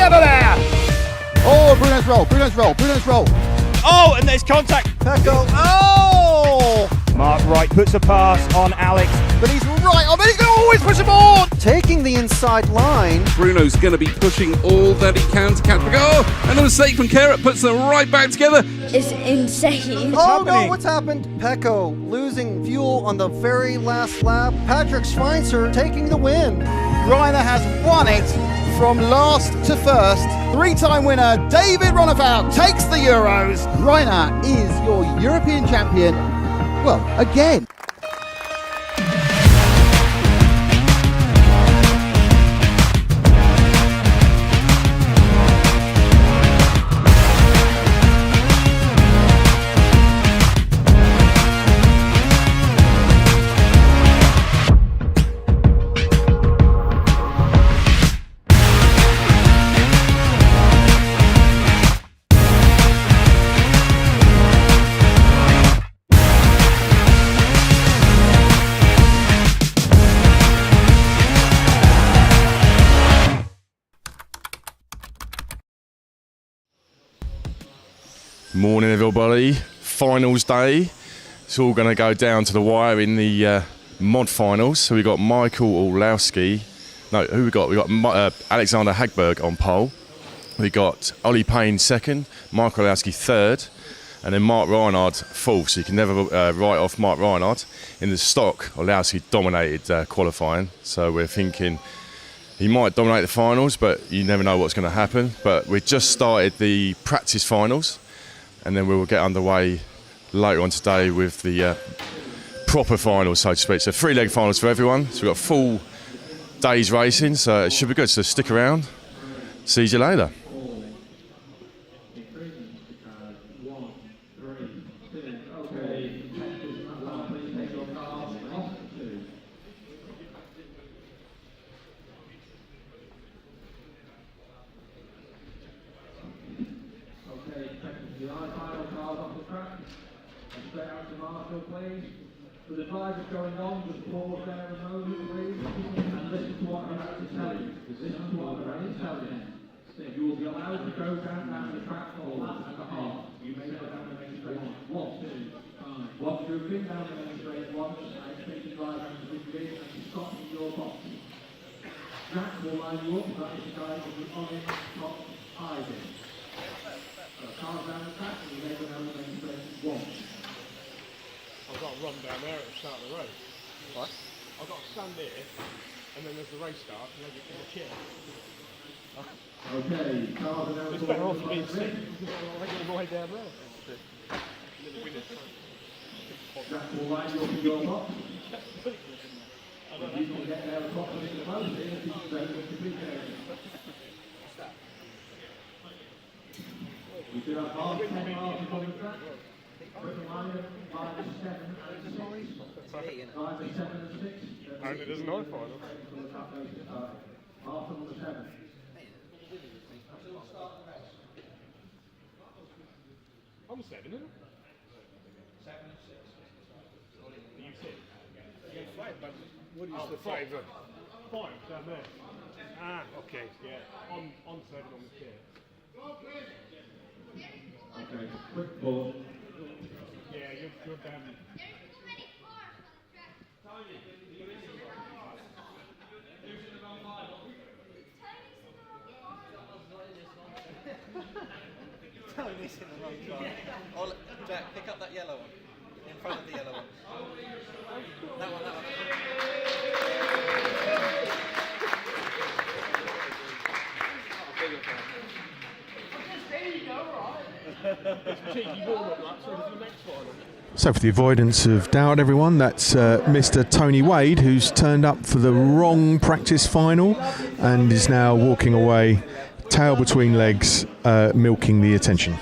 together there. Oh, Bruno's roll, Bruno's roll, Bruno's roll. Oh, and there's contact. Pecco, oh! Marc Wright puts a pass on Alex. But he's right on, but he can always push him on! Taking the inside line. Bruno's going to be pushing all that he can to catch the goal. And the mistake from Carrot puts them right back together. It's insane. Oh no, what's happened? Pecco losing fuel on the very last lap. Patrick Schweinzer taking the win. Rheinard has won it from last to first. Three-time winner David Ronnefout takes the Euros. Rheinard is your European champion, well, again. Morning everybody, finals day. It's all going to go down to the wire in the mod finals. So we've got Michal Orlowski, no, who we got? We got Alexander Hagberg on pole. We got Ollie Payne second, Marc Rheinard third, and then Marc Rheinard fourth. So you can never write off Marc Rheinard. In the stock, Orlowski dominated qualifying. So we're thinking he might dominate the finals, but you never know what's going to happen. But we just started the practice finals, and then we will get underway later on today with the proper finals, so to speak. So 3-leg finals for everyone. So we've got full days racing, so it should be good. So stick around. See you later. With the drivers going on, just pause there a moment, please, and listen to what I'm about to tell you. Listen to what I'm about to tell you. You will be allowed to go down the track for a lap and a half. You may go down the main straight once. Once you've been down the main straight once, I expect the driver to begin and to stop in your box. Jack will line you up, that is the guy with the orange top hiding. So cars down the track, and you may go down the main straight once. I've got to run down there at the start of the race. What? I've got to stand here, and then as the race starts, and I get in the chair. Okay, cars are now it's better off being sick, because I'm all the way down there. Jack will line you up in your box. You can get there properly in the most, if you don't want to be there. We do have half 10 miles to coming track. And it isn't on final. Half number 7. I'm 7, isn't it? 7 and 6. You 6? Yeah, 5, but what is the 5? 5, down there. Ah, okay, yeah. On 7 on the chair. Okay, quick ball. Yeah, you're down. Tony's in the wrong car. Oh, Jack, pick up that yellow one. In front of the yellow one. That one, that one. So for the avoidance of doubt, everyone, that's Mr. Tony Wade, who's turned up for the wrong practice final and is now walking away, tail between legs, milking the attention.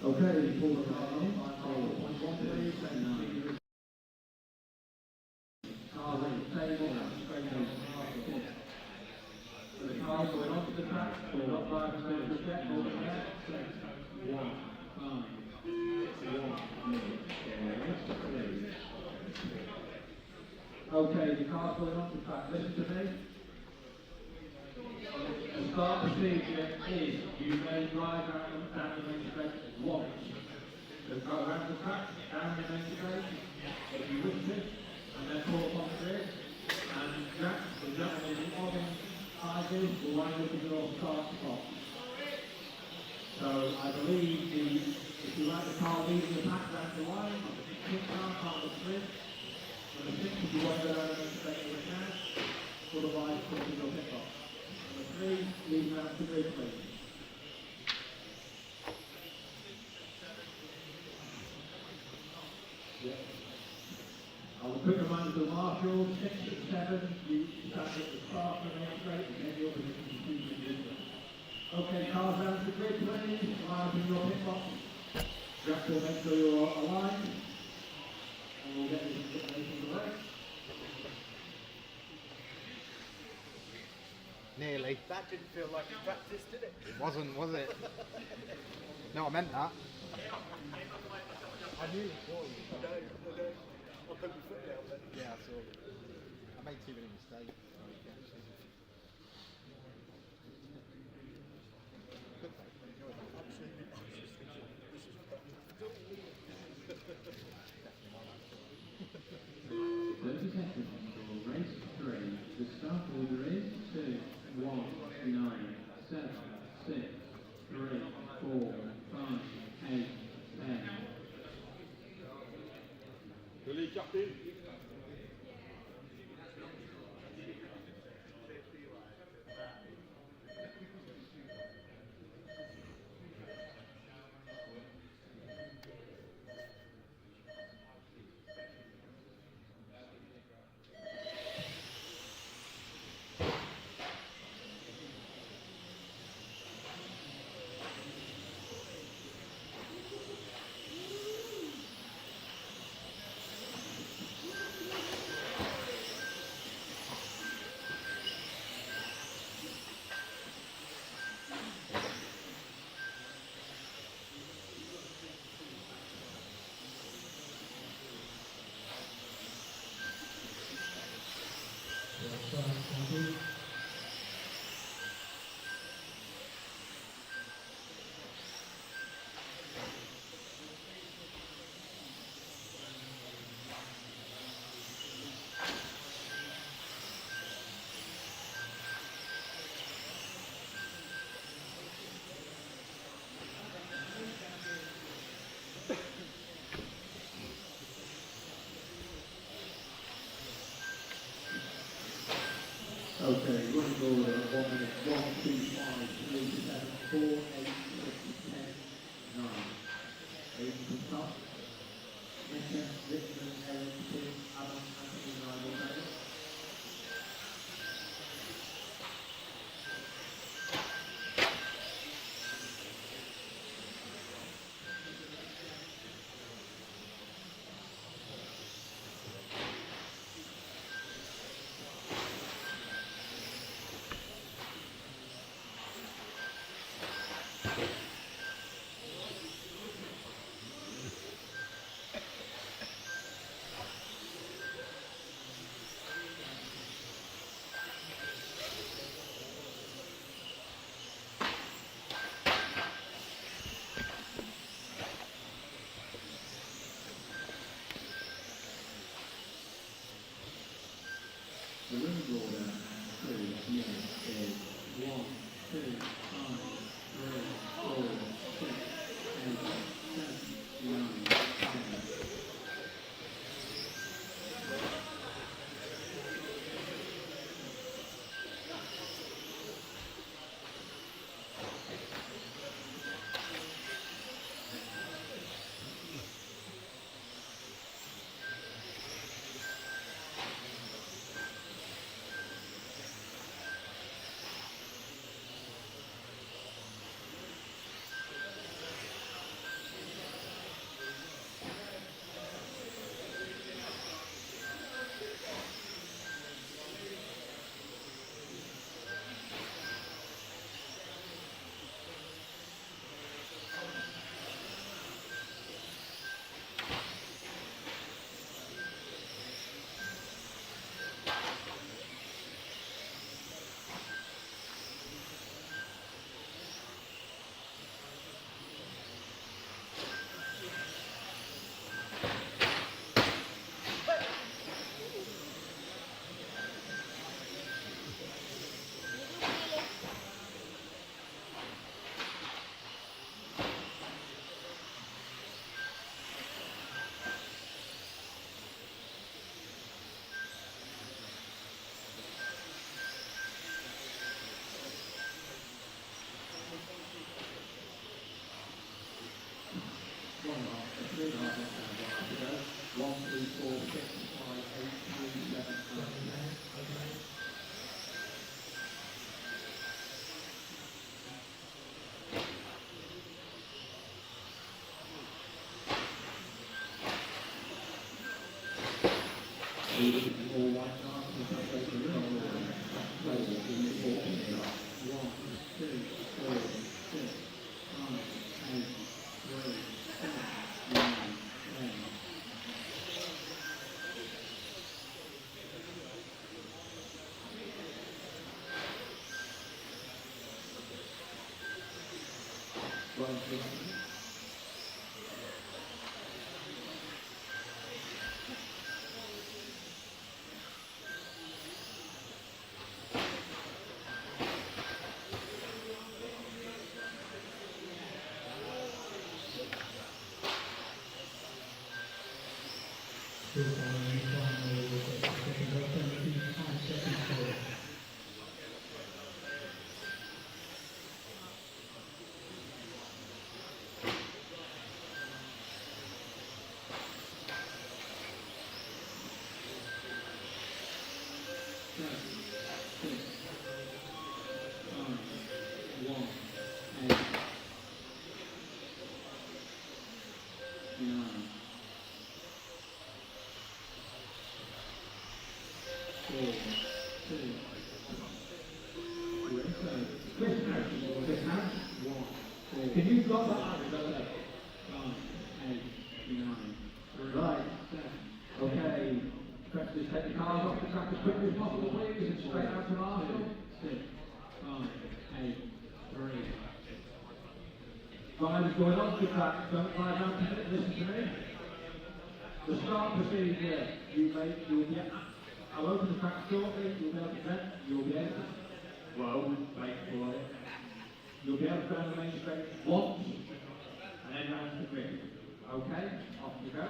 Okay, pull the car in. Point one, please. Cars on the table. So the cars going onto the track. We've got 5 minutes to get over there. 1, 5, 1, okay, the cars going onto the track. Listen to me. The start procedure is you may drive down the main straight once. So go around the track, down the main straight, if you wish to, and then pull up on the grid. And Jack, the gentleman in orange ID, will wind up in your start spot. So I believe if you like the car leading the pack down the line, the 6 car can't look through. And the 6, if you want to go down the main straight, you can. Otherwise, put in your pit box. 3, leave out to grid, please. Yeah. I will quick reminder to the marshal, 6 and 7, you stand at the start of the main straight, and then your position is okay, cars down to grid, please. Line up in your pit box. Jack will make sure you're aligned, and we'll get this information away. Nearly. That didn't feel like a practice, did it? It wasn't, was it? No, I meant that. I knew it was. No. I'll put my foot down then. Yeah, I saw it. I made too many mistakes. Race 3. The start order is 2, 1, 9, 7, 6, 3, 4, 5, 8, 10. Really, Captain? running order, 1 minute, 1, 2, 5, 3, 7, 4, 8, 6, 10, 9. 8 to the top. Michal, Richmond, Aaron, Tim, Adam, Anthony, Rheinard. The running order through here is 1, 2, 5, 3, 4, 6, 8, 7, 9, 10. Can you drop that out? 5, 8, 9. Right. Okay. Just take the cars off the track as quickly as possible, please, and straight out to Arsenal. 6, 5, 8, 3. Five is going off the track. Don't lie down to it. Listen to me. The start procedure. You'll get. I'll open the track shortly. You'll be able to vent. You'll be able to. Well, wait for it. You'll be able to go down the main straight once, and then round the grid. Okay, off you go.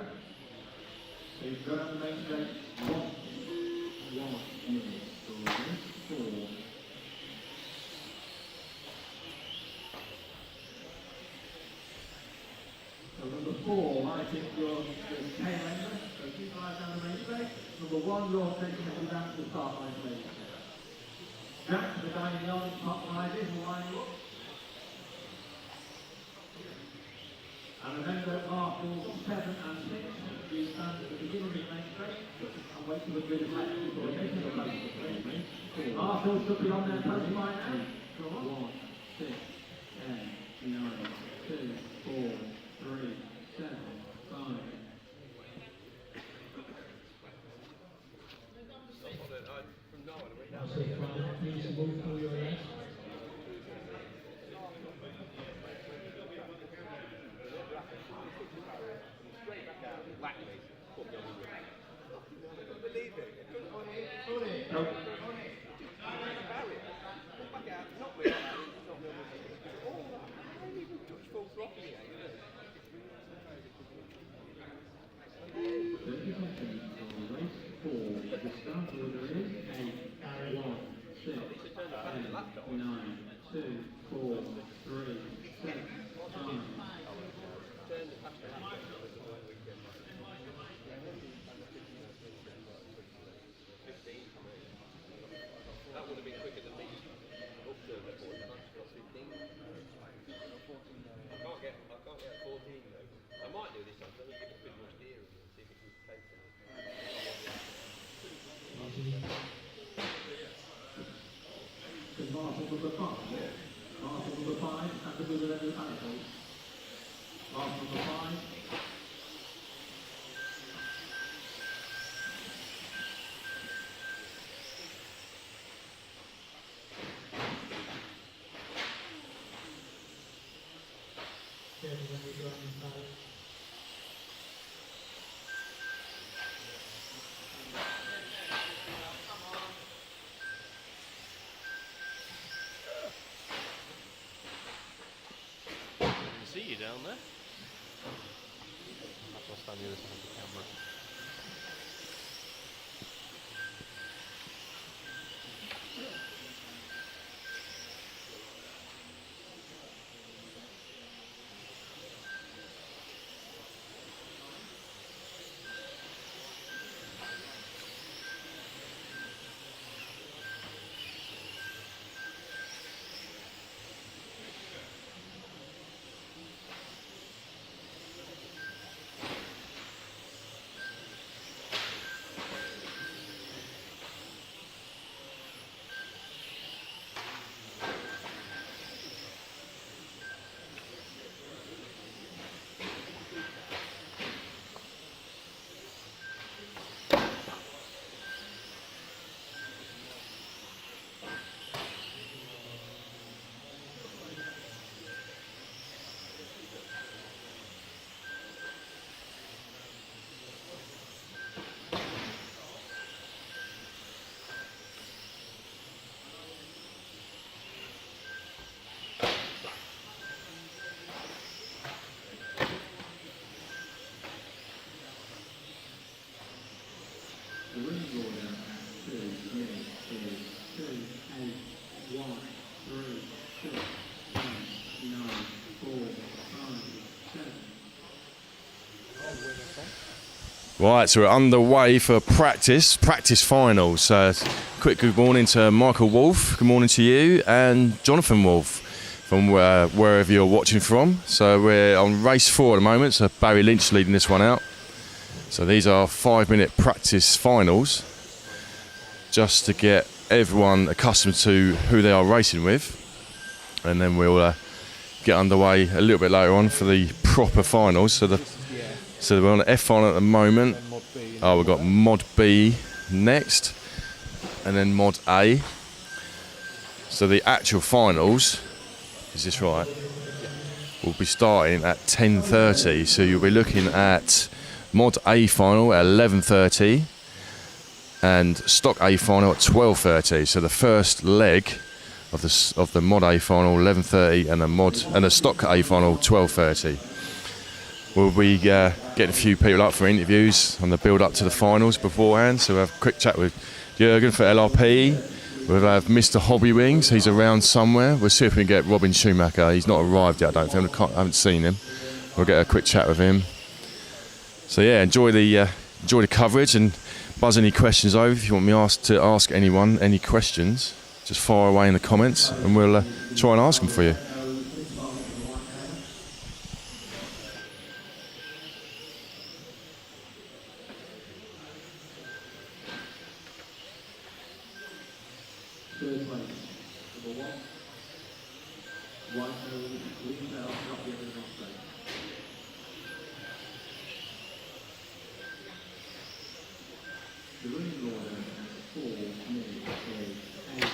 So you go down the main straight once. 1, 2, 3, 4, fighting your tail ender, so keep an eye down the main straight. Number 1, you're taking it down to the start line, please. Jack, the guy in the orange top rises, will line you up. And remember, Marshals 7 and 6, you stand at the beginning of the main straight and wait till the grid is left before taking the place. Marshals should be on their post line now. 1, 6, 10, 9, 2, 4, 3, 7, 5. See you down there. I'll stand the other side of the camera. The ring order 2 minutes is 2, 8, 1, 3, 6, 7, 9, 4, 5, 7. Right, so we're underway for practice finals. Quick good morning to Michael Wolf, good morning to you, and Jonathan Wolf from wherever you're watching from. So we're on race 4 at the moment, so Barry Lynch leading this one out. So these are 5-minute practice finals, just to get everyone accustomed to who they are racing with. And then we'll get underway a little bit later on for the proper finals. So we're on the F final at the moment. Oh, we've got Mod B next, and then Mod A. So the actual finals, is this right? Will be starting at 10:30. So you'll be looking at Mod A final at 11:30 and Stock A final at 12:30. So the first leg of the Mod A final 11:30 and the Stock A final 12:30. We'll be getting a few people up for interviews on the build up to the finals beforehand. So we'll have a quick chat with Jürgen for LRP. We'll have Mr. Hobby Wings, he's around somewhere. We'll see if we can get Robin Schumacher. He's not arrived yet, I don't think. I haven't seen him. We'll get a quick chat with him. So yeah, enjoy the coverage and buzz any questions over. If you want me to ask anyone any questions, just fire away in the comments and we'll try and ask them for you. Third place, number 1. White nose, green belt, not yet in the straight. The running order has 4 minutes, 8,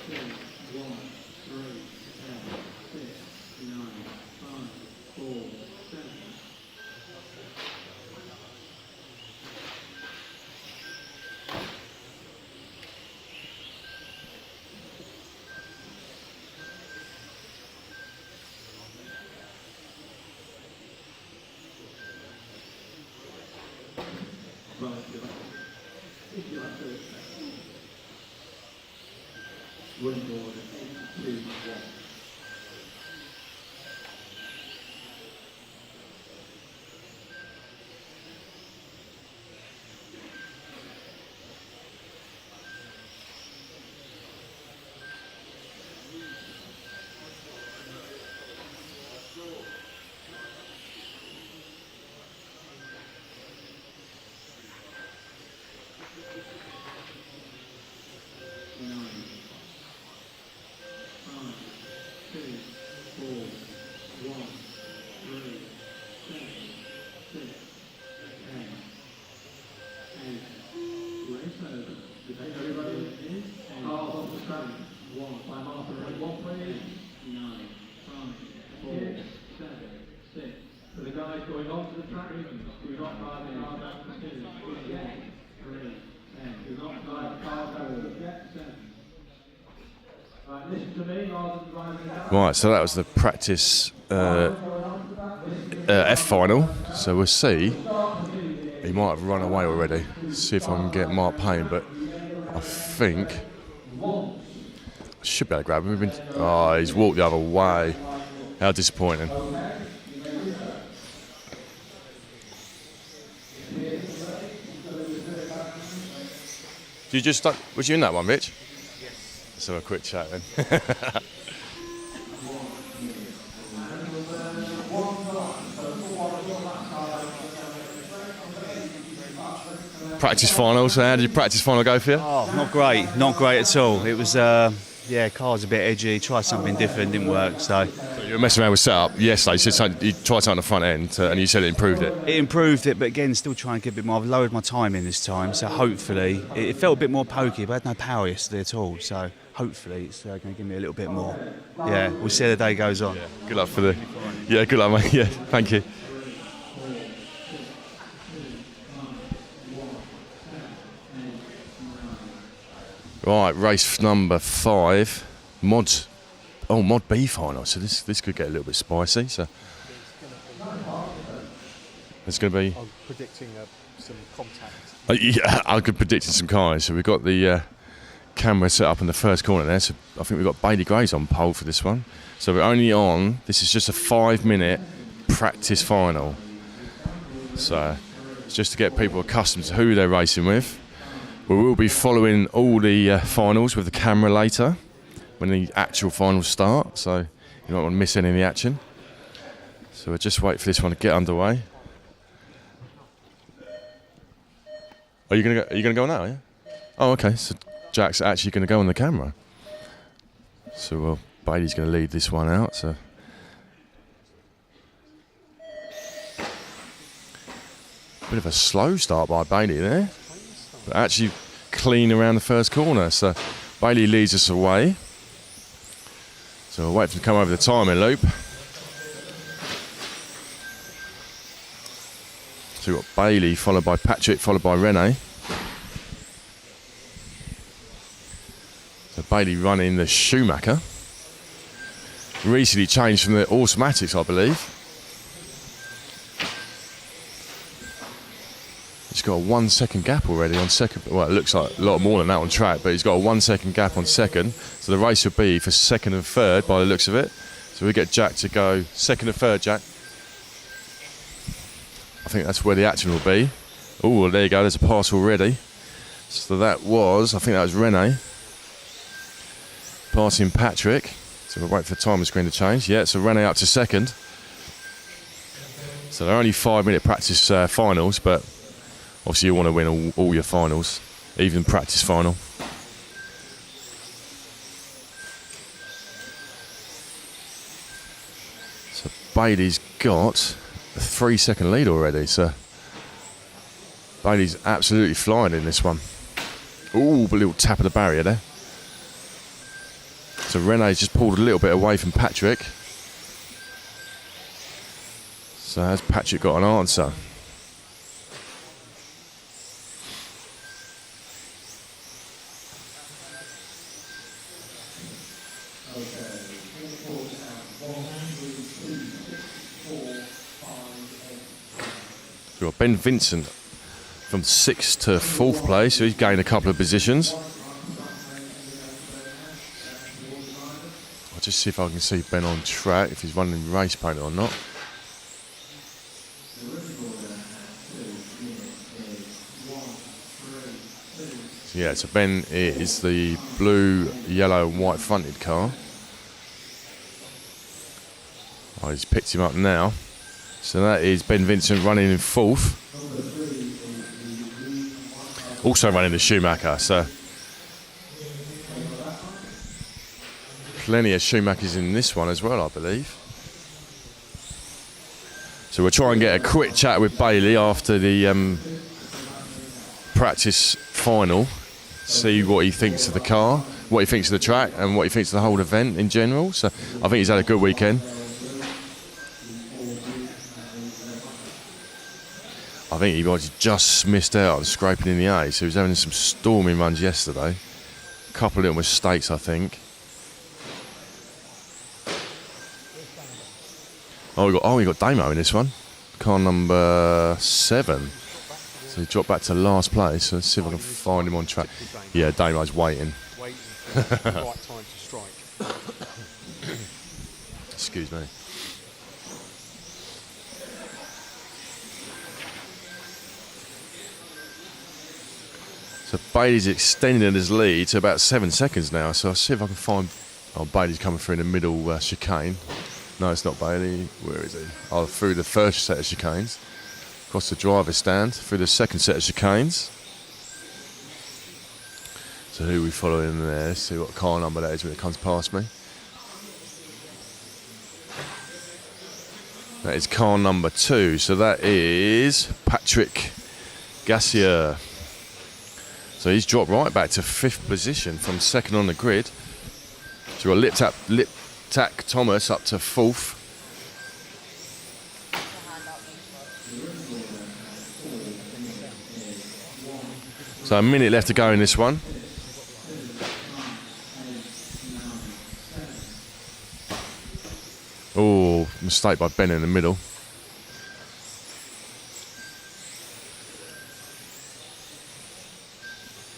2, 1, 3, 10, 6, 9, 5, 4, 7. Running order 8, 2, 1. Right, so that was the practice F final. So we'll see. He might have run away already. See if I can get Marc Payne, but I think I should be able to grab him. Oh, he's walked the other way. How disappointing. You just was you in that one, Rich? Yes. Let's have a quick chat then. Practice final. So how did your practice final go for you? Oh, not great at all. It was car's a bit edgy. Tried something different, didn't work. So you were messing around with setup yesterday. You tried something on the front end, and you said it improved it. It improved it, but again, still trying to get a bit more. I've lowered my time in this time, so hopefully it felt a bit more pokey. But I had no power yesterday at all, so hopefully it's going to give me a little bit more. Yeah, we'll see how the day goes on. Yeah, good luck for the. Yeah, good luck, mate. Yeah, thank you. Right, race number 5, Mod B final. So this could get a little bit spicy. So it's going to be. I'm predicting some contact. Yeah, I could predict some cars. So we've got the camera set up in the first corner there. So I think we've got Bailey Gray's on pole for this one. So we're only on. This is just a 5-minute practice final. So it's just to get people accustomed to who they're racing with. We will be following all the finals with the camera later when the actual finals start, so you don't want to miss any of the action. So we'll just wait for this one to get underway. Are you gonna go on that? Are you? Oh, okay. So Jack's actually going to go on the camera. So Bailey's going to lead this one out. So. Bit of a slow start by Bailey there. But actually clean around the first corner. So Bailey leads us away. So we'll wait for him to come over the timing loop. So we've got Bailey, followed by Patrick, followed by Rene. So Bailey running the Schumacher. Recently changed from the automatics, I believe. He's got a 1 second gap already on second. Well, it looks like a lot more than that on track, but he's got a 1 second gap on second. So the race will be for second and third by the looks of it. So we get Jack to go second and third, Jack. I think that's where the action will be. Oh, there you go. There's a pass already. So that was, I think that was Rene. Passing Patrick. So we'll wait for the timer screen to change. Yeah, so Rene up to second. So they're only 5-minute practice finals, but obviously you want to win all your finals, even practice final. So Bailey's got a 3-second lead already, so Bailey's absolutely flying in this one. Ooh, a little tap of the barrier there. So Rene's just pulled a little bit away from Patrick. So has Patrick got an answer? We've got Ben Vincent from 6th to 4th place, so he's gained a couple of positions. I'll just see if I can see Ben on track, if he's running race paint or not. So yeah, so Ben is the blue, yellow and white fronted car. Oh, he's picked him up now. So that is Ben Vincent running in 4th. Also running the Schumacher, so plenty of Schumachers in this one as well, I believe. So we'll try and get a quick chat with Bailey after the practice final, see what he thinks of the car, what he thinks of the track and what he thinks of the whole event in general. So I think he's had a good weekend. I think he just missed out on scraping in the A, so he was having some storming runs yesterday. A couple of little mistakes, I think. We got Damo in this one. Car number 7. So he dropped back to last place. So let's see if I can find him on track. Yeah, Damo's waiting. Right time to strike. Excuse me. So Bailey's extending his lead to about 7 seconds now. So I'll see if I can find... Oh, Bailey's coming through in the middle chicane. No, it's not Bailey. Where is he? Oh, through the first set of chicanes. Across the driver's stand. Through the second set of chicanes. So who are we following there? Let's see what car number that is when it comes past me. That is car number 2. So that is Patrick Gassier. So he's dropped right back to 5th position from 2nd on the grid. So we've got Lip Tack Thomas up to 4th. So a minute left to go in this one. Oh, mistake by Ben in the middle.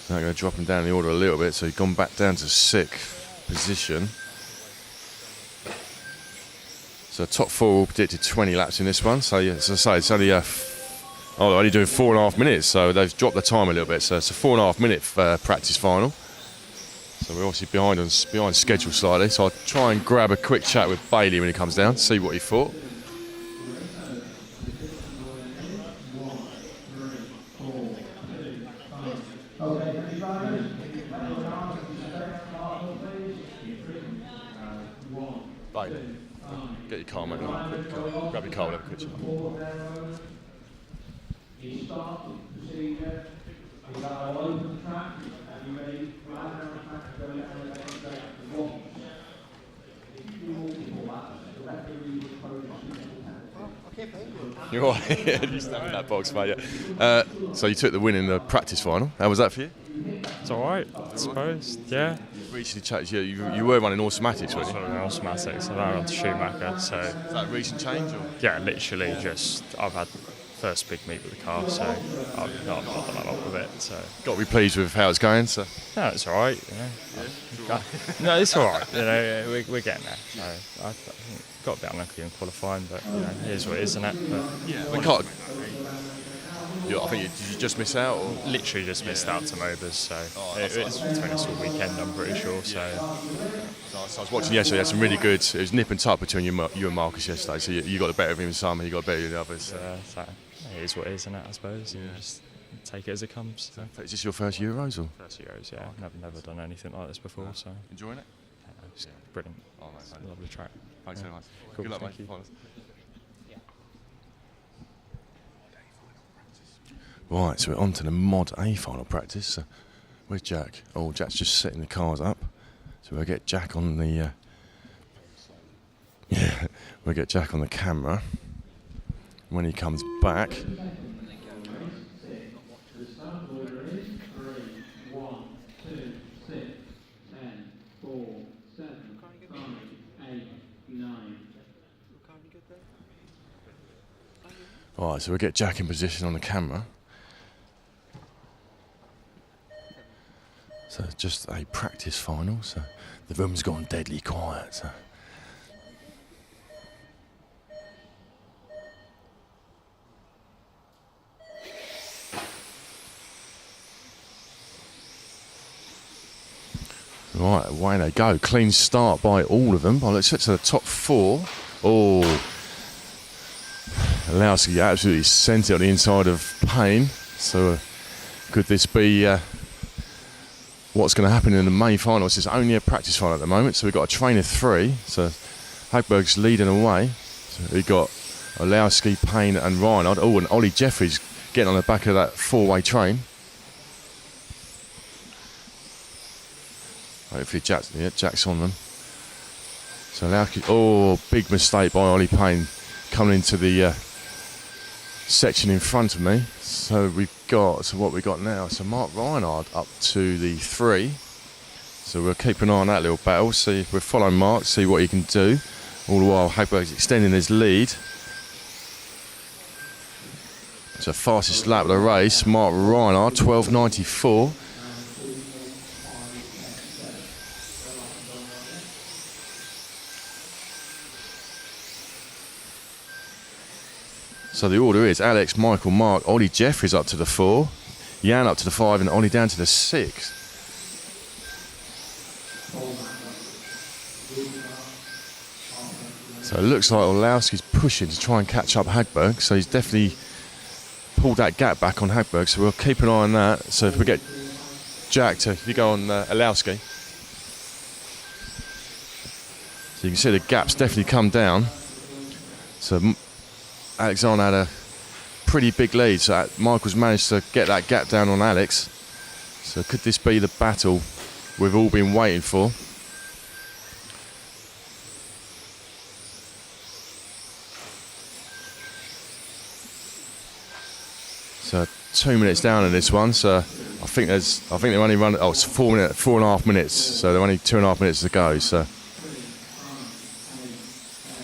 So I'm going to drop him down the order a little bit. So he's gone back down to 6th position. So top 4 will predicted 20 laps in this one. So yeah, as I say, it's only only doing 4.5 minutes. So they've dropped the time a little bit. So it's a 4.5 minute practice final. So we're obviously behind schedule slightly. So I'll try and grab a quick chat with Bailey when he comes down, see what he thought. Bailey, get your car, mate. Grab your car and have a quick chat. You're all right. You stand in that box, mate. Yeah. So you took the win in the practice final. How was that for you? It's all right, I suppose. Yeah. Recently changed. Yeah, you were running automatics, weren't you? Automatics. And I'm on to Schumacher. So. Is that a recent change? Or? Yeah, literally just I've had first big meet with the car, so I've not done that lot with it. So. Got to be pleased with how it's going. So. No, it's all right. No, it's all right. You know, we're getting there. So I think got a bit unlucky in qualifying, but you know, it is what it is, isn't it? But yeah, we can't. I think did you just miss out? Or? Literally just missed out to Mobers, so it was between us all weekend, I'm pretty sure. So I was watching yesterday. Had some really good. It was nip and tuck between you and Marcus yesterday. So you got the better of him in some, and you got the better of the others. so it is what it is, isn't it? I suppose. And just take it as it comes. So. Is this your first Euros or? First Euros, yeah. Never done anything like this before. So enjoying it? Yeah, it's brilliant. Oh, mate, Lovely track. Thanks very much. Cool, Good luck, thank mate. you. Right, so we're on to the Mod A final practice. So where's Jack? Oh, Jack's just setting the cars up. So we'll get Jack on the we'll get Jack on the camera when he comes back. Alright, so we'll get Jack in position on the camera. So it's just a practice final, so the room's gone deadly quiet. So. Right, away they go. Clean start by all of them. Let's get to the top four. Oh, Orlowski absolutely sent it on the inside of Payne. So could this be what's going to happen in the main final? It's only a practice final at the moment, so we've got a train of three. So Hagberg's leading away. So we've got Orlowski, Payne and Rheinard. Oh, and Olly Jefferies getting on the back of that four-way train. Hopefully Jack's on them. So Orlowski, big mistake by Ollie Payne coming into the section in front of me. So what we got now? So Marc Rheinard up to the 3. So we'll keep an eye on that little battle. See if we're following Marc, see what he can do. All the while Hagberg's extending his lead. So fastest lap of the race, Marc Rheinard, 12.94. So the order is Alex, Michael, Mark, Olly Jefferies up to the 4, Jan up to the 5 and Ollie down to the 6. So it looks like Orlowski's pushing to try and catch up Hagberg, so he's definitely pulled that gap back on Hagberg, so we'll keep an eye on that. So if we get Jack to, if you go on Orlowski, so you can see the gap's definitely come down. So Alexander had a pretty big lead, so Michael's managed to get that gap down on Alex. So could this be the battle we've all been waiting for? So 2 minutes down in this one, so I think they've only run, it's 4.5 minutes, so they're only 2.5 minutes to go. So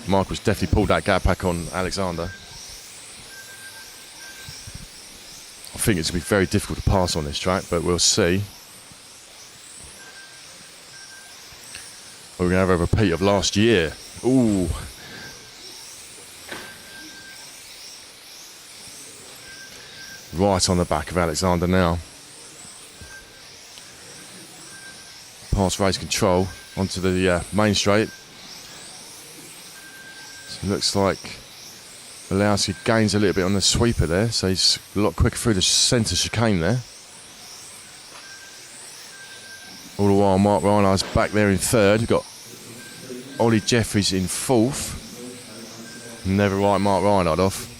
Michael's definitely pulled that gap back on Alexander. I think it's going to be very difficult to pass on this track, but we'll see. We're going to have a repeat of last year. Ooh. Right on the back of Alexander now. Past race control onto the main straight. So it looks like Orlowski gains a little bit on the sweeper there, so he's a lot quicker through the centre chicane there. All the while Marc Rheinard's back there in 3rd. We've got Olly Jefferies in 4th. Never write Marc Rheinard off.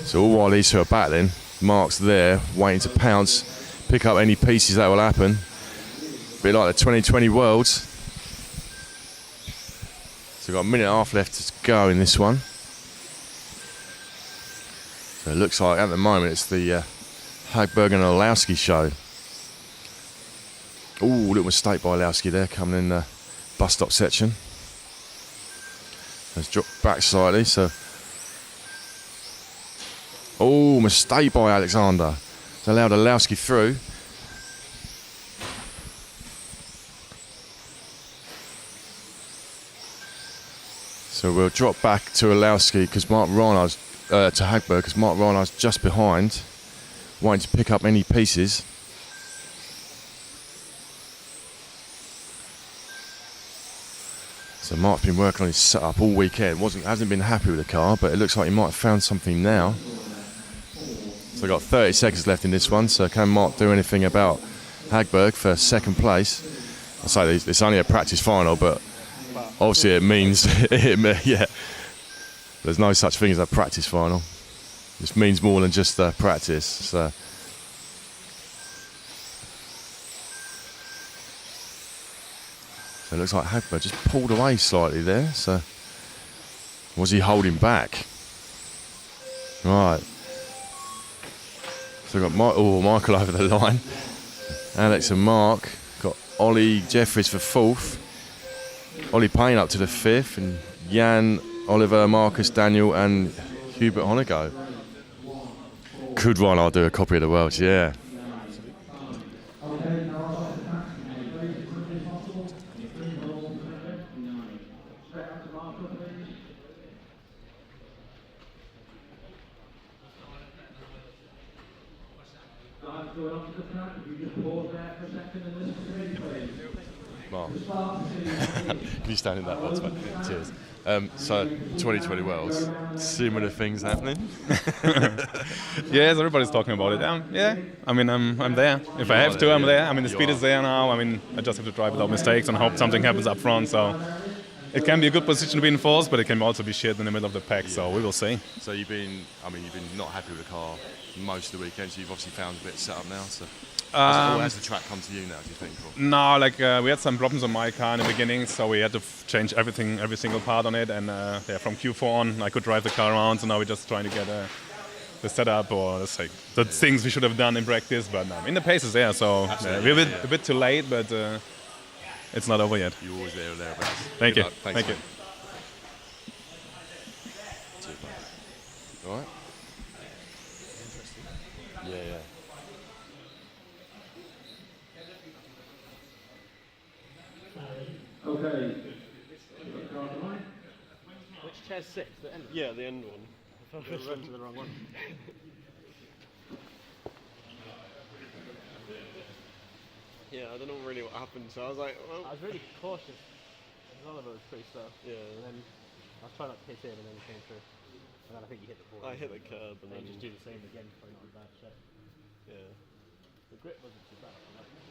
So all while these two are battling, Marc's there waiting to pounce, pick up any pieces that will happen. A bit like the 2020 Worlds. So we've got a minute and a half left to go in this one. So it looks like at the moment it's the Hagberg and Orlowski show. Ooh, little mistake by Orlowski there coming in the bus stop section. Let's drop back slightly. So, oh, mistake by Alexander. It's allowed Orlowski through. So we'll drop back to Orlowski because Marc Rheinard's to Hagberg because Marc Rheinard's just behind, waiting to pick up any pieces. So Mark's been working on his setup all weekend. Hasn't been happy with the car, but it looks like he might have found something now. So we've got 30 seconds left in this one. So can Marc do anything about Hagberg for second place? I say it's only a practice final, but obviously it means yeah. There's no such thing as a practice final. This means more than just practice. So it looks like Hagberg just pulled away slightly there. So was he holding back? Right. So we've got Michael over the line. Alex and Marc. Got Olly Jefferies for fourth. Ollie Payne up to the fifth. And Jan, Oliver, Marcus, Daniel and Hubert Hoenigl. Could Rheinard do a copy of the world? Yeah. Mark. Can you stand in that box, mate? Cheers. So, 2020 Worlds, similar things happening? Yes, everybody's talking about it. Yeah, I mean, I'm there. If I have to, I'm there. I mean, the speed is there now. I mean, I just have to drive without mistakes and hope something happens up front. So, it can be a good position to be in fourth, but it can also be shit in the middle of the pack. So, we will see. So, you've been not happy with the car most of the weekend. So, you've obviously found a bit of setup now. So. Has the track come to you now, do you think? No, we had some problems on my car in the beginning, so we had to change everything, every single part on it. And from Q4 on, I could drive the car around. So now we're just trying to get the setup or let's say the things we should have done in practice. But the pace is there, so we're a bit too late, but it's not over yet. You're always there or thereabouts. Thank you. Thanks, Thank you. All right. Yeah. Okay. Which chair's six? The end? Yeah, the end one. I went to the wrong one. Yeah, I don't know really what happened, so I was like, well... I was really cautious. Oliver was pretty slow. Yeah. And then I was trying not to hit in and then it came through. And then I think you hit the ball. I hit the curb and then... just do the same again for not a bad check. Yeah. The grip wasn't too bad.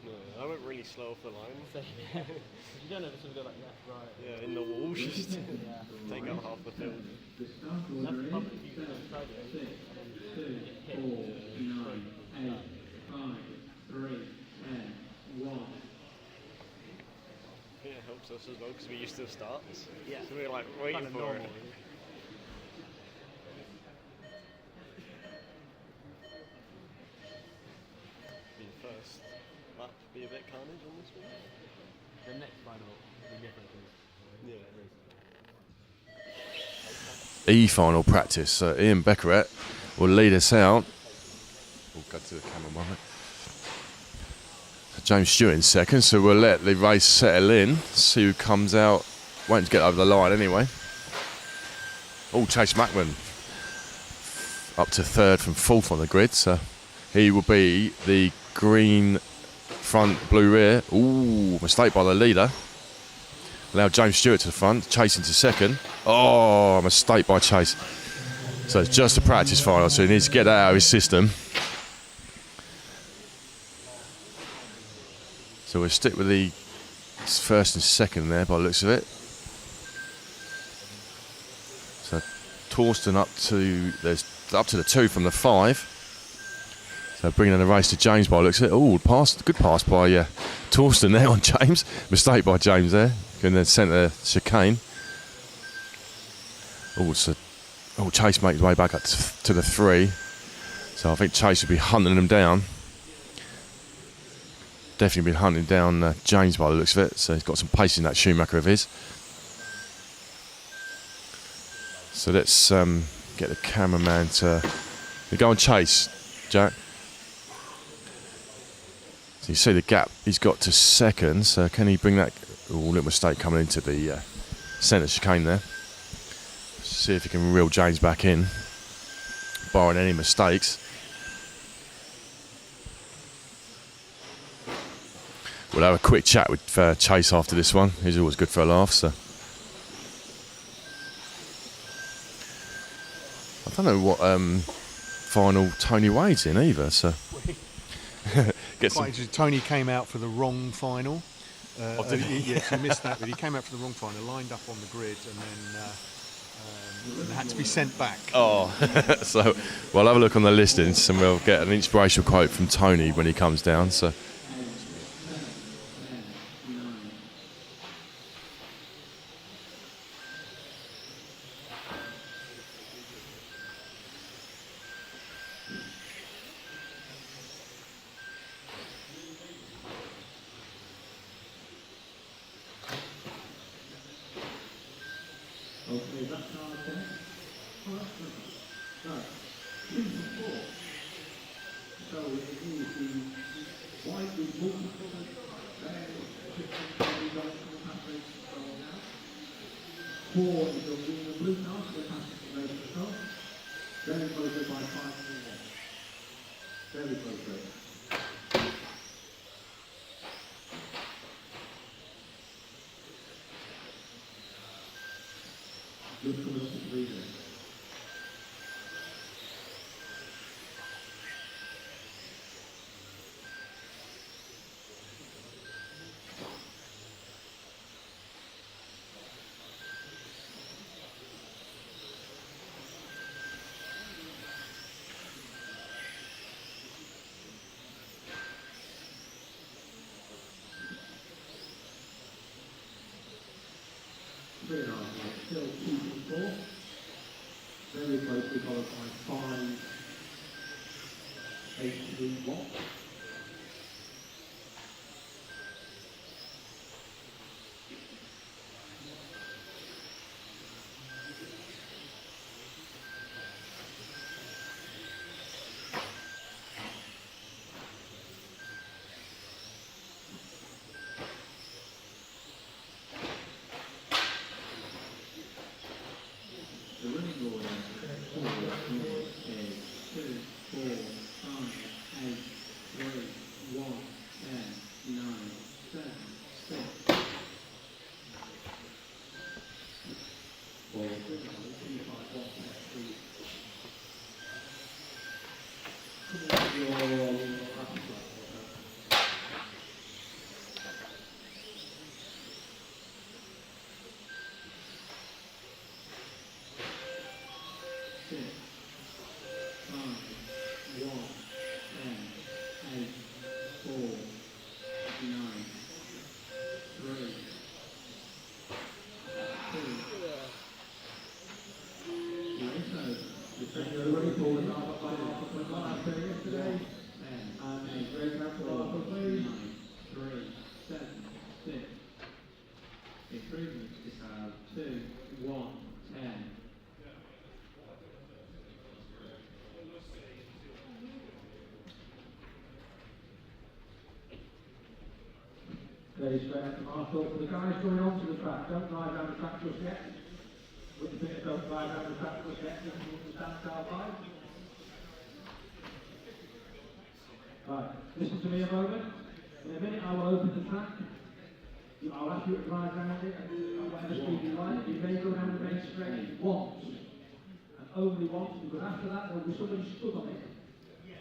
No, I went really slow off the line. You don't ever sort of go like left, right. Yeah, in the wall, just take out half the field. That's the problem. If you try it, and then hit. 4, 9, 8, 5, 3, 10, 1. Yeah, it helps us as well because we're used to the starts. Yeah. So we're like waiting kind of for normal, it. First lap be a bit carnage on this one. The next final will be different. E-final practice. So Ian Beckeret will lead us out. We'll go to the camera moment. James Stewart in second, so we'll let the race settle in, see who comes out. Waiting to get over the line anyway. Chase Mackman up to third from fourth on the grid, so he will be the green front, blue rear. Mistake by the leader. Allow James Stewart to the front, Chase into second. Mistake by Chase. So it's just a practice final, so he needs to get that out of his system. So we'll stick with the first and second there by the looks of it. So Torsten up to the 2 from the 5. So bringing in the race to James by the looks of it. Good pass by Torsten there on James. Mistake by James there. Going to centre chicane. Chase makes his way back up to the 3. So I think Chase will be hunting him down. Definitely been hunting down James by the looks of it. So he's got some pace in that Schumacher of his. So let's get the cameraman to go and Chase, Jack. So you see the gap he's got to second. So can he bring that? Little mistake coming into the centre chicane there. see if he can reel James back in, barring any mistakes. We'll have a quick chat with Chase after this one. He's always good for a laugh, so. I don't know what final Tony Wade's in either, so. Tony came out for the wrong final. Did he? Yes, he missed that, but he came out for the wrong final, lined up on the grid, and then had to be sent back. Oh, so we'll have a look on the listings and we'll get an inspirational quote from Tony when he comes down. So. Still 2 4. Very closely followed by 5, 8 3 1. The running order is 2, 4, 5, 8, 3, 1, 10, 9, 7, 6. 4, 3, 2, 5, 1, 3. Improvements is 2, 1, 10. Very straight out to Marshall. For the guys going onto the track, don't drive down the track just yet. With the bit, don't drive down the track just yet. Just move the standstill by. Right, listen to me a moment. In a minute I will open the track. I'll ask you to drive around it at whatever speed you like. You may go down the main straight once, and only once, because after that there will be somebody stood on it,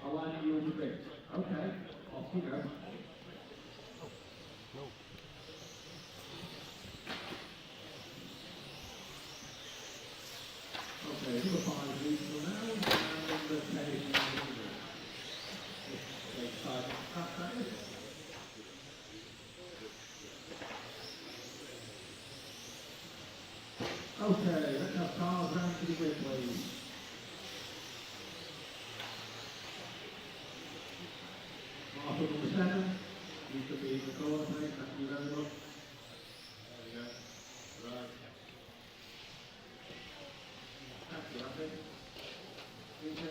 aligning you on the grid. Okay, off you go. Okay, number 5 leads for now, and number 10 is now in the grid. Okay, let's have cars round to the grid, please. Marshall number 7, you could be in the corner, please. Thank you very much. There we go. Right. Thank you, Rafi. DJ.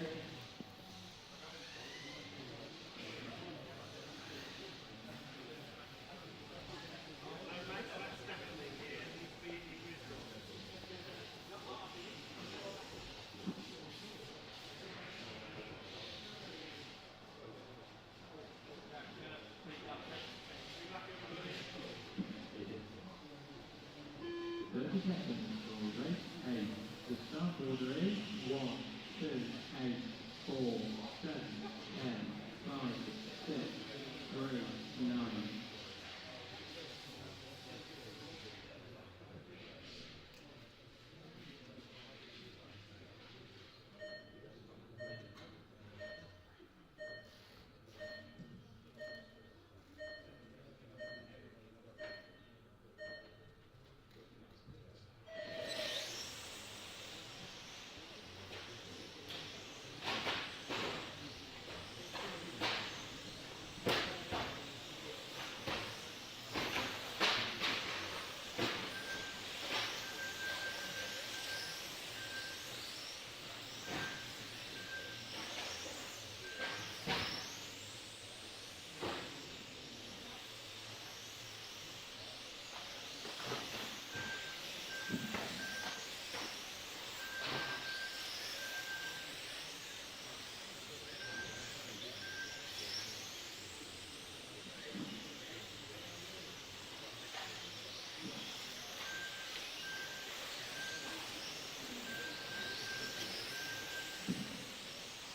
8, 4, 7, 10, 5, 6, 3, 9.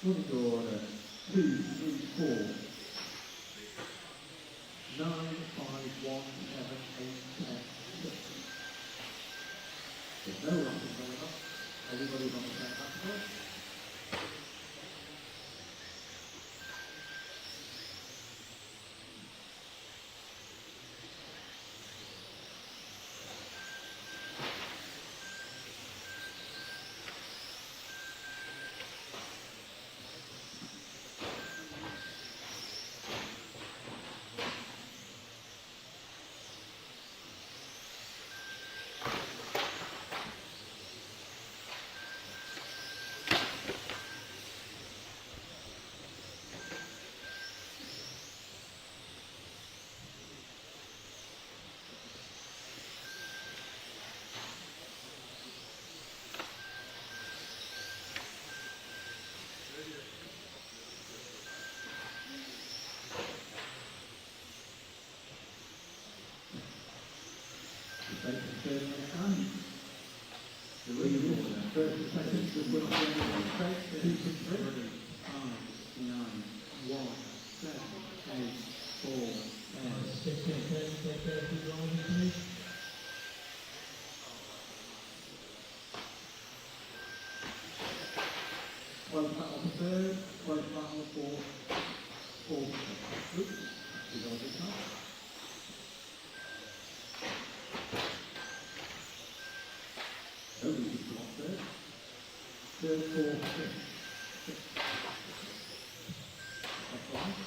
Running order 2, 3, 4, 9, 5, 1, 7, 8, 10, 6. There's no rocking going up. Everybody's on the same platform. The lead order, 30 seconds to put on the straight, 2, 6, 3, 5, 9, 1, 7, 8, 4, 10. Close battle for third, close battle for fourth. Oops, we got a bit now. Nobody can block third. Third, fourth, fifth. That's right.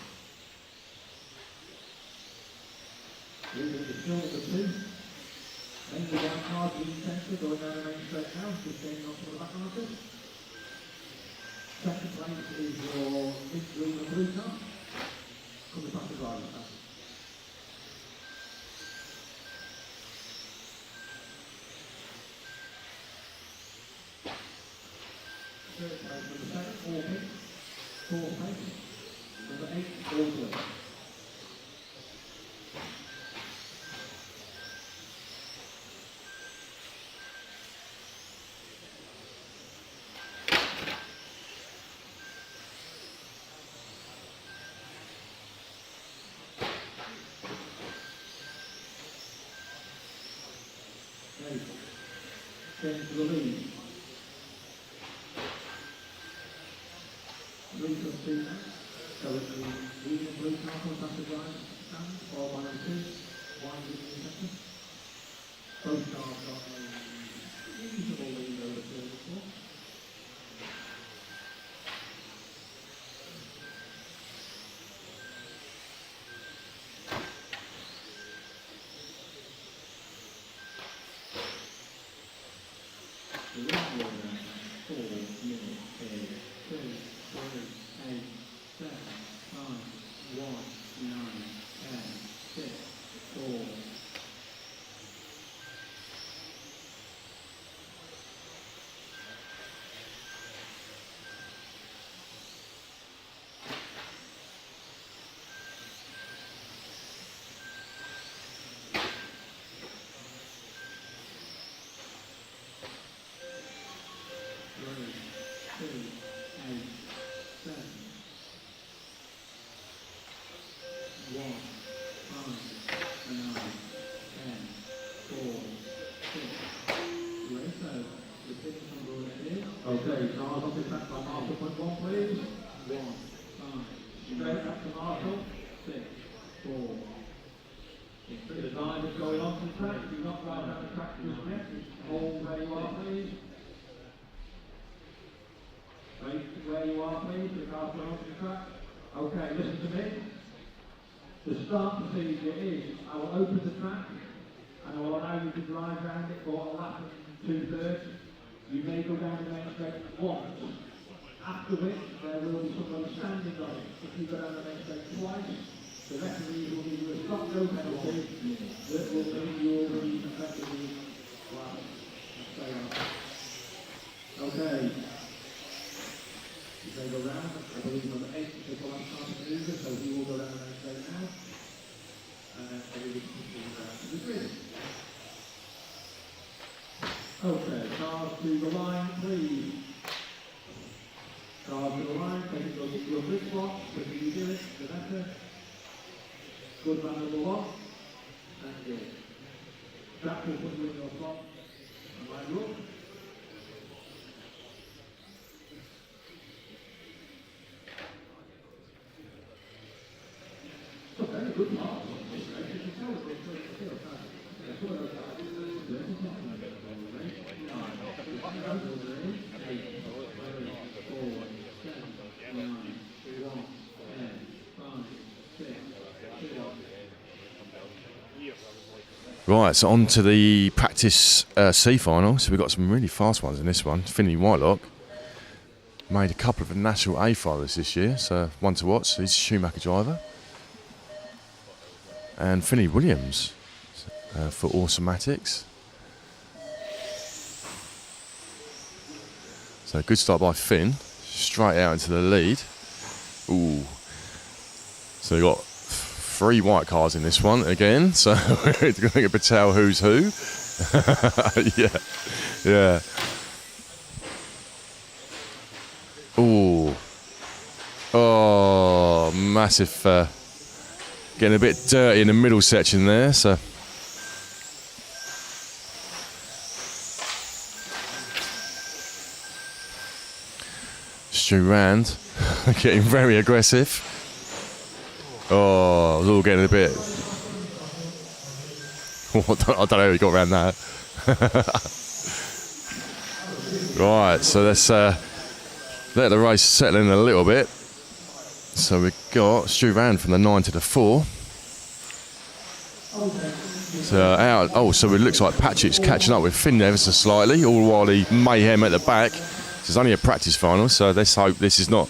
Leading the still number 2. Mainly down card, green centre, going down the main straight now, just getting on to the back markers. Second place is your mid green and blue car. Coming back to drive. Third place, number 7, all pink. Fourth place, number 8, all blue. Getting to the lead. 3 plus 2 now. So it's the green and blue car comes back to drive stand, followed by number 2, wide in the second. Both cars got a reasonable lead over 3 and 4. The red order, 4, 8, 2, 3, 8, 7, 5, 1, 9, 10, 6, 4. Straight up to Marshall. 6, 4. The time is going on to the track. Do not ride down the track just yet. Hold where you are, please. Wait where you are, please. The car's going on to the track. Okay, listen to me. The start procedure is I will open the track and I will allow you to drive around it for a lap and 2/3. You may go down the main straight once. After which there will be somebody standing on it. If you go down the main straight twice, the referee will give you a stop-go penalty that will mean you will be effectively stay on. Okay. You may go round, I believe number 8 is the last time to maneuver, so he will go down the main straight now. And then everybody can continue down to the grid. Okay, cars to the line, please. Cars to the line, take your grip slot, the quicker you do it, the better. Good man number 1, and good. Jack will put you in your slot, and line you up. Okay, good pass. You can tell it's still Right, so on to the practice C final. So we've got some really fast ones in this one. Finley Whitelock made a couple of the national A finalists this year, so one to watch. He's a Schumacher driver. And Finley Williams for Automatics. So good start by Finn, straight out into the lead. Ooh. So we've got 3 white cars in this one again, so we're going to tell who's who. yeah. Ooh. Oh, massive. Getting a bit dirty in the middle section there, so. Stu Rand getting very aggressive. Oh, it was all getting a bit. I don't know how he got around that. Right, so let's let the race settle in a little bit. So we've got Stu Rand from the 9 to the 4. So out. Oh, so it looks like Patrick's catching up with Finn ever so slightly, all while the mayhem at the back. It's only a practice final, so let's hope this is not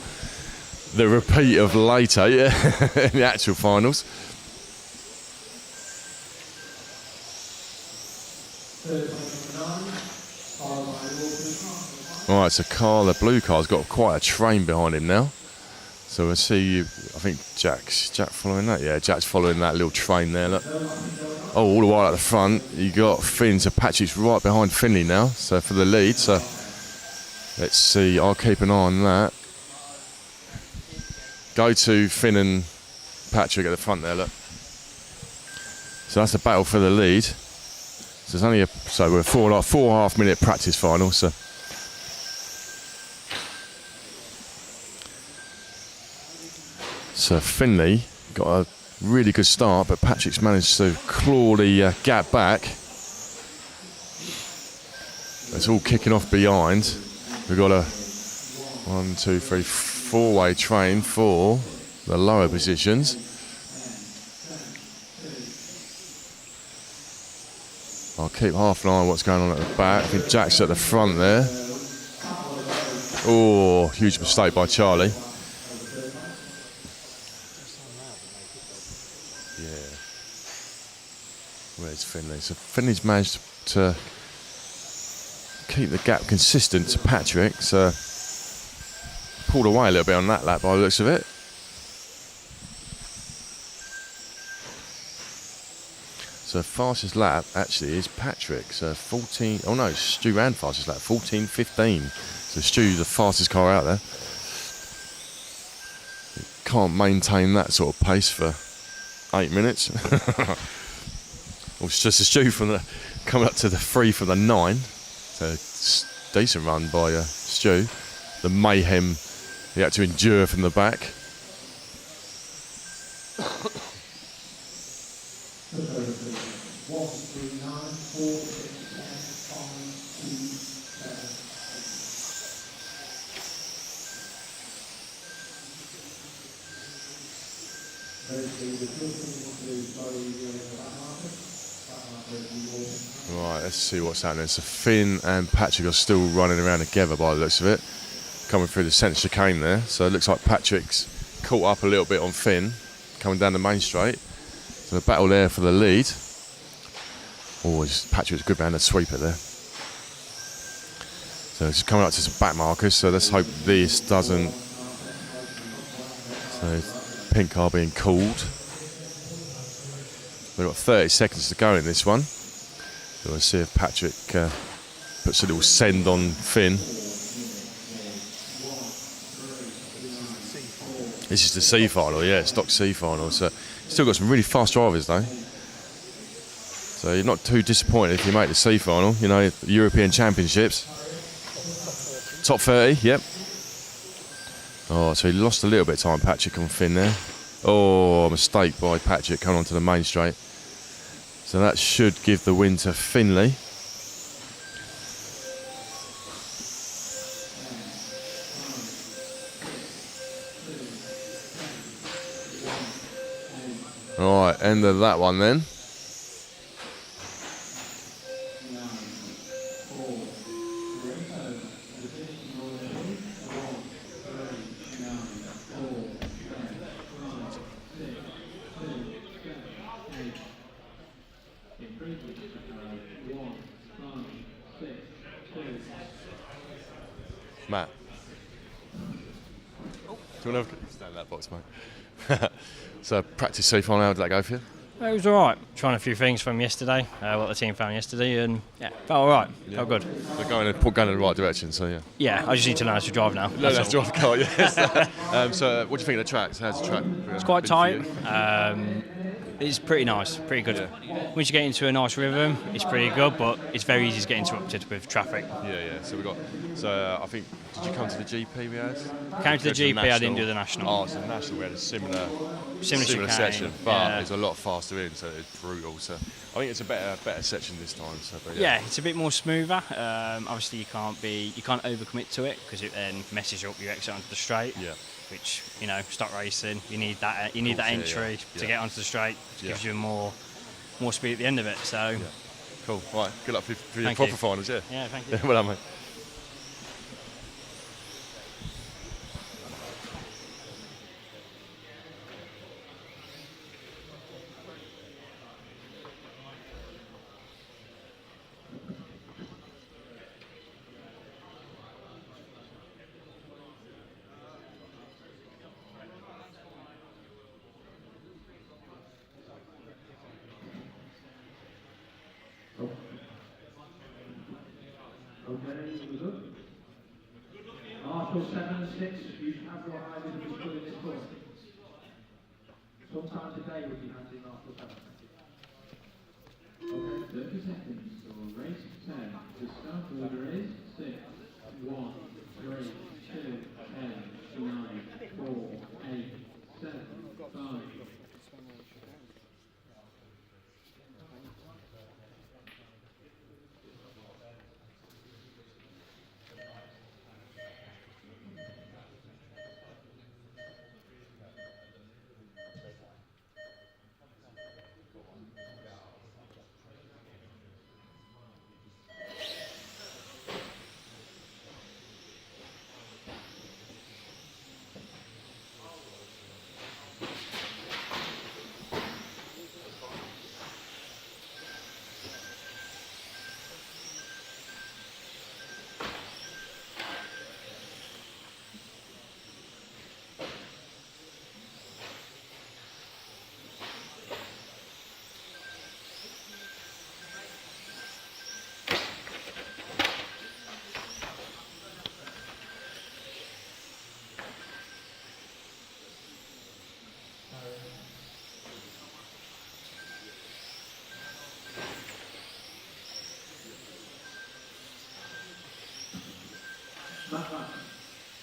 the repeat of later, in the actual finals. Alright, so Carl, the blue car's got quite a train behind him now. So we'll see, I think Jack following that? Yeah, Jack's following that little train there, look. Oh, all the way at the front, you got Finn, so Patrick's right behind Finley now, so for the lead, so let's see, I'll keep an eye on that. Go to Finn and Patrick at the front there, look. So that's a battle for the lead. So it's only so we're 4.5 minute practice final, so. So Finley got a really good start, but Patrick's managed to claw the gap back. It's all kicking off behind. We've got a 1, 2, 3, 4-way train for the lower positions. I'll keep half an eye on what's going on at the back. I think Jack's at the front there. Oh, huge mistake by Charlie. Yeah. Where's Finley? So Finley's managed to keep the gap consistent to Patrick, so pulled away a little bit on that lap by the looks of it. So fastest lap actually is Patrick, so 14, oh no, Stu ran fastest lap, 14.15. So Stu, the fastest car out there. Can't maintain that sort of pace for 8 minutes. Well, it's just a Stu from the, coming up to the 3 from the 9. So decent run by Stu. The mayhem he had to endure from the back. Right, let's see what's happening. So Finn and Patrick are still running around together by the looks of it, coming through the centre chicane there. So it looks like Patrick's caught up a little bit on Finn, coming down the main straight. So the battle there for the lead. Oh, Patrick's good man to sweep it there. So it's coming up to some back markers, so let's hope this doesn't. So pink car being called. We've got 30 seconds to go in this one. So we'll see if Patrick puts a little send on Finn. This is the C final, yeah, stock C final. So still got some really fast drivers though. So you're not too disappointed if you make the C final. You know, the European Championships. Top 30, yep. Oh, so he lost a little bit of time, Patrick, on Finn there. Oh, a mistake by Patrick coming onto the main straight. So that should give the win to Finley. All right, end of that one then. Matt. Do you want to stand in that box, mate? So, practice C final, how did that go for you? It was all right. Trying a few things from yesterday, what the team found yesterday, and yeah, felt all right. Yeah. Felt good. We're going in the right direction, so yeah. Yeah, I just need to learn how to drive now. Learn how to drive the car, yes. So, what do you think of the track? How's the track? It's quite tight. It's pretty nice, pretty good. Yeah. Once you get into a nice rhythm, it's pretty good, but it's very easy to get interrupted with traffic. Yeah. So we got. So I think. Did you come to the GP we had? Came to the GP. I didn't do the national. Oh, so the national we had a similar section, but yeah. it's a lot faster in, so it's brutal. So I think it's a better section this time. So, but yeah, it's a bit more smoother. Obviously, you can't overcommit to it because it then messes you up your exit onto the straight. Yeah. Which, you know, stock racing, you need that entry to get onto the straight. It gives you more speed at the end of it. So, cool. Right, good luck for your proper finals. Yeah. Yeah, thank you. Well done, mate. Article 7.6, you have your eyes in this court. Sometime today we'll be handing Article 7. Okay, 30 seconds. So race 10. The start order is 6, 1, 3, 2, 10, 9, 4, 8, 7, 5.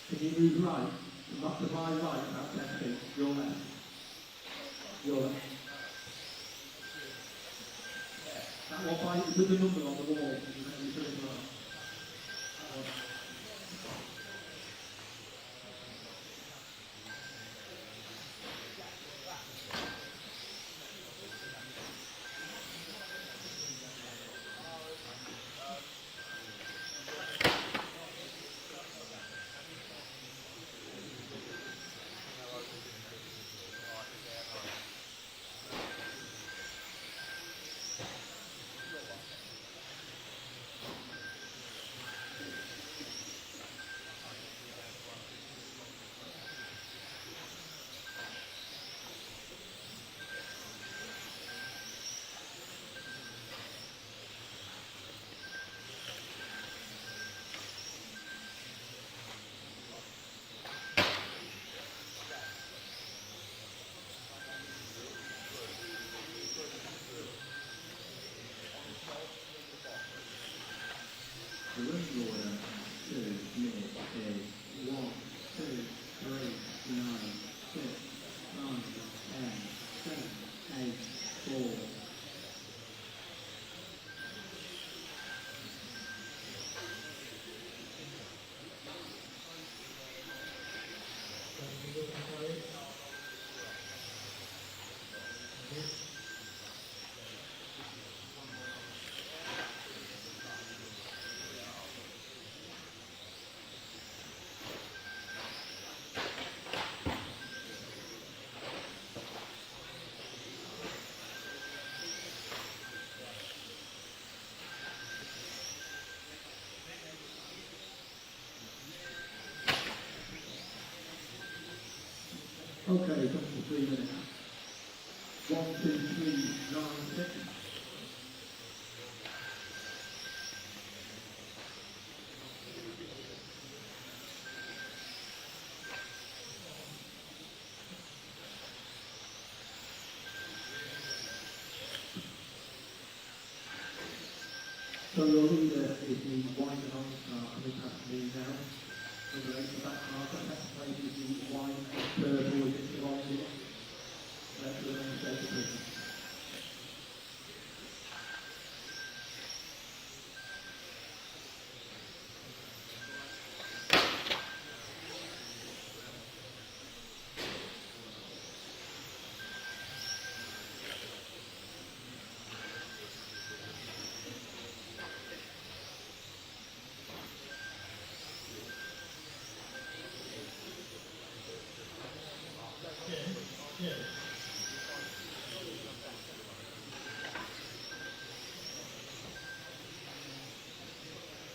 Can you move right? Not to my right, about 10 feet. Your left. Your left. That one by, with the number on the wall. You should have done. The running order 2 minutes is 1, 2, 3, 9, 6, 9, 10, 7, 8, 4. Okay, come to 3 minutes. 1, 2, 3, 9, 6. So your leader is the white and orange car coming past me now. Number 8 in the back car, second place is the white and purple with the orange. Let's go and take the picture.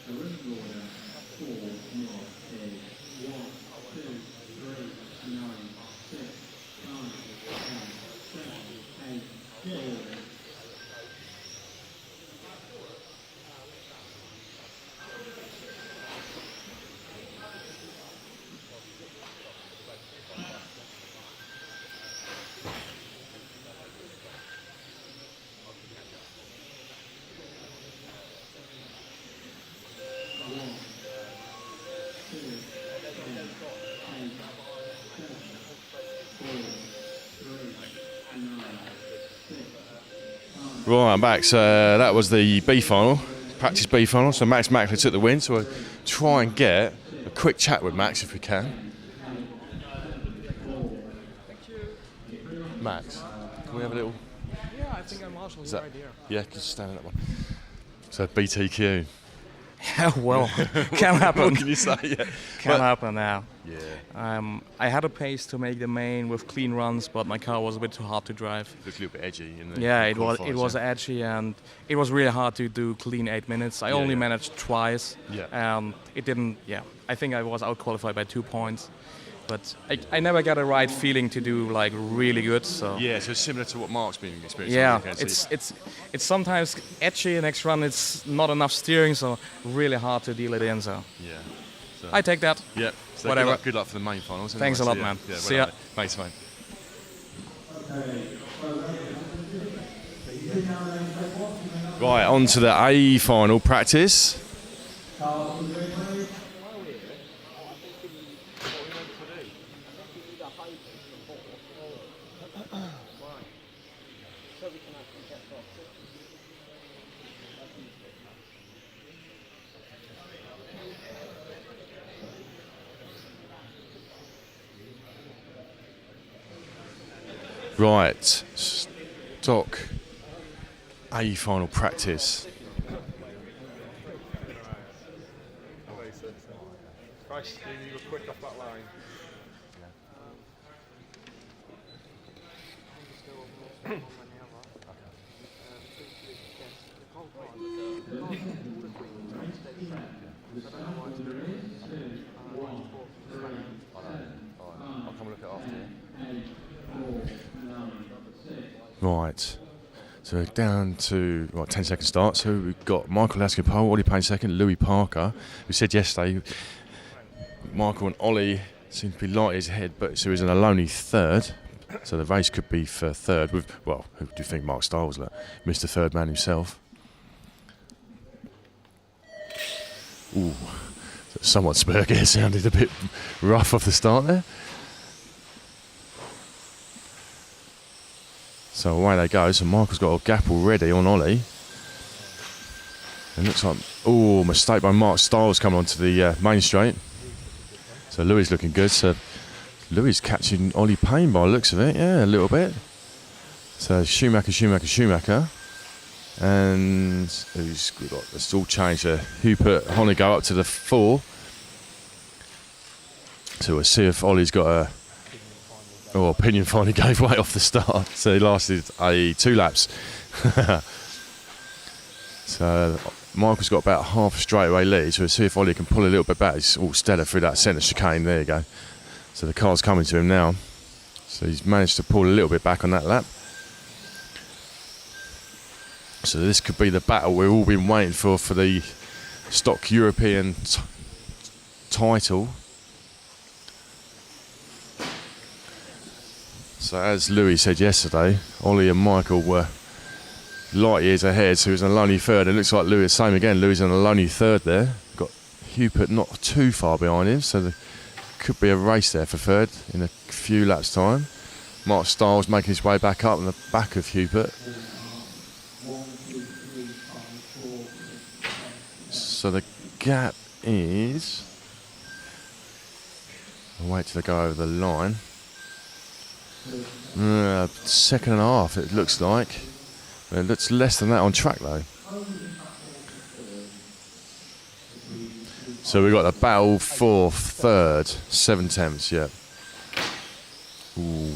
The running order 4 minutes is 1, 2, 3, 9, 6, 9, 10, 7, 8, 4. Right, I'm back. So that was the B final, practice B final. So Max Machler took the win. So we'll try and get a quick chat with Max if we can. Max, can we have a little? Yeah, I think I'm Marshall Is that, right here. yeah, just stand in that one. So BTQ. Yeah, well, can happen. What can you say? Yeah. Can happen now. Yeah. I had a pace to make the main with clean runs, but my car was a bit too hard to drive. Looked a little bit edgy in the Yeah, it was qualifiers, edgy, and it was really hard to do clean 8 minutes. I only managed twice. Yeah. And it didn't. Yeah, I think I was out qualified by 2 points. But I never got a right feeling to do like really good. So yeah, so similar to what Mark's been experiencing. Yeah, it's sometimes edgy. Next run, it's not enough steering, so really hard to deal it in. So yeah, so I take that. Yeah, so whatever. Good luck for the main finals. Thanks a lot, man. Yeah, See ya. Thanks, mate. Right, on to the A final practice. Right, stock A final practice. Christ, you were quick off that line. I'll come look at it after you. Right, so down to 10-second start. So we've got Michael Orlowski pole, Ollie Payne second, Louis Parker. We said yesterday Michael and Ollie seem to be light years ahead, but so he's in a lonely third. So the race could be for third. With who do you think Mark Stiles, Mr. Third Man himself? Ooh, somewhat spurgy. It sounded a bit rough off the start there. So away they go. So Michael's got a gap already on Ollie. It looks like, mistake by Mark Stiles coming onto the main straight. So Louis looking good. So Louis catching Ollie Payne by the looks of it. Yeah, a little bit. So Schumacher. And who's got, it's all changed. Hubert Hoenigl up to the 4. So we'll see if Ollie's got a... opinion finally gave way off the start. So he lasted 2 laps. So Michael's got about half a straightaway lead. So we'll see if Ollie can pull a little bit back. He's all stellar through that centre chicane. There you go. So the car's coming to him now. So he's managed to pull a little bit back on that lap. So this could be the battle we've all been waiting for the stock European title. So as Louis said yesterday, Ollie and Michael were light years ahead, so he was in a lonely third. It looks like Louis the same again. Louis in a lonely third there. Got Hubert not too far behind him, so there could be a race there for third in a few laps' time. Mark Stiles making his way back up on the back of Hubert. So the gap is... I'll wait till they go over the line. Second and a half it looks like. It looks less than that on track though. So we've got the battle for third. 7 tenths, yeah. Ooh.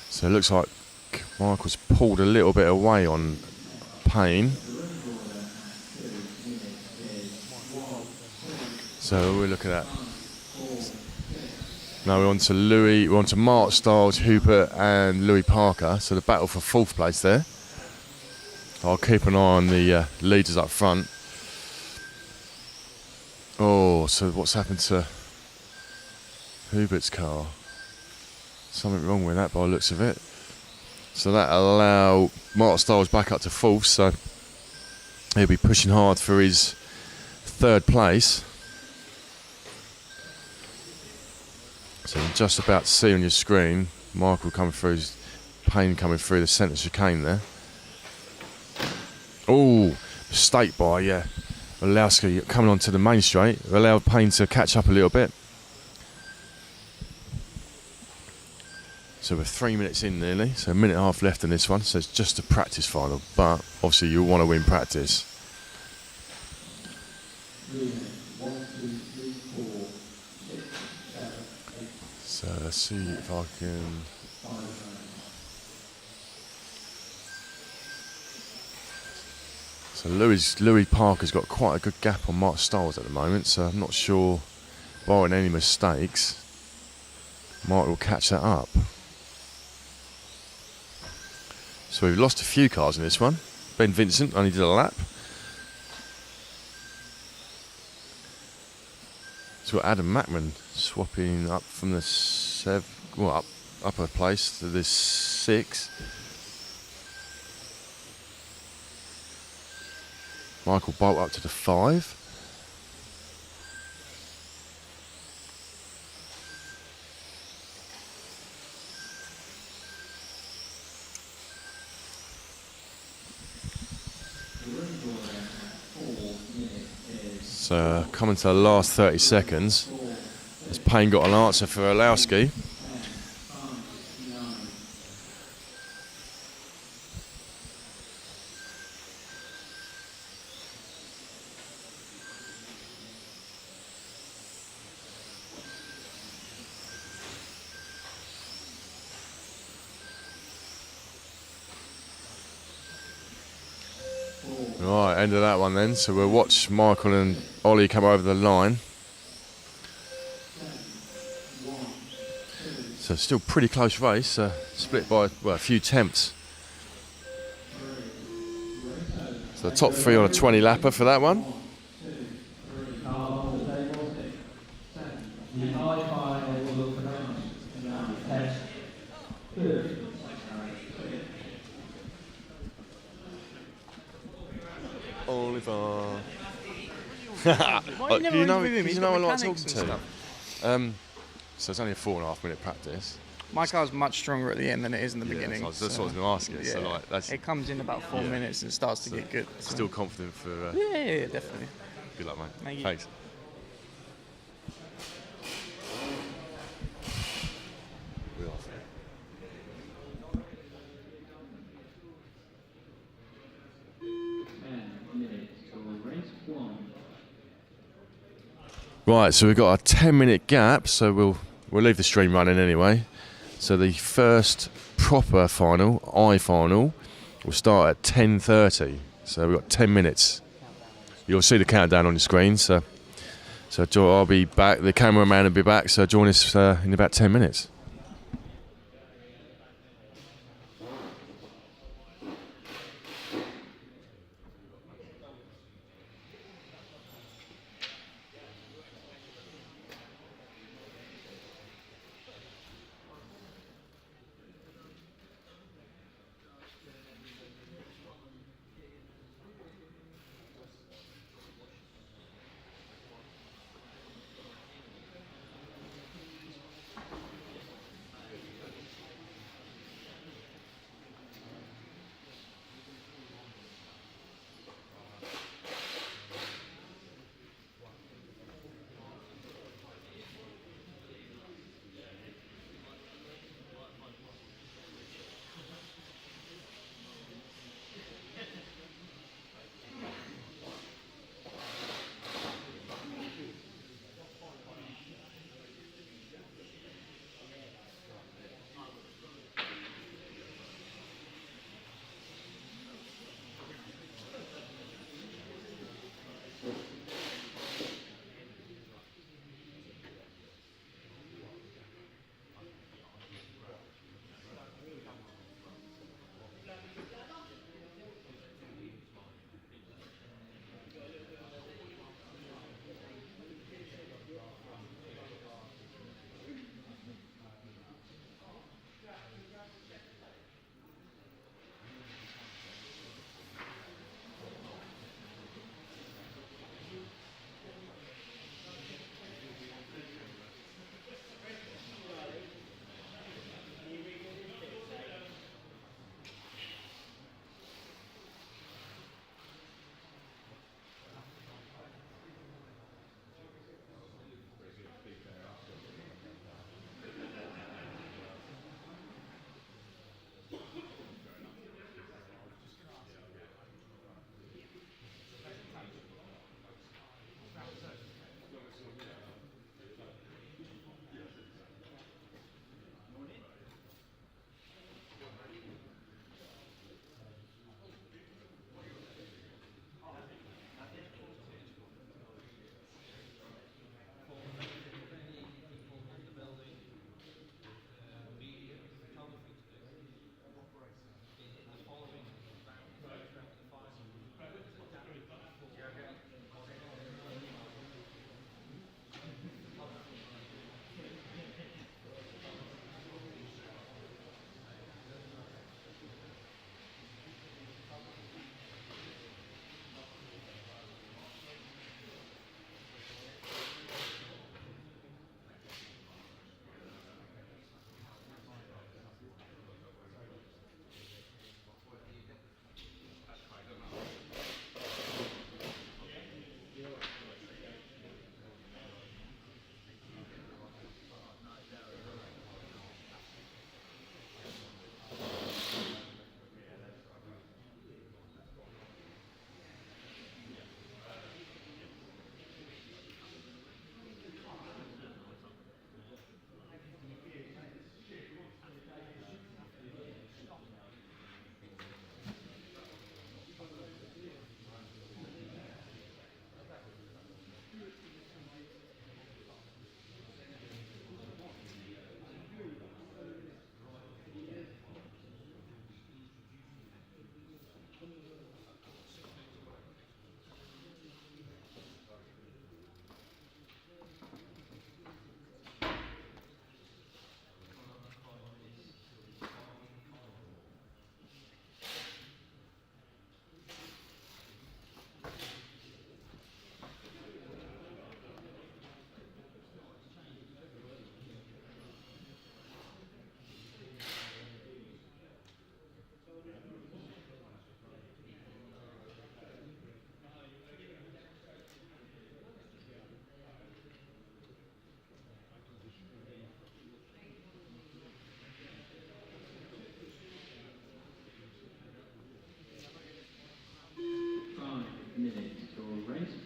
So it looks like Michael's pulled a little bit away on Payne. So we're looking at... Now we're on to Louis, we're on to Mark Stiles, Hubert and Louis Parker. So the battle for 4th place there. I'll keep an eye on the leaders up front. Oh, so what's happened to Hubert's car? Something wrong with that by the looks of it. So that'll allow Mark Stiles back up to 4th, so he'll be pushing hard for his 3rd place. So I'm just about to see on your screen Michael coming through, Payne coming through the centre chicane there. Oh, mistake by Orlowski coming onto the main straight. Allowed Payne to catch up a little bit. So we're 3 minutes in nearly, so a minute and a half left in this one. So it's just a practice final, but obviously you want to win practice. So let's see if I can... So Louis Parker's got quite a good gap on Mark Stiles at the moment, so I'm not sure, barring any mistakes, Mark will catch that up. So we've lost a few cars in this one. Ben Vincent only did a lap. So we've got Adam Mackman swapping up from the upper place to this 6. Michael Bolt up to the 5. So coming to the last 30 seconds. Has Payne got an answer for Orlowski? Right, end of that one then. So we'll watch Michael and Ollie come over the line. So still pretty close race, split by a few tenths. So the top three on a 20 lapper for that one. Oliver. You know I like talking to. So it's only a 4.5 minute practice. My car's much stronger at the end than it is in the beginning. That's what I was going to ask you. Yeah. So like, that's, it comes in about 4 minutes and starts to get good. So. Still confident for. Yeah, definitely. Good luck, mate. Thank you. Thanks. Right, so we've got a 10-minute gap, so we'll leave the stream running anyway. So the first proper final, I-final, will start at 10:30. So we've got 10 minutes. You'll see the countdown on your screen. So I'll be back. The cameraman will be back. So join us in about 10 minutes.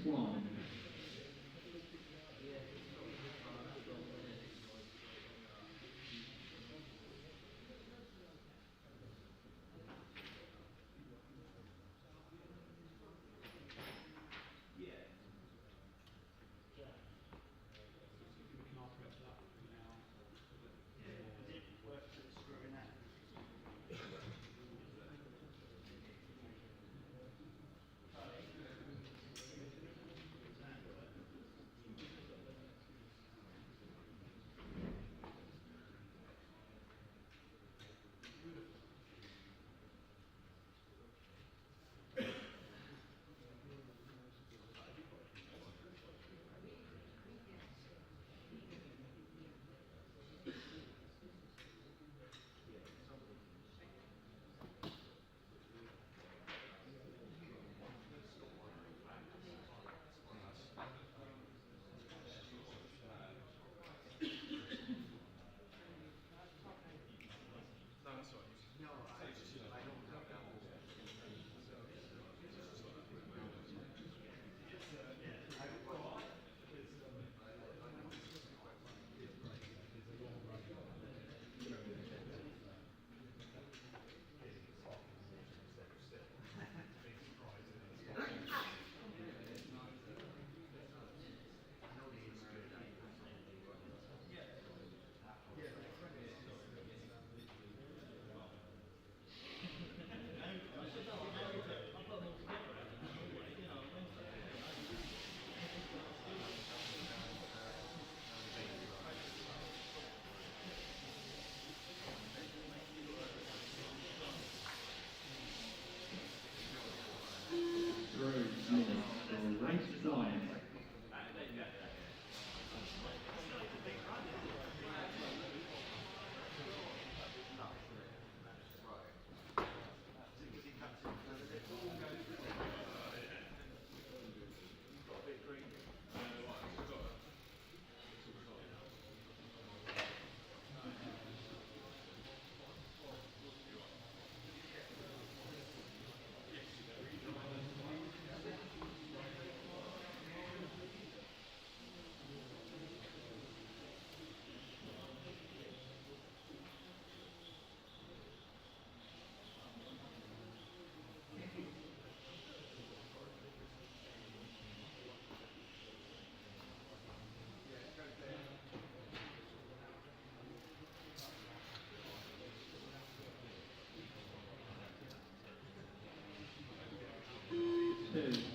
1.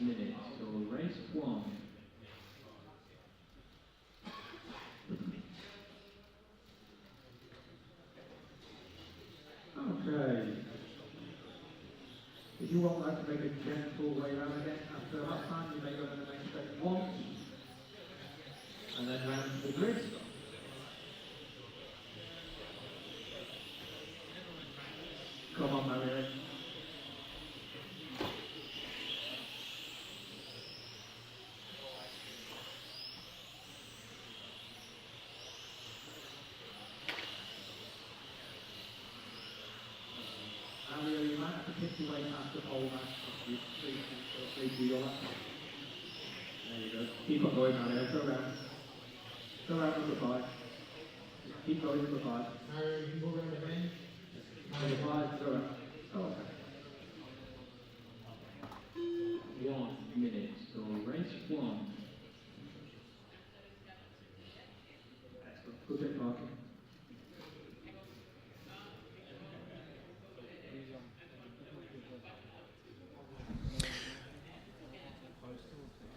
Minutes for race 1. Okay. If you want that to make a gentle way round again, after that time you may go to the main straight once, and then round to the grid. Come on, Marion. You might have to pick your way past the pole now. Please do your lap. There you go. Keep on going, Mario. Go round. Go round number 5. Keep going number 5. Mario, you can go round again. Number 5, go round. Oh, okay. 1 minute. So race 1. Excellent. Good bit parking.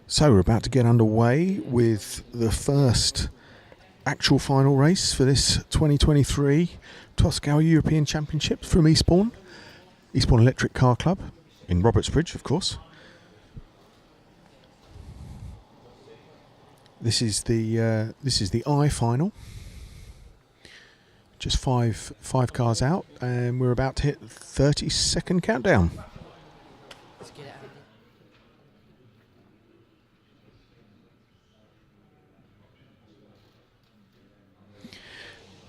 So we're about to get underway with the first actual final race for this 2023 Toscau European Championships from Eastbourne Electric Car Club in Robertsbridge, of course. This is the I final. Just five cars out, and we're about to hit 30-second countdown.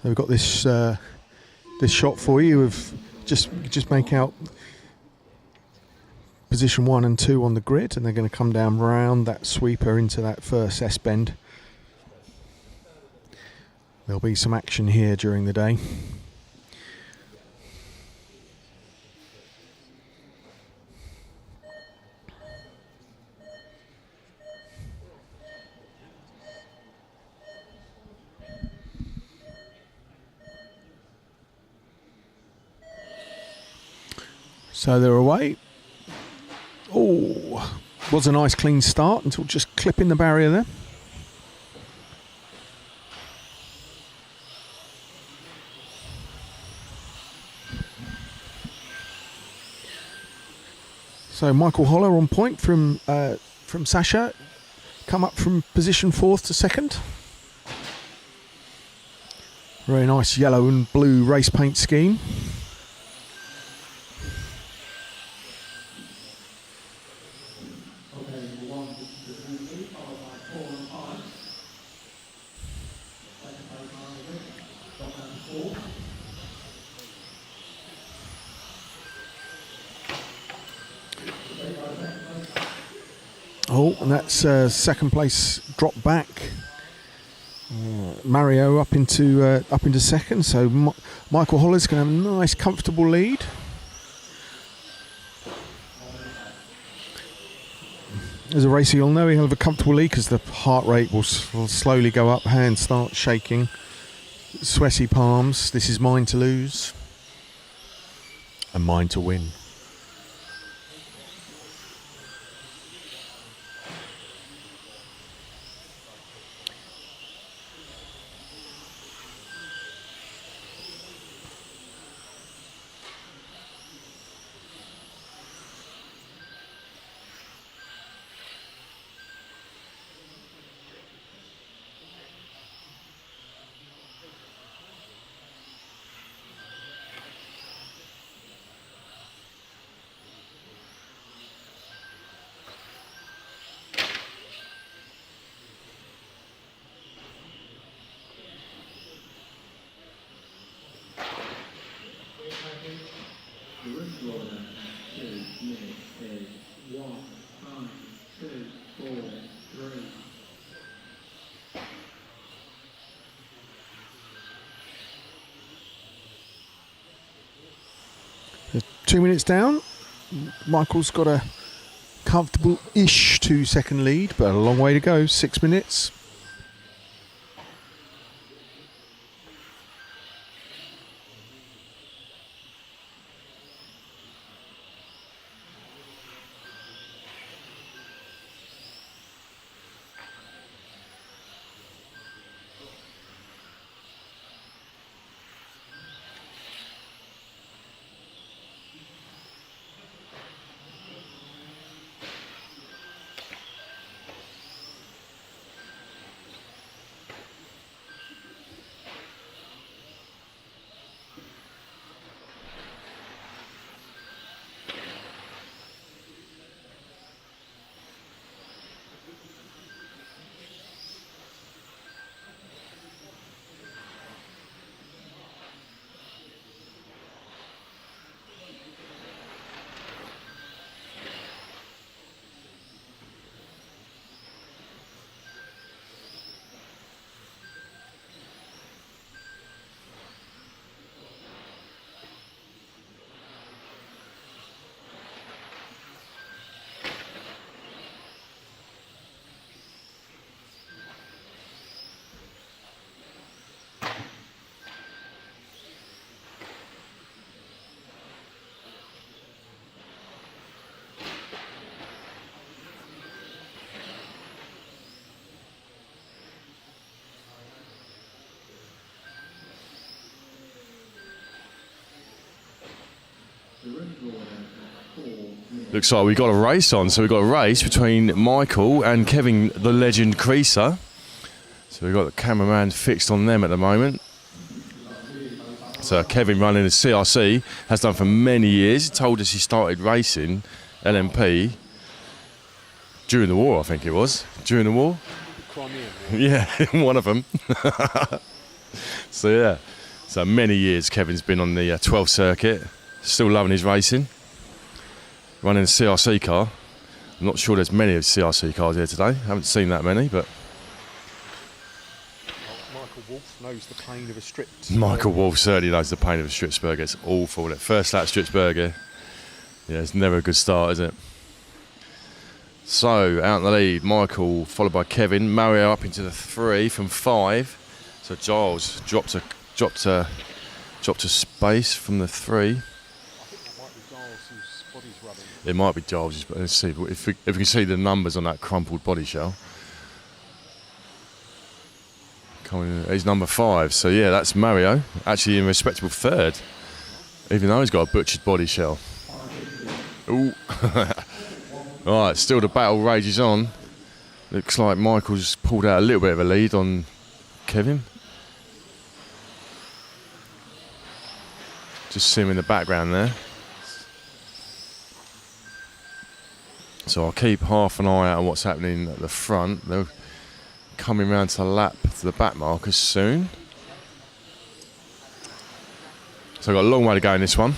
We've got this this shot for you of just make out position 1 and 2 on the grid, and they're going to come down round that sweeper into that first S-bend. There'll be some action here during the day. So they're away. Oh, was a nice clean start until just clipping the barrier there. So Michael Holler on point from Sasha, come up from position 4th to 2nd. Very nice yellow and blue race paint scheme. Oh, and that's second place drop back. Mario up into second, so Michael Holler's going to have a nice, comfortable lead. As a racer, you'll know he'll have a comfortable lead because the heart rate will slowly go up, hands start shaking, sweaty palms. This is mine to lose and mine to win. So 2 minutes down. Michael's got a comfortable-ish 2-second lead, but a long way to go. 6 minutes. Looks like we've got a race on. So we've got a race between Michael and Kevin, the legend creaser. So we've got the cameraman fixed on them at the moment. So Kevin, running a CRC, has done for many years. He told us he started racing LMP during the war, I think it was. During the war? Yeah, one of them. So yeah, so many years Kevin's been on the 12th circuit. Still loving his racing. running a CRC car. I'm not sure there's many of CRC cars here today. Haven't seen that many, but Michael Wolff knows the pain of a stripped. Michael Wolff certainly knows the pain of a Stritzberger. It's awful. That first lap Stritzberger, yeah, it's never a good start, is it? So out in the lead, Michael followed by Kevin. Mario up into the 3 from 5. So Giles dropped a space from the 3. It might be Giles', but let's see if we can see the numbers on that crumpled body shell. He's number 5, so yeah, that's Mario, actually in respectable 3rd, even though he's got a butchered body shell. Ooh. Right, still the battle rages on. Looks like Michael's pulled out a little bit of a lead on Kevin. Just see him in the background there. So I'll keep half an eye out on what's happening at the front. They're coming round to the back markers soon. So I've got a long way to go in this one.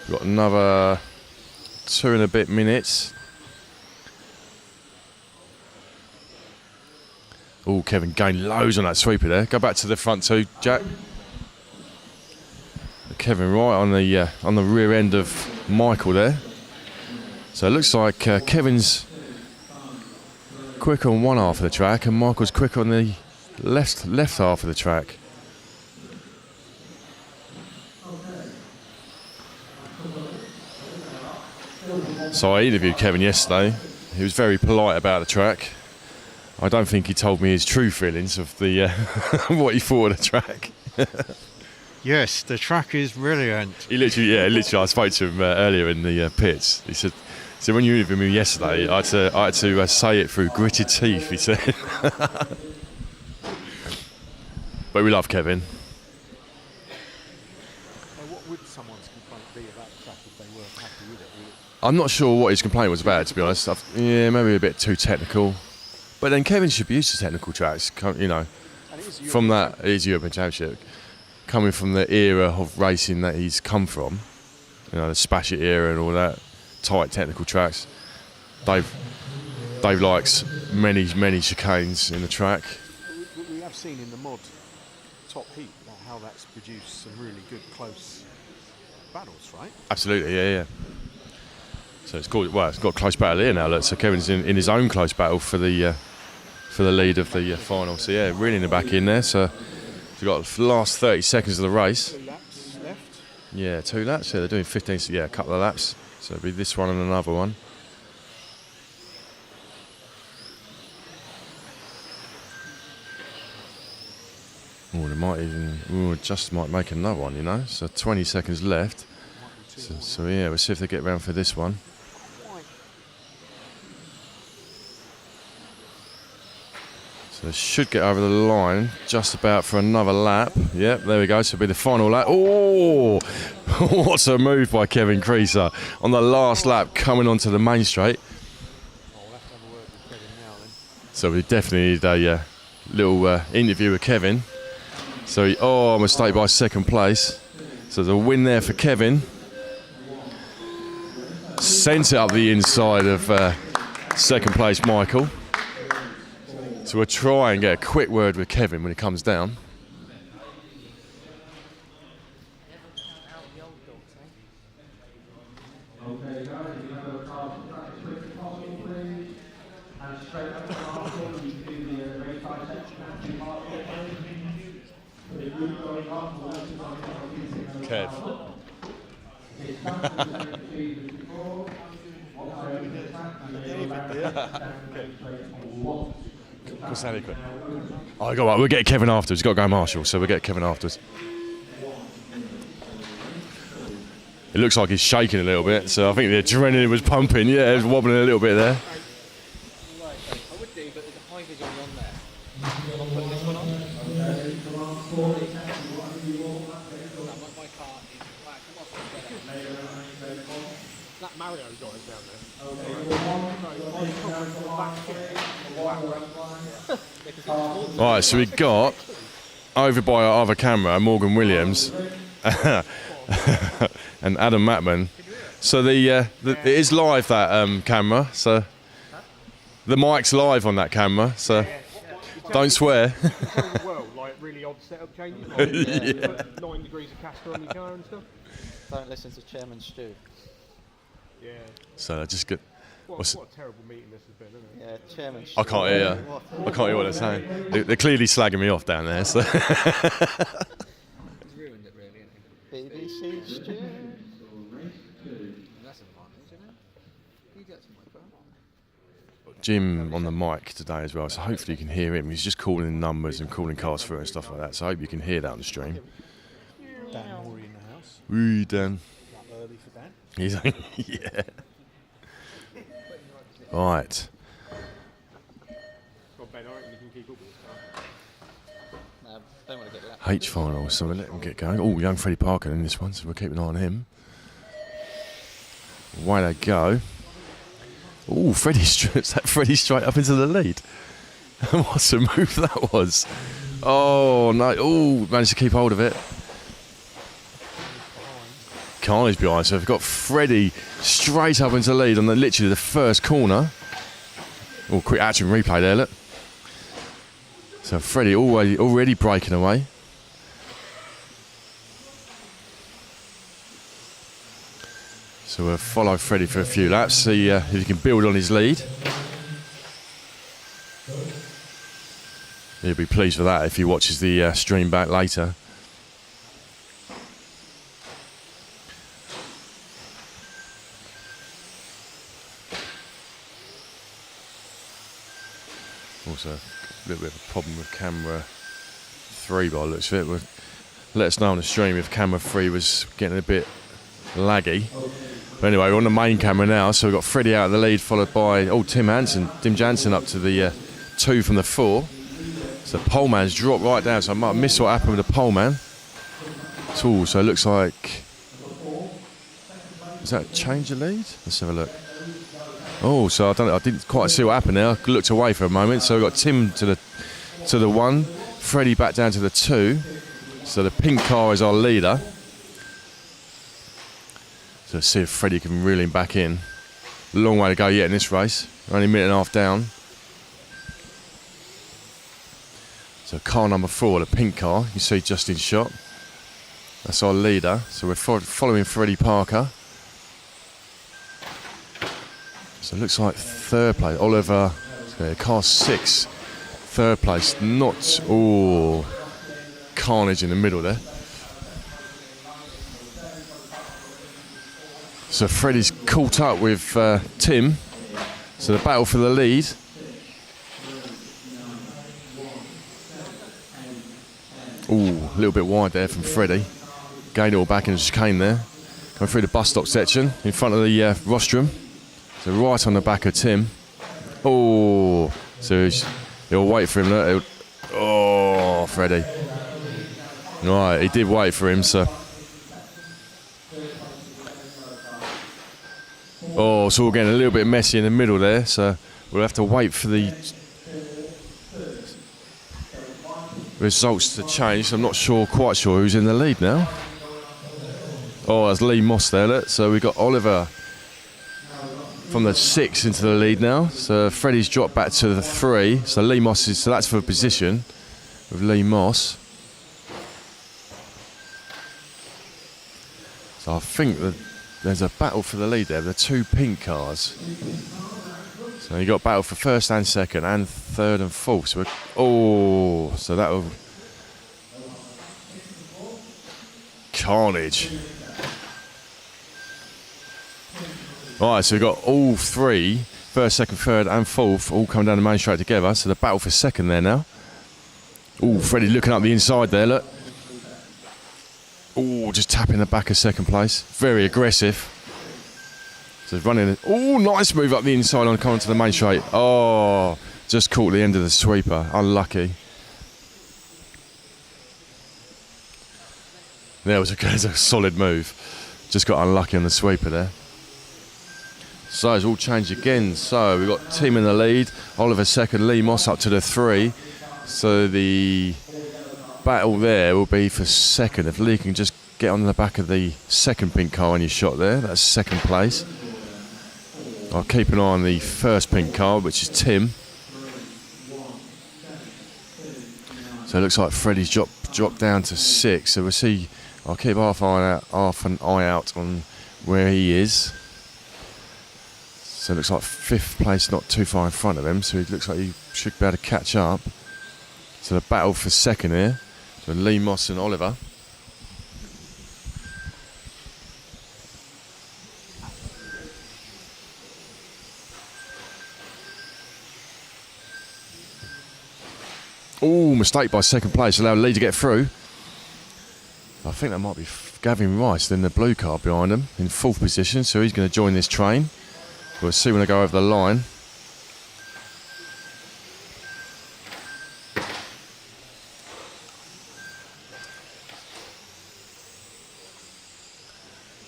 We've got another 2 and a bit minutes. Oh, Kevin gained loads on that sweeper there. Go back to the front 2, Jack. Kevin right on the rear end of Michael there. So it looks like Kevin's quicker on one half of the track and Michael's quicker on the left half of the track. So I interviewed Kevin yesterday. He was very polite about the track. I don't think he told me his true feelings of the what he thought of the track. Yes, the track is brilliant. He literally, I spoke to him earlier in the pits. He said, so when you interviewed me yesterday, I had to say it through gritted teeth, he said. But we love Kevin. What would someone's complaint be about the track if they weren't happy with it? I'm not sure what his complaint was about, to be honest. Yeah, maybe a bit too technical. But then Kevin should be used to technical tracks, you know. From that, it is European Championship. Coming from the era of racing that he's come from, you know, the Spashit era and all that, tight technical tracks. Dave likes many chicanes in the track. We have seen in the mod top heat how that's produced some really good close battles, right? Absolutely, yeah. So it's got a close battle here now. Look, so Kevin's in his own close battle for the lead of the final. So yeah, really in the back in there. So we've got the last 30 seconds of the race. 2 laps left. Yeah, 2 laps. Yeah, they're doing 15. So yeah, a couple of laps. So it'll be this one and another one. Oh, they might might make another one, you know. So 20 seconds left. So yeah, we'll see if they get round for this one. So they should get over the line just about for another lap. Yep, there we go. So it'll be the final lap. Oh, what's a move by Kevin Creaser on the last lap coming onto the main straight. So we definitely need a little interview with Kevin. So a mistake by second place. So there's a win there for Kevin. Sent it up the inside of second place Michael. So we'll try and get a quick word with Kevin when he comes down. Kev. Oh, go on. We'll get Kevin afterwards. We've got to go Marshall, so we'll get Kevin afterwards. It looks like he's shaking a little bit, so I think the adrenaline was pumping. Yeah, it was wobbling a little bit there. I would do, but there's a high vis on there. I'll put this one on. My car is black. That Mario got us down there. Right, so we got over by our other camera Morgan Williams and Adam Mackman So it is live, that camera. So the mic's live on that camera. So don't swear. Well, like really odd setup changes. Yeah. Like 9 degrees of Casper on your car and stuff. Don't listen to Chairman Stu. Yeah. So just good. What a terrible meeting this has been, isn't it? Yeah, Chairman Stu. I can't hear. I can't hear what they're saying. They're clearly slagging me off down there. So. He's ruined it, really, hasn't he? BBC Stu. That's an advantage, isn't it? He gets my phone. Jim on the mic today as well, so hopefully you can hear him. He's just calling in numbers and calling cars through and stuff like that. So I hope you can hear that on the stream. Dan Morey in the house. Woo, Dan. Early for Dan. He's yeah. Right. Don't want to get lapped. H final, so we'll let him get going. Oh, young Freddie Parker in this one, so we'll keep an eye on him. Way to go. Oh, Freddie straight up into the lead. What a move that was. Oh, no. Oh, managed to keep hold of it. Carnage behind, so we've got Freddie straight up into the lead on literally the first corner. Oh, quick action replay there, look. So Freddie already breaking away. So we'll follow Freddie for a few laps, see if he can build on his lead. He'll be pleased with that if he watches the stream back later. Also, a little bit of a problem with camera 3 by the looks of it. Let us know on the stream if camera 3 was getting a bit laggy. But anyway, we're on the main camera now, so we've got Freddie out of the lead, followed by Tim Jansen up to the 2 from the 4. So the pole man's dropped right down, so I might miss what happened with the pole man. So it looks like... Is that a change of lead? Let's have a look. Oh, so I didn't quite see what happened there. I looked away for a moment. So we've got Tim to the 1, Freddie back down to the 2. So the pink car is our leader. So let's see if Freddie can reel him back in. Long way to go yet in this race. Only a minute and a half down. So car number 4, the pink car, you see just in shot. That's our leader. So we're following Freddie Parker. So it looks like third place. Oliver, car 6, third place. Not, carnage in the middle there. So Freddie's caught up with Tim. So the battle for the lead. A little bit wide there from Freddie. Gained it all back in the chicane there. Going through the bus stop section in front of the rostrum. So right on the back of Tim. So he'll wait for him. Look. Freddie. Right, he did wait for him, so. It's all getting a little bit messy in the middle there, so we'll have to wait for the results to change. I'm not quite sure who's in the lead now. That's Lee Moss there, look. So we've got Oliver from the 6 into the lead now. So Freddie's dropped back to the 3. So Lee Moss so that's for position with Lee Moss. So I think that there's a battle for the lead there, the 2 pink cars. So you got battle for first and second and third and fourth. So that will carnage. Right, so we've got all 3, first, second, third and fourth, all coming down the main straight together. So the battle for second there now. Freddie looking up the inside there, look. Just tapping the back of second place. Very aggressive. So running. Nice move up the inside on coming to the main straight. Just caught the end of the sweeper. Unlucky. There was a solid move. Just got unlucky on the sweeper there. So it's all changed again. So we've got Tim in the lead. Oliver second. Lee Moss up to the 3. So the battle there will be for second. If Lee can just get on the back of the second pink car when you shot there. That's second place. I'll keep an eye on the first pink car, which is Tim. So it looks like Freddie's dropped down to 6. So we'll see. I'll keep half an eye out on where he is. So it looks like 5th place, not too far in front of him. So it looks like he should be able to catch up. So the battle for second here. So Lee Moss and Oliver. Oh, mistake by second place. Allowed Lee to get through. I think that might be Gavin Rice, then the blue car behind him in 4th position. So he's going to join this train. We'll see when they go over the line.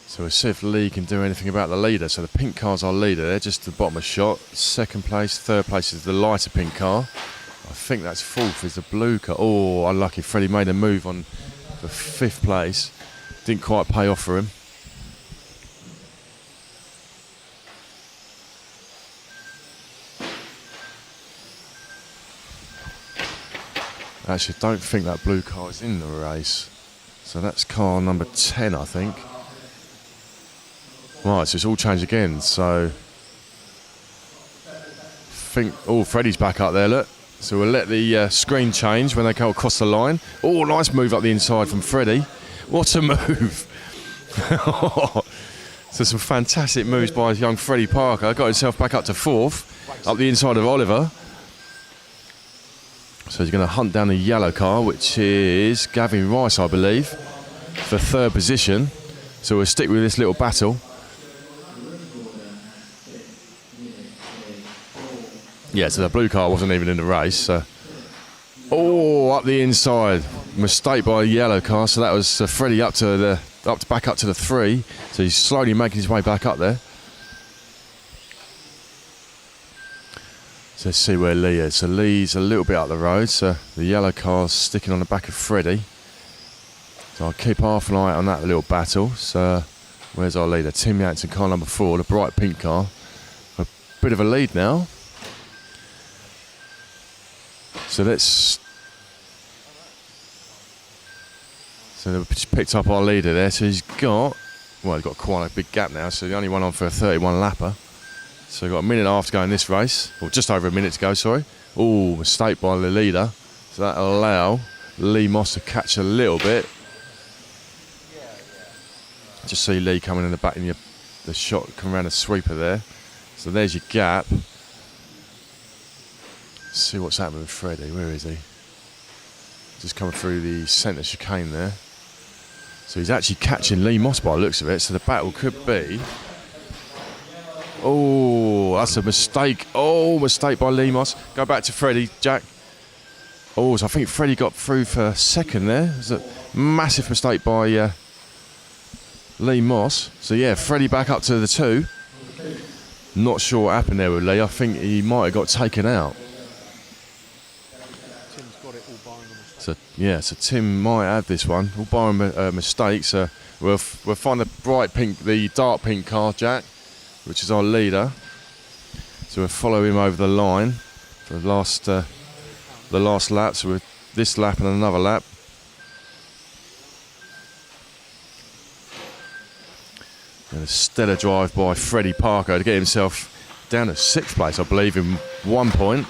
So we'll see if Lee can do anything about the leader. So the pink car's our leader. They're just at the bottom of shot. 2nd place, 3rd place is the lighter pink car. I think that's 4th is the blue car. Oh, unlucky. Freddie made a move on the 5th place. Didn't quite pay off for him. Actually, don't think that blue car is in the race. So that's car number 10, I think. Right, so it's all changed again. So, Freddie's back up there, look. So we'll let the screen change when they go across the line. Oh, nice move up the inside from Freddie. What a move. So some fantastic moves by young Freddie Parker. Got himself back up to 4th, up the inside of Oliver. So he's going to hunt down the yellow car, which is Gavin Rice, I believe, for 3rd position. So we'll stick with this little battle. Yeah, so the blue car wasn't even in the race. So. Oh, up the inside. Mistake by the yellow car. So that was Freddie back up to the 3. So he's slowly making his way back up there. So let's see where Lee is. So Lee's a little bit up the road. So the yellow car's sticking on the back of Freddie. So I'll keep half an eye on that little battle. So where's our leader? Tim Yates in car number 4, the bright pink car. A bit of a lead now. So they've just picked up our leader there. So he's got quite a big gap now. So he only went on for a 31 lapper. So we've got a minute and a half to go in this race. Or just over a minute to go, sorry. Oh, mistake by the leader. So that'll allow Lee Moss to catch a little bit. Just see Lee coming in the back in the shot, come around a sweeper there. So there's your gap. See what's happening with Freddie. Where is he? Just coming through the centre chicane there. So he's actually catching Lee Moss by the looks of it. So the battle could be. Oh, that's a mistake. Oh, mistake by Lee Moss. Go back to Freddie, Jack. Oh, so I think Freddie got through for 2nd there. It's a massive mistake by Lee Moss. So yeah, Freddie back up to the 2. Not sure what happened there with Lee. I think he might have got taken out. So yeah, so Tim might have this one. We'll buy him a mistake. So we'll find the dark pink car, Jack, which is our leader. So we'll follow him over the line for the last lap. So with this lap and another lap. And a stellar drive by Freddie Parker to get himself down to 6th place, I believe, in 1 point.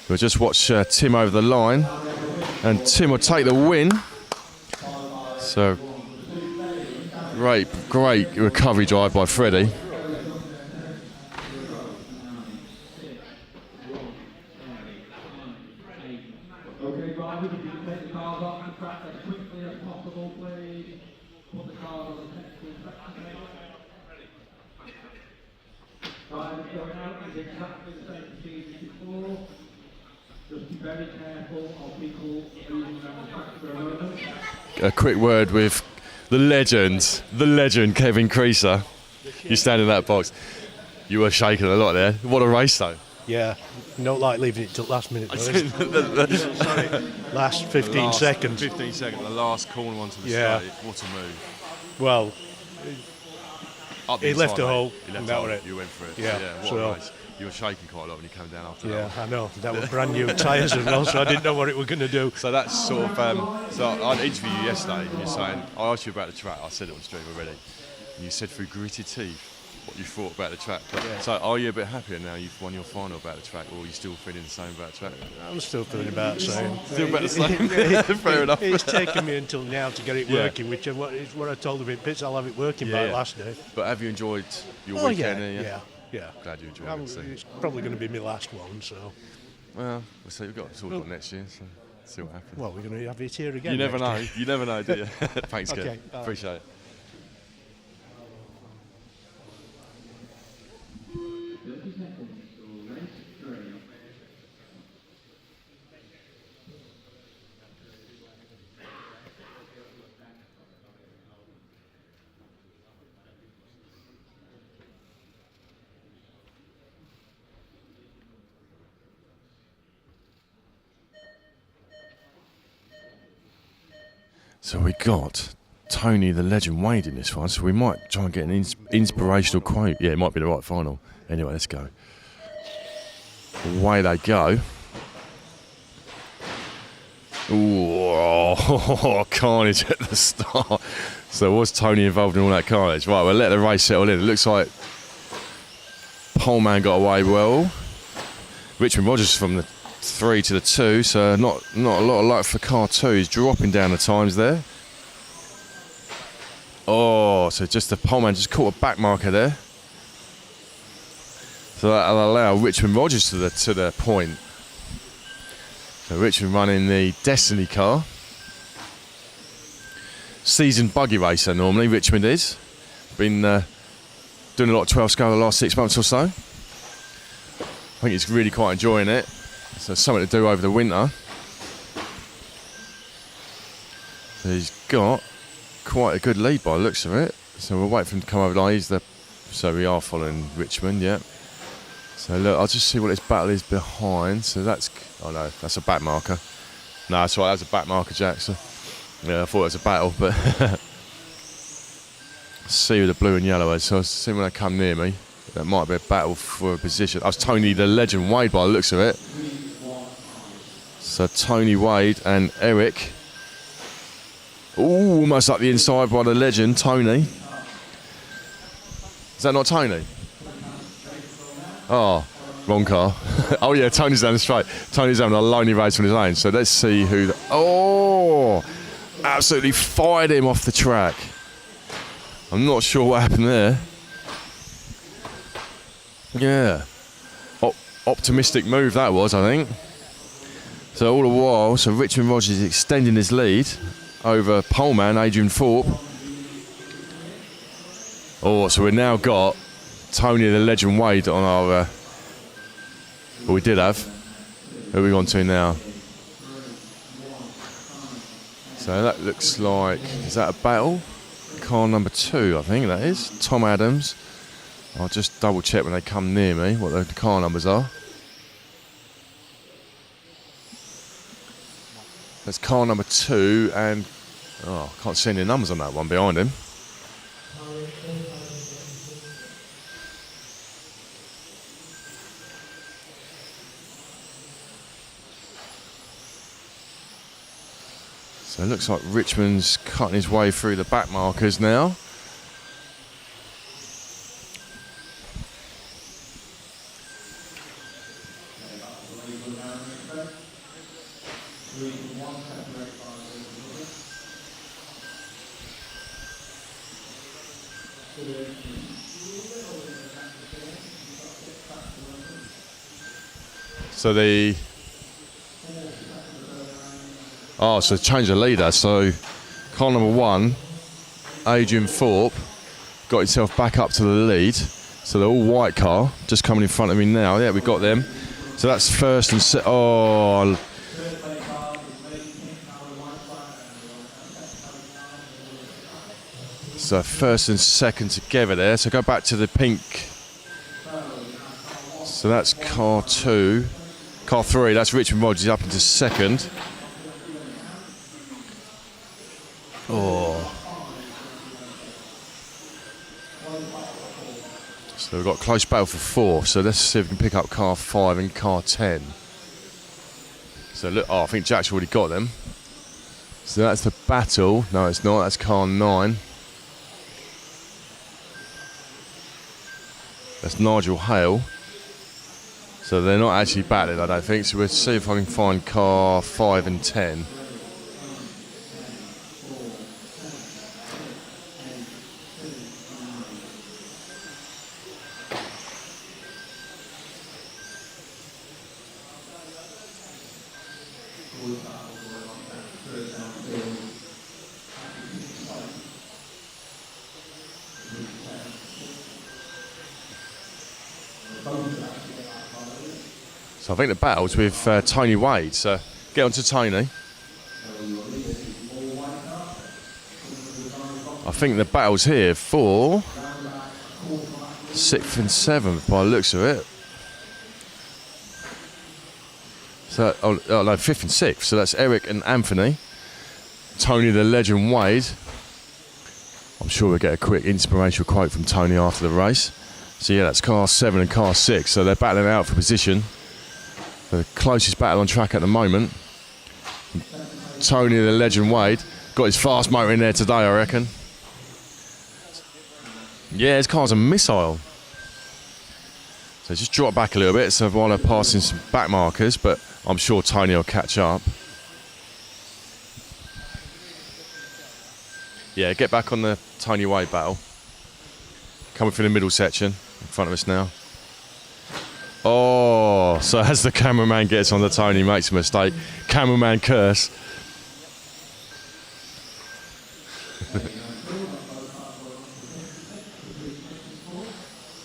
We'll just watch Tim over the line, and Tim will take the win. So great recovery drive by Freddie. Okay, drivers, if you can take the cars off and track as quickly as possible, please. Put the cars on the technical inspection table. Drivers going out is exactly the same procedure as before. Just be very careful of people moving around the track for a moment. A quick word with the legend Kevin Creaser. You stand in that box. You were shaking a lot there. What a race though. Yeah, not like leaving it till last minute. Last 15 seconds. 15 seconds, the last corner onto the straight. What a move. Well, Up the he left inside, a hole. mate. He left and a that hole. was it. You went for it. Yeah, what a race. You were shaking quite a lot when you came down after that. Yeah, I know. That was brand new tyres and all, so I didn't know what it was going to do. So that's sort of. So I interviewed you yesterday, and you're saying, I asked you about the track. I said it on stream already. And you said through gritted teeth what you thought about the track. So are you a bit happier now you've won your final about the track, or are you still feeling the same about the track? I'm still feeling about the same. Still about the same. Fair enough. It's taken me until now to get it working, which is what I told him in pits. I'll have it working by last day. But have you enjoyed your weekend? Yeah. Glad you enjoyed it. It's probably going to be my last one, so. Well, we'll see. We've got to talk about next year, so see what happens. Well, we're going to have it here again. You never know. Year. You never know, do you? Thanks, Okay, Kev. Appreciate it. So we got Tony the Legend Wade in this one, so we might try and get an inspirational quote. Yeah, it might be the right final. Anyway, let's go. Away they go. Ooh, carnage at the start. So was Tony involved in all that carnage? Right, we'll let the race settle in. It looks like Poleman got away well. Richmond Rogers from the 3 to the 2, so not a lot of luck for car 2. He's dropping down the times there. Oh, so just the Poleman just caught a back marker there. So that'll allow Richmond Rogers to the point. So Richmond running the Destiny car. Seasoned buggy racer normally, Richmond is. Been doing a lot of 12 scale the last 6 months or so. I think he's really quite enjoying it. So something to do over the winter. So he's got quite a good lead by the looks of it. So we'll wait for him to come over there. So we are following Richmond, yeah. So look, I'll just see what this battle is behind. So that's, oh no, that's a back marker. No, that's right, that's a back marker, Jackson. Yeah, I thought it was a battle, but see who the blue and yellow is. So I'll see when they come near me. That might be a battle for a position. That was Tony the Legend Wade by the looks of it. So Tony Wade and Eric. Ooh, almost up the inside by the legend, Tony. Is that not Tony? Oh, wrong car. Oh yeah, Tony's down the straight. Tony's having a lonely race on his own. So let's see who. Oh, absolutely fired him off the track. I'm not sure what happened there. Yeah, optimistic move that was, I think. So all the while, so Richmond Rogers is extending his lead over poleman Adrian Thorpe. Oh, so we've now got Tony the Legend Wade on our. Well, we did have. Who are we on to now? So that looks like, is that a battle? Car number 2, I think that is. Tom Adams. I'll just double check when they come near me what the car numbers are. That's car number 2, and oh, I can't see any numbers on that one behind him. So it looks like Richmond's cutting his way through the back markers now. So so change the leader. So car number 1, Adrian Thorpe, got himself back up to the lead. So they're all white car, just coming in front of me now. Yeah, we've got them. So that's first and oh. So first and second together there. So go back to the pink. So that's car 2. Car 3, that's Richmond Rogers up into second. Oh. So we've got a close battle for 4. So let's see if we can pick up car 5 and car 10. So look, I think Jack's already got them. So that's the battle. No, it's not. That's car 9. That's Nigel Hale. So they're not actually battling, I don't think. So we'll see if I can find car 5 and 10. So I think the battle's with Tony Wade, so get on to Tony. I think the battle's here for 6th and 7th by the looks of it. So, oh no, 5th and 6th, so that's Eric and Anthony. Tony the legend Wade. I'm sure we'll get a quick inspirational quote from Tony after the race. So yeah, that's car 7 and car 6, so they're battling out for position. The closest battle on track at the moment. Tony the legend Wade got his fast motor in there today, I reckon. Yeah, his car's a missile. So just drop back a little bit, so while they're passing some back markers, but I'm sure Tony will catch up. Yeah, get back on the Tony Wade battle. Coming through the middle section in front of us now. Oh, so as the cameraman gets on the Tony, he makes a mistake. Cameraman curse.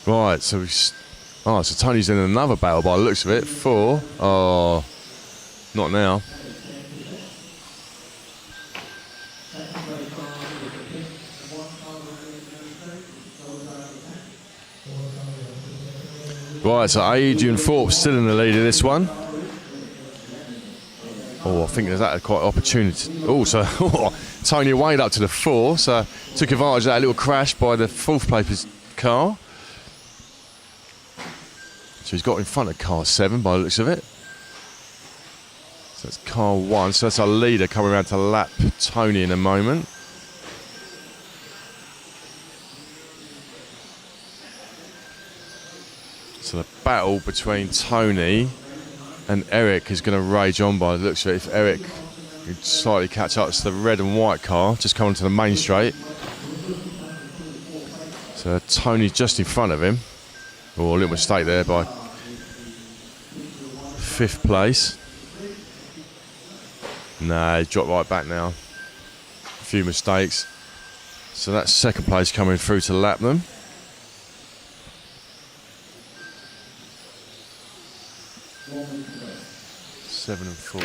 Right, so so Tony's in another battle by the looks of it. 4. Oh, not now. Right, so Adrian Thorpe's still in the lead of this one. Oh, I think there's that quite opportunity. Oh, so Tony Wade up to the 4, so took advantage of that little crash by the 4th place car. So he's got in front of car 7 by the looks of it. So that's car 1, so that's our leader coming around to lap Tony in a moment. So the battle between Tony and Eric is going to rage on by the looks of it. If Eric could slightly catch up to the red and white car, just coming to the main straight. So Tony's just in front of him. Oh, a little mistake there by 5th place. Nah, he's dropped right back now. A few mistakes. So that's 2nd place coming through to lap them. Seven and 4.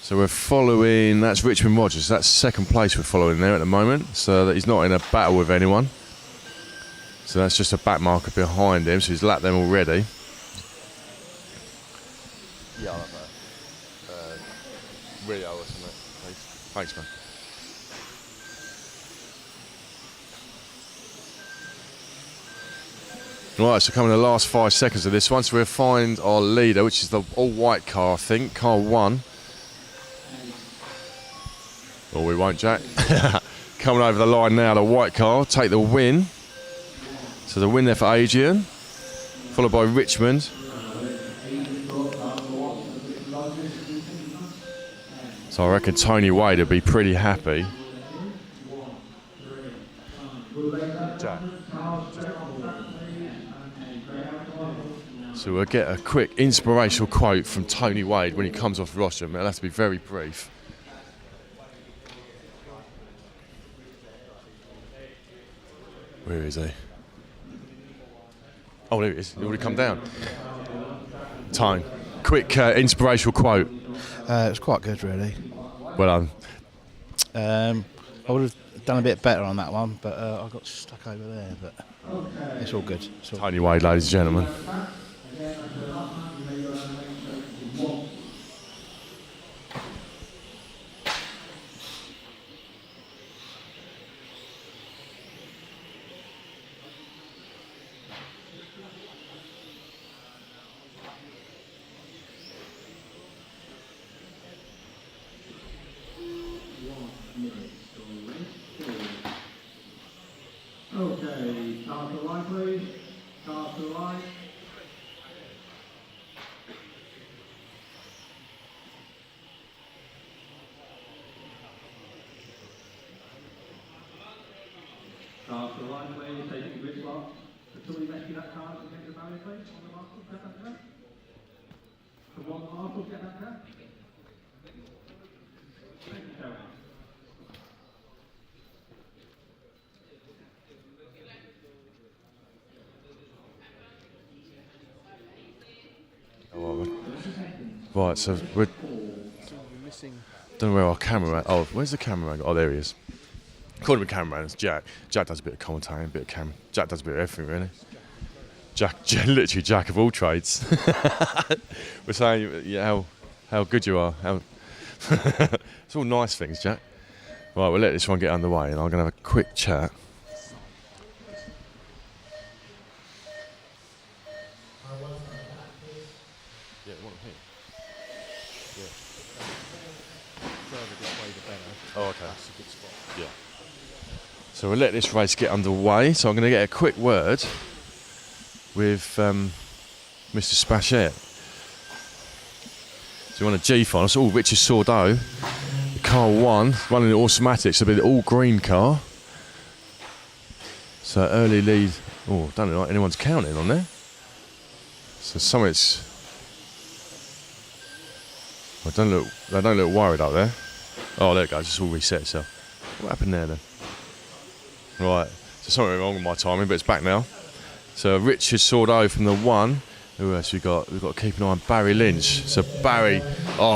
So we're following, that's Richmond Rogers, that's 2nd place we're following there at the moment, so that he's not in a battle with anyone. So that's just a back marker behind him, so he's lapped them already. Yeah, I'll have a Rio or something, please. Thanks, man. Right, so coming the last 5 seconds of this one, so we'll find our leader, which is the all-white car, I think, car 1. Or we won't, Jack. Coming over the line now, the white car, take the win. So the win there for Adrian, followed by Richmond. So I reckon Tony Wade would be pretty happy. Jack. So we'll get a quick inspirational quote from Tony Wade when he comes off rostrum. It'll have to be very brief. Where is he? Oh, there he is. He already come down. Tone, quick inspirational quote. It was quite good, really. Well done. I would have done a bit better on that one, but I got stuck over there. But it's all good. Tony Wade, ladies and gentlemen. Okay, start the line, please. Start the line. Start the line, please. Take your grip lock. Can somebody rescue that car and get the barrier, please? On the Marshall, get that car. The one Marshall, get that car. Thank you, Sarah. Right, so we're... Don't know where our cameraman... Oh, where's the cameraman? Oh, there he is. Call him a cameraman, it's Jack. Jack does a bit of commentating, a bit of camera. Jack does a bit of everything, really. Jack literally Jack of all trades. We're saying how good you are. It's all nice things, Jack. Right, we'll let this one get underway and I'm going to have a quick chat. Oh, okay. That's a good spot. Yeah. So we'll let this race get underway. So I'm going to get a quick word with Mr. Spachet. So you want a G final. It's all Richard Sordo. The car 1, running the automatic, so it'll be the all green car. So early lead. Oh, don't look like anyone's counting on there. So something's. They don't look worried up there. Oh, there it goes. It's all reset itself. What happened there then? Right. So something wrong with my timing, but it's back now. So Richard Sordo from the 1. Who else we got? We've got to keep an eye on Barry Lynch. So Barry,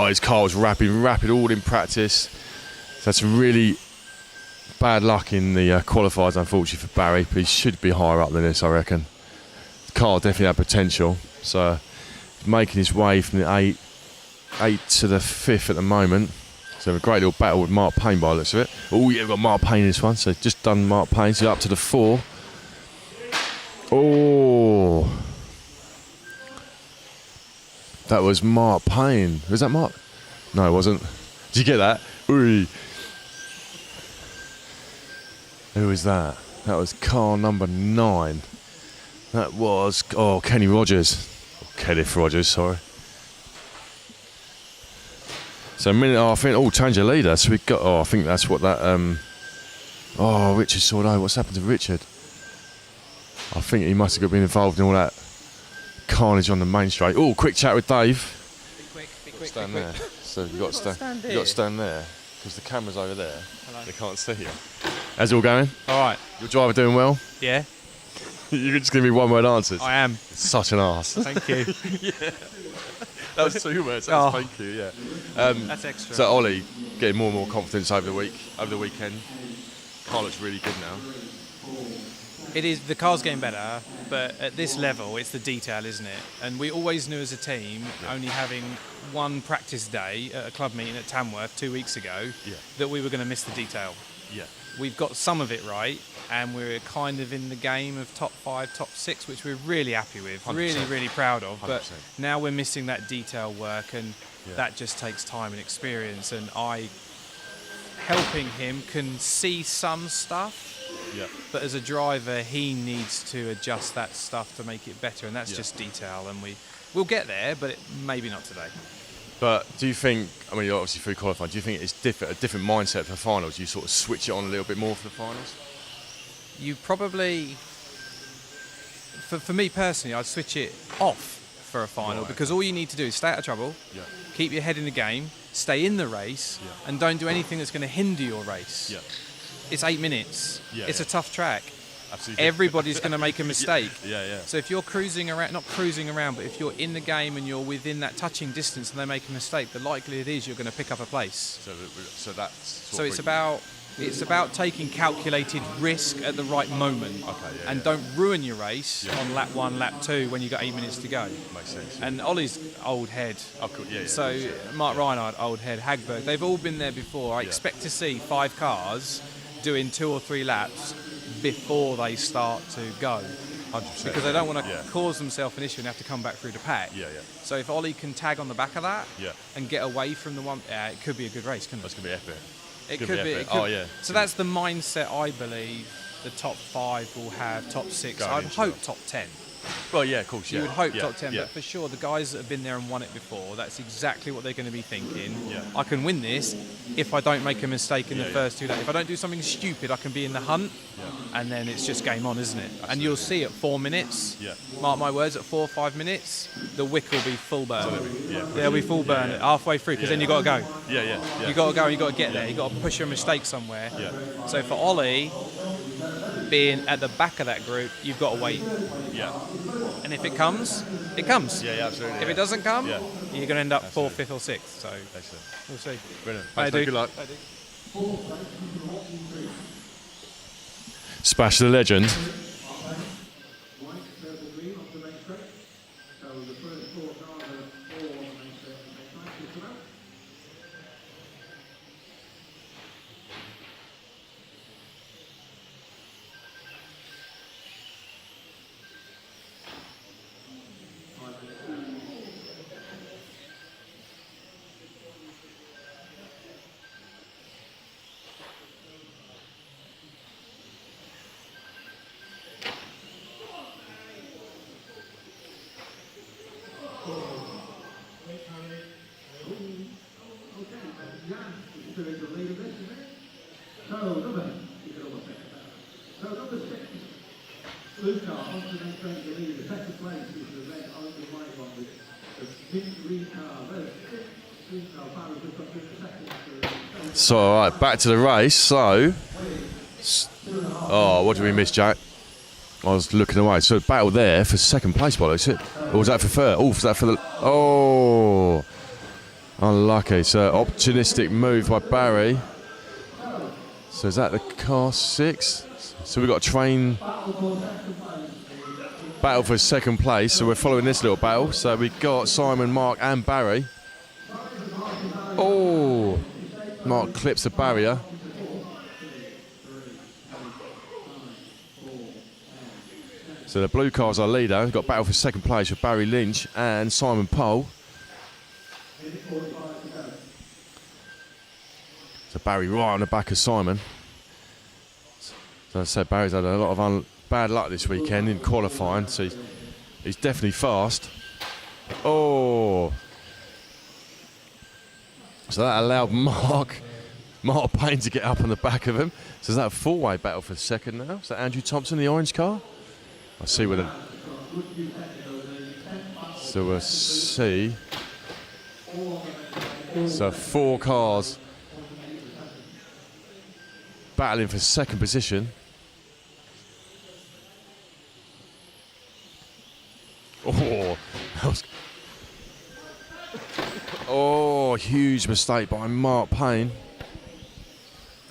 his car was rapid all in practice. So that's really bad luck in the qualifiers, unfortunately, for Barry. But he should be higher up than this, I reckon. The car definitely had potential. So making his way from the 8 to the 5th at the moment. So a great little battle with Marc Payne by the looks of it. Oh yeah, we've got Marc Payne in this one. So just done Marc Payne, so up to the 4. Oh, that was Marc Payne. Was that Mark? No, it wasn't. Did you get that? Ooh. Who was that? That was car number 9. That was Kenny Rogers. Kenneth Rogers, sorry. So a minute, I think, change of leader. So we got, I think that's what that, Richard Sordo, what's happened to Richard? I think he must have been involved in all that carnage on the main straight. Oh, quick chat with Dave. Be quick. Stand there. So you've got to stand there, because the camera's over there. Hello. They can't see you. How's it all going? All right. Your driver doing well? Yeah. You're just going to be one-word answers. I am. Such an arse. Thank you. Yeah. That was 2 words. That was thank you. Yeah. That's extra. So Ollie getting more and more confidence over the weekend. Car looks really good now. It is. The car's getting better, but at this level, it's the detail, isn't it? And we always knew as a team, only having one practice day at a club meeting at Tamworth 2 weeks ago, that we were going to miss the detail. Yeah. We've got some of it right, and we're kind of in the game of top 5, top 6, which we're really happy with, 100%. Really proud of. 100%. But now we're missing that detail work, and that just takes time and experience. And helping him, can see some stuff. Yeah. But as a driver, he needs to adjust that stuff to make it better, and that's just detail. And we'll get there, but maybe not today. But do you think, I mean, you're obviously through qualifying, do you think it's a different mindset for finals? You sort of switch it on a little bit more for the finals? You probably, for me personally, I'd switch it off for a final because all you need to do is stay out of trouble, keep your head in the game, stay in the race, and don't do anything that's going to hinder your race. It's 8 minutes. It's a tough track. Absolutely. Everybody's going to make a mistake. Yeah. So if you're cruising around, not cruising around, but if you're in the game and you're within that touching distance and they make a mistake, the likelihood is you're going to pick up a place. So It's about taking calculated risk at the right moment, and don't ruin your race on lap 1, lap 2 when you've got 8 minutes to go. Makes sense. And Ollie's old head. So Marc Rheinard, old head, Hagberg, they've all been there before. I expect to see 5 cars doing 2 or 3 laps before they start to go. 100%. Because they don't want to cause themselves an issue and have to come back through the pack. So if Ollie can tag on the back of that and get away from the one, it could be a good race, couldn't it? That's going to be epic. It could be. So that's the mindset I believe the top 5 will have, top 6. I'd hope top 10. Well, yeah, of course, You would hope top 10, but for sure, the guys that have been there and won it before, that's exactly what they're going to be thinking. I can win this if I don't make a mistake in the first 2 laps. If I don't do something stupid, I can be in the hunt, and then it's just game on, isn't it? Absolutely. And you'll see at 4 minutes, mark my words, at 4 or 5 minutes, the wick will be full burn. They'll be full burn halfway through, because then you've got to go. You've got to go, you've got to get there, you've got to push your mistake somewhere. So for Ollie, being at the back of that group, you've got to wait. And if it comes, it comes. Absolutely. If it doesn't come, you're going to end up 4th, 5th, or 6th. So we'll see. Brilliant. Thanks, Good luck. Splash the legend. So, all right, back to the race. So, what did we miss, Jack? I was looking away. So, battle there for second place, by the way. Or was that for third? Oh, was that for the... Oh, unlucky. So, opportunistic move by Barry. So, is that the car 6? So, we've got a train battle for second place. So, we're following this little battle. So, we've got Simon, Mark and Barry. Oh, Mark clips the barrier. So the blue car's our leader. We've got battle for second place with Barry Lynch and Simon Pole. So Barry right on the back of Simon. So as I said, Barry's had a lot of bad luck this weekend in qualifying, so he's definitely fast. Oh. So that allowed Marc Payne to get up on the back of him. So is that a 4-way battle for second now? Is that Andrew Thompson, the orange car? I'll see whether... So we'll see. So 4 cars battling for second position. Oh, that was... Oh, huge mistake by Marc Payne.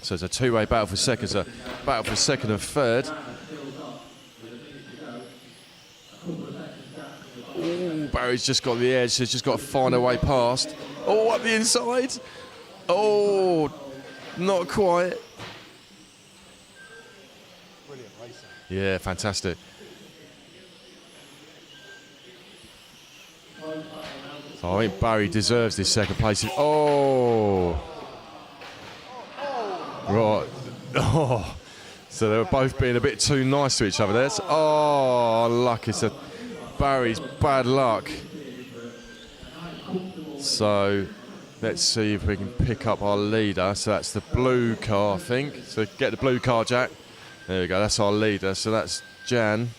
So it's a 2-way battle for second. It's a battle for second and third. Oh, Barry's just got the edge. He's just got to find a way past. Oh, up the inside. Oh, not quite. Brilliant racing. Yeah, fantastic. So I think Barry deserves this second place. Oh. Right. Oh. So they were both being a bit too nice to each other there. So, oh, unlucky. So Barry's bad luck. So let's see if we can pick up our leader. So that's the blue car, I think. So get the blue car, Jack. There we go. That's our leader. So that's Jan.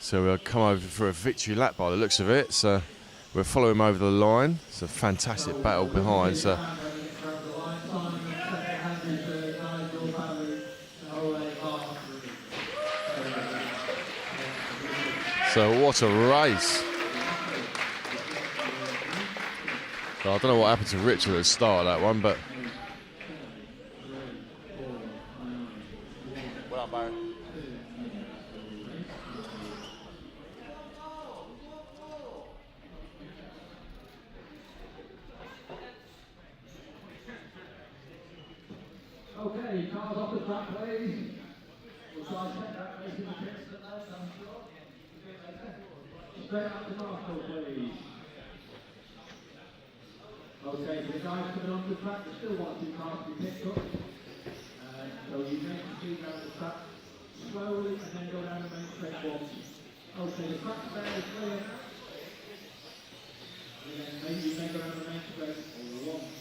So we'll come over for a victory lap by the looks of it. So we'll follow him over the line. It's a fantastic battle behind. So what a race. So I don't know what happened to Richard at the start of that one, but well done, Barry. Okay, cars off the track, please. We'll try and take that race in the pits at that, I'm sure. Straight out to Marshall, please. Okay, so the guys coming onto the track, there's still one or two cars to be picked up. So you make the speed around the track slowly and then go down the main straight once. Okay, the track's there is clear. And then maybe you may go down the main straight once.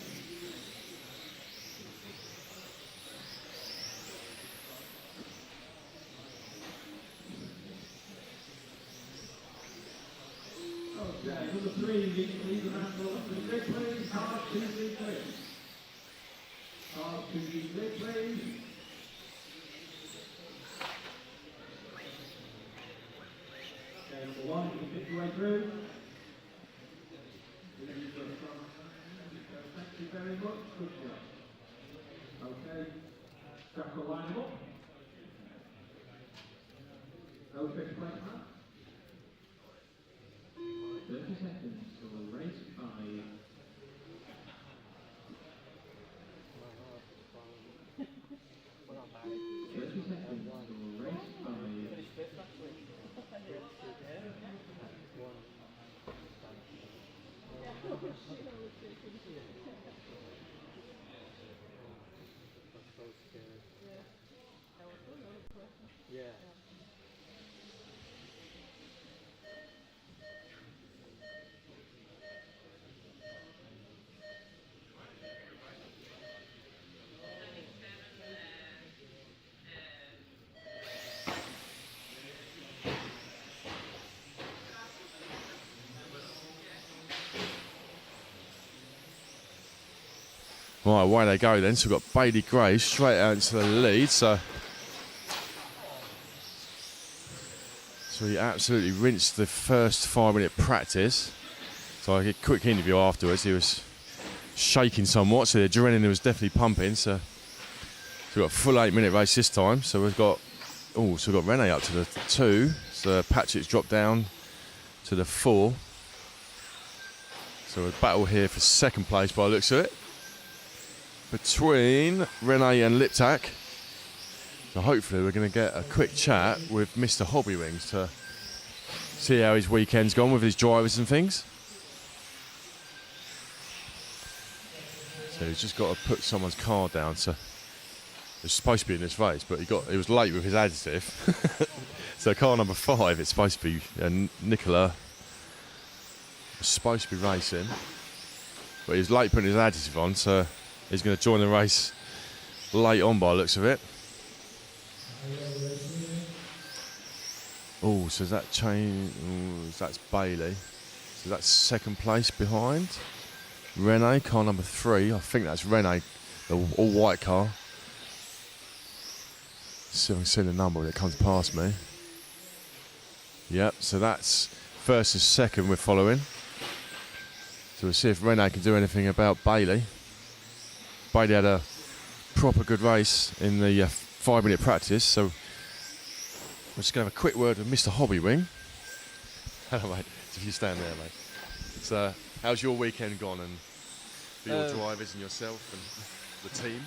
Okay, number 3, lead the man for the grid, please. Cars to the grid. Cars to the grid, please. Okay, number 1, you can pick your way through. Thank you very much. Good job. Okay, track will line up. No fixed place now. 30 seconds till the race by 30 seconds till the race by Yeah. right, away they go then. So we've got Bailey Gray straight out into the lead. So he absolutely rinsed the first 5-minute practice. So I get a quick interview afterwards. He was shaking somewhat, so the adrenaline was definitely pumping. So we've got a full 8-minute race this time. So we've got Rene up to the 2. So Patrick's dropped down to the 4. So a battle here for second place by the looks of it, between Rene and Liptak. So hopefully we're going to get a quick chat with Mr. Hobbywings to see how his weekend's gone with his drivers and things. So he's just got to put someone's car down. So it's supposed to be in this race, but he was late with his additive. So car number 5, it's supposed to be Nicola. Was supposed to be racing, but he was late putting his additive on, so he's going to join the race late on by the looks of it. Oh, so that that's Bailey. So that's second place behind Rene, car number 3. I think that's Rene, the all-white car. See if I can see the number when it comes past me. Yep, so that's first and second we're following. So we'll see if Rene can do anything about Bailey. Bailey had a proper good race in the 5-minute practice, so we're just going to have a quick word with Mr. Hobbywing. Hello, mate. If you stand there, mate. So, how's your weekend gone, and for your drivers and yourself and the team?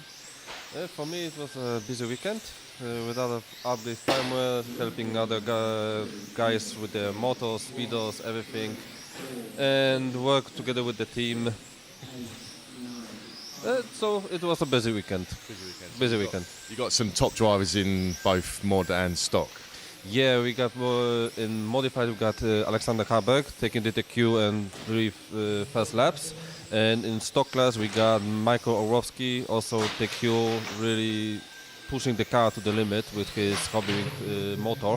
For me, it was a busy weekend with a lot of upgrade firmware, helping other guys with their motors, speedos, everything, and work together with the team. So it was a busy weekend. Busy weekend. You got some top drivers in both mod and stock. Yeah, we got in modified. We got Alexander Hagberg taking the DQ and 3 first laps, and in stock class we got Michal Orlowski also DQ, really pushing the car to the limit with his hobby motor.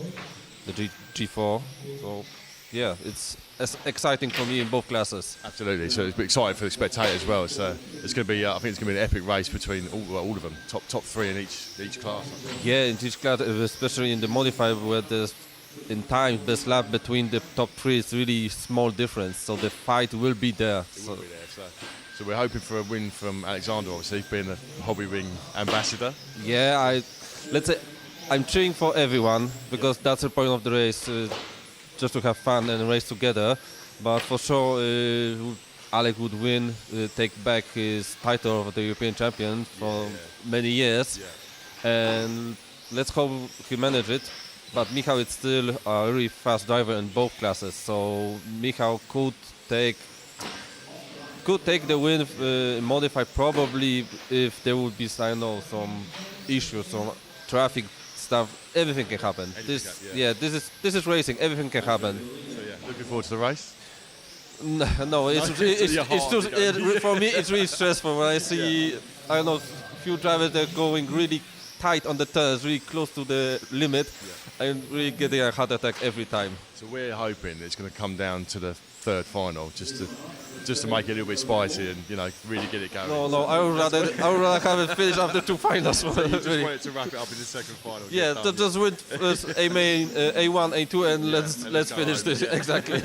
the G4. So yeah, it's exciting for me in both classes. Absolutely. So it's exciting for the spectator as well. So it's going to be, I think it's going to be an epic race between all of them, top three in each class. Yeah, in each class, especially in the modified, where there's in time best lap between the top three is really small difference. So the fight will be there. So we're hoping for a win from Alexander, obviously being the Hobby Ring ambassador. Yeah, let's say I'm cheering for everyone because that's the point of the race. Just to have fun and race together, but for sure Alec would win, take back his title of the European champion for many years, and let's hope he manage it. But Michal is still a really fast driver in both classes, so Michal could take the win in modified probably if there would be some issues, some traffic stuff. Everything can happen. This is racing. Everything can happen. So yeah, looking forward to the race. No, it's too, for me it's really stressful when I see few drivers that are going really tight on the turns, really close to the limit. I'm really getting a heart attack every time. So we're hoping it's going to come down to the third final, just to make it a little bit spicy and really get it going. No, I would rather have it finish after two finals. So you just wanted to wrap it up in the second final. Yeah, just win A main, A1, A2, and let's finish this exactly.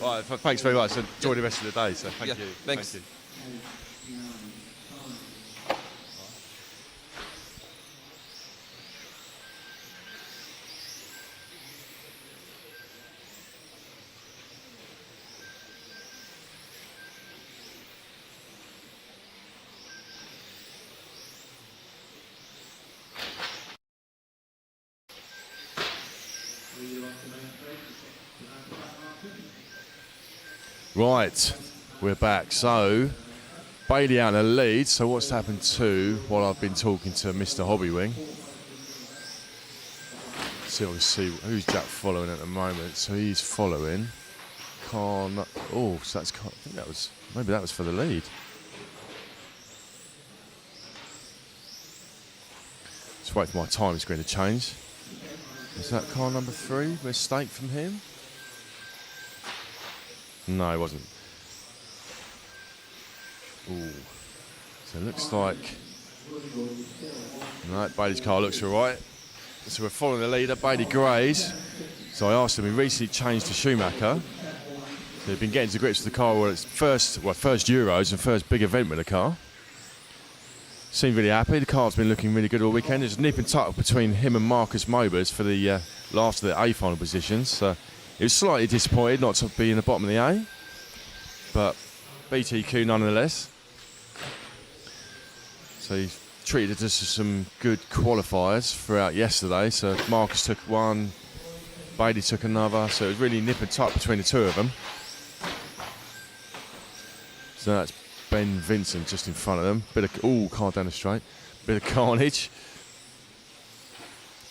All right, thanks very much. Enjoy the rest of the day. So thank you. Thanks. Thank you. Right, we're back. So, Bailey out in the lead. So what's happened to, while I've been talking to Mr. Hobbywing. So we'll see who's Jack following at the moment. So he's following Khan. Oh, so that's Khan. I think maybe that was for the lead. Just wait for my time screen to change. Is that car number 3? Mistake from him? No, it wasn't. Ooh. So it looks like... No, Bailey's car looks all right. So we're following the leader, Bailey Grays. So I asked him, he recently changed to Schumacher. So he's been getting to grips with the car, it's first Euros and first big event with the car. Seemed really happy. The car's been looking really good all weekend. There's a nip and tuck between him and Markus Mobers for the last of the A final positions. So he was slightly disappointed not to be in the bottom of the A, but BTQ nonetheless. So he treated us to some good qualifiers throughout yesterday. So Markus took one, Bailey took another. So it was really nip and tuck between the two of them. So that's Ben Vincent just in front of them. Car down the straight. Bit of carnage.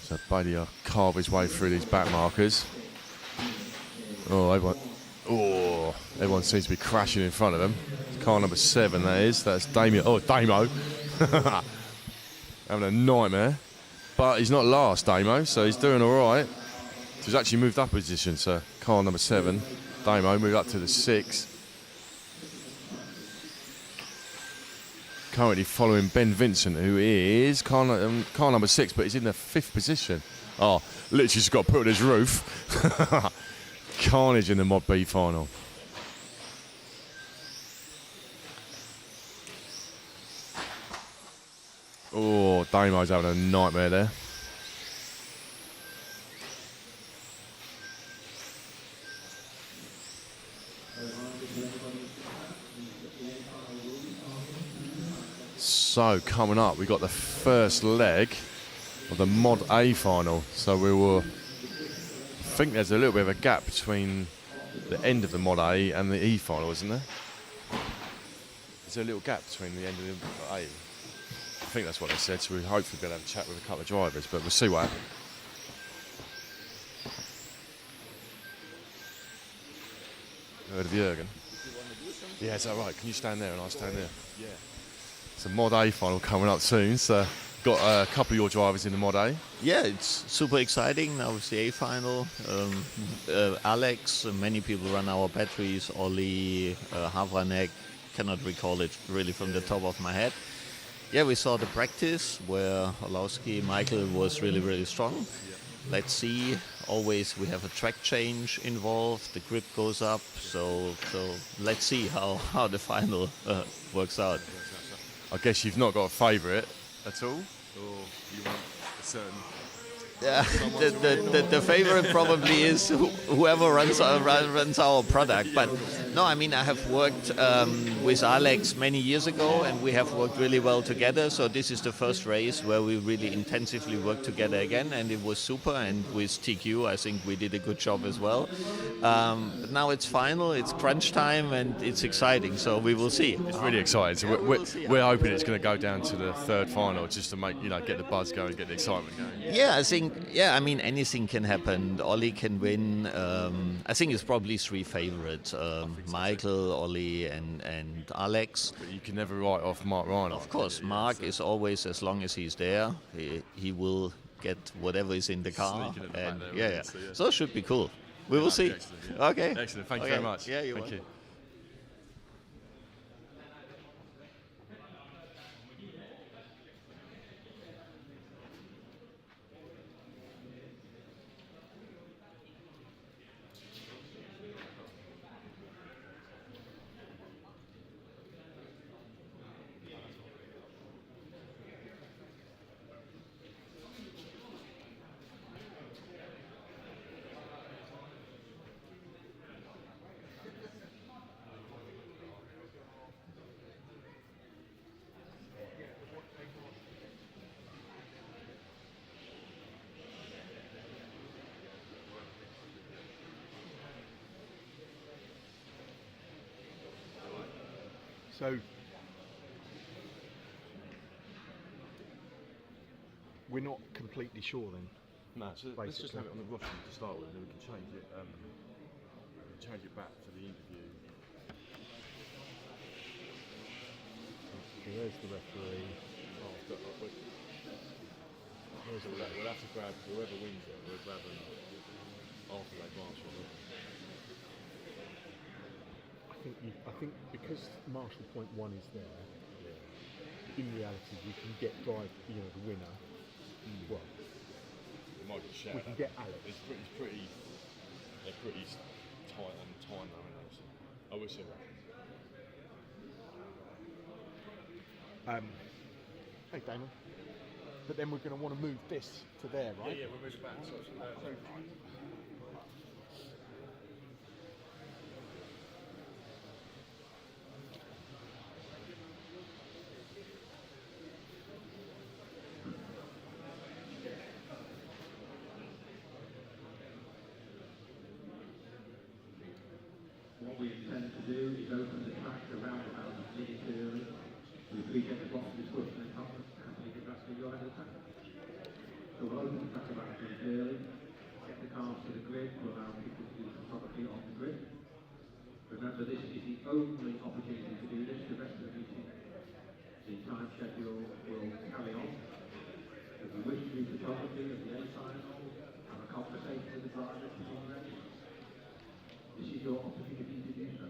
So Bailey will carve his way through these back markers. Everyone seems to be crashing in front of him. Car number 7, that is. That's Damien. Oh, Damo. Having a nightmare. But he's not last, Damo, so he's doing all right. So he's actually moved up a position. So car number 7, Damo, moved up to the 6. Currently following Ben Vincent, who is car number 6, but he's in the 5th position. Oh, literally just got put on his roof. Carnage in the Mod B final. Oh, Damo's having a nightmare there. So coming up, we got the first leg of the Mod A final. So I think there's a little bit of a gap between the end of the Mod A and the E final, isn't there? Is there a little gap between the end of the A? I think that's what they said, so we'll hopefully be able to have a chat with a couple of drivers, but we'll see what happens. Heard of Jürgen? Yeah, is that right? Can you stand there and I'll stand there? Yeah. It's a Mod A final coming up soon, so got a couple of your drivers in the Mod A. Yeah, it's super exciting. Now it's the A final. Alex, many people run our batteries. Ollie, Havranek, cannot recall it really from the top of my head. Yeah, we saw the practice where Orlowski, Michal was really, really strong. Let's see. Always we have a track change involved. The grip goes up. So let's see how the final works out. I guess you've not got a favourite at all, or you want a certain. Yeah, the favorite probably is whoever runs our product. But no, I mean, I have worked with Alex many years ago, and we have worked really well together. So this is the first race where we really intensively worked together again, and it was super. And with TQ, I think we did a good job as well. But now it's final, it's crunch time, and it's exciting. So we will see. It's really exciting. So we're hoping it's going to go down to the third final, just to make get the buzz going, get the excitement going. Yeah, I think. Yeah, I mean, anything can happen. Ollie can win. I think it's probably three favorites: Michal, Ollie, and Alex. But you can never write off Marc Rheinard. Of course, Marc is always, as long as he's there, he will get whatever is in the car. And so it should be cool. We will see. Excellent. Okay. Excellent. Thank you very much. Yeah, you're welcome. welcome. So we're not completely sure then. No, so let's just have it on the roster to start with, and then we can change it back for the interview. So there's the referee. We'll have to grab whoever wins it. We'll grab them after they marshal it. I think because Marshall Point 1 is there, in reality we can get the winner. Well, we might get shouted. We can get Alex. They're pretty tight on time though, aren't they? So I will see that. Hey Damon. But then we're going to want to move this to there, right? Yeah, we'll move it back. What we intend to do is open the track around about the minute early. We appreciate the block discussion and company capacity your end of the track. So we'll open the track about a minute early, get the cars to the grid to allow people to do photography on the grid. Remember, this is the only opportunity to do this. The rest of the meeting, the time schedule will carry on. If you wish to do photography at the A final, have a conversation with the drivers before the race. This is your opportunity to do so.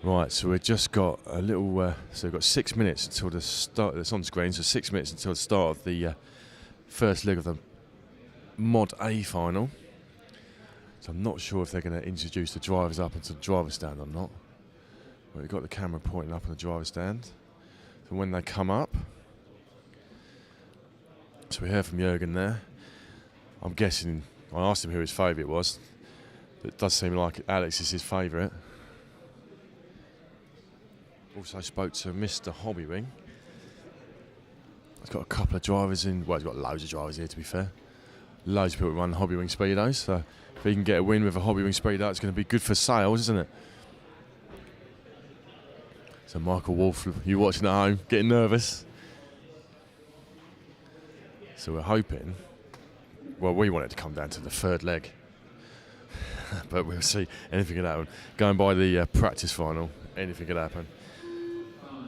Right, so we've just got a little. So we've got 6 minutes until the start. It's on screen. So 6 minutes until the start of the first leg of the Mod A final. So I'm not sure if they're going to introduce the drivers up into the driver's stand or not. But we've got the camera pointing up on the driver's stand. So when they come up, so we heard from Jürgen there. I'm guessing. I asked him who his favourite was. It does seem like Alex is his favourite. Also spoke to Mr. Hobbywing. He's got a couple of drivers in. Well, he's got loads of drivers here, to be fair. Loads of people run Hobbywing Speedos. So if he can get a win with a Hobbywing Speedo, it's going to be good for sales, isn't it? So Michael Wolf, you watching at home, getting nervous. So we're hoping. Well, we want it to come down to the third leg. But we'll see. Anything could happen. Going by the practice final, anything could happen.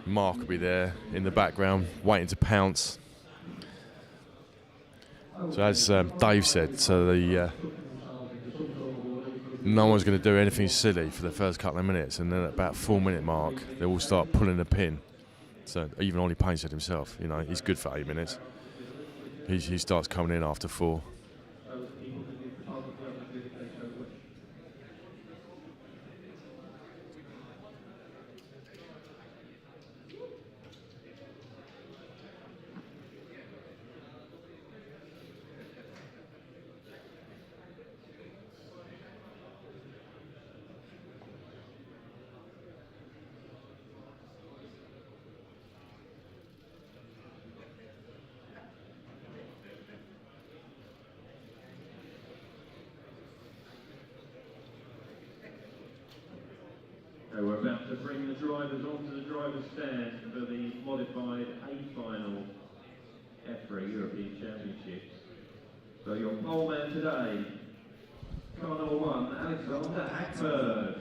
Mark will be there in the background, waiting to pounce. So as Dave said, so no one's going to do anything silly for the first couple of minutes, and then at about 4 minute mark, they will start pulling the pin. So even Ollie Payne said himself, you know, he's good for 8 minutes. He starts coming in after 4. We're about to bring the drivers onto the driver's stand for the modified A final F3 European Championships. So your pole man today, car number 1, Alexander Hagberg.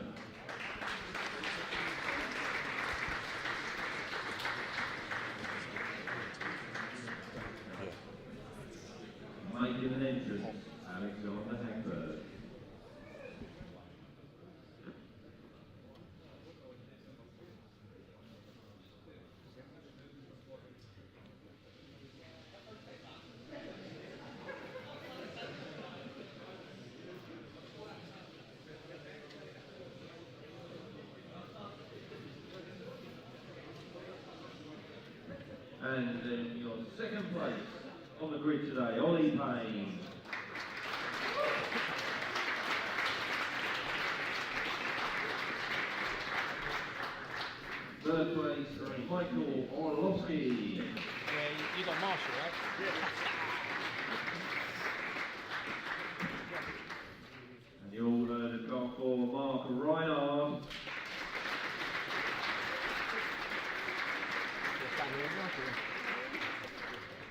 Making an entrance, Alexander Hagberg. And in your second place on the grid today, Ollie Payne. Third place, Michal Orlowski. Yeah, you got Marshall, right? And you all heard the car for Marc Rheinard.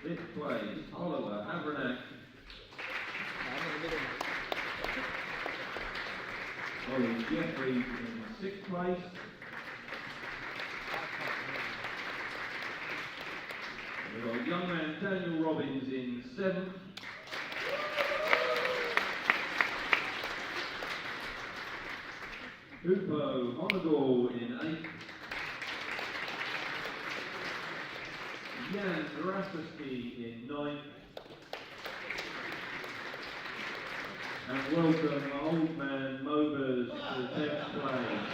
Fifth place, Havranek. Olly Jefferies in sixth place. We've got young man Daniel Robbins in seventh. Hubert Hoenigl in eighth. Ratheisky in ninth. And welcome old man Mobers to 10th place.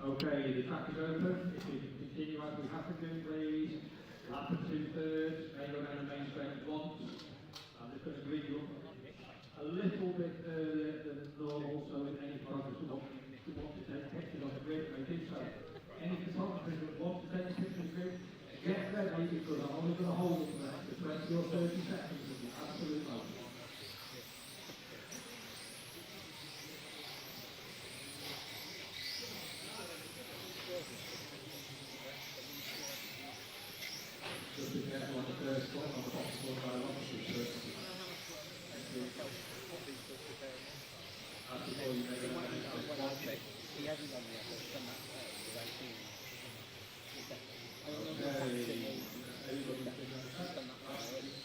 Okay, the track is open. If we can continue as we have to do, please. Lap and 2/3, may go down the main straight once. I'm just going to bring you up a little bit earlier than normal, so if any photographers who want to take pictures on the grid, they do so. Any photographers that want to take pictures on the grid, get ready because I'm only going to hold it for 20 or 30 seconds with the absolute most. Just be careful on the first one, on the bottom one by one, before you make it. He hasn't done yet, but he's done that everybody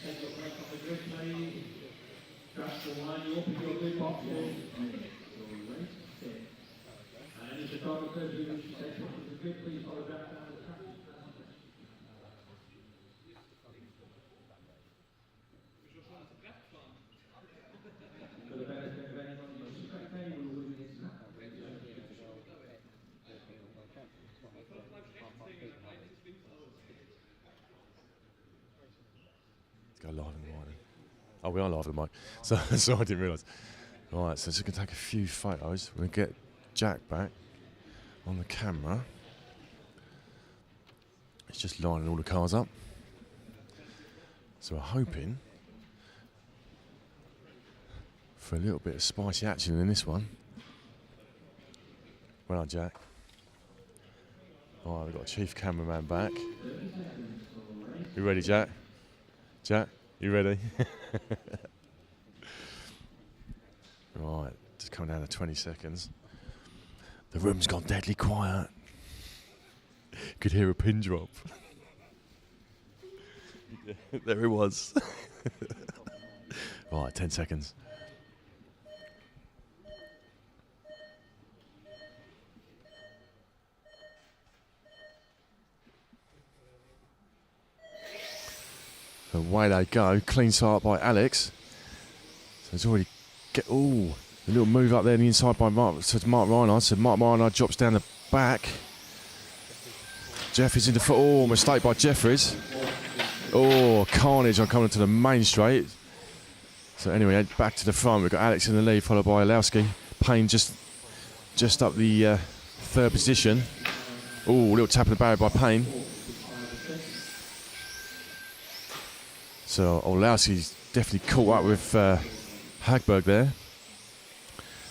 take your break on the grid, please. live on the mic then? Oh, we are live on the mic. So I didn't realise. All right, so just going to take a few photos. We're going to get Jack back on the camera. It's just lining all the cars up. So we're hoping for a little bit of spicy action in this one. Well done, Jack. All right, we've got a chief cameraman back. You ready, Jack? Jack, you ready? Right, just coming down to 20 seconds. The room's gone deadly quiet. Could hear a pin drop. There it was. Right, 10 seconds. Away they go. Clean start by Alex. So it's already a little move up there on the inside by Marc Rheinard. So Marc Rheinard drops down the back. Jefferies into foot. Oh, mistake by Jefferies. Oh, carnage on coming to the main straight. So anyway, back to the front. We've got Alex in the lead, followed by Orlowski. Payne just up the third position. Oh, a little tap in the barrier by Payne. So Orlowski's definitely caught up with Hagberg there.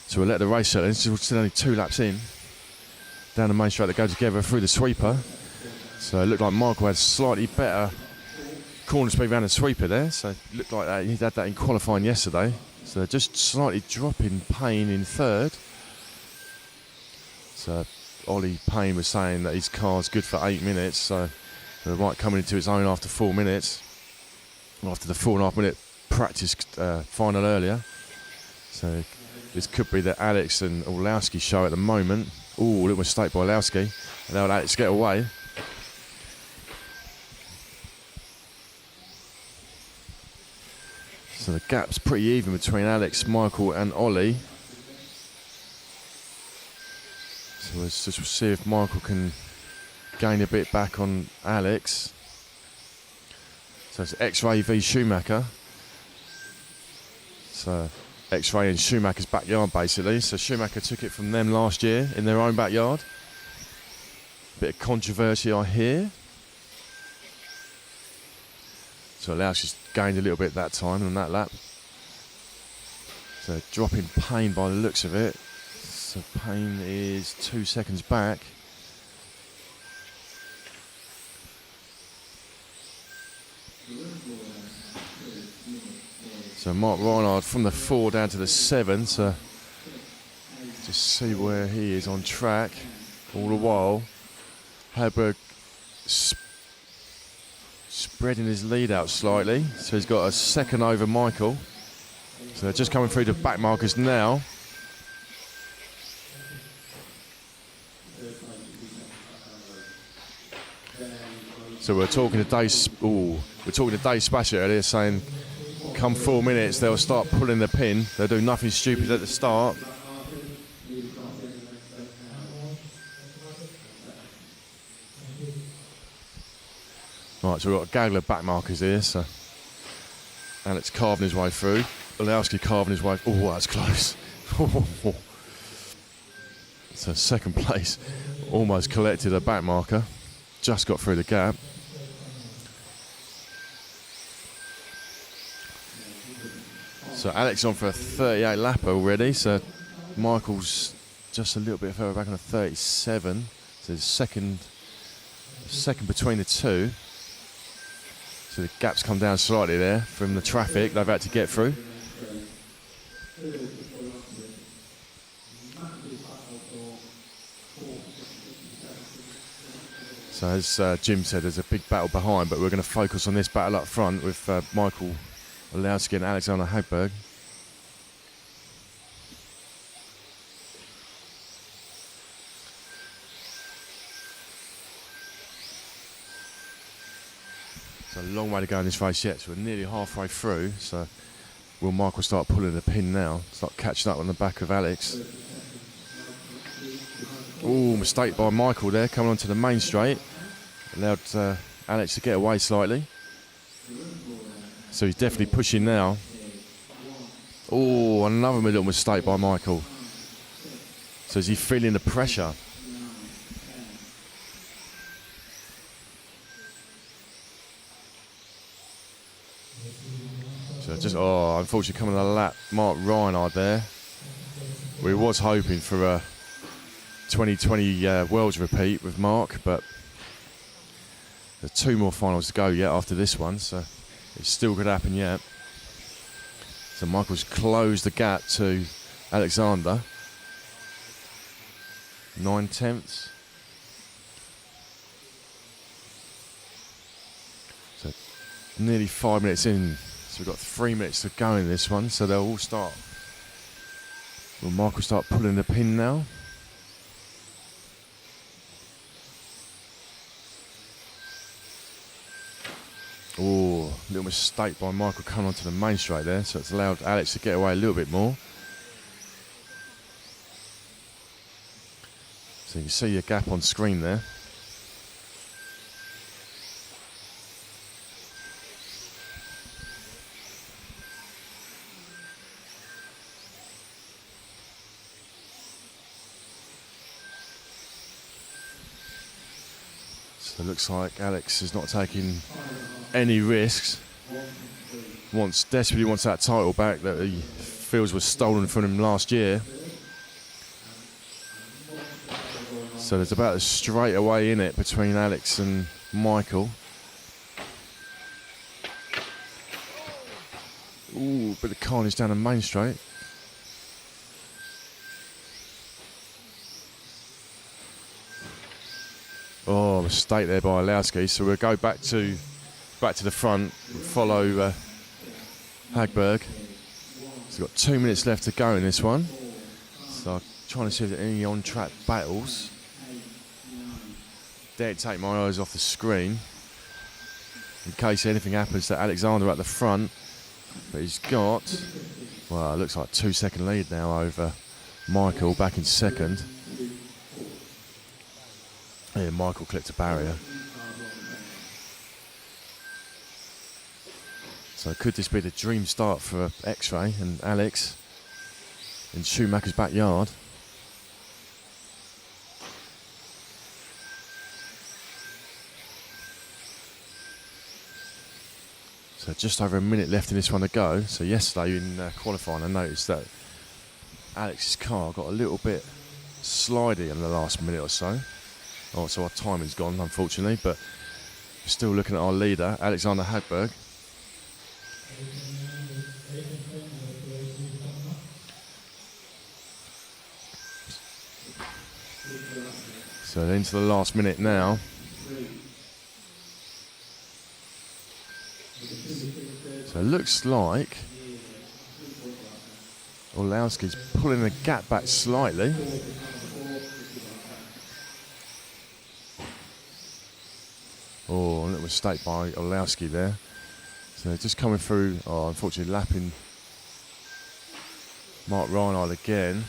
So we'll let the race settle in. Still only 2 laps in. Down the main straight that go together through the sweeper. So it looked like Michael had slightly better corner speed around the sweeper there. So it looked like that. He had that in qualifying yesterday. So they're just slightly dropping Payne in third. So Ollie Payne was saying that his car's good for 8 minutes. So it might come into its own after 4 minutes. After the 4.5 minute practice final earlier. So this could be the Alex and Orlowski show at the moment. Oh, little mistake by Orlowski. And now Alex get away. So the gap's pretty even between Alex, Michael and Ollie. So let's just see if Michael can gain a bit back on Alex. So it's X-Ray v Schumacher. So X-Ray in Schumacher's backyard basically. So Schumacher took it from them last year in their own backyard. Bit of controversy I hear. So Orlowski's gained a little bit that time on that lap. So dropping Payne by the looks of it. So Payne is 2 seconds back. So Marc Rheinard from the 4 down to the 7, so just see where he is on track. All the while, Hagberg spreading his lead out slightly, so he's got a second over Michael. So they're just coming through the back markers now. So we're talking to Dave Spasher earlier saying, come 4 minutes, they'll start pulling the pin. They'll do nothing stupid at the start. Right, so we've got Gagler back markers here. So Alex carving his way through. Orlowski carving his way. Oh, that's close. So second place, almost collected a back marker. Just got through the gap. So Alex on for a 38 lap already. So Michael's just a little bit further back on a 37. So second between the two. So the gap's come down slightly there from the traffic they've had to get through. So as Jim said, there's a big battle behind, but we're going to focus on this battle up front with Michael Orlowski and Alexander Hagberg. It's a long way to go in this race yet, so we're nearly halfway through. So will Michael start pulling the pin now, start catching up on the back of Alex. Oh, mistake by Michael there, coming onto the main straight. Allowed Alex to get away slightly. So he's definitely pushing now. Oh, another little mistake by Michael. So is he feeling the pressure? So just, unfortunately coming on the lap, Marc Rheinard there. We was hoping for a 2020 Worlds repeat with Marc, but there's 2 more finals to go yet after this one, so it still could happen yet. So Michael's closed the gap to Alexander. 9/10. So nearly 5 minutes in. So we've got 3 minutes to go in this one. So they'll all start. Will Michael start pulling the pin now? Oh, little mistake by Michael coming onto the main straight there, so it's allowed Alex to get away a little bit more. So you can see your gap on screen there. So it looks like Alex is not taking any risks. Desperately wants that title back that he feels was stolen from him last year. So there's about a straight away in it between Alex and Michael. Ooh, bit of carnage down the main straight. Oh, mistake there by Orlowski. So we'll go back to the front, follow Hagberg. So we've got 2 minutes left to go in this one. So I'm trying to see if there are any on-track battles. Dare take my eyes off the screen in case anything happens to Alexander at the front. But he's got, well, it looks like a 2-second lead now over Michael back in second. Yeah, Michael clipped a barrier. So could this be the dream start for X-Ray and Alex in Schumacher's backyard? So just over a minute left in this one to go. So yesterday in qualifying I noticed that Alex's car got a little bit slidey in the last minute or so. Oh, so our timing's gone, unfortunately, but we're still looking at our leader, Alexander Hagberg. So into the last minute now. So it looks like Orlowski's pulling the gap back slightly. Oh, a little mistake by Orlowski there. So just coming through, unfortunately lapping Marc Rheinard again.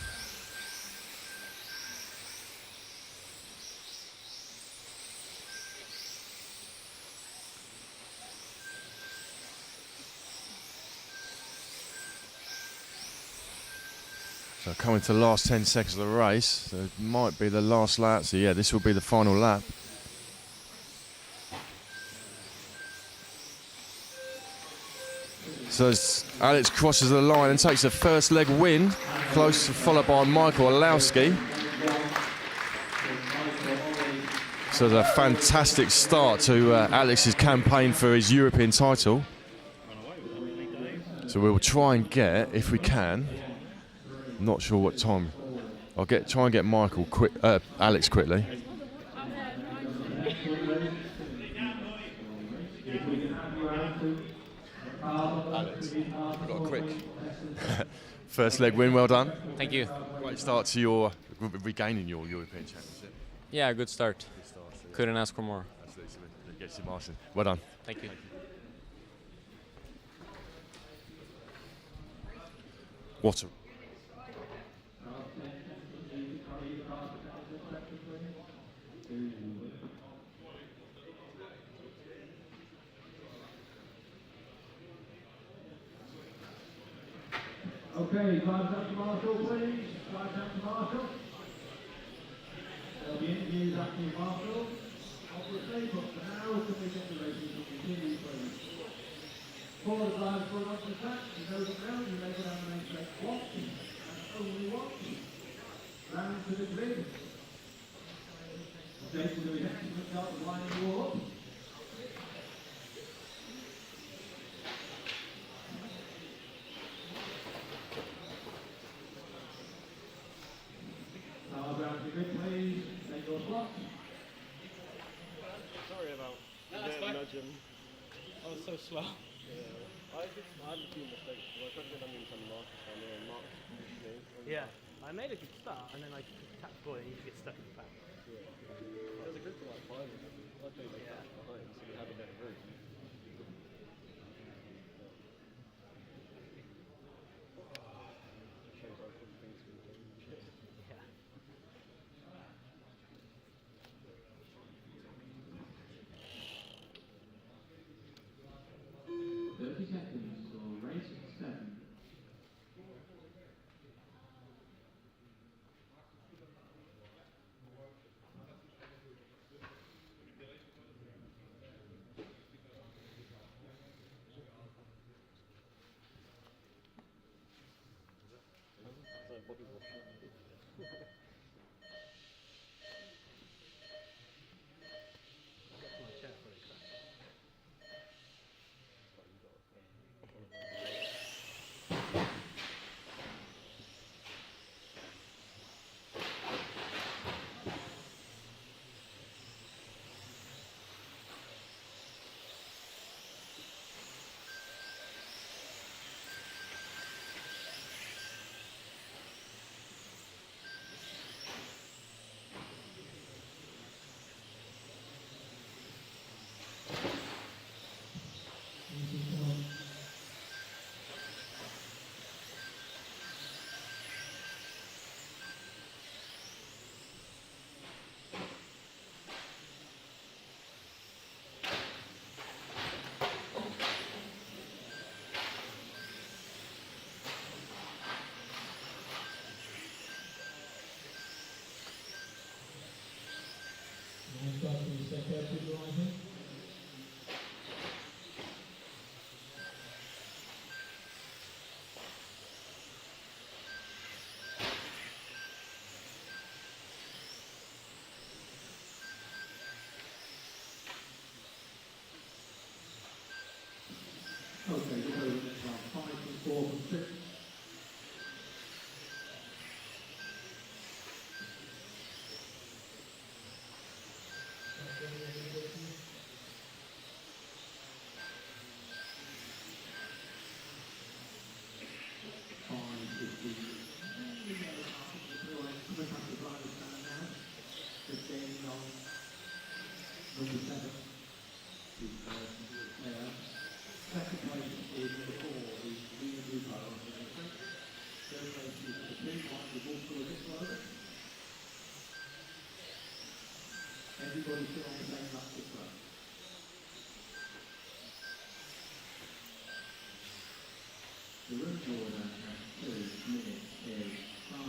So coming to the last 10 seconds of the race, so it might be the last lap. So yeah, this will be the final lap. So as Alex crosses the line and takes the first leg win, close followed by Michal Orlowski. So it's a fantastic start to Alex's campaign for his European title. So we'll try and get, if we can, not sure what time. I'll try and get Alex quickly. Alex, we've got a quick first leg win, well done. Thank you. Great start to your regaining your European Championship. Yeah, good start. Couldn't ask for more. Absolutely. Gets you, Martin. Well done. Thank you. What a Okay, drive down to Marshall, please. Drive down to Marshall. There'll be interviews after Marshall. Obviously, but for now, can we get the racing to continue, please? For the drivers going on to the track, you know them now, you may go down the main straight once, and only once. Round to the grid. Jason doing an excellent job of lining you all up. Now round to the grid, please. Take your slot. Sorry about nudging. I was so slow. Yeah. I had a few mistakes. I tried to get on some Marcus and Mark. Yeah, I made a good start and then I tapped the ball and you get stuck in the back. Yeah. There was a group of like 5 of them. I played like behind, so we had a better route. Shows how quick things can change. Yeah. 30 seconds for race 7. Body wash. Okay, we'll go with next round. 5 and 4 and 6. Second place is number 4, who's Lena Lupo on the entry. Third place is number 2, Michael Walker a bit slower. Everybody's still on the same lap this round. The room order at 2 minutes is 5,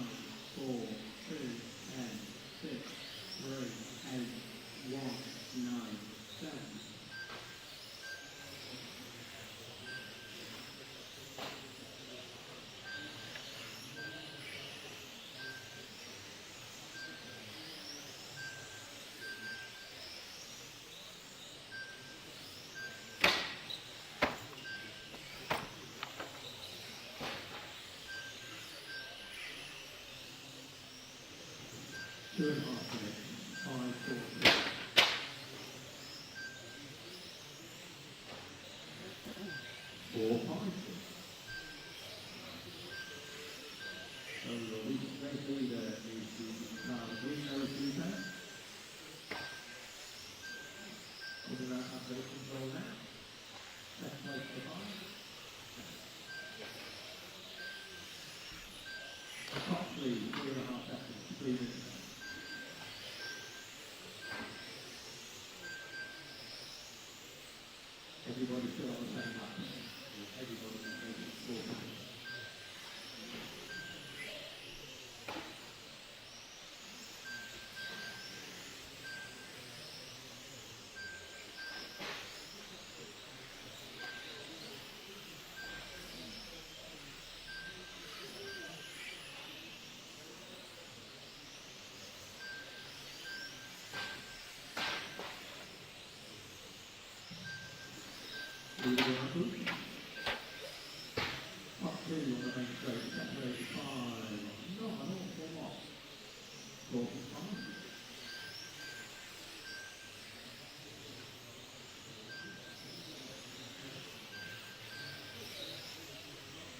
4, 2, 10, 6, 3, 8, 1, 9, 7. Two and a half minutes, 5, 4, 6. Four, 5, 6. So the recent race leader is the Marc Rheinard. Putting that up to control now. Second place for 5. Top lead, 3.5 seconds, 3 minutes. Everybody's still on the same lap. Everybody's making 4 times. Top 2 on the main straight, separated by not an awful lot. 45.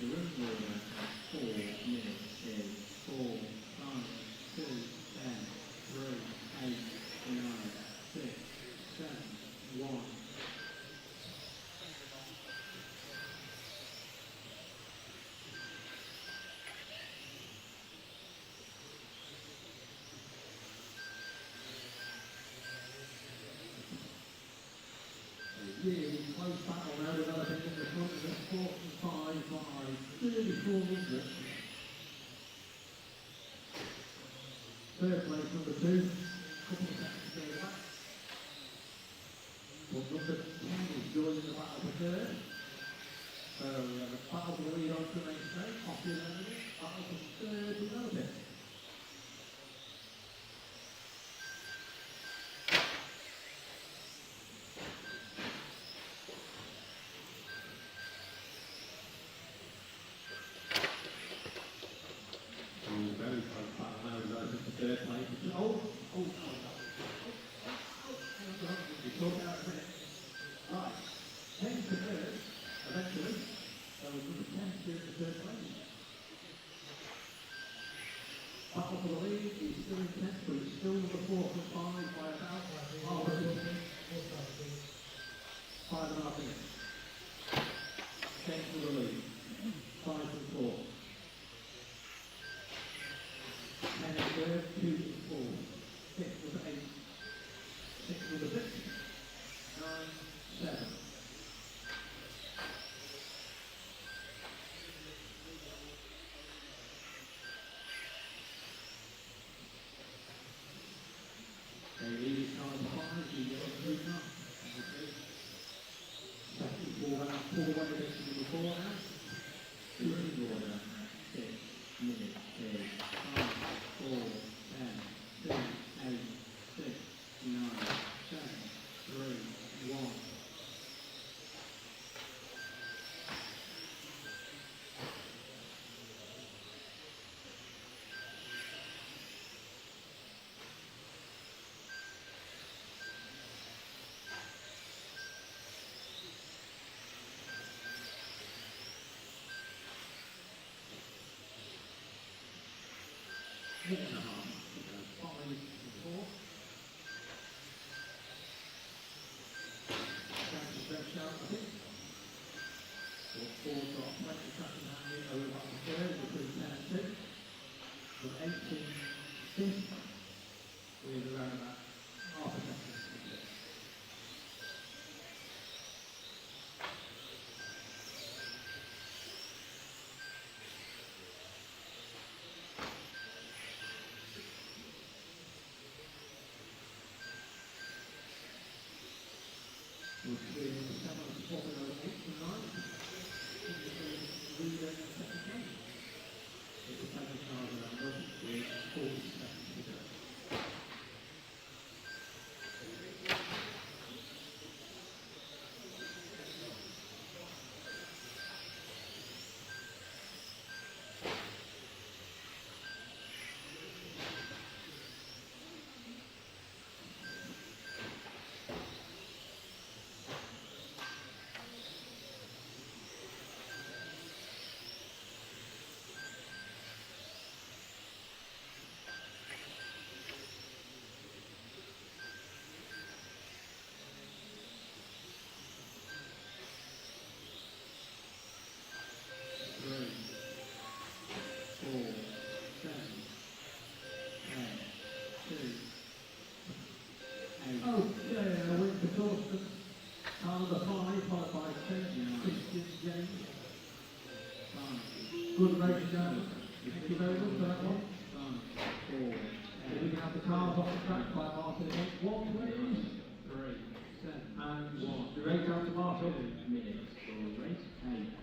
The room order at 4 minutes is 4, 5, 2, 10, 3, 8, 9, 6, 7, 1. Really close battle now, developing in the front of the 45 by 34 hundredths. Third place, number 2. Couple of seconds to go back. But number 10 is joining the battle for third. So we have a battle for the lead on to the main straight. Off the 11, battle for third developing. Very close battle now, developing for third place. We talk out a minute. Right, 10 to third, eventually. So number 10 to third place. Battle for the lead is still intense, but it's still number 4 from 5 by about half a minute. 5.5 minutes. 10 for the lead. 5 from 4. 10 is third, 2 is 4. 6 was 8. 6 was 6. 9, 7. Okay, lead is now 5. You get up through now. Second ball round 4 way against number 4 now. 2 in order. 6 minutes is 5, 4, 10, 2, 8, 6, 9, 7, 3, 1. Minute and a half. 5 and 4. Trying to stretch out, I think. 4 got plenty of traction hanging over about the third between 10 and 2. From 8 to 5th, with around about half a second. We'll see 7 swapping over 8 to 9. Leader in second place. It's a second car around us with 40 seconds to go. Good race, Jones. Thank you very much for that one. 5, 4. If we can have the cars off the track by Martin. 1, please. 3, 7, and 1. The race out to Martin. 2 minutes for race 8.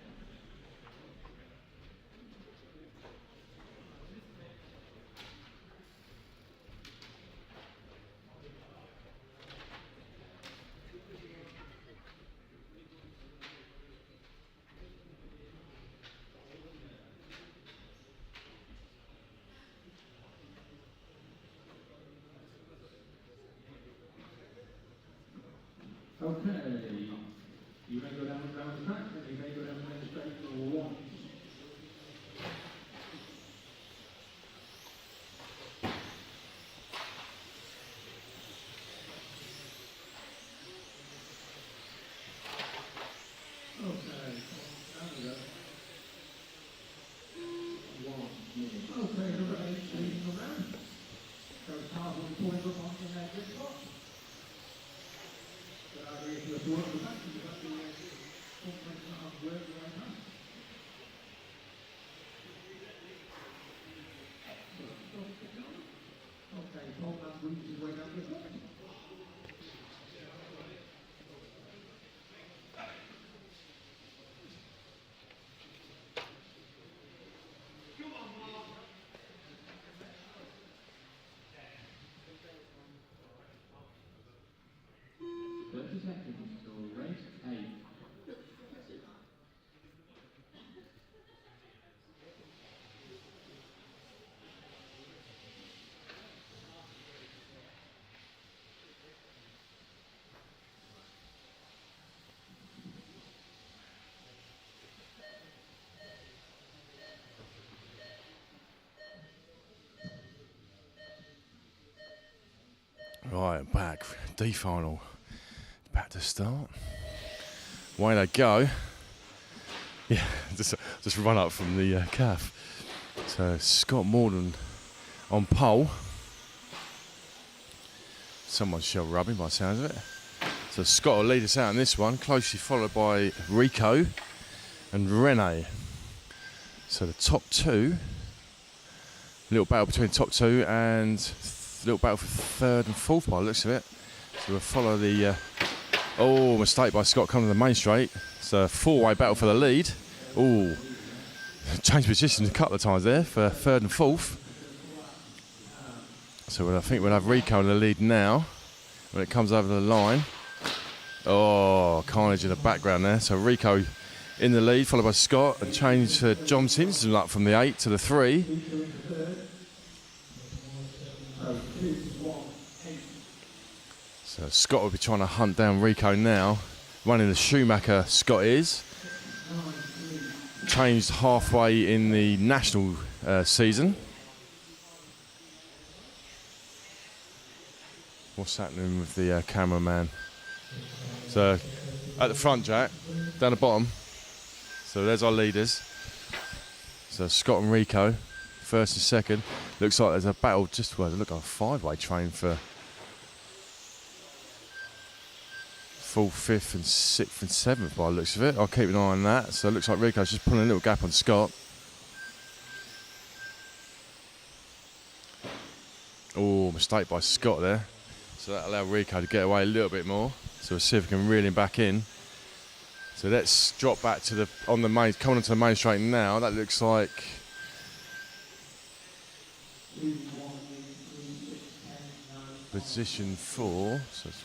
Okay. You may go down the track, and you may go down the main straight once. Okay, down we go. 1 minute. Okay, number 8, leading around. Goes half of the point up onto their grip spot. But I agree if you have to work with that, you've got the conference of work right now. Okay, Paul, that brings his way down the front. Seconds till race 8. Right, back. D final. Back to start. Way they go. Yeah, just run up from the calf. So Scott Morden on pole. Someone's shell rubbing by the sounds of it. So Scott will lead us out in this one, closely followed by Rico and Rene. So the top two, little battle between the top two and little battle for third and fourth by the looks of it. So we'll follow the mistake by Scott coming to the main straight. It's a four-way battle for the lead. Oh, changed positions a couple of times there for third and fourth. So I think we'll have Rico in the lead now when it comes over the line. Oh, carnage in the background there. So Rico in the lead, followed by Scott, and change for John Simpson up from the 8 to the 3. So Scott will be trying to hunt down Rico now. Running the Schumacher, Scott is. Changed halfway in the national season. What's happening with the cameraman? So at the front, Jack, down the bottom. So there's our leaders. So Scott and Rico, first and second. Looks like there's a battle just where look like a five-way train for fourth, fifth, and sixth and seventh by the looks of it. I'll keep an eye on that. So it looks like Rico's just pulling a little gap on Scott. Oh, mistake by Scott there. So that allowed Rico to get away a little bit more. So we'll see if we can reel him back in. So let's drop back to coming onto the main straight now. That looks like position 4. So it's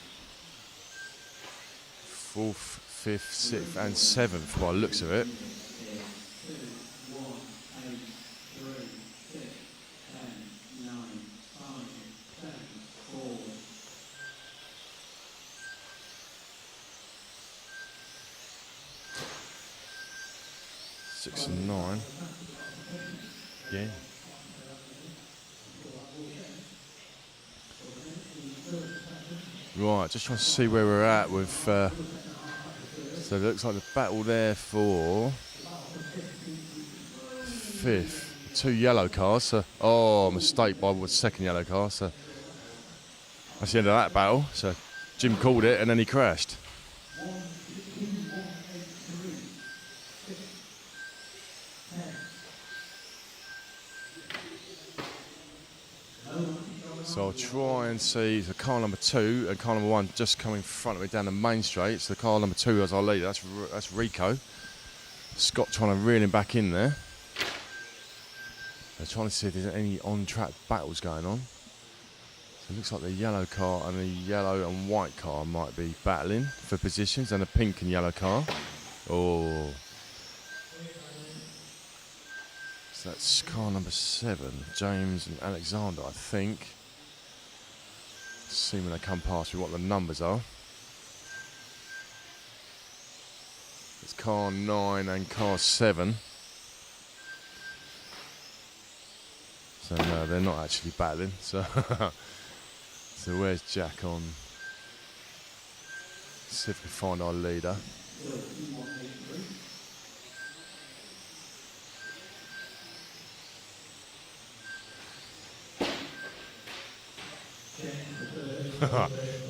4th, 5th, 6th, and 7th by the looks of it. Six and 9. Yeah. Right, just trying to see where we're at with. So it looks like the battle there for 5th. 2 yellow cars. So, mistake by the second yellow car. So that's the end of that battle. So Jim called it and then he crashed. So I'll try and see the car number 2 and car number 1 just coming in front of me down the main straight. So the car number 2 as our leader, that's Rico. Scott trying to reel him back in there. They're trying to see if there's any on-track battles going on. So it looks like the yellow car and the yellow and white car might be battling for positions, and the pink and yellow car. Oh. So that's car number 7, James and Alexander, I think. See when they come past me what the numbers are. It's car 9 and car 7. So no, they're not actually battling. So, so where's Jack on? Let's see if we find our leader.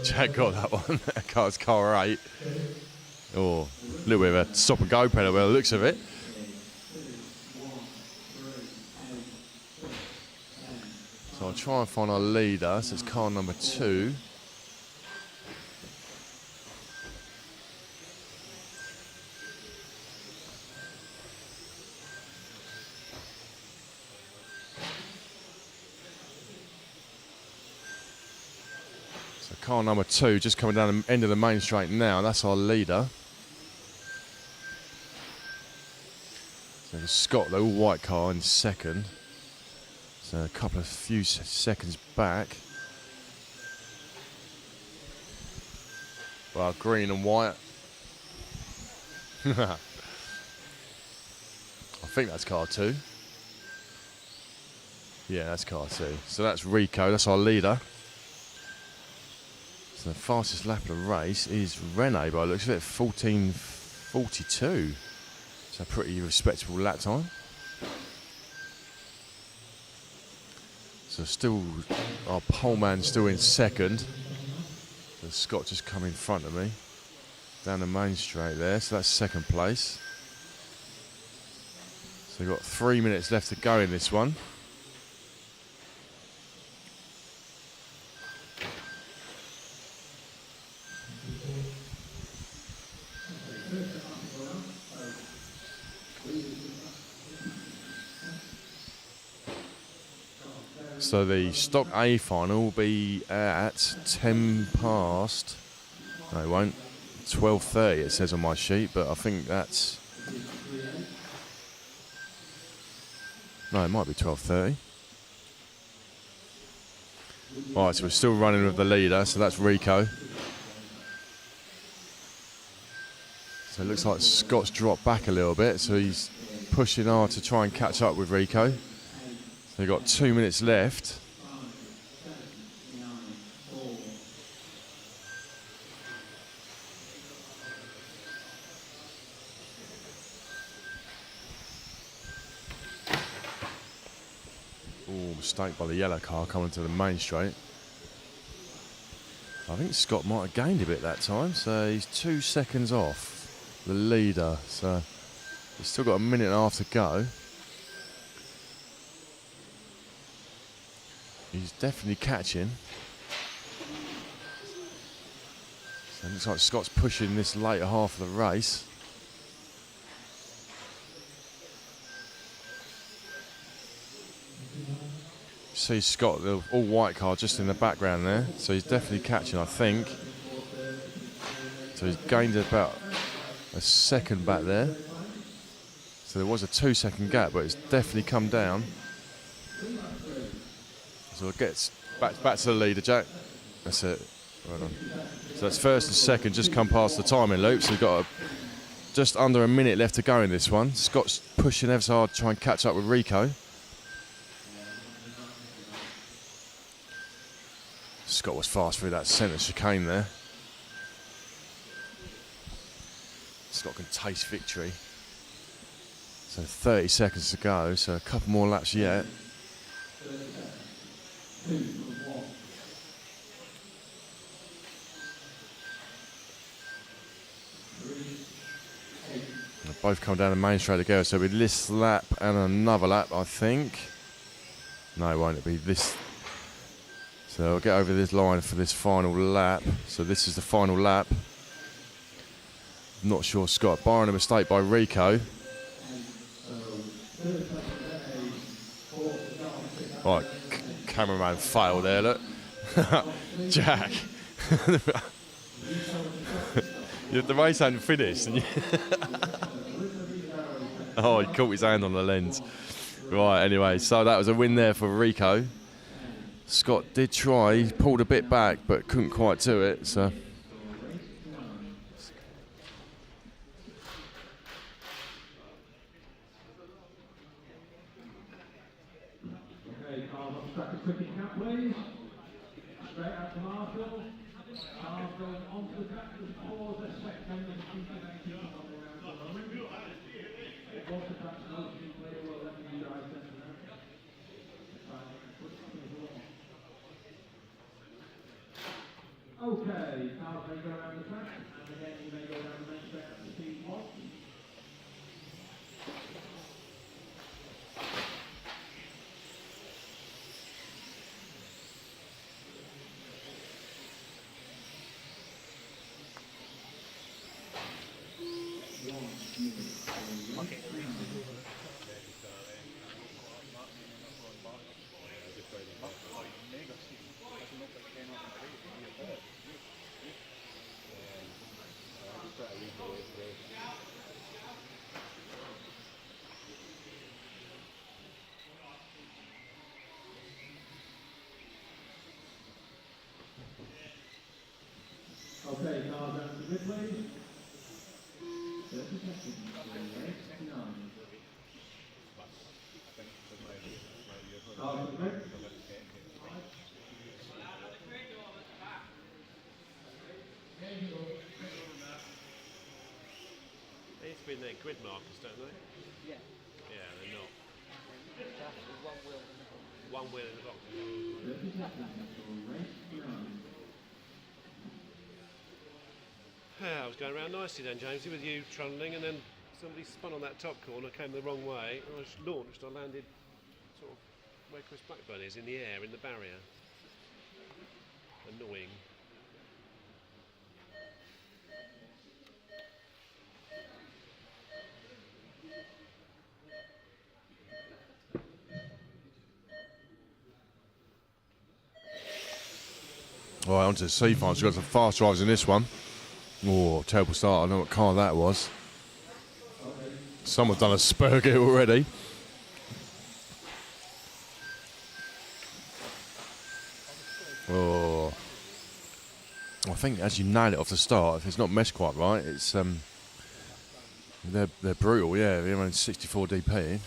Jack got that one. That car's car 8. Oh, a little bit of a stop and go pedal by the looks of it. So I'll try and find our leader. So it's car number 2. So car number 2 just coming down the end of the main straight now. That's our leader. So Scott, the all-white car, in second. So a few seconds back. Well, green and white. I think that's car 2. Yeah, that's car 2. So that's Rico, that's our leader. So the fastest lap of the race is Rene, by the looks of it, 14:42. So a pretty respectable lap time. So still, our pole man still in second. So Scott just come in front of me. Down the main straight there, so that's second place. So we've got 3 minutes left to go in this one. So the Stock A final will be at 10 past. No, it won't. 12:30 it says on my sheet, but I think that's. No, it might be 12:30. Right, so we're still running with the leader, so that's Rico. So it looks like Scott's dropped back a little bit, so he's pushing hard to try and catch up with Rico. So we've got 2 minutes left. Oh, mistake by the yellow car coming to the main straight. I think Scott might have gained a bit that time, so he's 2 seconds off the leader. So he's still got a minute and a half to go. He's definitely catching. So it looks like Scott's pushing this later half of the race. See Scott, the all-white car, just in the background there. So he's definitely catching, I think. So he's gained about a second back there. So there was a 2 second gap, but it's definitely come down. So it gets back to the leader, Jack. That's it. Right on. So that's first and second, just come past the timing loop. So we've got just under a minute left to go in this one. Scott's pushing ever so hard to try and catch up with Rico. Scott was fast through that centre chicane there. Scott can taste victory. So 30 seconds to go, so a couple more laps yet. They've both come down the main straight to go, so it'll be this lap and another lap, I think. No, it won't. It'll be this. So I'll get over this line for this final lap. So this is the final lap. Not sure Scott, barring a mistake by Rico. Right, cameraman failed there, look. Jack. The race hadn't finished. And oh, he caught his hand on the lens. Right, anyway, so that was a win there for Rico. Scott did try, he pulled a bit back, but couldn't quite do it, so. Quick cap, please. Straight out to Marshall. Cars going onto the track. Just pause a second and keep it on the round for a moment. Once the track's motion clear, we'll let you guys settle down. Try and put things along. Okay, cars may go around the track, and again you may go down the main straight up to speed 1. Okay, cars down to the grid, please. 30 seconds. Race 9. Cars to the grid. They used to be in their grid markers, don't they? Yeah. Yeah, they're not. That's One wheel in the box. 30 seconds for race 9. I was going around nicely then, Jamesy, with you trundling, and then somebody spun on that top corner, came the wrong way, and I was launched. I landed sort of where Chris Blackburn is, in the air, in the barrier. Annoying. All right, on to the C-finals. We've got some fast drivers in this one. Oh, terrible start. I know what car that was. Some have done a spurget already. Oh. I think as you nail it off the start, if it's not meshed quite right, it's they're brutal, yeah. They're running 64 DP.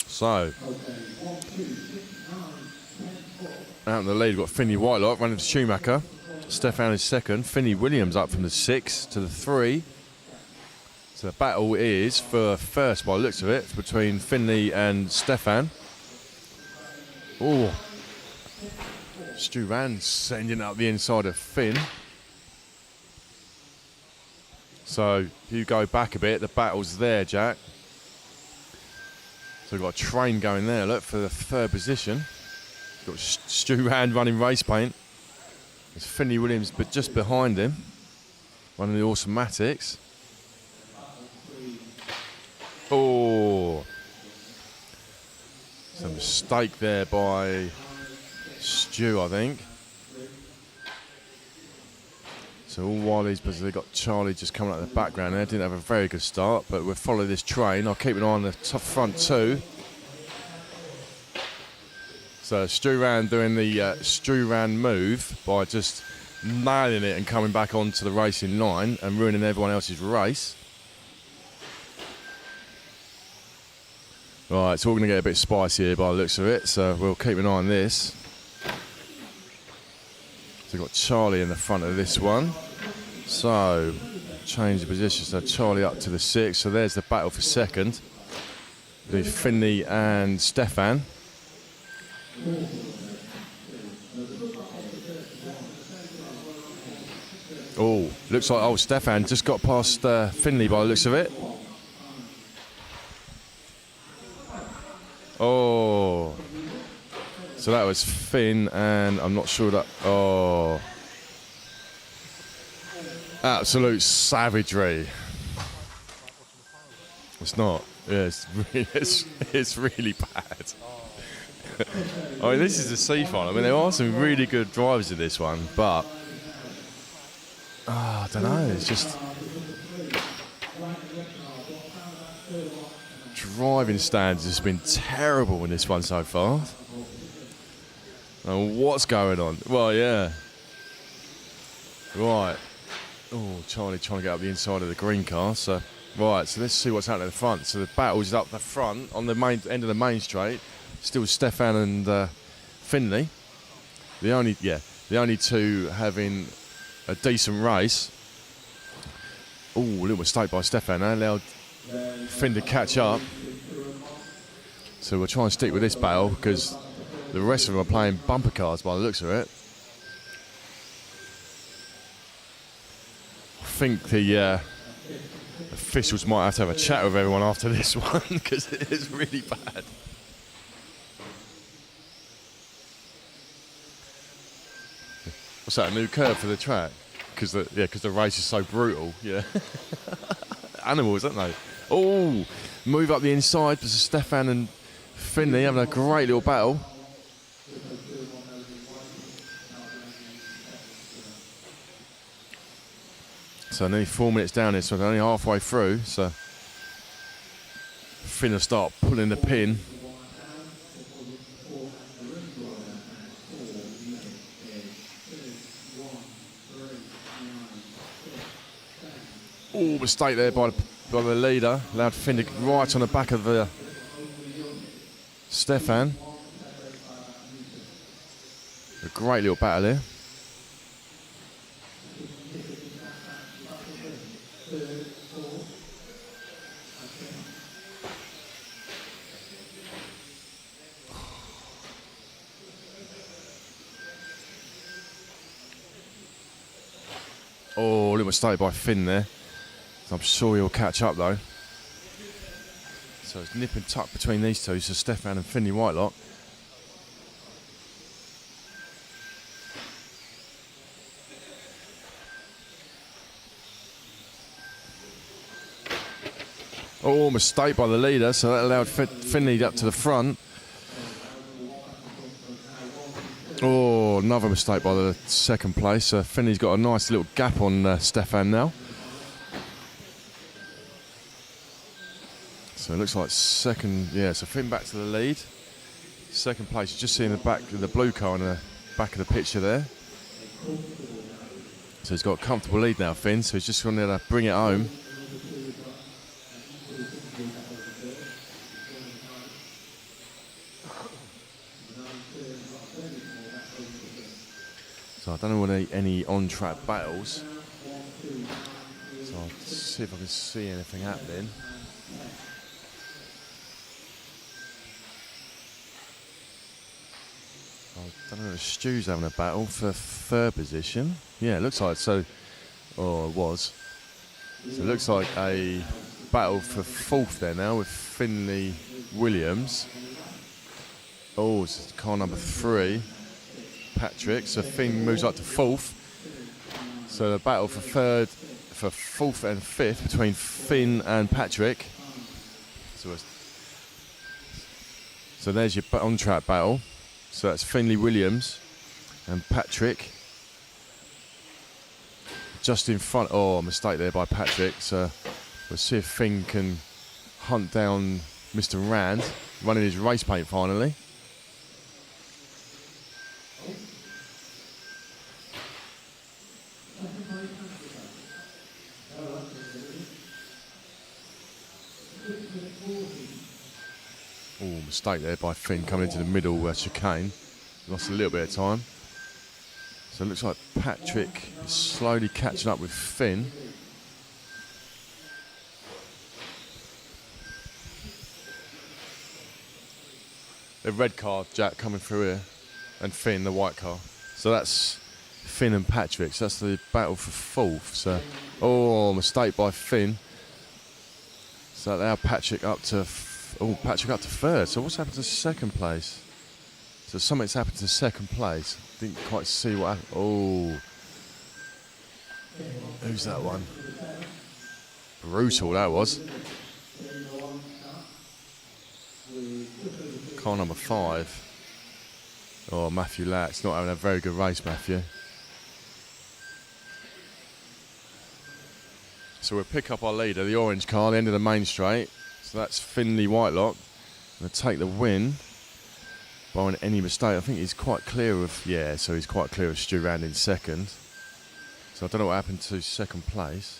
So out in the lead, we've got Finney Whitelock running to Schumacher. Stefan is second. Finney Williams up from the 6 to the 3. So the battle is for first, by the looks of it, between Finney and Stefan. Oh, Stu Van sending up the inside of Finn. So if you go back a bit, the battle's there, Jack. So we've got a train going there, look, for the third position. Got Stu Rand running race paint. There's Finney Williams, but just behind him, running the automatics. Oh, it's a mistake there by Stu, I think. So all while they've got Charlie just coming out of the background there. Didn't have a very good start, but we'll follow this train. I'll keep an eye on the top front two. So Struan doing the Struan move by just nailing it and coming back onto the racing line and ruining everyone else's race. Right, it's all going to get a bit spicy here by the looks of it, so we'll keep an eye on this. So we've got Charlie in the front of this one. So, change the position, so Charlie up to the 6, so there's the battle for second. The Finney and Stefan. Oh, looks like Stefan just got past Finney by the looks of it. Oh, so that was Finn, and I'm not sure that. Oh, absolute savagery. It's not. Yeah, it's really bad. I mean, this is a C-final. I mean, there are some really good drivers in this one, but I don't know. It's just driving standards has been terrible in this one so far. And what's going on? Well, yeah. Right. Oh, Charlie trying to get up the inside of the green car. So Right, so let's see what's happening at the front. So the battle's up the front on the main end of the main straight. Still Stefan and Finley. The only two having a decent race. Oh, a little mistake by Stefan. That allowed Finn to catch up. So we'll try and stick with this battle because the rest of them are playing bumper cars by the looks of it. I think the officials might have to have a chat with everyone after this one because it is really bad. What's that, a new curve for the track? Because the race is so brutal, yeah. Animals, aren't they? Oh, move up the inside. This is Stefan and Finley having a great little battle. So nearly 4 minutes down here, so they're only halfway through. So Finn will start pulling the pin. Oh, mistake there by the leader. Allowed Finn to right on the back of the Stefan. A great little battle here. Oh, little mistake by Finn there. I'm sure he'll catch up though. So it's nip and tuck between these two, so Stefan and Finley Whitelock. Oh, mistake by the leader, so that allowed Finley up to the front. Oh, another mistake by the second place. Finley's got a nice little gap on Stefan now. So it looks like second, so Finn back to the lead. Second place, you just seeing the back of the blue car in the back of the picture there. So he's got a comfortable lead now, Finn, so he's just going to bring it home. So I don't know any on-track battles. So I'll see if I can see anything happening. I don't know if Stu's having a battle for third position. Yeah, it looks like so. Or it was. So it looks like a battle for fourth there now with Finley Williams. Oh, it's car number 3, Patrick. So Finn moves up to fourth. So the battle for fourth and fifth between Finn and Patrick. So there's your on-track battle. So that's Finley Williams and Patrick. Just in front. Oh, mistake there by Patrick. So we'll see if Finn can hunt down Mr. Rand, running his race paint finally. Oh, mistake there by Finn coming into the middle chicane. Lost a little bit of time. So it looks like Patrick is slowly catching up with Finn. The red car, Jack, coming through here. And Finn, the white car. So that's Finn and Patrick. So that's the battle for fourth. So, oh, mistake by Finn. So now Patrick up to... Patrick up to third. So what's happened to second place? So something's happened to second place. Didn't quite see what happened. Oh. Who's that one? Brutal that was. Car number 5. Oh, Matthew Latz. Not having a very good race, Matthew. So we'll pick up our leader, the orange car, the end of the main straight. So that's Finley Whitelock. Going to take the win. Barring any mistake, I think he's quite clear of... Yeah, so he's quite clear of Stu Rand in second. So I don't know what happened to second place.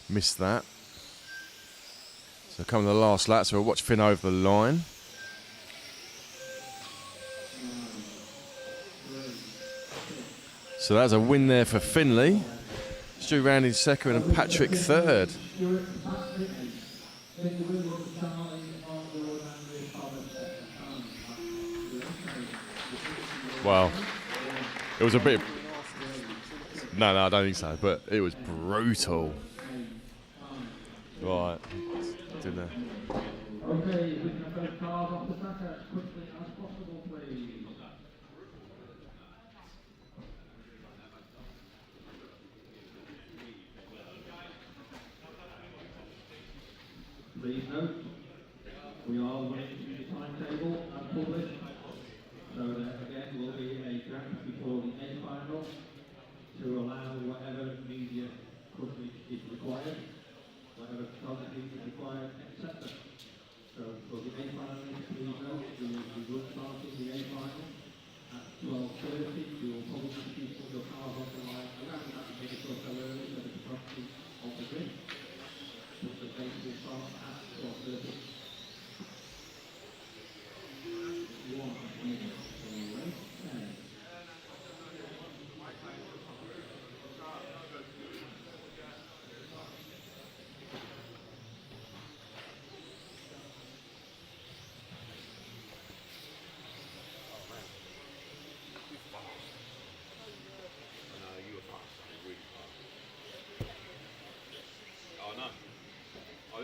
Missed that. So coming to the last lap, so we'll watch Finn over the line. So that's a win there for Finley. Stu Round in second and Patrick third. Well, it was a bit... No, I don't think so, but it was brutal. Right, didn't it? Okay, we can have those cars off the track as quickly as possible, please. Please note, we are waiting the timetable as published, so there again will be a draft before the A final to allow whatever media coverage is required, whatever photography is required, etc. So for the A final, please note, we will start the A final at 12:30. We will probably keep your cars off the line around that minute or so early so that the photography of the grid. But the race will start at 12:30. 1 minute for race 10.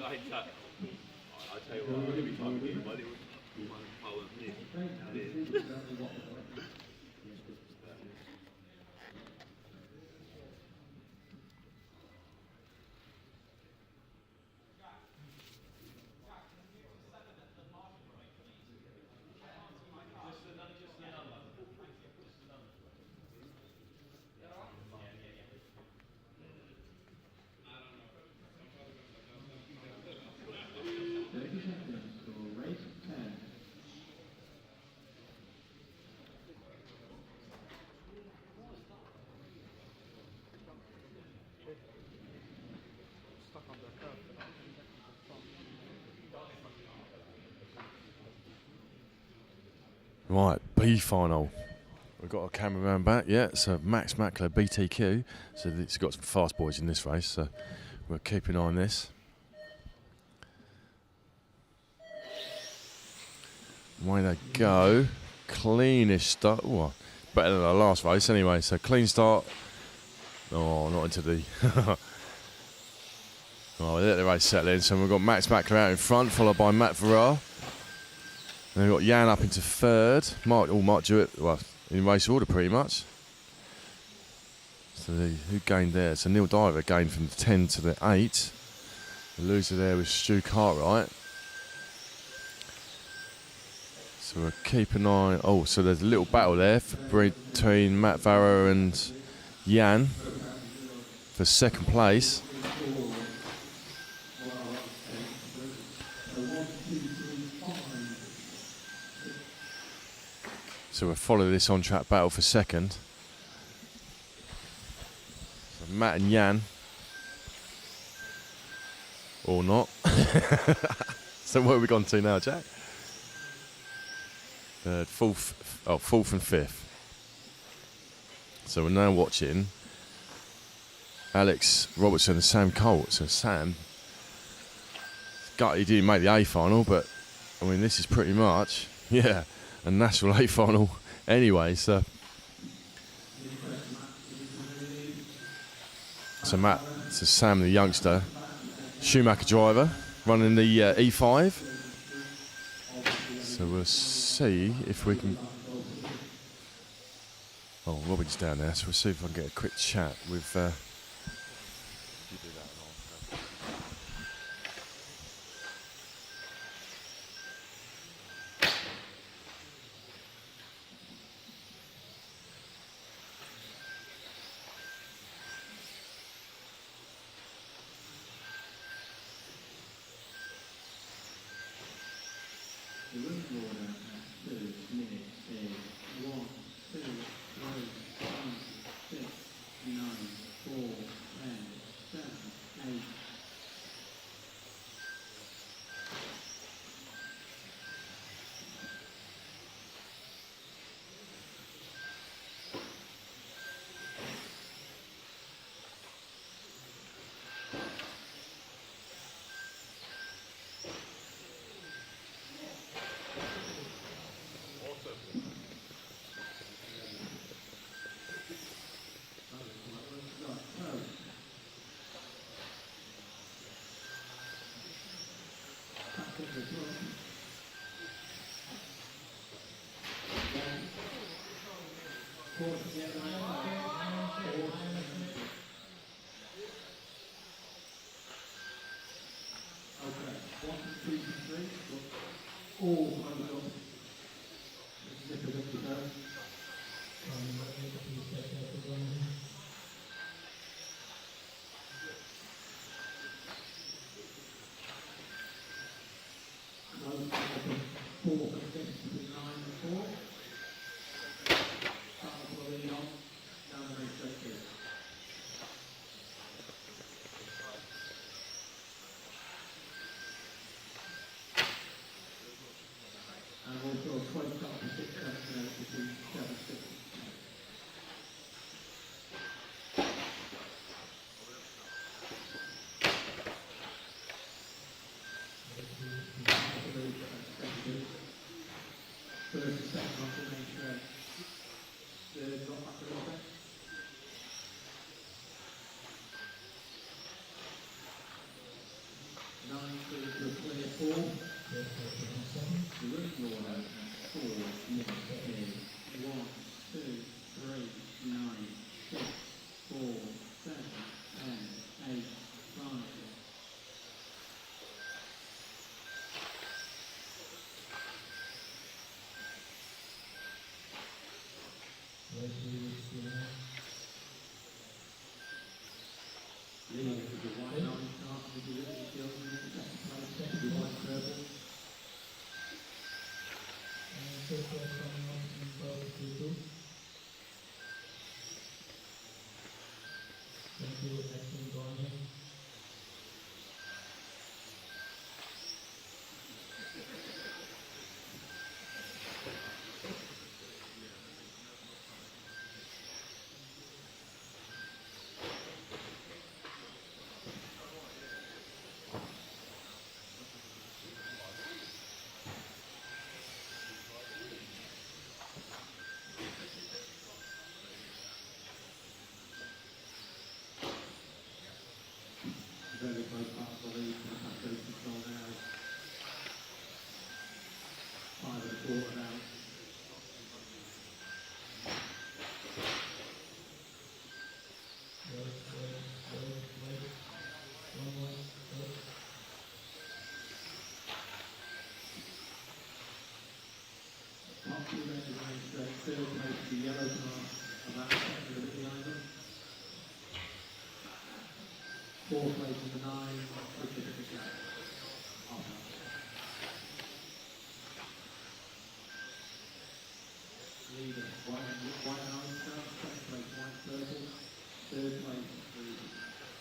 I tell you what, every time we get money, we want to power me. Right, B final. We've got a cameraman back, yeah, so Max Machler, BTQ. So it's got some fast boys in this race, so we'll keep an eye on this. Away they go. Cleanish start. Ooh, better than the last race anyway, so clean start. Oh, not into the... Oh, we let the race settle in, so we've got Max Machler out in front, followed by Matt Varah. Then we've got Jan up into third. Mark Jewett, well, in race order pretty much. So who gained there? So Neil Diver gained from the 10 to the 8. The loser there was Stu Cartwright. So we'll keep an eye. Oh, so there's a little battle there between Matt Varah and Jan for second place. So we'll follow this on-track battle for second. So Matt and Jan. Or not. So where have we gone to now, Jack? Third, fourth and fifth. So we're now watching Alex Robertson and Sam Coult. So Sam, he didn't make the A final, but I mean this is pretty much, yeah, a national A final anyway. So Sam the youngster, Schumacher driver, running the E5. So we'll see if we can. Oh, Robin's down there, so we'll see if I can get a quick chat with. Very close past the lead, good control now. 5 1/4 now. Top 2 men remain straight, third place the yellow car, about a second of it behind them. 4th place in the 9, with the gap. Leader, white Einstein, 2nd place, white purple, 3rd place,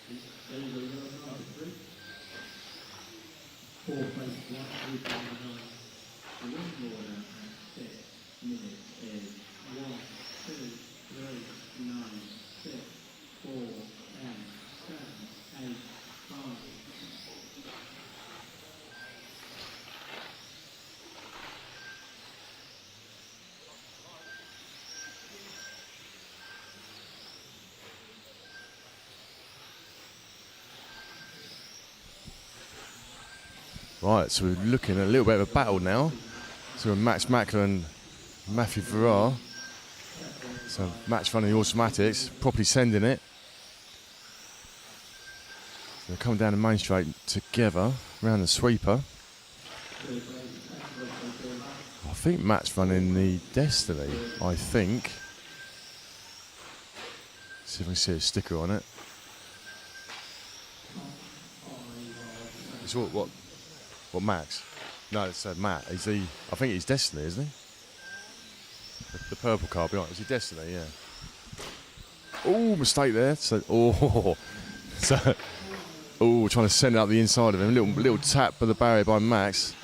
the yellow car, 3. 4th place, white group on the 9. The winning order at 6 minutes is 1, 2, 3, 9, 6, 4, 10, 7, 8, 5. Right, so we're looking at a little bit of a battle now. So Marc Machler and Matthew Varah. So match running the automatics, properly sending it. So they're coming down the main straight together, around the sweeper. I think Matt's running the Destiny, I think. See if I can see a sticker on it. It's what Max? No, it's Matt. I think he's Destiny, isn't he? The purple car behind. Is he Destiny? Yeah. Oh, mistake there. So, trying to send it up the inside of him. Little tap of the barrier by Max.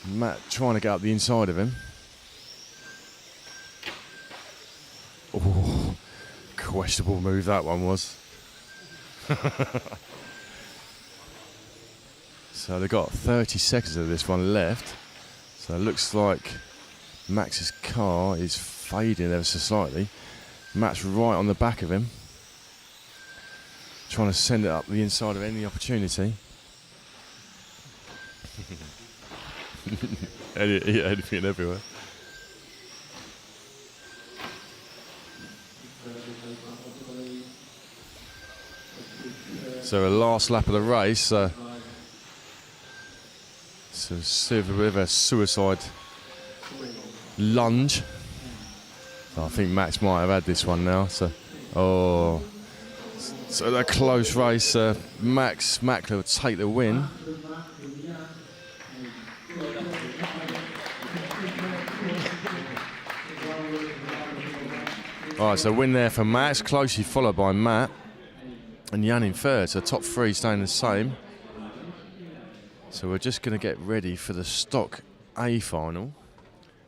Matt trying to get up the inside of him. Oh, questionable move that one was. So they've got 30 seconds of this one left. So it looks like Max's car is fading ever so slightly. Matt's right on the back of him, trying to send it up the inside of any opportunity. Anything and everywhere. So a last lap of the race. So a bit of a suicide lunge. I think Max might have had this one now. So a close race. Max Machler would take the win. All right, so win there for Max, closely followed by Matt and Jan in third. So top three staying the same. So we're just going to get ready for the Stock A final,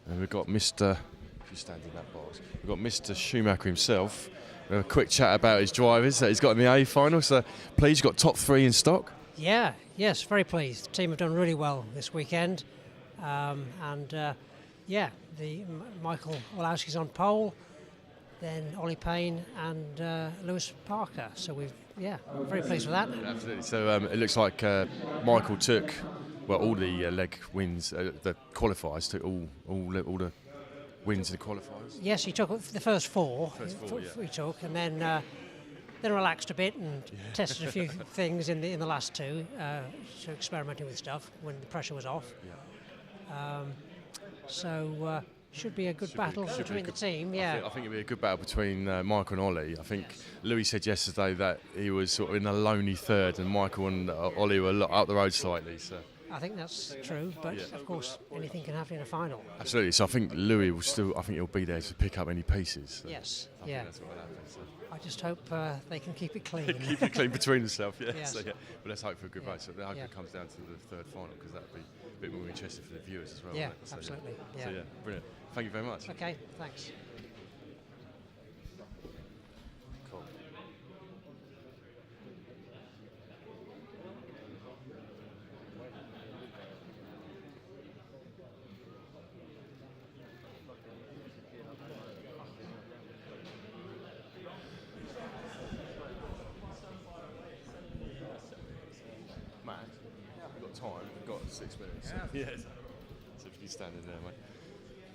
and we've got Mr. If you stand in that box, we've got Mr. Schumacher himself. We'll have a quick chat about his drivers that he's got in the A final. So please, you've got top three in Stock. Yes, very pleased. The team have done really well this weekend, the Michal Orlowski's on pole, then Ollie Payne and Lewis Parker. So very pleased with that. Absolutely. So it looks like Michael took all the leg wins, the qualifiers took all the wins in the qualifiers. Yes, he took the first four. Yeah. He took, and then relaxed a bit and tested a few things in the last two, so experimenting with stuff when the pressure was off. Yeah. Should be a good battle between the team. I think it'll be a good battle between Michael and Ollie. I think Louis said yesterday that he was sort of in a lonely third, and Michael and Ollie were up the road slightly. So I think that's true, but of course anything can happen in a final. Absolutely. So I think Louis will still. I think he'll be there to pick up any pieces. So Yes. I think that's what will happen. So. I just hope they can keep it clean. Keep it clean between themselves. Yeah. Yes. So, but let's hope for a good race. So I hope it comes down to the third final, because that'd be a bit more interesting for the viewers as well. Yeah, so, absolutely. So brilliant. Thank you very much. Okay, thanks. Cool. Matt, we've got time. We've got 6 minutes. Yeah. So if you stand in there, mate.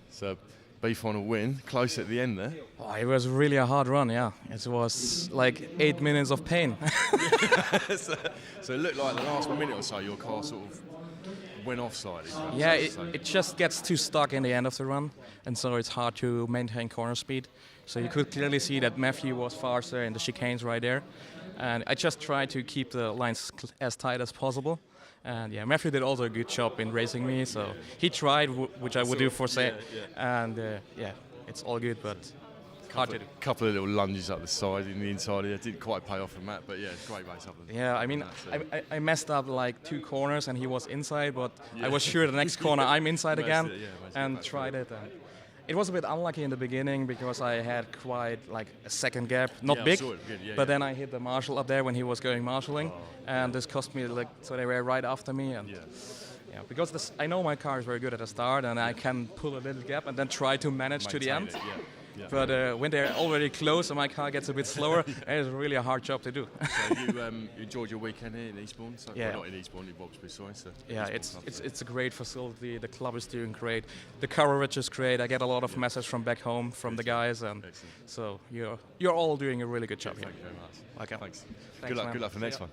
So B final win, close at the end there. Oh, it was really a hard run, yeah. It was like 8 minutes of pain. So it looked like the last minute or so your car sort of went off slightly. Yeah, it just gets too stuck in the end of the run, and so it's hard to maintain corner speed. So you could clearly see that Matthew was faster in the chicanes right there. And I just tried to keep the lines as tight as possible. And Matthew did also a good job in racing me, so he tried, which I would do for say, and it's all good, but hard to do. A couple of little lunges up the side in the inside here, didn't quite pay off for Matt, but great race up there. Yeah, I mean, I messed up like 2 corners and he was inside, but I was sure the next corner I'm inside again, and tried it. And it was a bit unlucky in the beginning because I had quite like a second gap, not big, but then I hit the marshal up there when he was going marshalling, and this cost me so they were right after me, and because I know my car is very good at the start, and I can pull a little gap and then try to manage to the end. But when they're already close and my car gets a bit slower, it's really a hard job to do. So you enjoyed your weekend here in Eastbourne? So, well, not in Eastbourne, in Roxbury, sorry. So it's a great facility. The club is doing great. The coverage is great. I get a lot of messages from back home from the guys, and so you're all doing a really good job here. Thank you very much. Okay. Thanks. Thanks, Good luck for the next one.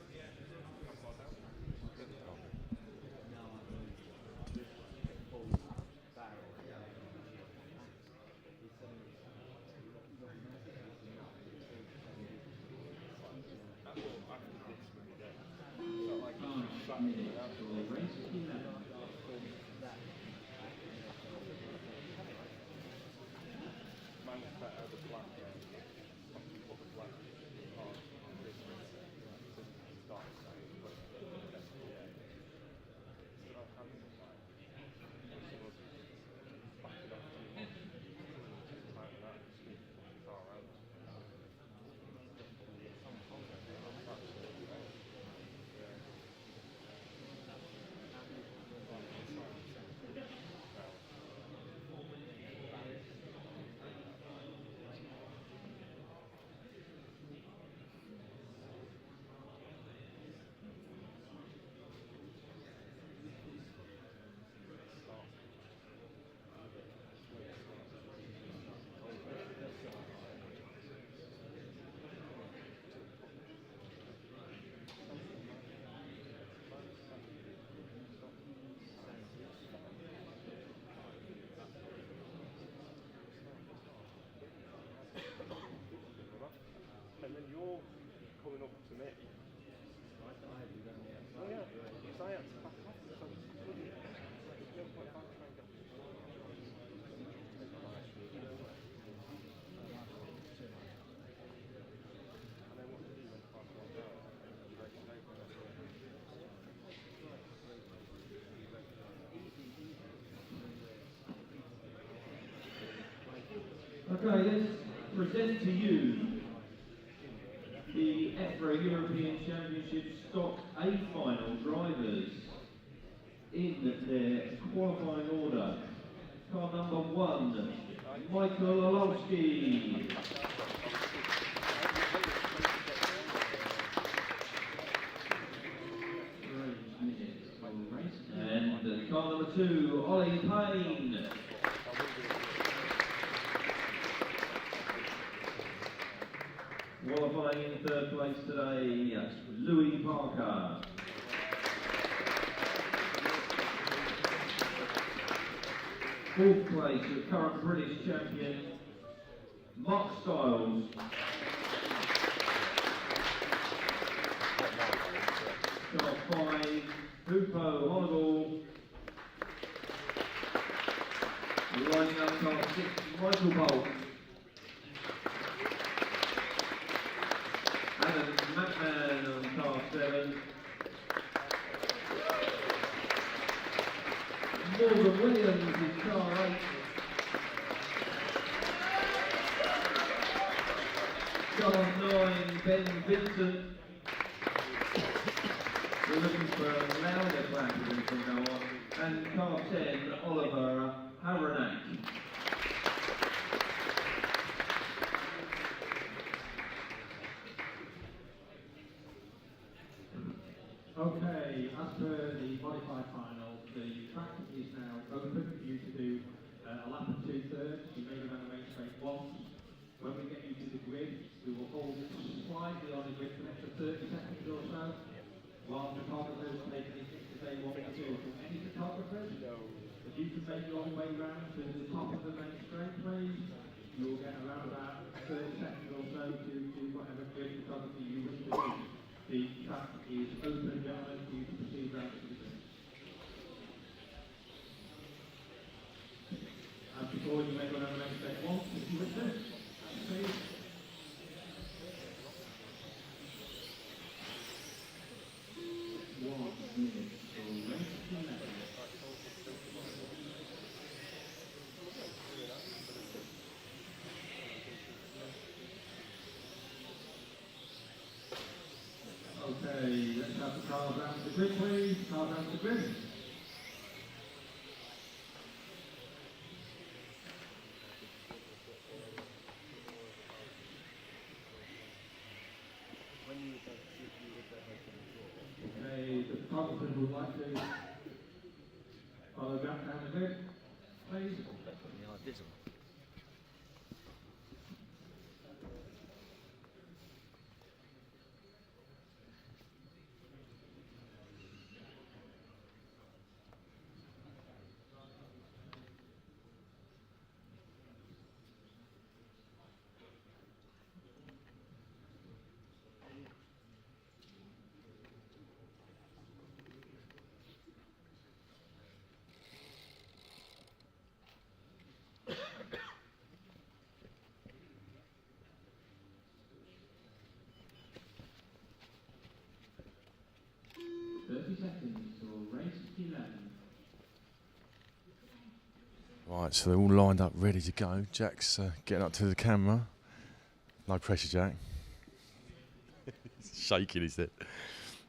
Okay, let's present to you the EFRA European Championship Stock A final drivers in their qualifying order. Car number 1, Michal Orlowski. And car number 2, Ollie Payne. Qualifying in third place today, Louis Parker. Fourth place, the current British champion, Mark Stiles. Car 5, Hubert Hoenigl. Lining up car 6, Michael Bolt. Adam Mackman on car 7. Morgan Williams in car 8. Car 9, Ben Vincent. We're looking for a louder clapping from now on. And car 10, Oliver Havranek. Okay, as per the modified final, the track is now open for you to do a lap of 2/3. You may go down the main straight once. When we get you to the grid, we will hold slightly on the grid for an extra 30 seconds or so, while photographers take anything that they want to do. From any photographers, if you can make your way round to the top of the main straight, please, you will get around about 30 seconds or so to do whatever grid photography you wish to do. The track is open, gentlemen, for you to proceed round to the grid. As before, you may go down the main straight once if you wish to. Please. Okay, let's have the cars round to the grid, please. Cars round to the grid. Okay, the photographers would like to follow back down the grid, please. Right, so they're all lined up, ready to go. Jack's getting up to the camera. No pressure, Jack. He's shaking, is it?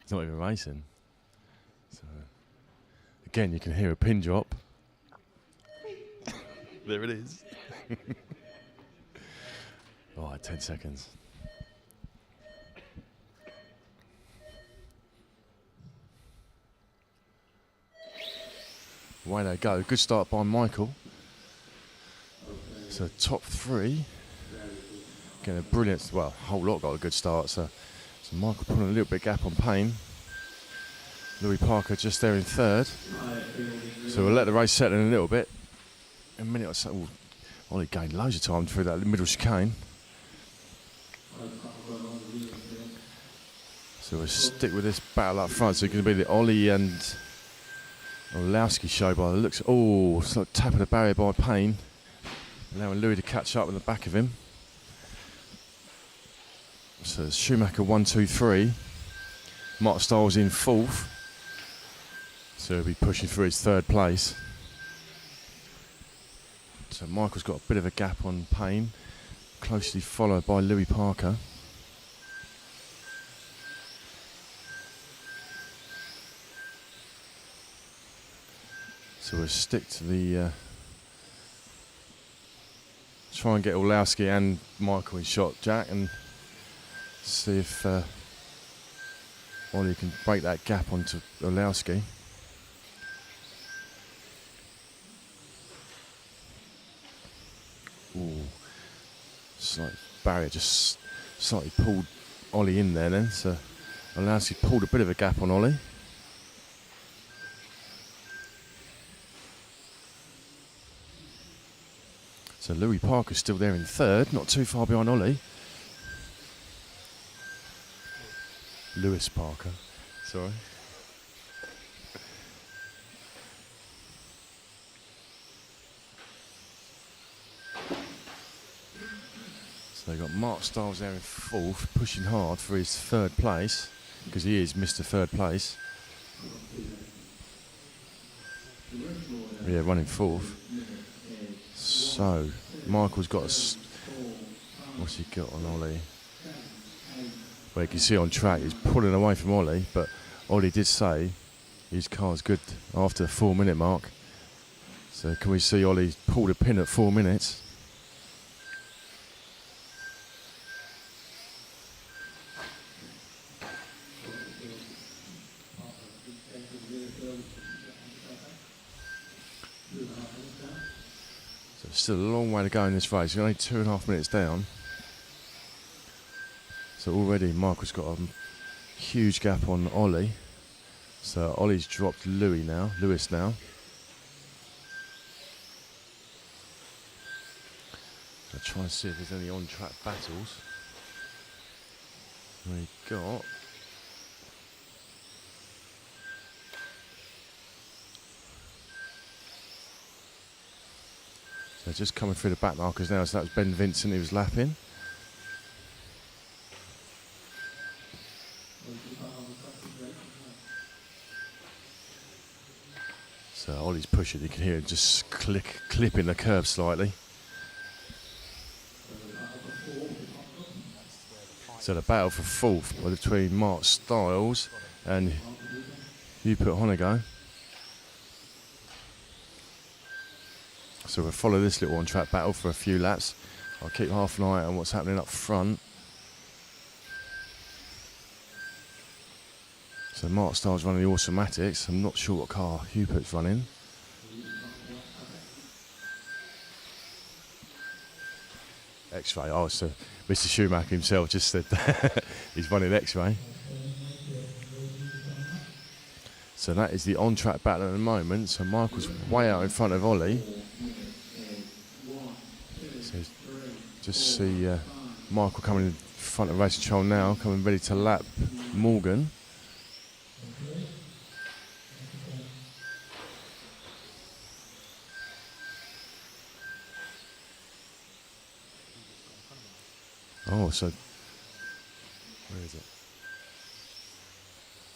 He's not even racing. So, again, you can hear a pin drop. There it is. Right, 10 seconds. Away they go. Good start by Michael. So top 3. Getting a brilliant, well, a whole lot got a good start. So Michael putting a little bit gap on Payne. Louis Parker just there in 3rd. So we'll let the race settle in a little bit. A minute or so. Ollie gained loads of time through that middle chicane. So we'll stick with this battle up front. So it's going to be the Ollie and Orlowski show by the looks. Oh, sort of tap of the barrier by Payne, allowing Louis to catch up in the back of him. So it's Schumacher 1, 2, 3. Mark Stiles in 4th. So he'll be pushing for his 3rd place. So Michael's got a bit of a gap on Payne, closely followed by Louis Parker. So we'll stick to the try and get Orlowski and Michael in shot, Jack, and see if Ollie can break that gap onto Orlowski. Ooh, slight barrier just slightly pulled Ollie in there then, so Orlowski pulled a bit of a gap on Ollie. So Louis Parker's still there in 3rd, not too far behind Ollie. Lewis Parker, sorry. So they've got Mark Stiles there in 4th, pushing hard for his 3rd place, because he is Mr. 3rd place. Yeah, running 4th. So Michael's got what's he got on Ollie? Well, you can see on track he's pulling away from Ollie, but Ollie did say his car's good after the 4-minute mark. So can we see Ollie pulled a pin at 4 minutes? So still a long way to go in this race. You're only 2.5 minutes down. So already Michael's got a huge gap on Ollie. So Ollie's dropped Lewis now. I'll try and see if there's any on-track battles. We got so just coming through the back markers now. So that was Ben Vincent who was lapping. So Ollie's pushing, you can hear it just clipping the curb slightly. So the battle for 4th between Mark Stiles and Hubert Hoenigl. So we'll follow this little on-track battle for a few laps. I'll keep half an eye on what's happening up front. So Mark Stiles running the automatics. I'm not sure what car Hubert's running. X-ray. Oh, so Mr. Schumacher himself just said he's running X-ray. So that is the on-track battle at the moment. So Michael's way out in front of Ollie. So just see Michael coming in front of race control now, coming ready to lap Morgan. Oh, so where is it?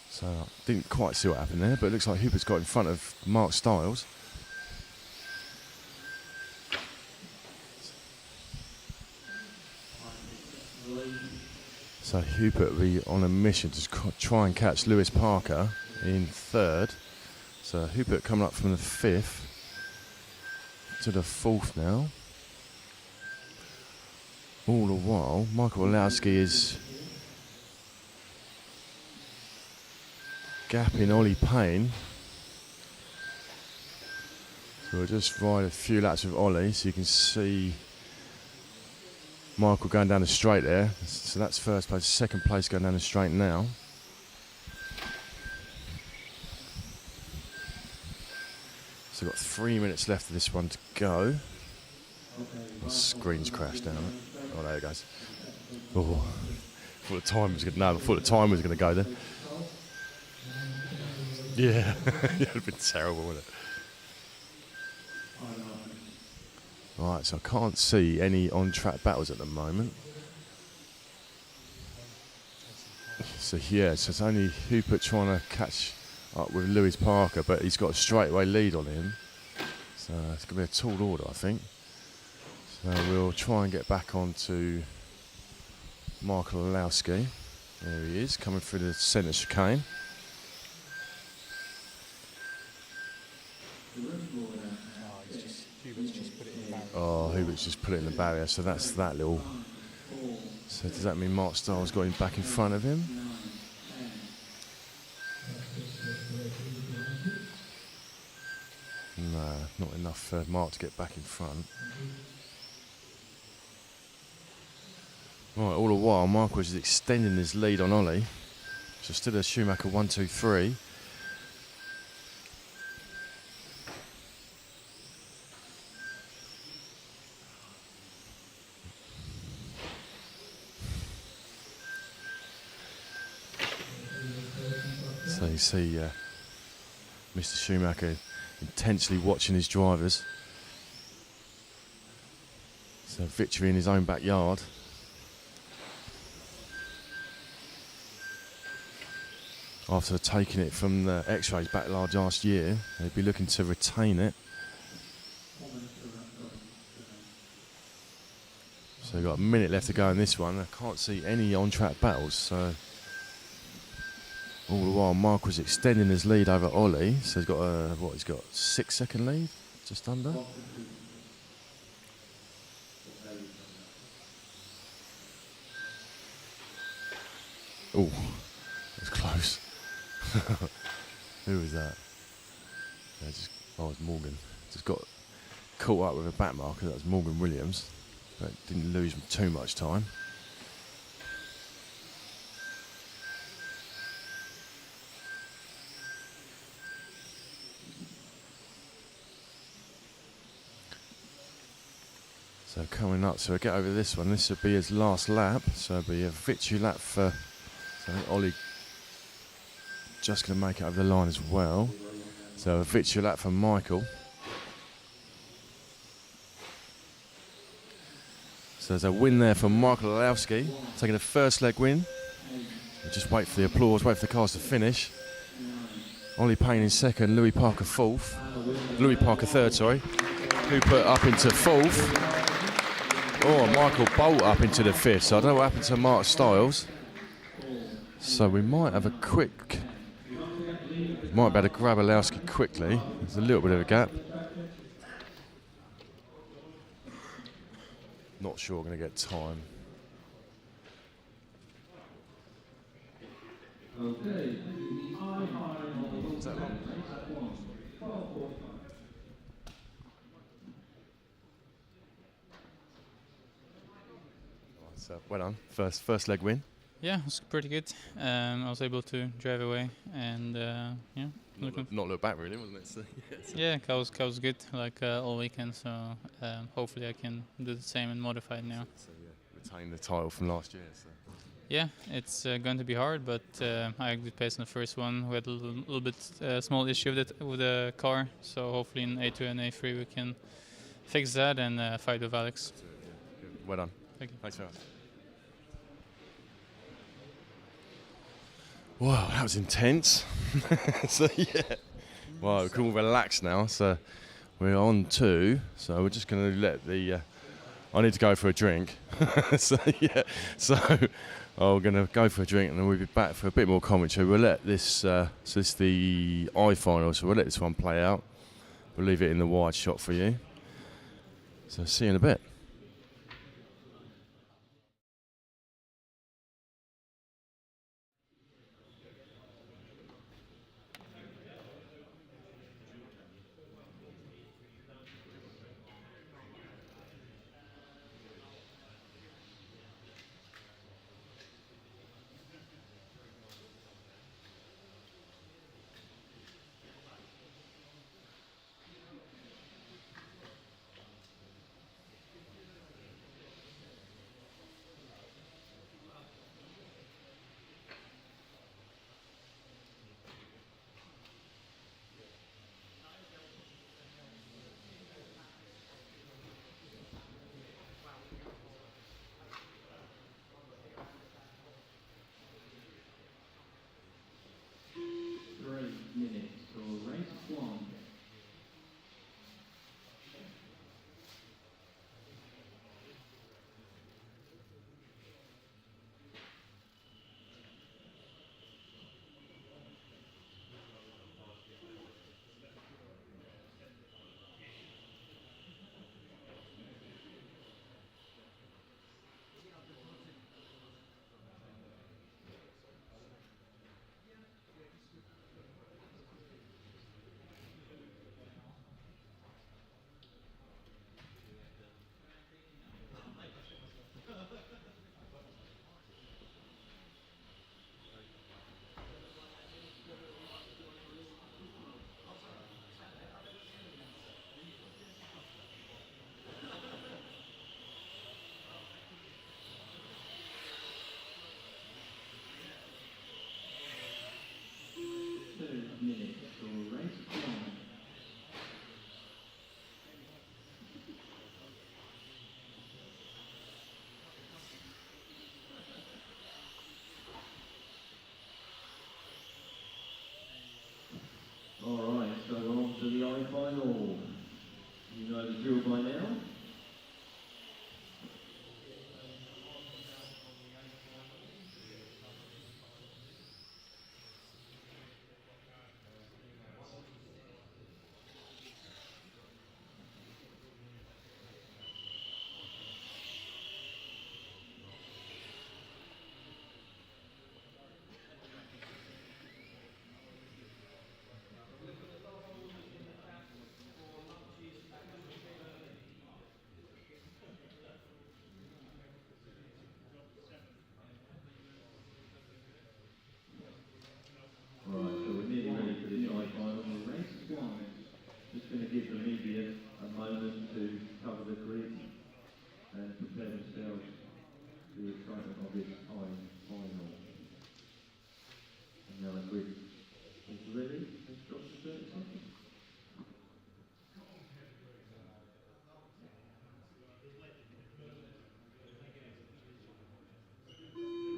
So I didn't quite see what happened there, but it looks like Hubert's got in front of Mark Stiles. So Hubert will be on a mission to try and catch Lewis Parker in 3rd. So Hubert coming up from the 5th to the 4th now. All the while, Michal Orlowski is gapping Ollie Payne. So we'll just ride a few laps with Ollie so you can see Michael going down the straight there. So that's 1st place, 2nd place going down the straight now. So we've got 3 minutes left of this one to go. The screen's crashed down. Oh, there it goes. Oh, thought the time was going. No, I thought the time was going to go then. Yeah, it would have been terrible, wouldn't it? Right, so I can't see any on-track battles at the moment. So yeah, so it's only Hubert trying to catch up with Lewis Parker, but he's got a straightaway lead on him. So it's going to be a tall order, I think. So we'll try and get back on to Michal Orlowski. There he is, coming through the centre chicane. Oh, Hubert's just put it in the barrier, so that's that little. So does that mean Mark Stiles got him back in front of him? No, not enough for Mark to get back in front. Right, all the while Mark was extending his lead on Ollie. So still a Schumacher 1, 2, 3. So you see Mr. Schumacher intensely watching his drivers. So victory in his own backyard. After taking it from the X-Rays back last year, they'd be looking to retain it. So we've got a minute left to go in this one. I can't see any on-track battles, so all the while Mark was extending his lead over Ollie. So he's got a, what, he's got 6-second lead, just under. Oh, that's close. Who was that? Yeah, oh, it's Morgan. Just got caught up with a back marker. That was Morgan Williams, but didn't lose too much time. So coming up, so we'll get over this one. This will be his last lap, so it'll be a victory lap for. So I think Ollie just going to make it over the line as well. So a victory lap for Michael. So there's a win there for Michal Orlowski, taking the first leg win. We'll just wait for the applause, wait for the cars to finish. Ollie Payne in second, Louis Parker fourth. Louis Parker third, sorry. Who put up into fourth. Oh, Michael Bolt up into the fifth. So I don't know what happened to Mark Stiles. So we might have a quick. Might be able to grab Orlowski quickly. There's a little bit of a gap. Not sure we're going to get time. Okay. Is that long? So well done. First leg win. Yeah, it was pretty good. I was able to drive away and yeah. Not look back really, wasn't it? So, yeah, car was good like all weekend. So hopefully I can do the same and modify it now. So yeah, retain the title from last year. So. Yeah, it's going to be hard, but I had good pace in the first one. We had a little bit small issue with the car, so hopefully in A2 and A3 we can fix that and fight with Alex. Well done. Thank you. Thanks very much. Wow, that was intense. So yeah, well, we can all relax now. So we're on 2. So we're just going to let the. I need to go for a drink. So yeah, so I'm going to go for a drink and then we'll be back for a bit more commentary. We'll let this. So this is the I final. So we'll let this one play out. We'll leave it in the wide shot for you. So see you in a bit.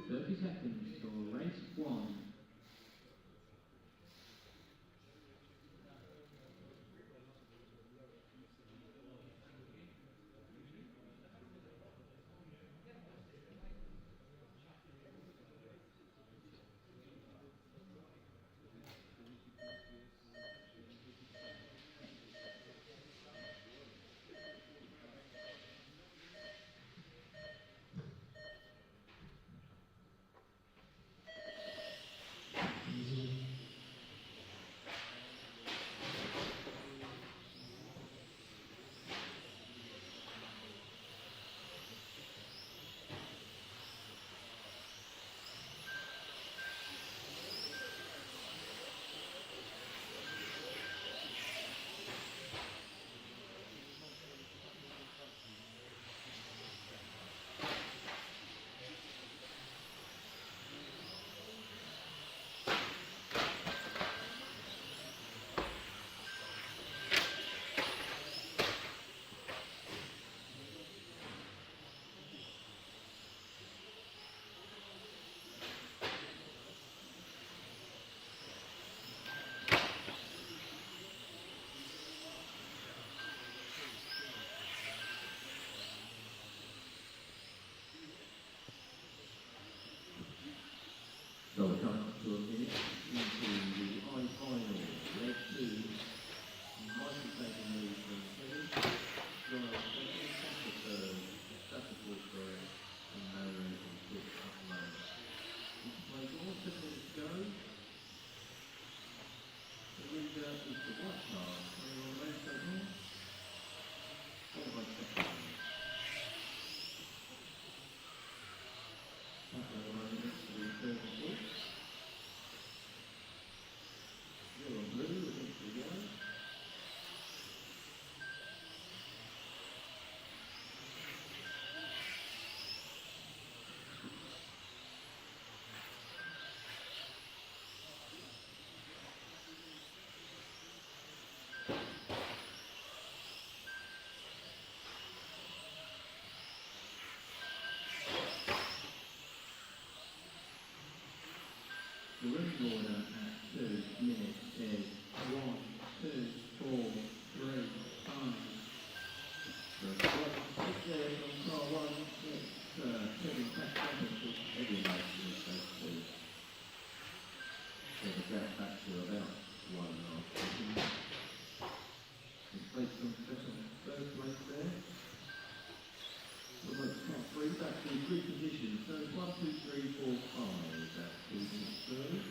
30 seconds till race 1. So we're coming up to a minute into the high final, leg 2. Michael taking the lead from Kevin, John second, Sasha third, Sasha fourth third, and Mary in fifth up lane. It's played all 7 minutes to go. The leader is the white car, 21 race so far, followed by second. The winning order at 2 minutes is 1, 2, 4, 3, 5. The six there from car 1, it's Kevin Paxton, which everyone knows those 2. So the gap back to about 1.5 seconds. It's placed on second, third place there. Well, it's car 3 back to 3 positions, so it's 1, 2, 3, 4, 5. That's 2 minutes third.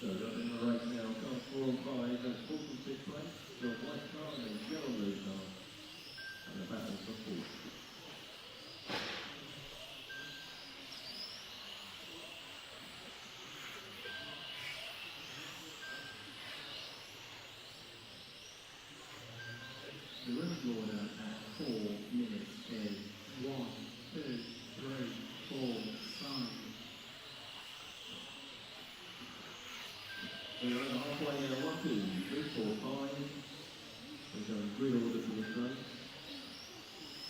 So up in the race now, cars 4 and 5, that's 4th and 6th place, the white car and the yellow blue car, and the battle for 4th. The running order at 4 minutes is 1, 2, 3, 4, 5. We're at halfway now, 1, 2, 3, 4, 5. We're going grid order for this race.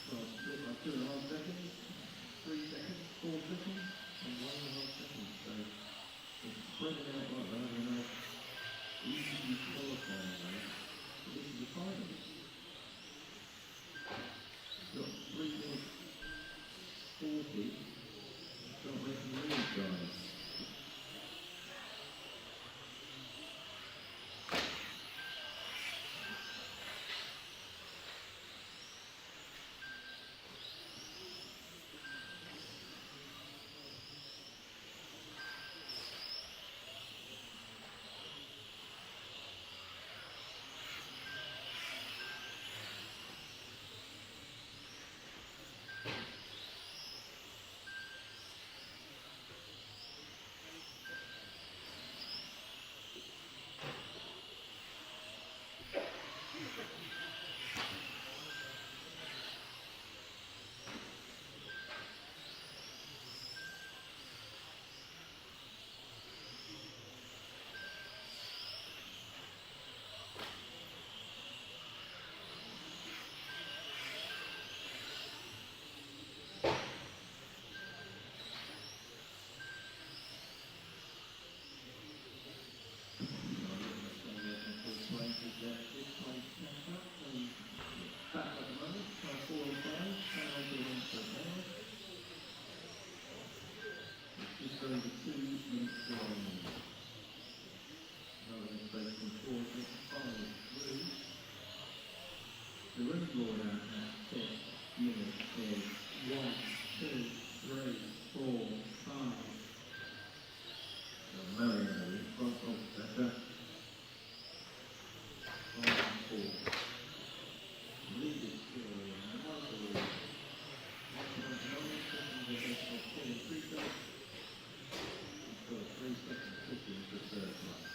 So I'll split by 2.5 seconds, 3 seconds, 4 seconds, and 1.5 seconds. So it's spreading out like that, and easy qualifying race. This is the final. Got 3 minutes 40. Start making the lead, guys. The room order at 6 minutes is 1, 2, 3, 4, 5. Mario in front of better. 5, 4. Lead is still another. He's got 3 seconds cooking for third place.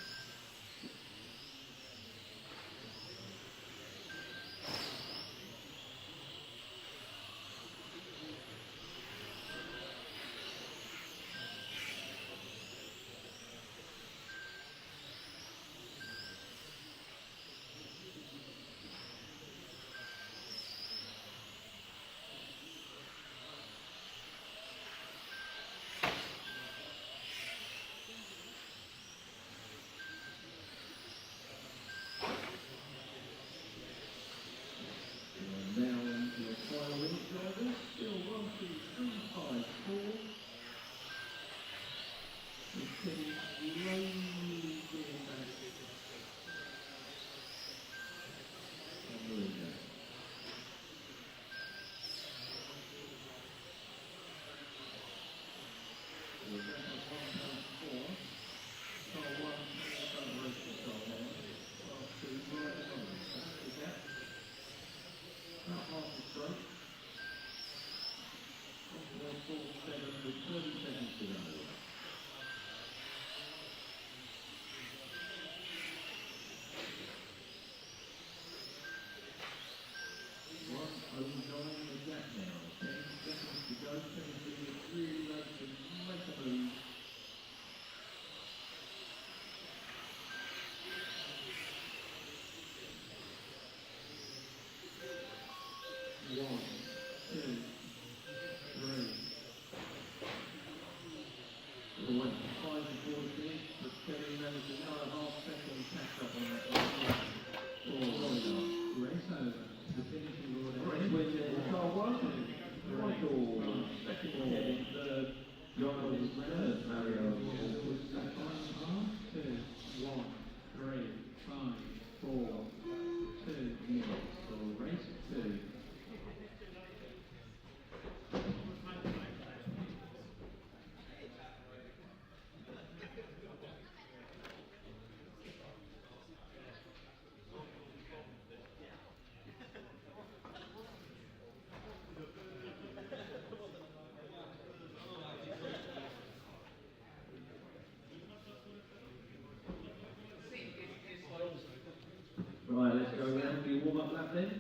Right, let's go around for your warm-up lap then.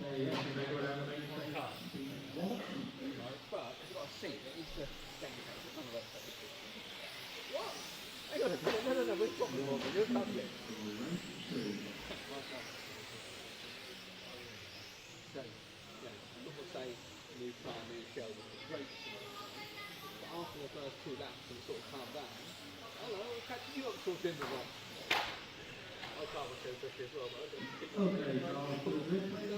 Yeah, you may go around the main track. But you've got a seat that needs to stand out. What? Hang on a minute, no, we're talking about it. You're public. So, yeah, people say new car, new show, great. But after the first 2 laps and sort of calm down, hello, you got talked into that? I can't watch those as well, but Okay, so I'll put a grid, please.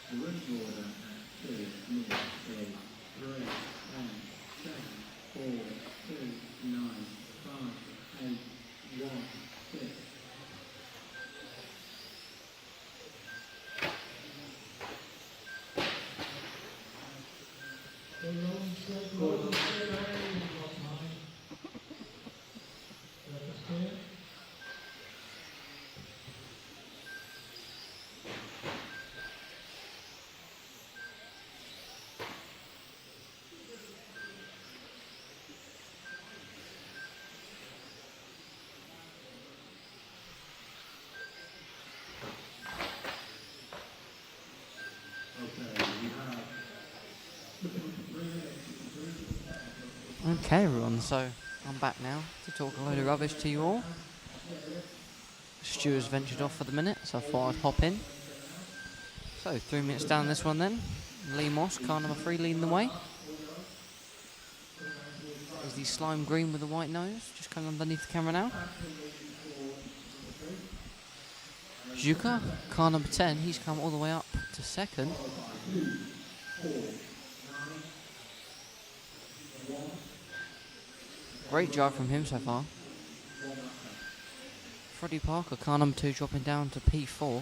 The running order at 2 minutes is 3, 10, 7, 4, 2, 9, 5, 8, 1, 6. Okay everyone, so I'm back now to talk a load of rubbish to you all. Stuart's ventured off for the minute, so I thought I'd hop in. So 3 minutes down this one then. Lee Moss, car number 3, leading the way. Is the slime green with the white nose, just coming underneath the camera now. Juka, car number 10, he's come all the way up to second. Great drive from him so far. Freddie Parker, car number 2, dropping down to P4.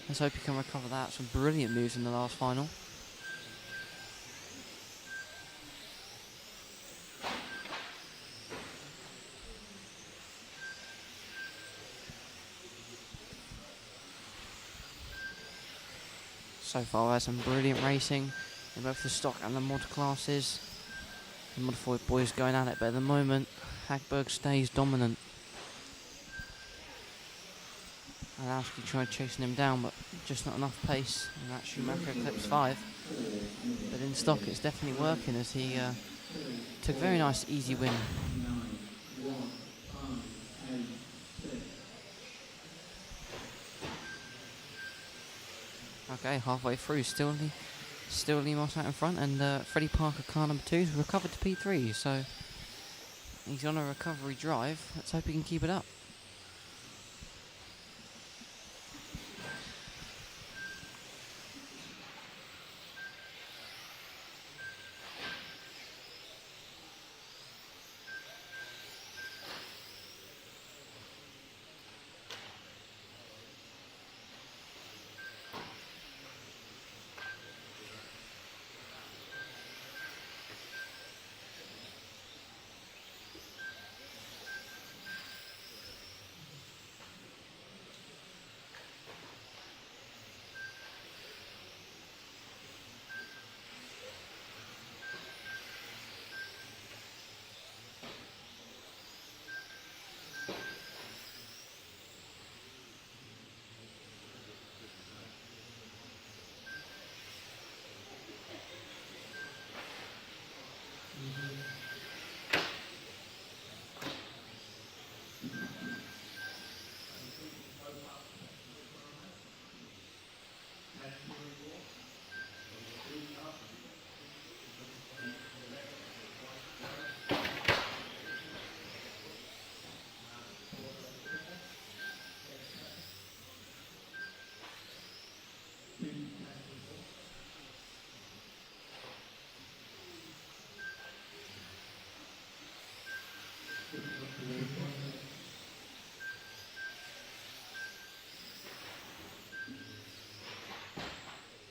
Let's hope he can recover that. Some brilliant moves in the last final. So far, we've had some brilliant racing in both the stock and the mod classes. The modified boys going at it, but at the moment, Hagberg stays dominant. Orlowski tried chasing him down, but just not enough pace, and that Schumacher clips 5. But in stock, it's definitely working as he took a very nice, easy win. Okay, halfway through, still Lemos out in front, and Freddie Parker, car number 2, has recovered to P3, so he's on a recovery drive. Let's hope he can keep it up.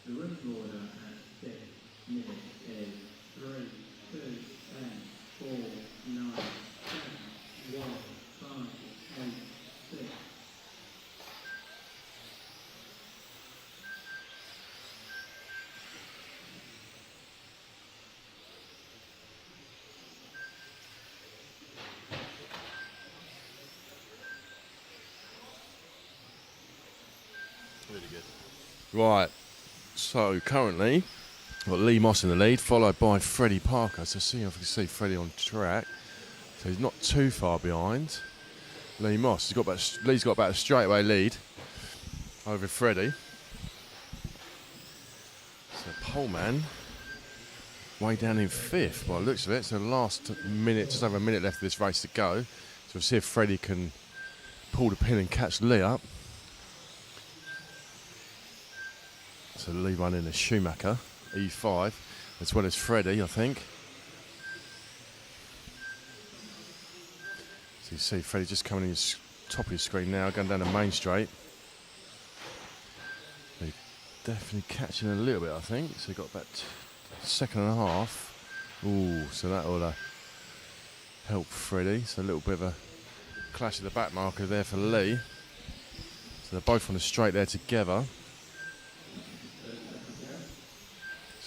The running order at 6 minutes is 3, 2, 10, 4, 9, 7, 1, 5, 8, 6. Really good. Right. So currently, we've got Lee Moss in the lead, followed by Freddie Parker. So see if we can see Freddie on track. So he's not too far behind Lee Moss. Lee's got about a straightaway lead over Freddie. So Poleman way down in 5th by the looks of it. So the last minute, just over a minute left of this race to go. So we'll see if Freddie can pull the pin and catch Lee up. So Lee running a Schumacher E5 as well as Freddie, I think. So you see Freddie just coming in his top of your screen now, going down the main straight. He's definitely catching a little bit, I think. So he got about a second and a half. Ooh, so that will help Freddie. So a little bit of a clash of the back marker there for Lee. So they're both on the straight there together.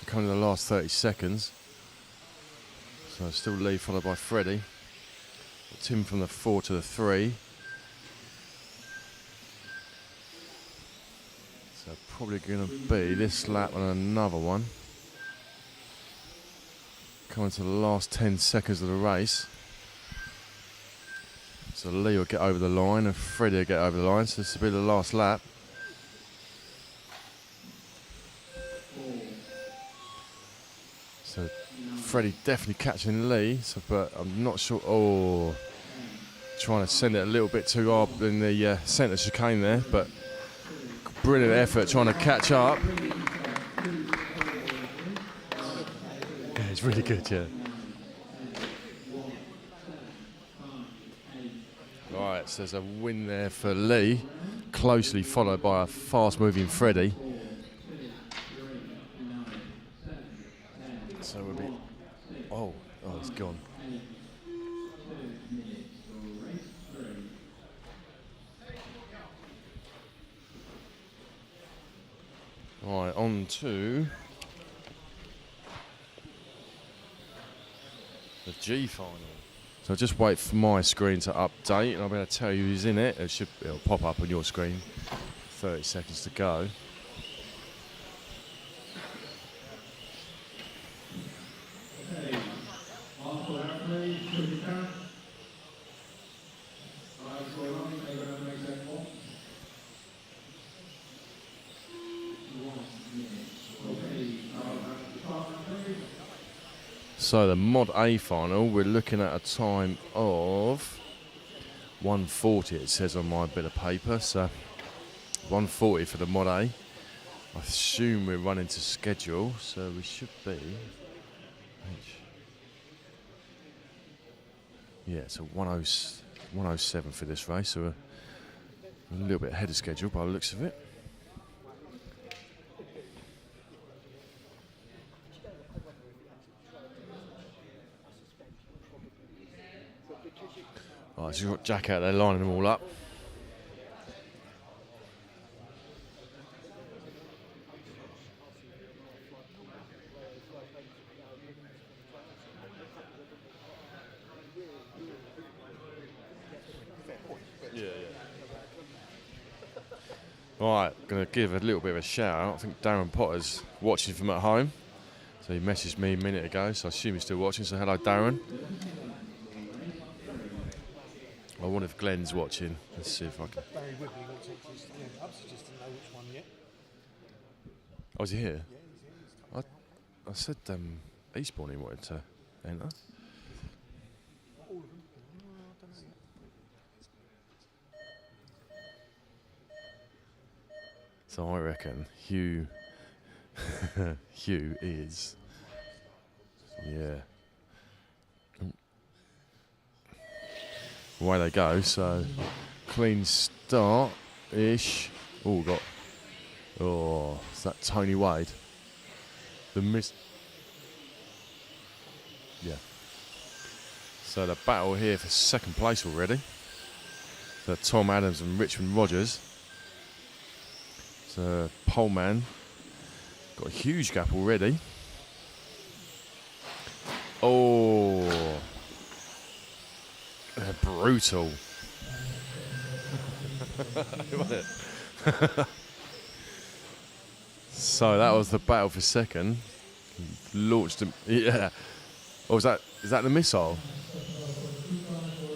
Coming in the last 30 seconds. So still Lee followed by Freddie. Tim from the 4 to the 3. So probably going to be this lap and another one. Coming to the last 10 seconds of the race. So Lee will get over the line and Freddie will get over the line. So this will be the last lap. So Freddie definitely catching Lee, but I'm not sure. Oh, trying to send it a little bit too hard in the centre chicane there, but brilliant effort trying to catch up. Yeah, it's really good, yeah. Right, so there's a win there for Lee, closely followed by a fast-moving Freddie. So we'll be. Oh, it's gone. Right, on to the G final. So I'll just wait for my screen to update and I'll be able to tell you who's in it. It'll pop up on your screen. 30 seconds to go. So the Mod A final, we're looking at a time of 1:40, it says on my bit of paper. So 1:40 for the Mod A. I assume we're running to schedule, so we should be. Yeah, so 1:07 for this race, so we're a little bit ahead of schedule by the looks of it. Right, so you've got Jack out there lining them all up. Right, going to give a little bit of a shout out. I think Darren Potter's watching from at home. So he messaged me a minute ago, so I assume he's still watching. So hello, Darren. I wonder if Glenn's watching. Let's see if I can. Barry Whibley wants it to stand up, so just didn't know which one yet. Oh, is he here? Yeah, he's here. I said Eastbourne he wanted to enter. All of them? No, I don't know yet. So I reckon Hugh is, yeah. Away they go, so clean start-ish. Oh, is that Tony Wade? The miss. Yeah. So the battle here for second place already. So Tom Adams and Richmond Rogers. So Poleman got a huge gap already. Oh. They're brutal. So that was the battle for second. Launched him. Yeah. Oh, is that the missile?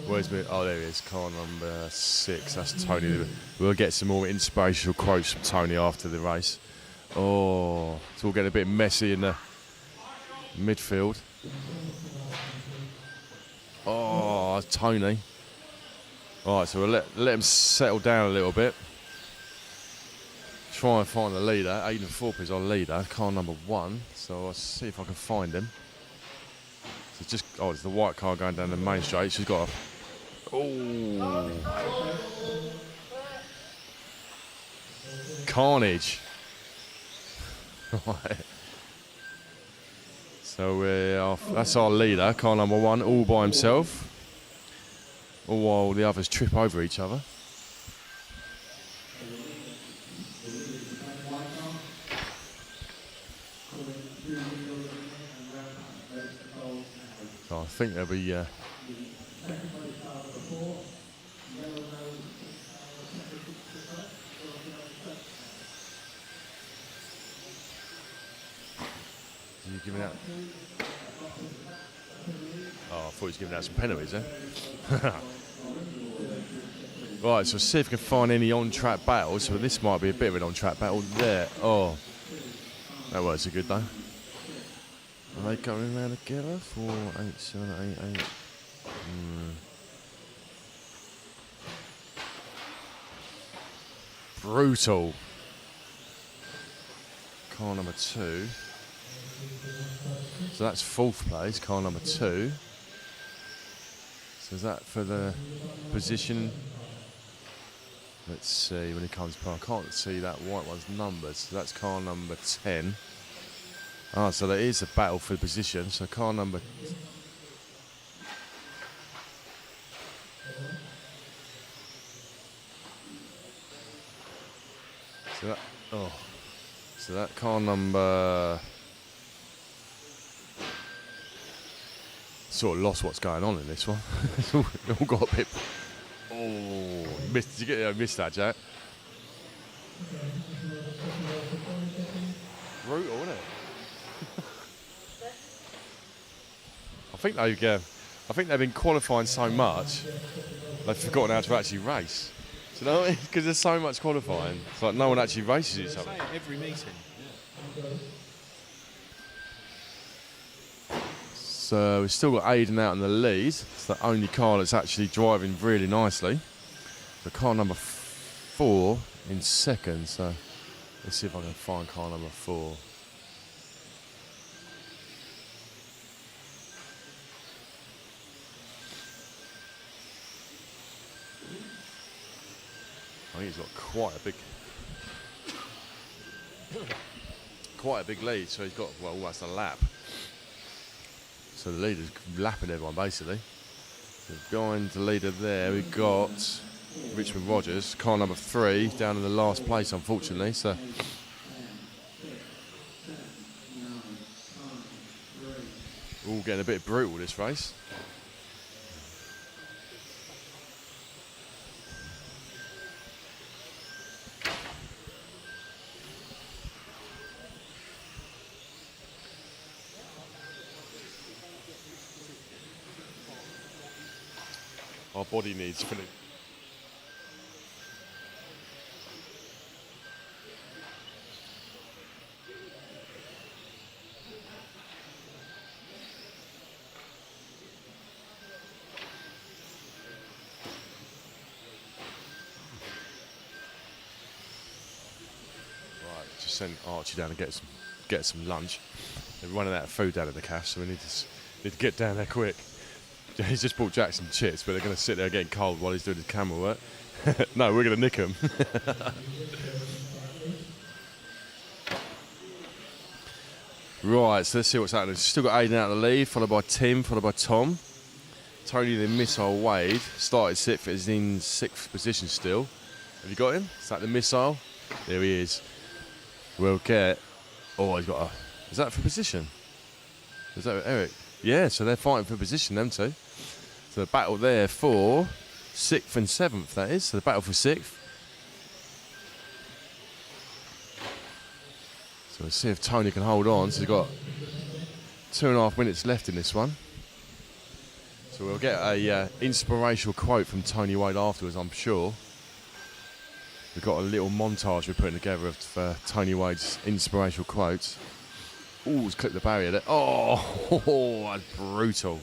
Where's me? Oh, there he is. Car number 6. That's Tony. We'll get some more inspirational quotes from Tony after the race. Oh, it's all getting a bit messy in the midfield. Oh, Tony. All right, so we'll let him settle down a little bit. Try and find the leader. Aidan Thorpe is our leader, car number 1. So I'll see if I can find him. So it's the white car going down the main straight. She's got a... Oh. Carnage. Right. So that's our leader, car number 1, all by himself. All while the others trip over each other. So I think there'll be... you giving out? Oh, I thought he was giving out some penalties, eh? Right, so see if we can find any on-track battles. So this might be a bit of an on-track battle there. Oh, that was a good though. Are they going around together? 4, 8, 7, 8, 8. Brutal. Car number 2. So that's 4th place, car number 2. So is that for the position? Let's see when he comes past. I can't see that white one's numbers. So that's car number 10. Ah, so there is a battle for the position. So car number... So that... Oh. So that car number sort of lost what's going on in this one. It's all got a bit. Oh, missed! Did you get? Missed that, Jack. Brutal, isn't it? I think they've been qualifying so much, they've forgotten how to actually race. Do you know what I mean? Because there's so much qualifying. It's like no one actually races each other. Every meeting. So we've still got Aiden out in the lead. It's the only car that's actually driving really nicely. The car number 4 in second. So let's see if I can find car number 4. I think he's got quite a big lead, so he's got, well, almost a lap. So the leader's lapping everyone basically. So behind the leader there, we've got Richmond Rogers, car number 3, down in the last place unfortunately. So all getting a bit brutal this race. Our body needs filling. Right, just send Archie down and get some lunch. They're running out of food down at the cache, so we need to get down there quick. He's just bought Jack some chips, but they're going to sit there getting cold while he's doing his camera work. No, we're going to nick them. Right, so let's see what's happening. Still got Aiden out of the lead, followed by Tim, followed by Tom. Tony the Missile Wade started 6th, is in 6th position still. Have you got him? Is that the Missile? There he is. We'll get. Oh, he's got a. Is that for position? Is that Eric? Yeah, so they're fighting for position, them two. So the battle there for 6th and 7th, that is. So the battle for 6th. So we'll see if Tony can hold on. So he's got 2.5 minutes left in this one. So we'll get a inspirational quote from Tony Wade afterwards, I'm sure. We've got a little montage we're putting together of Tony Wade's inspirational quotes. Ooh, he's clipped the barrier there. Oh, that's brutal.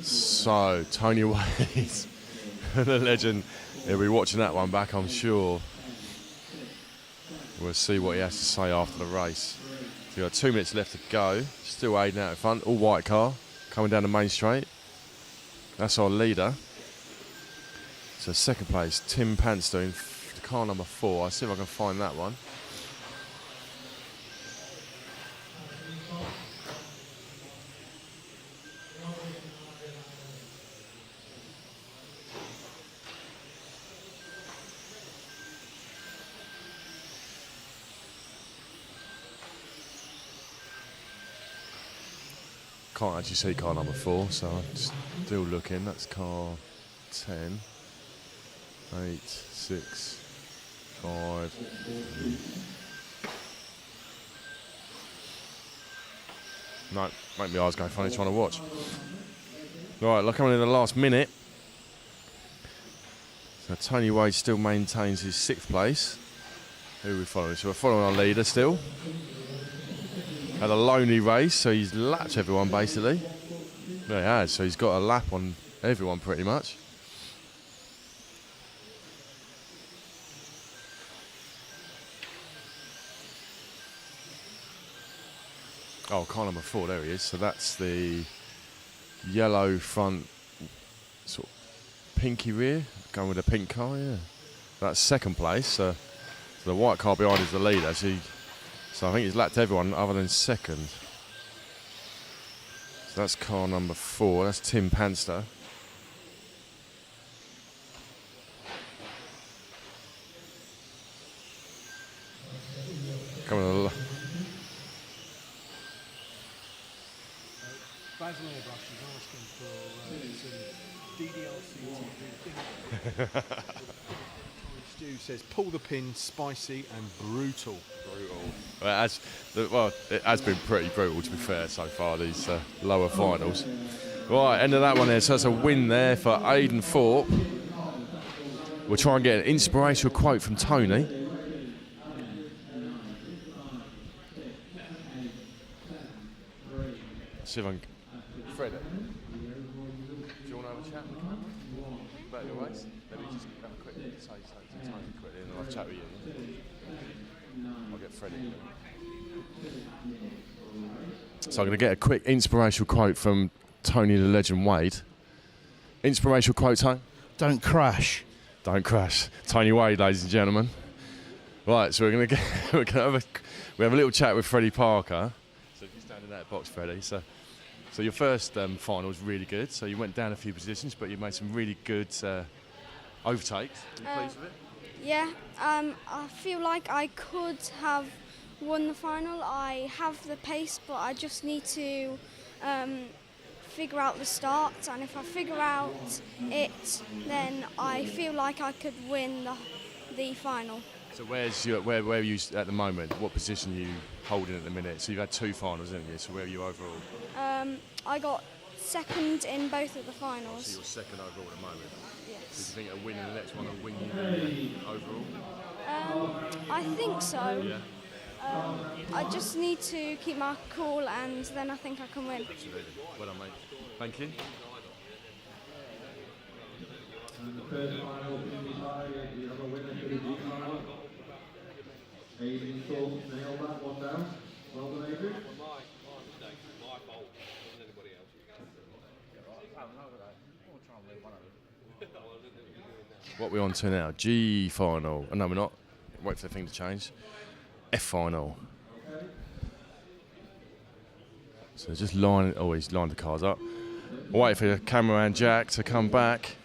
So, Tony Wade, the legend, he'll be watching that one back, I'm sure. We'll see what he has to say after the race. So we've got 2 minutes left to go. Still Aiden out in front, all white car, coming down the main straight. That's our leader. So second place, Tim Panster in car number 4. I'll see if I can find that one. Can't actually see car number 4, so I'm still looking. That's car 10, 8, 6, 5. No, make my eyes go funny trying to watch. Right, look, coming in the last minute. So Tony Wade still maintains his 6th place. Who are we following? So we're following our leader still. Had a lonely race, so he's lapped everyone basically. There he has, so he's got a lap on everyone pretty much. Oh, car number 4, there he is. So that's the yellow front, sort of pinky rear, going with a pink car, yeah. That's second place, so the white car behind is the leader. So I think he's lapped everyone other than second. So that's car number 4. That's Tim Panster. coming along. Basil Airbrush is asking for some DDLC. Stu says, pull the pin, spicy and brutal. Well, it has been pretty brutal, to be fair, so far, these lower finals. Right, end of that one there. So that's a win there for Aidan Thorpe. We'll try and get an inspirational quote from Tony. See if I can... Fred, do you want to have a chat with the camera about your race? Maybe just have a quick say something to Tony quickly and then I'll chat with you. I'll get Freddie. So I'm going to get a quick inspirational quote from Tony the Legend Wade. Inspirational quote, Tony? Don't crash. Don't crash. Tony Wade, ladies and gentlemen. Right, so we have a little chat with Freddie Parker. So if you stand in that box, Freddie. So your first final was really good. So you went down a few positions, but you made some really good overtakes. Are you pleased with it? Yeah, I feel like I could have won the final. I have the pace, but I just need to figure out the start, and if I figure out it, then I feel like I could win the final. So where are you at the moment? What position are you holding at the minute? So you've had 2 finals, haven't you? So where are you overall? I got second in both of the finals. So you're second overall at the moment? Yes. So do you think a win in the next one will win you overall? I think so. Yeah. I just need to keep my cool, and then I think I can win. Absolutely. Well done, mate. Thank you. And the first final being decided, we have a winner for the G final. Aidan Thorpe nailed that one down. Well done, Aidan. What are we on to now? G final. Oh, no, we're not. Wait for the thing to change. F final. So just he's lined the cars up. Wait for the cameraman Jack to come back.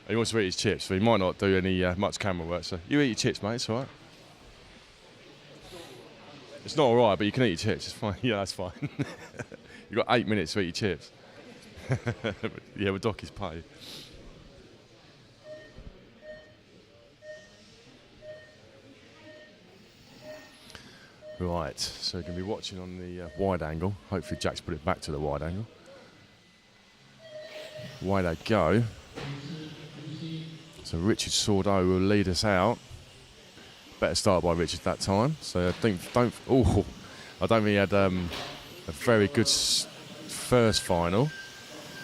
He wants to eat his chips, so he might not do any much camera work. So you eat your chips, mate. It's all right. It's not all right, but you can eat your chips. It's fine. Yeah, that's fine. You've got 8 minutes to eat your chips. Yeah, we'll dock his pay. Right, so we're going to be watching on the wide angle. Hopefully Jack's put it back to the wide angle. Away they go. So Richard Sordo will lead us out. Better start by Richard that time. So I think I don't think he had a very good first final.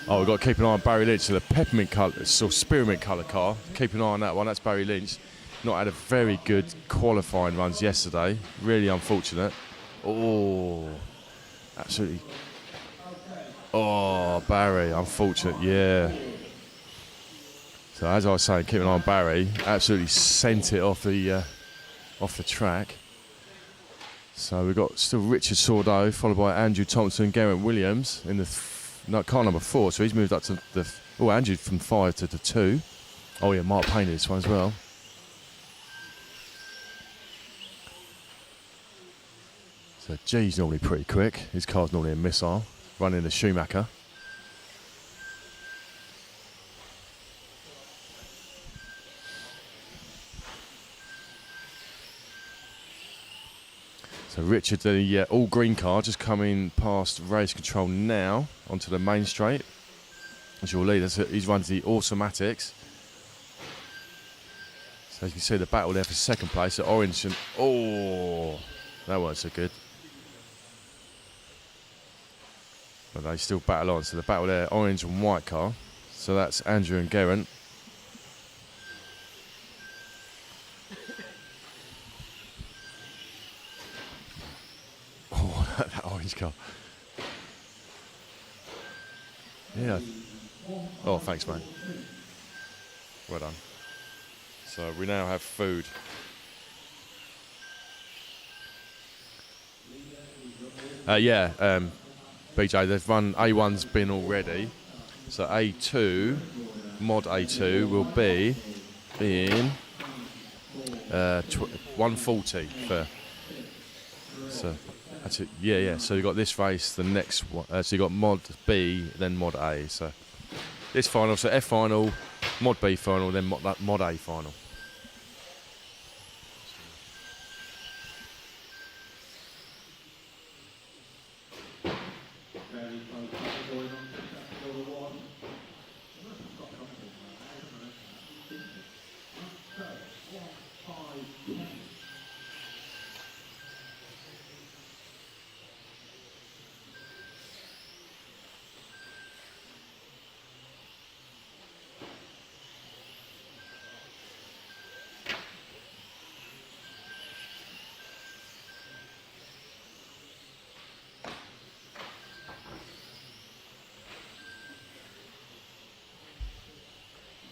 Oh, we've got to keep an eye on Barry Lynch. So the peppermint colour, sort of spearmint colour car. Keep an eye on that one. That's Barry Lynch. Not had a very good qualifying runs yesterday. Really unfortunate. Oh, absolutely. Oh, Barry, unfortunate. Yeah. So as I was saying, keep an eye on Barry. Absolutely sent it off the track. So we've got still Richard Sordo, followed by Andrew Thompson and Geraint Williams in the car number 4. So he's moved up to the. Oh, Andrew from 5 to the 2. Oh yeah, Marc Payne this one as well. So G's normally pretty quick. His car's normally a missile, running the Schumacher. So Richard, the all green car, just coming past race control now onto the main straight. As your leader, so he runs the automatics. So as you can see the battle there for second place at Orange and that wasn't so good. But they still battle on. So the battle there, orange and white car. So that's Andrew and Geraint. Oh, that orange car. Yeah. Oh, thanks, mate. Well done. So we now have food. BJ, they've run A1's been already. So A2, mod A2 will be in 140 for So that's it. Yeah. So you got this race, the next one. So you got Mod B, then Mod A. So this final, so F final, Mod B final, then Mod A final.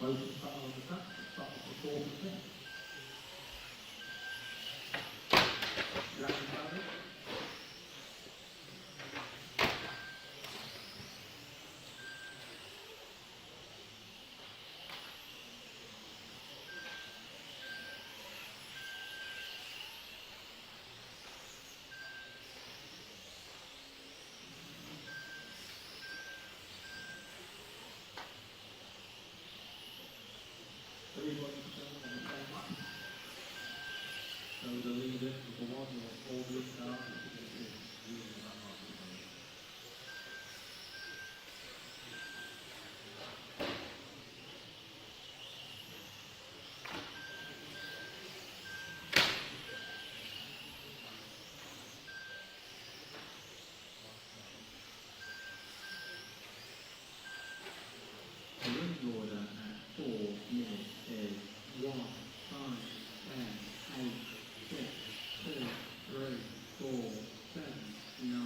Motion start on the track, start with the 4%. So the leader of the one or all the stars is using that market. The ring order at 4 minutes is 1, 5, 10, 8, 6, 2, 3, 4, 7, 9.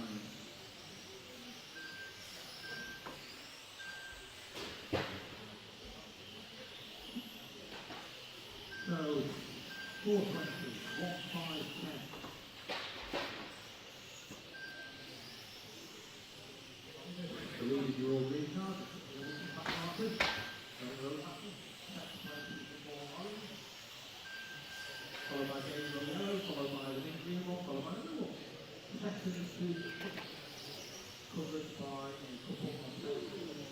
So, 420, 1, 5, 10. The lead is your all green card. Markers. Followed by Gabriel Yellow, followed by the next green one, followed by the blue one. Second to covered by a couple of seconds.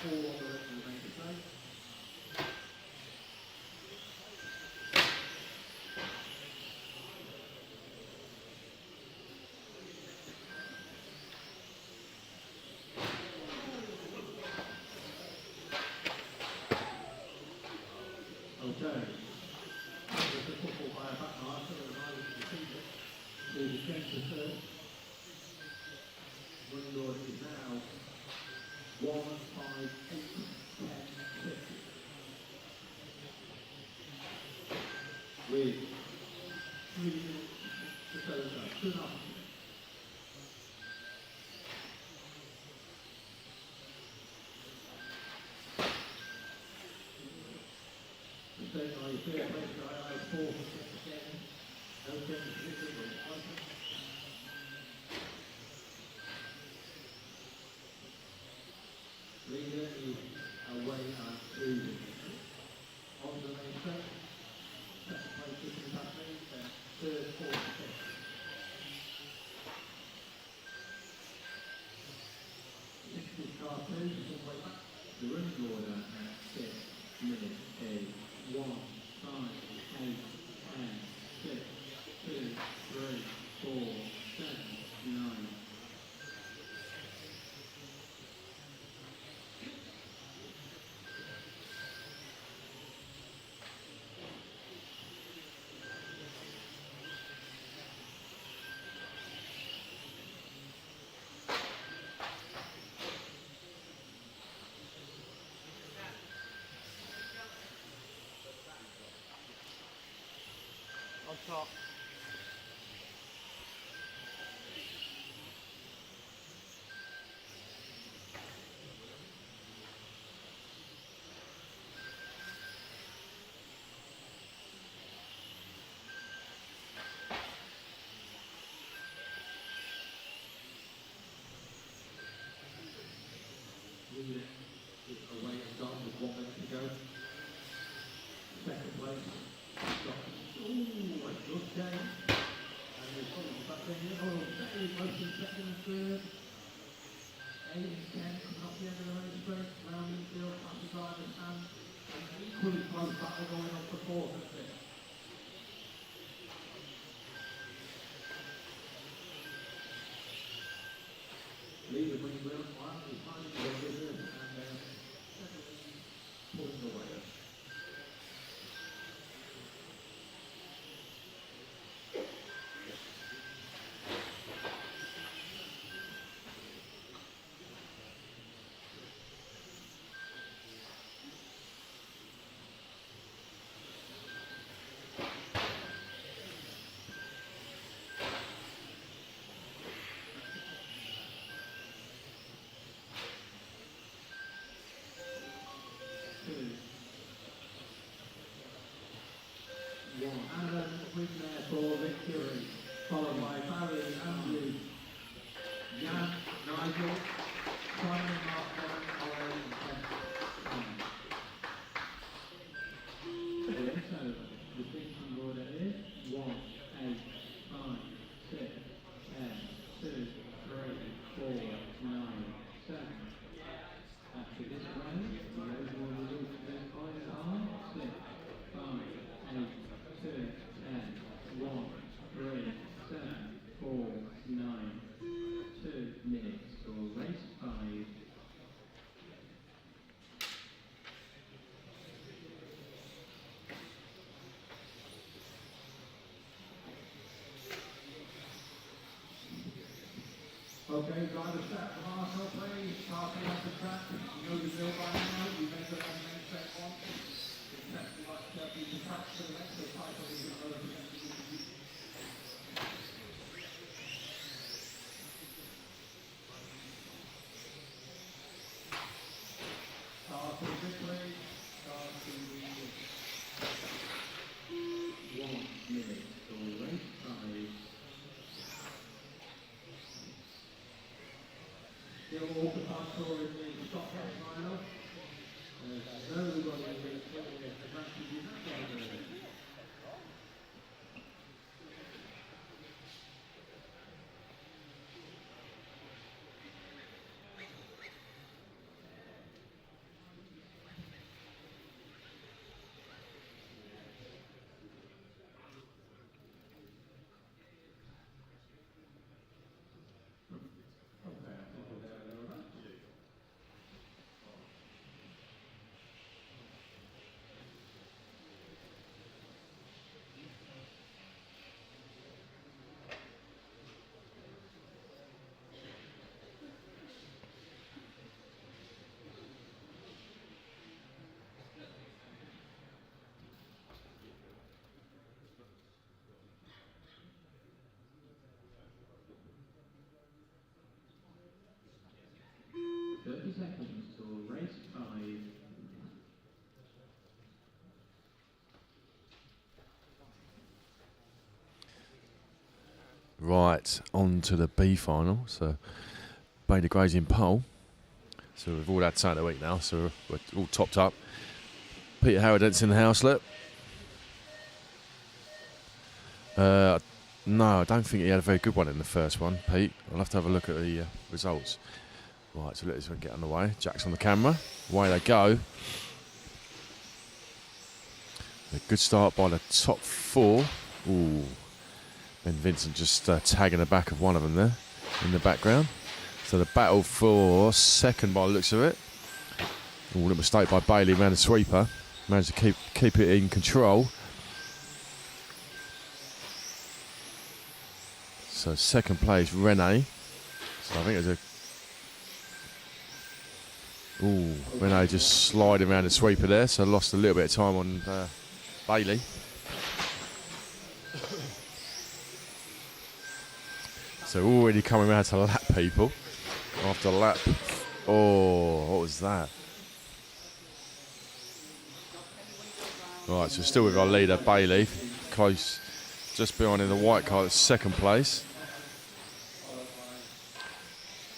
4 on the rest remain the same. Okay. There's a couple by a back marker that I was defeated. There's a change to third. Running order is now 1, 5, 8, 10, 6. With 3 minutes to go, 2.5 minutes. Staying on your third place, I 4 again. No change to this one. Leader is away at 2. On to the main straight. Second place, pushing past me, then third, fourth, fifth. Sixth is car 2, some way back. The running order at 6 minutes is 1, 5, 8, 10, 6, 2, 3, 4, 7, 9. On top. Leader is away and gone with 1 minute to go. Second place, ooh, a good change. third. 8 and 10 coming up the end of the race straight. Round infield, past the driver's hand. And an equally close battle going on for 4th and 5th. Leader winning round one is finding the winners and pulling away. Adam Mackman for victory, followed by Varah, Andrew, Jan, Nigel, Simon, Mark, Ollie, Jefferies. The finishing order is 1, 8, 5, 6, 10, 2, 3, 4, 9, 7. After this round, the overall result for this point are 6, 5, 8, 2, 10, 1, 3, 7, 4, 9, 2 minutes for race 5. Okay, driver set for Marshall, please. Starting off the track. You know the drill by now. You made the right main track once. The next one, you can track for the rest of the title is going to open. Start to the big play. Start to the 1 minute for race 5. Still all the parkour in the stop race final. Nobody is clear the match to do that. Seconds till race 5. Right, on to the B final. So, Bailey Gray's in pole. So we've all had Saturday week now, so we're all topped up. Peter Howard's in the house, look. No, I don't think he had a very good one in the first one, Pete. I'll have to have a look at the results. Right, so let's get underway. Jack's on the camera. Away they go. A good start by the top 4. Ooh. Ben Vincent just tagging the back of one of them there in the background. So the battle for second by the looks of it. Ooh, a mistake by Bailey around the sweeper. Managed to keep it in control. So second place, Rene. So I think it was Rene just sliding around the sweeper there, so lost a little bit of time on Bailey. So already coming around to lap people after lap. Oh, what was that? Right, so still with our leader Bailey, close, just behind in the white car, that's second place.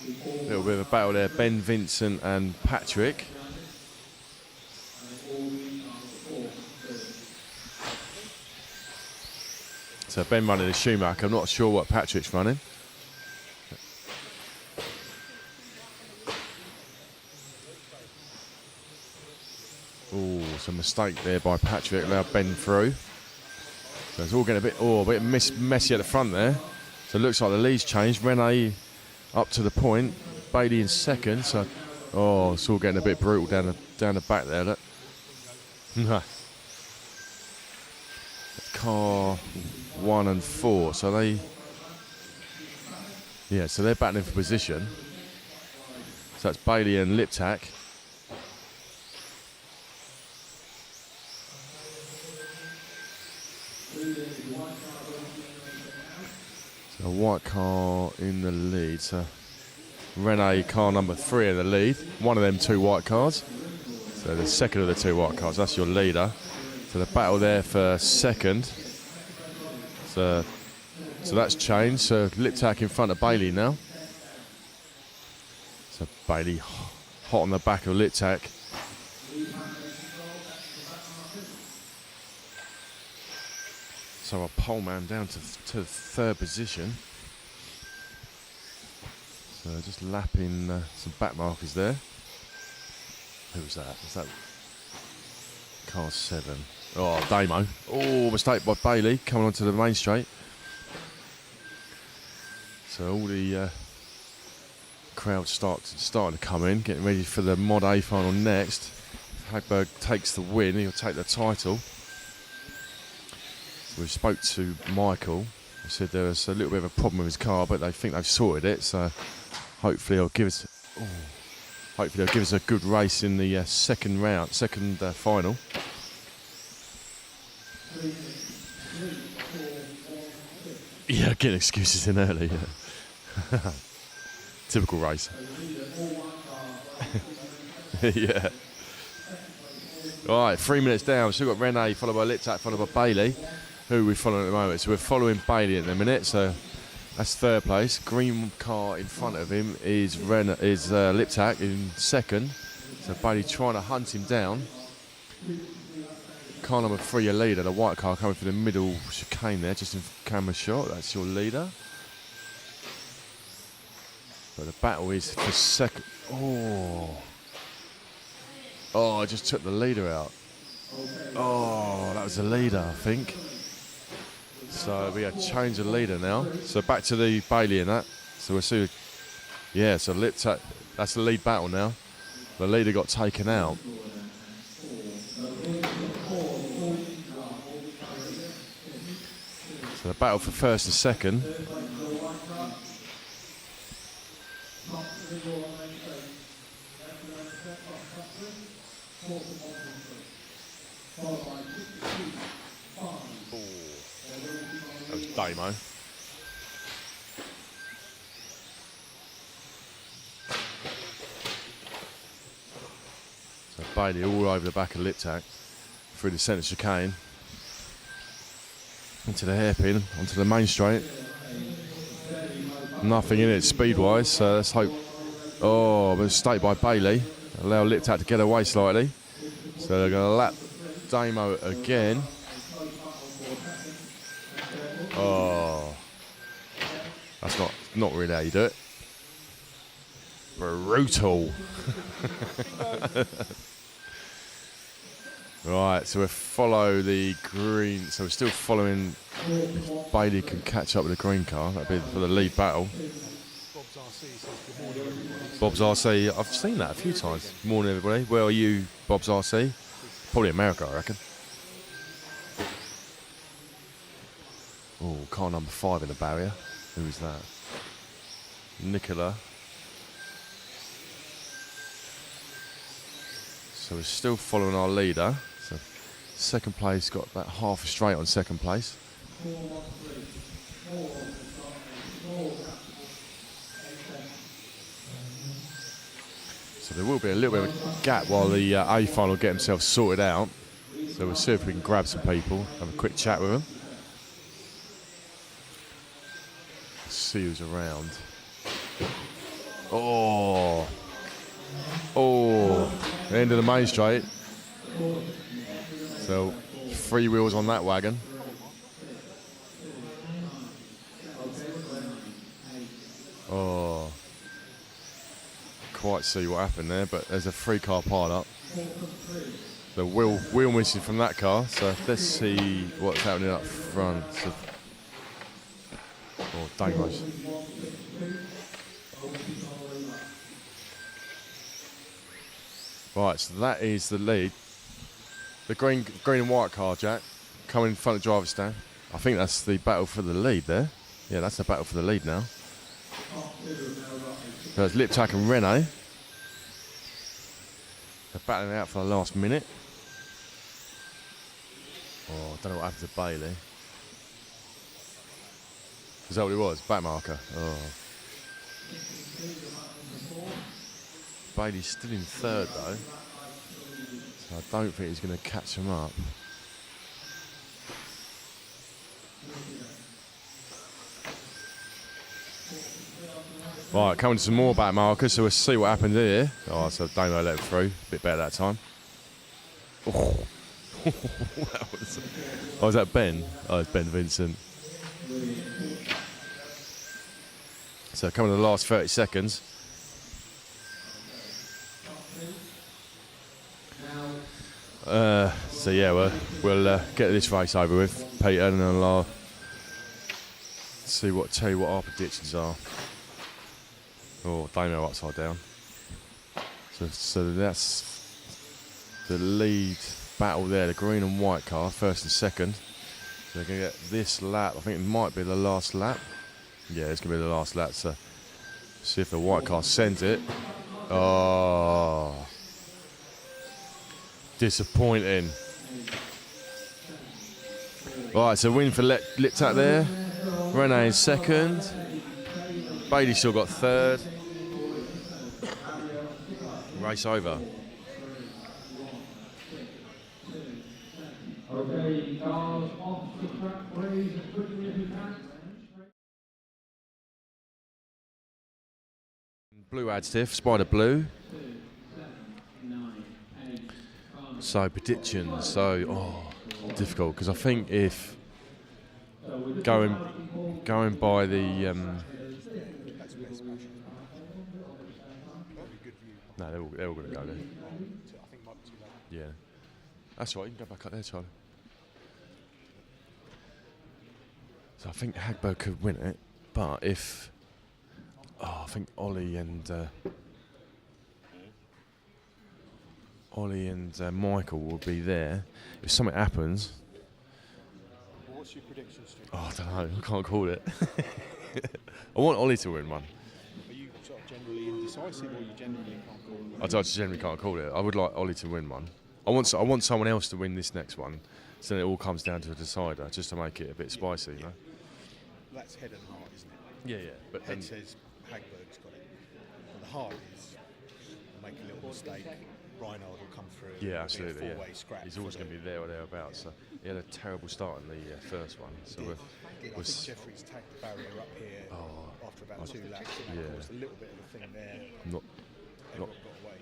A little bit of a battle there, Ben Vincent and Patrick. So Ben running the Schumacher, I'm not sure what Patrick's running. mistake there by Patrick, allowed Ben through. So it's all getting a bit messy at the front there. So it looks like the lead's changed. Rene up to the point, Bailey in second. So it's all getting a bit brutal down the back there. Look. Car 1 and 4. So they're battling for position. So that's Bailey and Liptak. So a white car in the lead. So Rene, car number 3 in the lead. One of them 2 white cars. So the second of the 2 white cars, that's your leader. So the battle there for second. So that's changed. So Liptak in front of Bailey now. So Bailey hot on the back of Liptak. So a pole man down to third position. So just lapping some back markers there. Who was that? Was that car 7? Oh, Damo. Oh, mistake by Bailey coming onto the main straight. So all the crowd starting to come in, getting ready for the Mod A final next. Hagberg takes the win, he'll take the title. So we spoke to Michael. He said there was a little bit of a problem with his car, but they think they've sorted it. So hopefully he'll give us a good race in the second final. Yeah, getting excuses in early. Yeah. Typical race. Yeah. All right, 3 minutes down. So we've got Rene, followed by Liptak, followed by Bailey, who we're following at the moment. So we're following Bailey at the minute. So that's third place. Green car in front of him is Liptak in second. So Bailey trying to hunt him down. Car number 3, your leader. The white car coming for the middle chicane there, just in camera shot. That's your leader. But the battle is for second. Oh, I just took the leader out. Oh, that was the leader, I think. So we have changed the leader now. So back to the Bailey in that. So we'll see. Yeah, so Liptak, that's the lead battle now. The leader got taken out. So the battle for first and second. That was Damo. So Bailey all over the back of Liptak through the centre chicane into the hairpin, onto the main straight. Nothing in it speed-wise, so let's hope. Oh, mistake by Bailey. Allow Liptak to get away slightly. So they're going to lap Damo again. Oh, that's not really how you do it. Brutal. Right, so we follow the green. So we're still following. If Bailey can catch up with the green car, that'd be for the lead battle. Bob's RC, I've seen that a few times. Morning, everybody. Where are you, Bob's RC? Probably America, I reckon. Oh, car number 5 in the barrier. Who is that? Nicola. So we're still following our leader. So second place got about half a straight on second place. So there will be a little bit of a gap while the A final get themselves sorted out. So we'll see if we can grab some people, have a quick chat with them. See who's around. Oh, the end of the main straight. So 3 wheels on that wagon. Oh, quite see what happened there, but there's a 3-car pile up. The wheel missing from that car. So let's see what's happening up front. Oh, Damo's. Right, so that is the lead. The green and white car, Jack, coming in front of the driver's stand. I think that's the battle for the lead there. Yeah, that's the battle for the lead now. So it's Liptak and Renault. They're battling out for the last minute. Oh, I don't know what happened to Bailey. Is that what it was? Back marker. Oh. Bailey's still in third though. So I don't think he's going to catch him up. Right, coming to some more back markers, so we'll see what happened here. Oh, so Damo let it through. A bit better that time. Oh. Was that Ben? Oh, it's Ben Vincent. So coming to the last 30 seconds. So yeah, we'll get this race over with, Peter, and then I'll tell you what our predictions are. Oh, Damo upside down. So that's the lead battle there, the green and white car, first and second. So they're going to get this lap. I think it might be the last lap. Yeah, it's going to be the last lap. So see if the white car sends it. Oh, disappointing. Right, so win for Liptak there. Renault in second. Bailey still got third. Race over. Okay, cars off the track, please, as quickly as you can. Blue additive, Spider Blue. So predictions, difficult, because I think if going by the no, they're all going to go there. Yeah, that's right. You can go back up there, Charlie. So I think Hagberg could win it, but if I think Ollie and Michael will be there. If something happens, What's your prediction, Stu? I don't know. I can't call it. I want Ollie to win one. Are you sort of generally indecisive, or you generally can't call it? I generally can't call it. I would like Ollie to win one. I want someone else to win this next one, so then it all comes down to a decider, just to make it a bit spicy, you know. That's head and heart, isn't it? Yeah, yeah. But head says Hagberg's got it. And the heart is make a little mistake. Rheinard will come through. Yeah, absolutely. Four-way scrap. He's always going to be there or thereabouts. So he had a terrible start in the first one. So I think Jefferies tagged the barrier up here after about 2 laps. And that caused a little bit of a thing there. Everyone got away.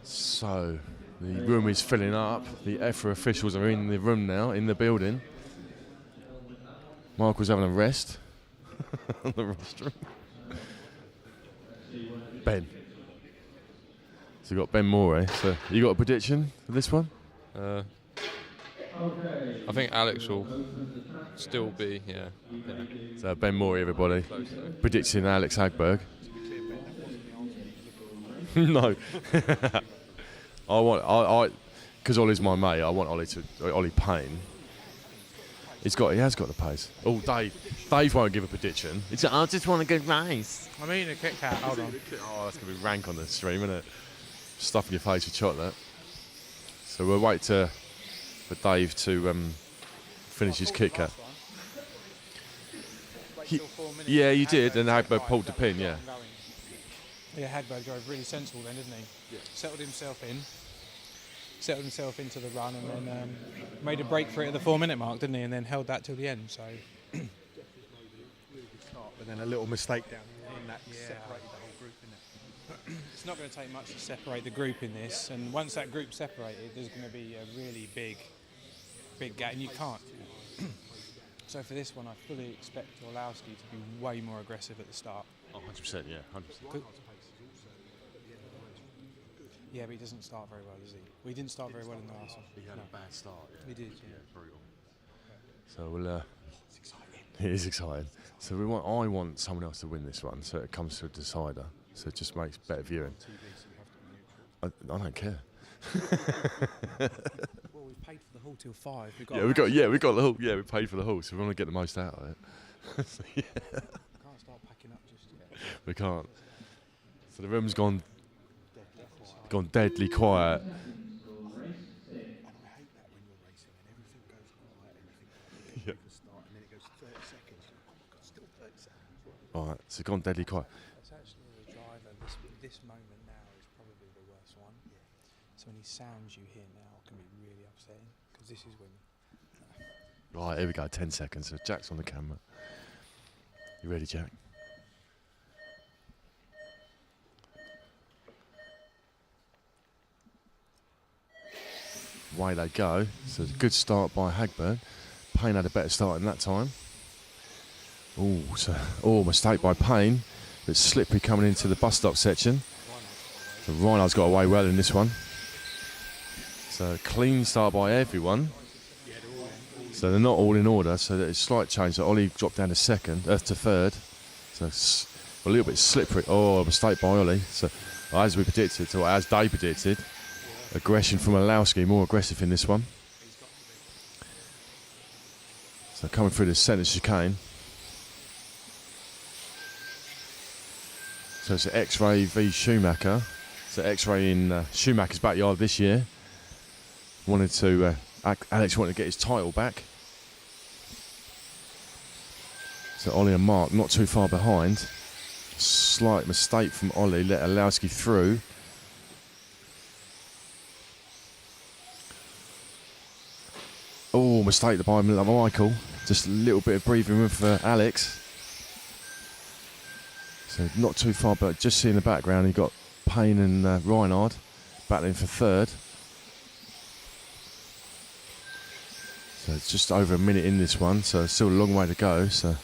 So the room is filling up. The EFRA officials are in the room now, in the building. Mark was having a rest on the rostrum. Ben. So we've got Ben Moore. So you got a prediction for this one? I think Alex will still be, yeah. So Ben Moore, everybody. Predicting Alex Hagberg. No. Because Ollie's my mate, I want Ollie Payne. He has got the pace. Oh, Dave won't give a prediction. I just want a good race. I'm eating a Kit Kat, hold on. Oh, that's going to be rank on the stream, isn't it? Stuffing your face with chocolate. So we'll wait for Dave to finish his Kit Kat. Yeah, you did, and Hagberg pulled the pin, yeah. Yeah, Hagberg drove really sensible then, didn't he? Yeah. Settled himself into the run, and then made a break for it at the 4-minute mark, didn't he? And then held that till the end. So, but then a little mistake down in that separated the whole group, innit? It's not going to take much to separate the group in this, and once that group's separated, there's going to be a really big gap, and you can't. So for this one, I fully expect Orlowski to be way more aggressive at the start. Oh, 100%, yeah, 100%. Yeah, but he doesn't start very well, does he? Well, he didn't start very well in the last one. He had a bad start. Yeah. He did. Yeah. Brutal. So we'll. It's exciting. It is exciting. So I want someone else to win this one, so it comes to a decider. So it just makes better viewing. I don't care. Well, we've paid for the hall till 5. We got the hall. Yeah, we paid for the hall, so we want to get the most out of it. So, yeah. We can't start packing up just yet. We can't. So the room's gone deadly quiet. Yeah. Alright, so gone deadly quiet. It's actually the driver. This moment now is probably the worst one. Yeah. So any sounds you hear now can be really upsetting, because this is when. Right, here we go. 10 seconds. So Jack's on the camera. You ready, Jack? Away they go. So it's a good start by Hagberg. Payne had a better start in that time. Mistake by Payne. But slippery coming into the bus stop section. So Rheinard's got away well in this one. So clean start by everyone. So they're not all in order. So there's a slight change. So Ollie dropped down to third. So a little bit slippery. Oh, a mistake by Ollie. So as we predicted, or as they predicted, aggression from Orlowski, more aggressive in this one. So coming through the centre chicane. So it's an X-Ray v Schumacher. So X-Ray in Schumacher's backyard this year. Alex wanted to get his title back. So Ollie and Mark not too far behind. Slight mistake from Ollie, let Orlowski through. Oh, mistake by Michael. Just a little bit of breathing room for Alex. So not too far, but just see in the background, you've got Payne and Rheinard battling for third. So it's just over a minute in this one, so still a long way to go. So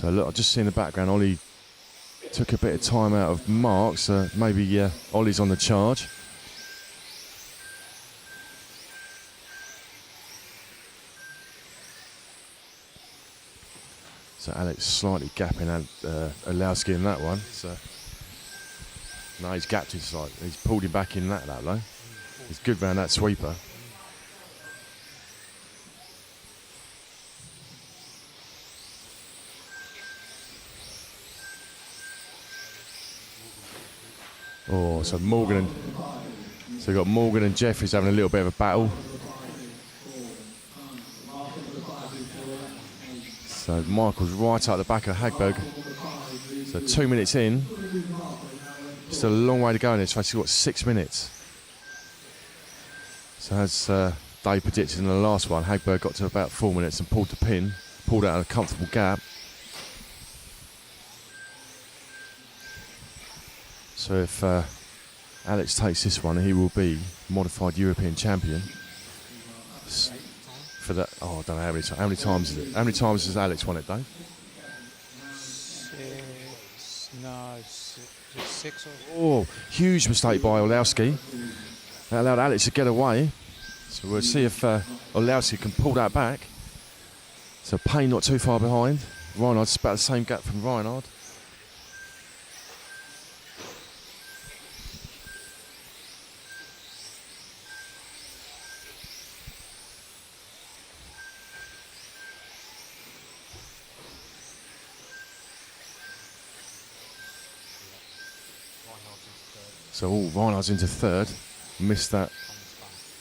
look, I've just seen in the background, Ollie took a bit of time out of Mark, so maybe Ollie's on the charge. So Alex slightly gapping Orlowski in that one. So no, he's gapped his side. He's pulled him back in that though. He's good round that sweeper. Oh, so we've got Morgan and Jefferies having a little bit of a battle. So Michael's right up the back of Hagberg. So 2 minutes in. Still a long way to go in this race. He's got 6 minutes. So as Dave predicted in the last one, Hagberg got to about 4 minutes and pulled the pin. Pulled out a comfortable gap. So if Alex takes this one, he will be modified European champion. For that, I don't know how many times is it? How many times has Alex won it, Dave? 6 or. Oh, huge mistake by Orlowski. That allowed Alex to get away. So we'll see if Orlowski can pull that back. So Payne not too far behind. Rheinard's about the same gap from Rheinard. So Rheinard's into third. Missed that.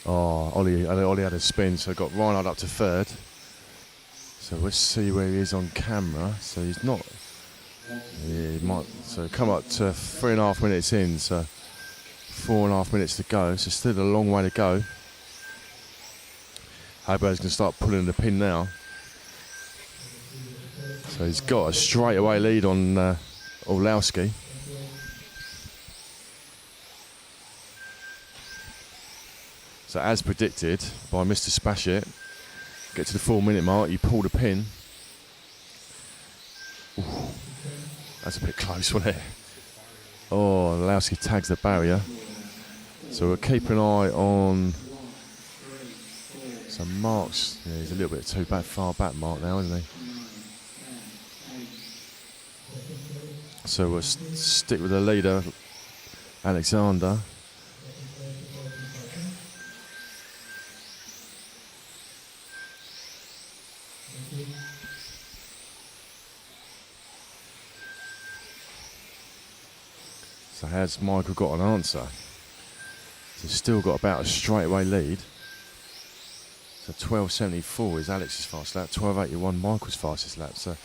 Oh, Ollie had a spin, so got Rheinard up to third. So let's see where he is on camera. So he's not. Yeah, he might. So come up to 3.5 minutes in. So 4.5 minutes to go. So still a long way to go. Hagberg's going to start pulling the pin now. So he's got a straightaway lead on Orlowski. So as predicted by Mr. Spashit, get to the 4 minute mark, you pull the pin. Ooh. That's a bit close, wasn't it? Oh, Orlowski tags the barrier. So we'll keep an eye on. So Mark's, yeah, he's a little bit too far back, Mark, now, isn't he? So we'll stick with the leader, Alexander. So has Michael got an answer? So still got about a straightaway lead. So 12.74 is Alex's fast lap, 12.81 Michael's fastest lap. So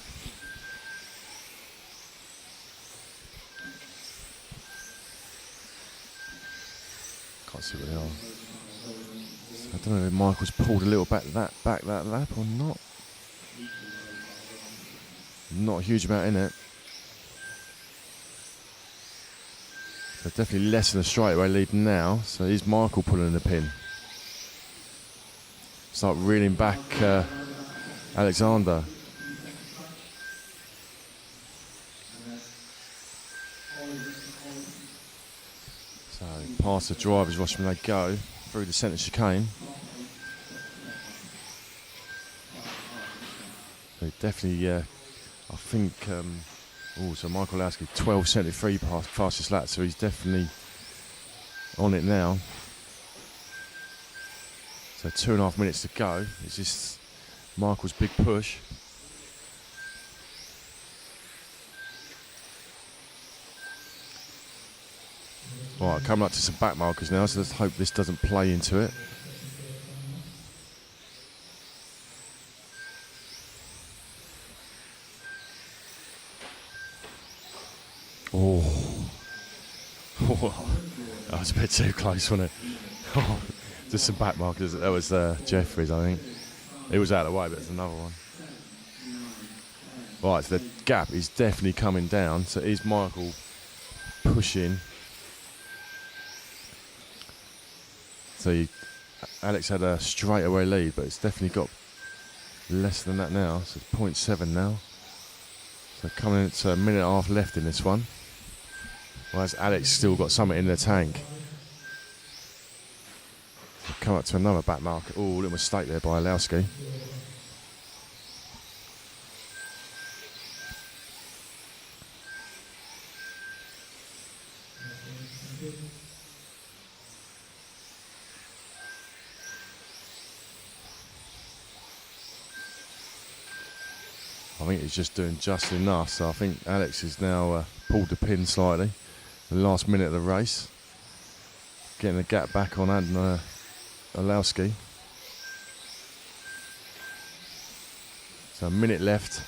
can't see what they are. So I don't know if Michael's pulled a little back that lap or not. Not a huge amount in it. So definitely less than a straightaway lead now. So here's Michael pulling the pin. Start reeling back Alexander. So past the drivers, watch them they go through the centre chicane. So definitely, I think. So Michael Orlowski, 12.73 fastest lap, so he's definitely on it now. So 2.5 minutes to go. It's just Michael's big push. Right, coming up to some back markers now, so let's hope this doesn't play into it. Oh, that was a bit too close, wasn't it? Oh, just some back markers. That was Jefferies, I think. It was out of the way, but there's another one. Right, so the gap is definitely coming down. So is Michael pushing? So Alex had a straightaway lead, but it's definitely got less than that now. So it's 0.7 now. So coming into a minute and a half left in this one. Whereas Alex still got something in the tank. Come up to another back marker. Oh, little mistake there by Orlowski. I think he's just doing just enough. So I think Alex has now pulled the pin slightly. The last minute of the race. Getting the gap back on Adam Orlowski. So a minute left.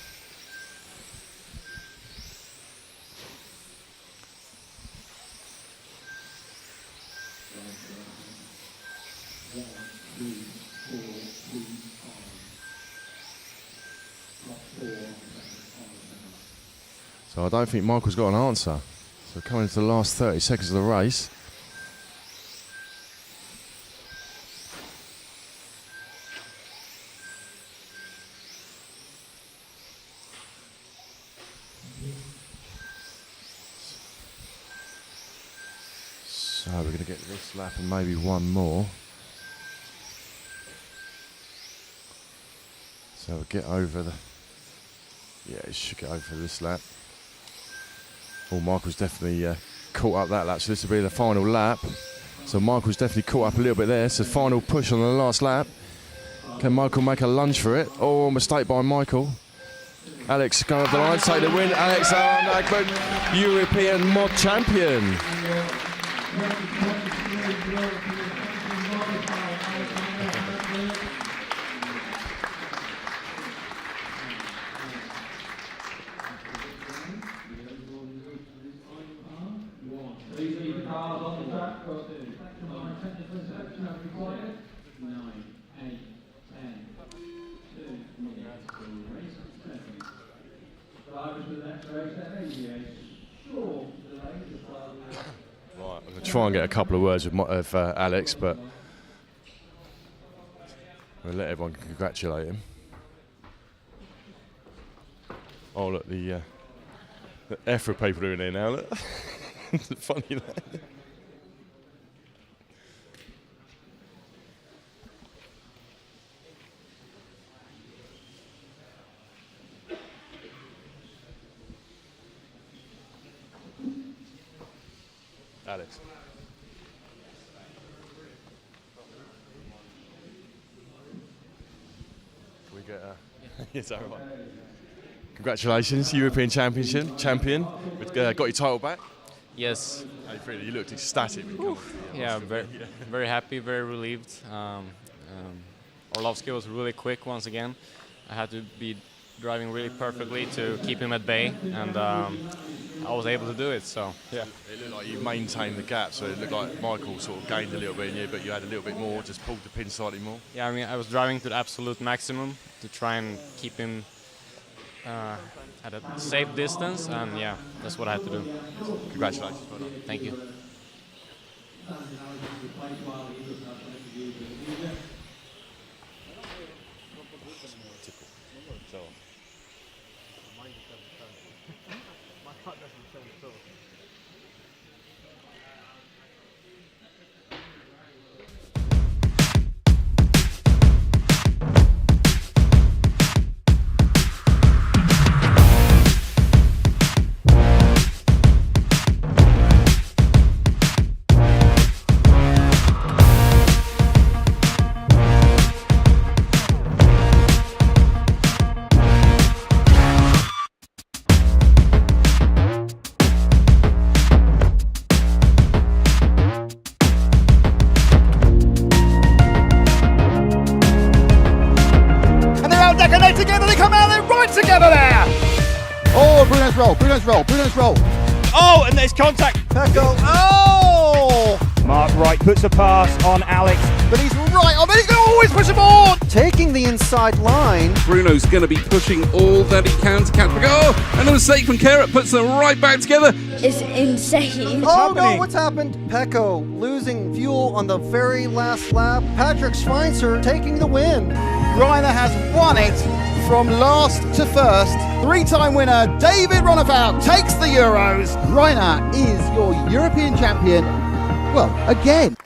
So I don't think Michael's got an answer. So coming into the last 30 seconds of the race. So we're going to get this lap and maybe one more. So we'll get over the... Yeah, it should get over this lap. Oh, Michael's definitely caught up that lap, so this will be the final lap. So Michael's definitely caught up a little bit there. So final push on the last lap. Can Michael make a lunge for it? Oh, mistake by Michael. Alex going up the line, take the win. Alex Mackman, European mod champion. Please leave the cars on the track. Come technical section have required. 9, 8, 10, 2, 7. Drivers for the next race, there may be a short delay as well. Right, I'm going to try and get a couple of words with Alex, but we'll let everyone congratulate him. Oh, look, the The effort people are in there now. Look. Funny that. Alex. Can we get yes, all right. Congratulations, European champion. Got your title back. Yes. How you feeling? You looked ecstatic. Yeah, very happy, very relieved. Orlowski was really quick once again. I had to be driving really perfectly to keep him at bay, and I was able to do it. So yeah. It looked like you maintained the gap, so it looked like Michael sort of gained a little bit in you, but you had a little bit more, just pulled the pin slightly more. Yeah, I mean, I was driving to the absolute maximum to try and keep him at a safe distance, and yeah, that's what I had to do. Congratulations. Well done. Thank you. Bruno's roll. Oh, and there's contact. Pecco. Oh! Marc Wright puts a pass on Alex. But he's right on, but he can always push him on! Taking the inside line. Bruno's going to be pushing all that he can to catch Pecco. Oh, and a mistake from Carrot puts them right back together. It's insane. No, what's happened? Pecco losing fuel on the very last lap. Patrick Schweinzer taking the win. Rheinard has won it from last to first. Three-time winner David Ronnefout takes the Euros. Rheinard is your European champion, well, again.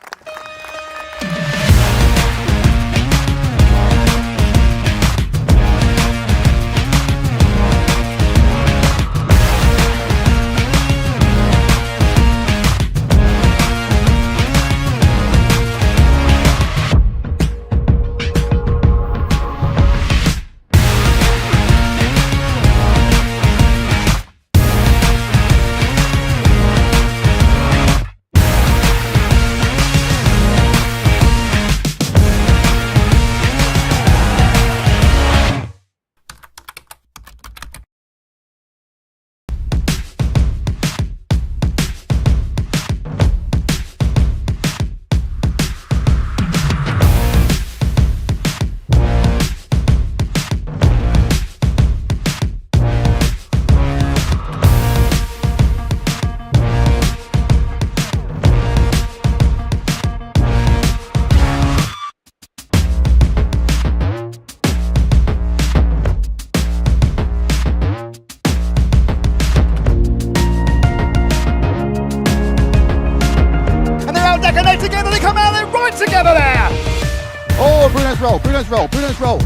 Bruno's roll.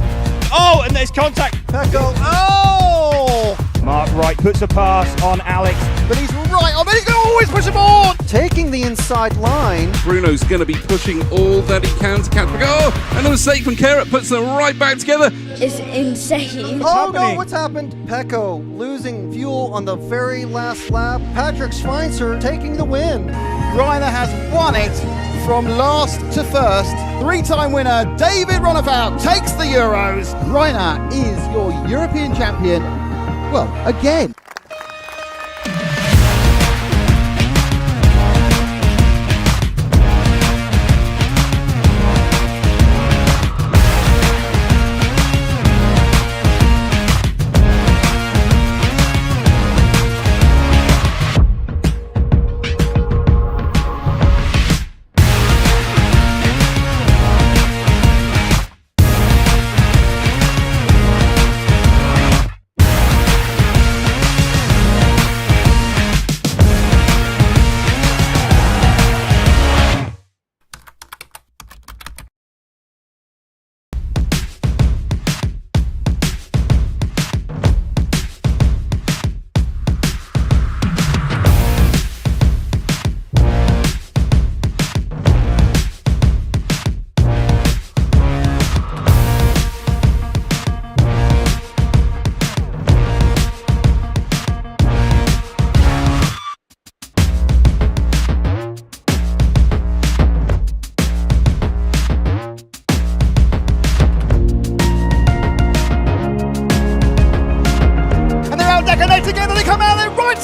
Oh, and there's contact. Pecco. Oh! Marc Wright puts a pass on Alex. But he's right on, but he can always push him on! Taking the inside line. Bruno's going to be pushing all that he can to catch Pecco. Oh, and a mistake from Carrot puts them right back together. It's insane. No, what's happened? Pecco losing fuel on the very last lap. Patrick Schweinzer taking the win. Rheinard has won it from last to first. Three-time winner David Ronnefout takes the Euros. Rheinard is your European champion, well, again.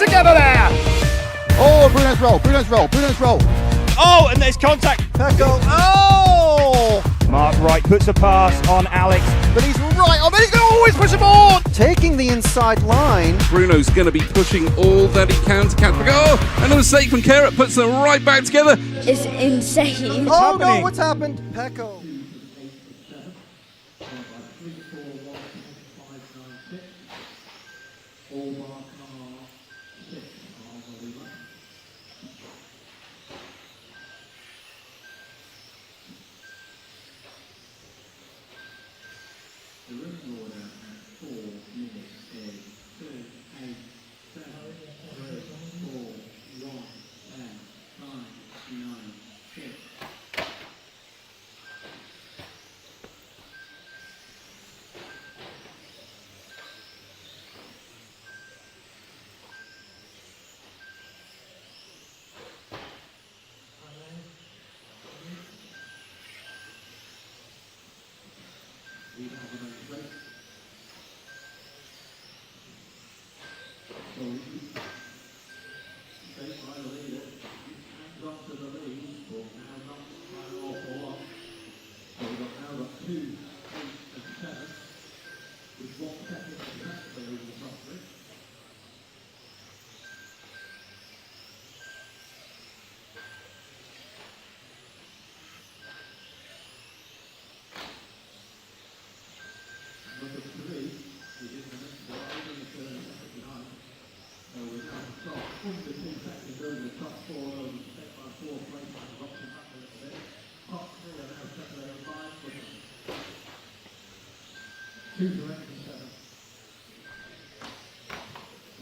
together there. Oh, Bruno's roll, Bruno's roll, Bruno's roll. Oh, and there's contact. Pecco, oh! Marc Wright puts a pass on Alex. But he's right on, but he can always push him on! Taking the inside line. Bruno's going to be pushing all that he can to catch the goal. And a mistake from Carrot puts them right back together. It's insane. Oh no, what's happened? Pecco.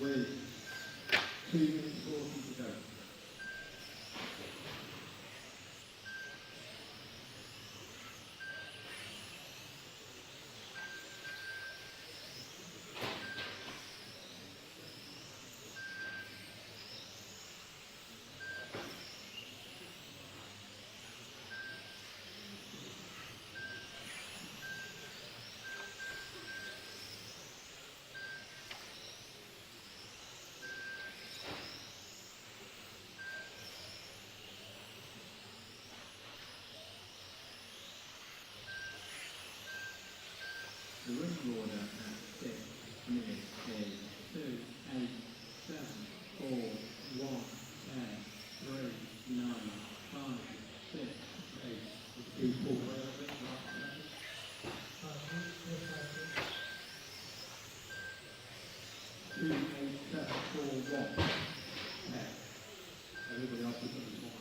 With 2 minutes 40 to go. The running order at 6 minutes is 2, 8, 7, 4, 1, 10, 3, 9, 5, 6, 8. Two full players, I think, last 2, 8, 7, 4, 1, 10. Everybody else is on the one.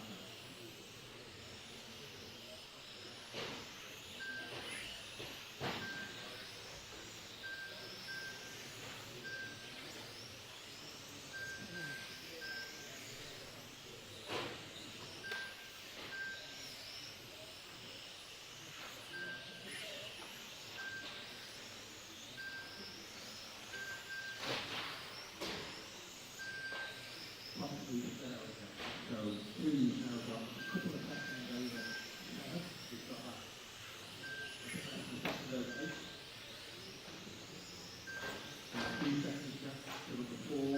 So please now got a couple of seconds over. We've got that. Seconds over 8. 2 seconds left to number 4.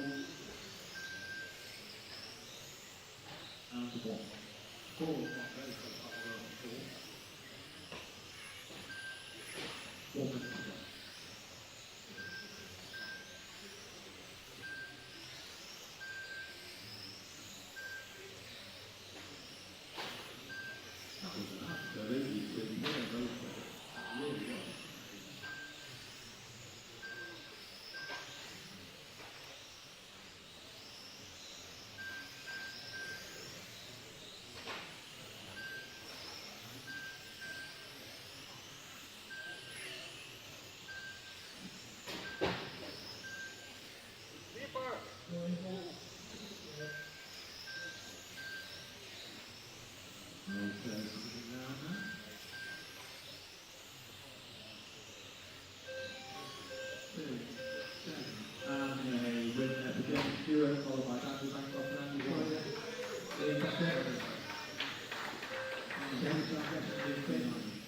And 1. 4 is not very close to the 4. 1 minute to go. Followed by Daniel Bancroft and Andy Warrior.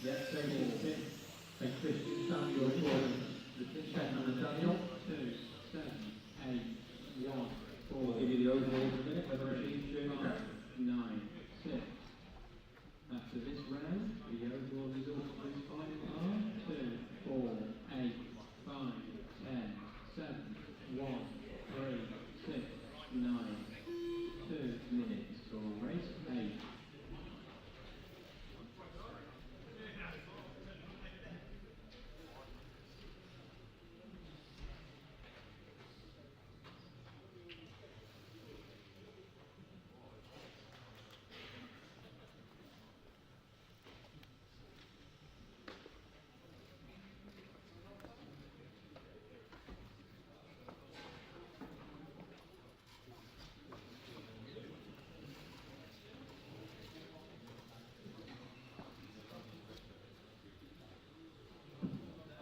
Yes, so and Christian Samuel Jordan. The 10 and Daniel. 2, 7, 8, 1, We'll give you the overall in a minute. Whether it's 9, 6. After this round, the overall result is 5 are 2, 4, 8, 5, 10, 7, 1, 3, 6, 9. 2 minutes for race 8.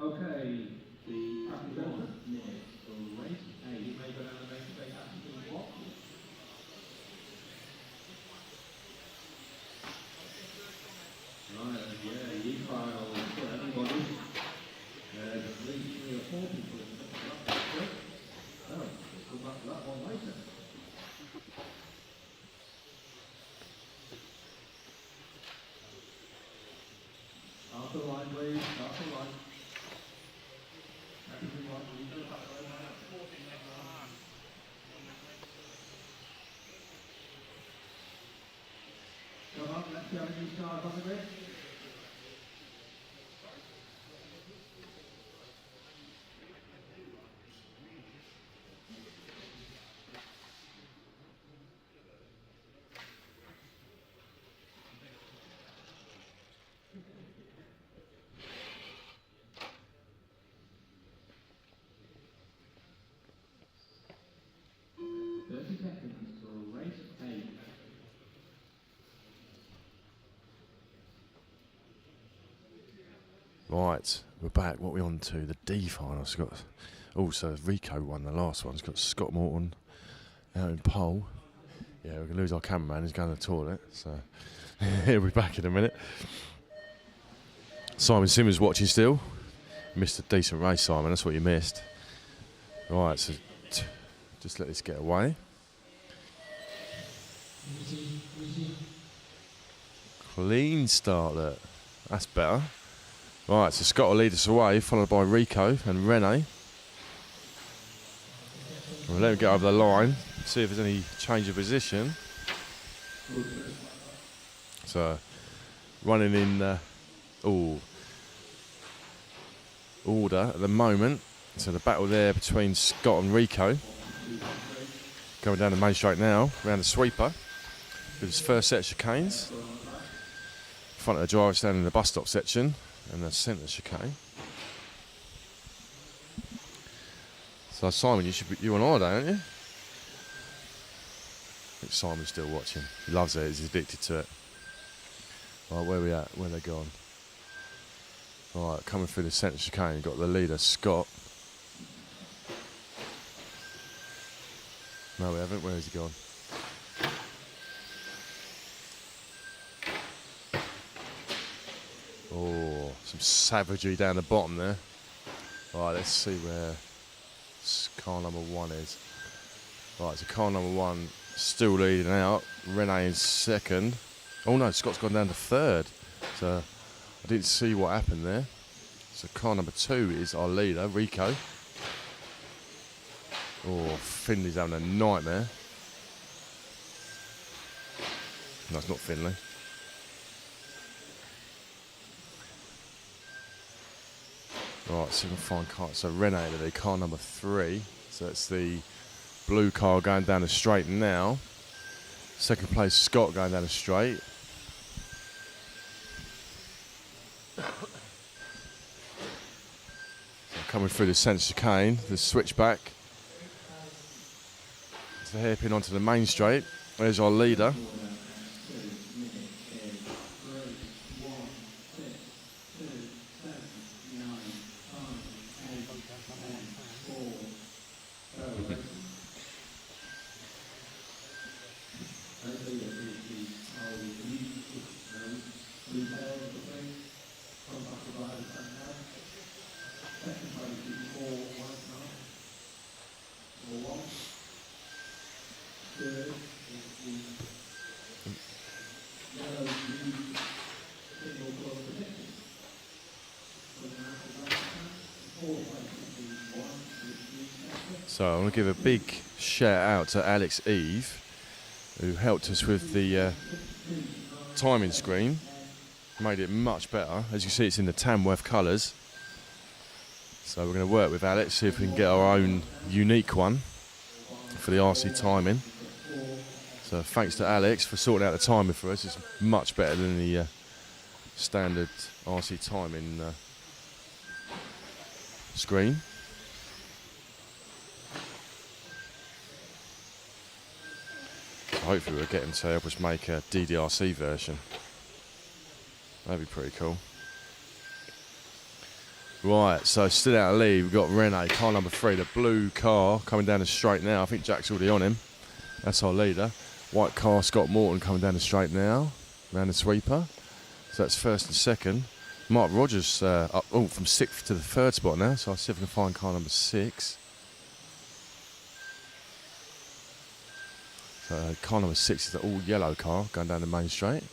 Okay, the track is over. Minutes for race 8. You may go down the main straight after the block. Right, yeah, the final for everybody. There's at least 3 or 4 people in the straight. Oh, we'll come back to that one later. Start the line, please. Start the line. Come on, let's go and start on the grid. Right, we're back. What are we on to? The D finals. Got also Rico won the last one. It's got Scott Morton out in pole. Yeah, we're gonna lose our cameraman. He's going to the toilet, so he'll be back in a minute. Simon Simmons watching still. Missed a decent race, Simon. That's what you missed. Right, so just let this get away. Clean start, look. That's better. Right, so Scott will lead us away, followed by Rico and Rene. We'll let him get over the line, see if there's any change of position. So, running in order at the moment. So the battle there between Scott and Rico. Going down the main straight now, around the sweeper. With his first set of chicanes. Front of the driver standing in the bus stop section. And the centre chicane. So Simon, you on holiday, aren't you? I think Simon's still watching. He loves it. He's addicted to it. Right, where are we at? Where are they gone? Right, coming through the centre chicane, you've got the leader Scott. No, we haven't. Where has he gone? Oh, some savagery down the bottom there. Right, let's see where car number 1 is. Right, so car number 1 still leading out. Rene in second. Oh no, Scott's gone down to third. So I didn't see what happened there. So car number 2 is our leader, Rico. Oh, Finley's having a nightmare. No, it's not Finley. Right, so we can find car. So Rene today, car number 3. So it's the blue car going down the straight now. Second place, Scott going down the straight. So coming through the centre chicane, the switchback. It's the hairpin onto the main straight. There's our leader. So I want to give a big shout out to Alex Eve, who helped us with the timing screen. Made it much better. As you see, it's in the Tamworth colours. So we're going to work with Alex, see if we can get our own unique one for the RC timing. So thanks to Alex for sorting out the timing for us. It's much better than the standard RC timing screen. So hopefully we'll get him to help us make a DDRC version. That'd be pretty cool. Right, so still out of lead, we've got Rene, car number 3, the blue car coming down the straight now. I think Jack's already on him. That's our leader. White car, Scott Morton coming down the straight now, around the sweeper. So that's first and second. Mark Rogers up from 6th to the 3rd spot now, so I'll see if I can find car number 6. So car number 6 is the all yellow car going down the main straight.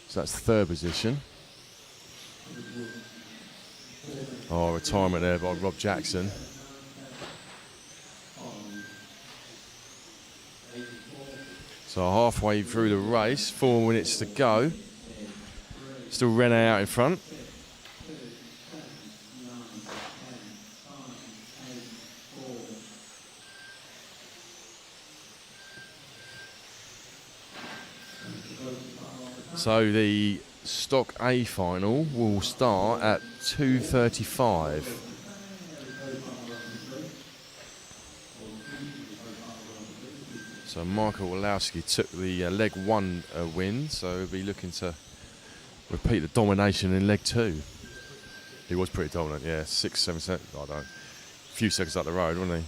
So that's 3rd position. Oh, retirement there by Rob Jackson. So halfway through the race, 4 minutes to go. Still Rene out in front. So the Stock A final will start at 2:35. So Michal Orlowski took the leg 1 win, so he'll be looking to repeat the domination in leg 2. He was pretty dominant, yeah, 6-7 seconds, I don't know, a few seconds up the road, wasn't he?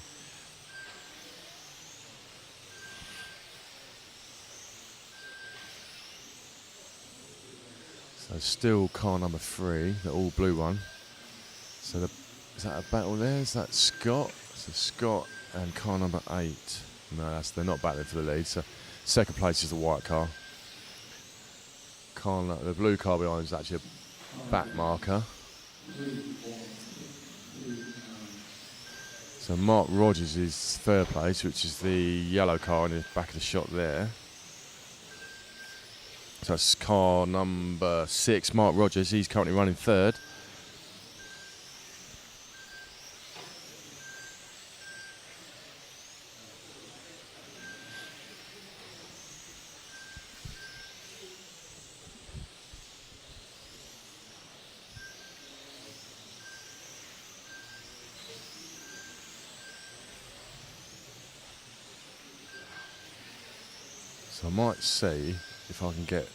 So still car number 3, the all blue one. So is that a battle there? Is that Scott? So Scott and car number 8. No, they're not battling for the lead. So second place is the white car. The blue car behind is actually a back marker. So Mark Rogers is 3rd place, which is the yellow car in the back of the shot there. So that's car number 6, Mark Rogers. He's currently running 3rd. So I might see if I can get...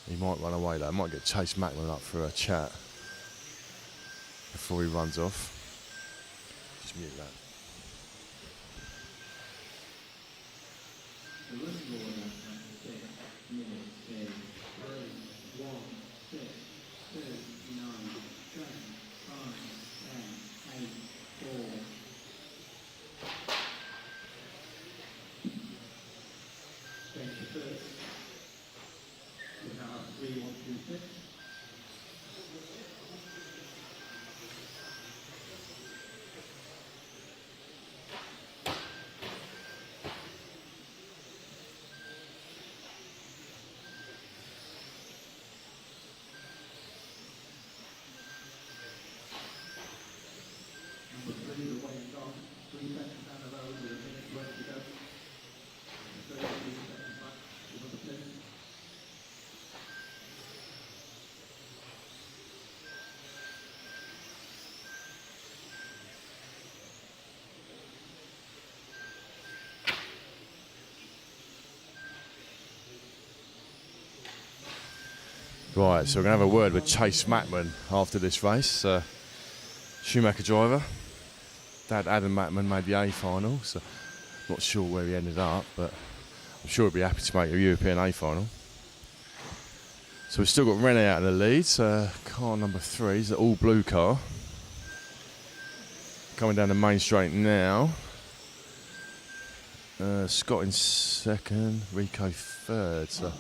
He might run away though. I might get Chase Mackman up for a chat before he runs off. Just mute that. Right, so we're going to have a word with Chase Mackman after this race. Schumacher driver. Dad Adam Mackman made the A final, so not sure where he ended up, but I'm sure he'll be happy to make a European A final. So we've still got Rene out in the lead. Car number 3 is the all blue car. Coming down the main straight now. Scott in 2nd, Rico 3rd. So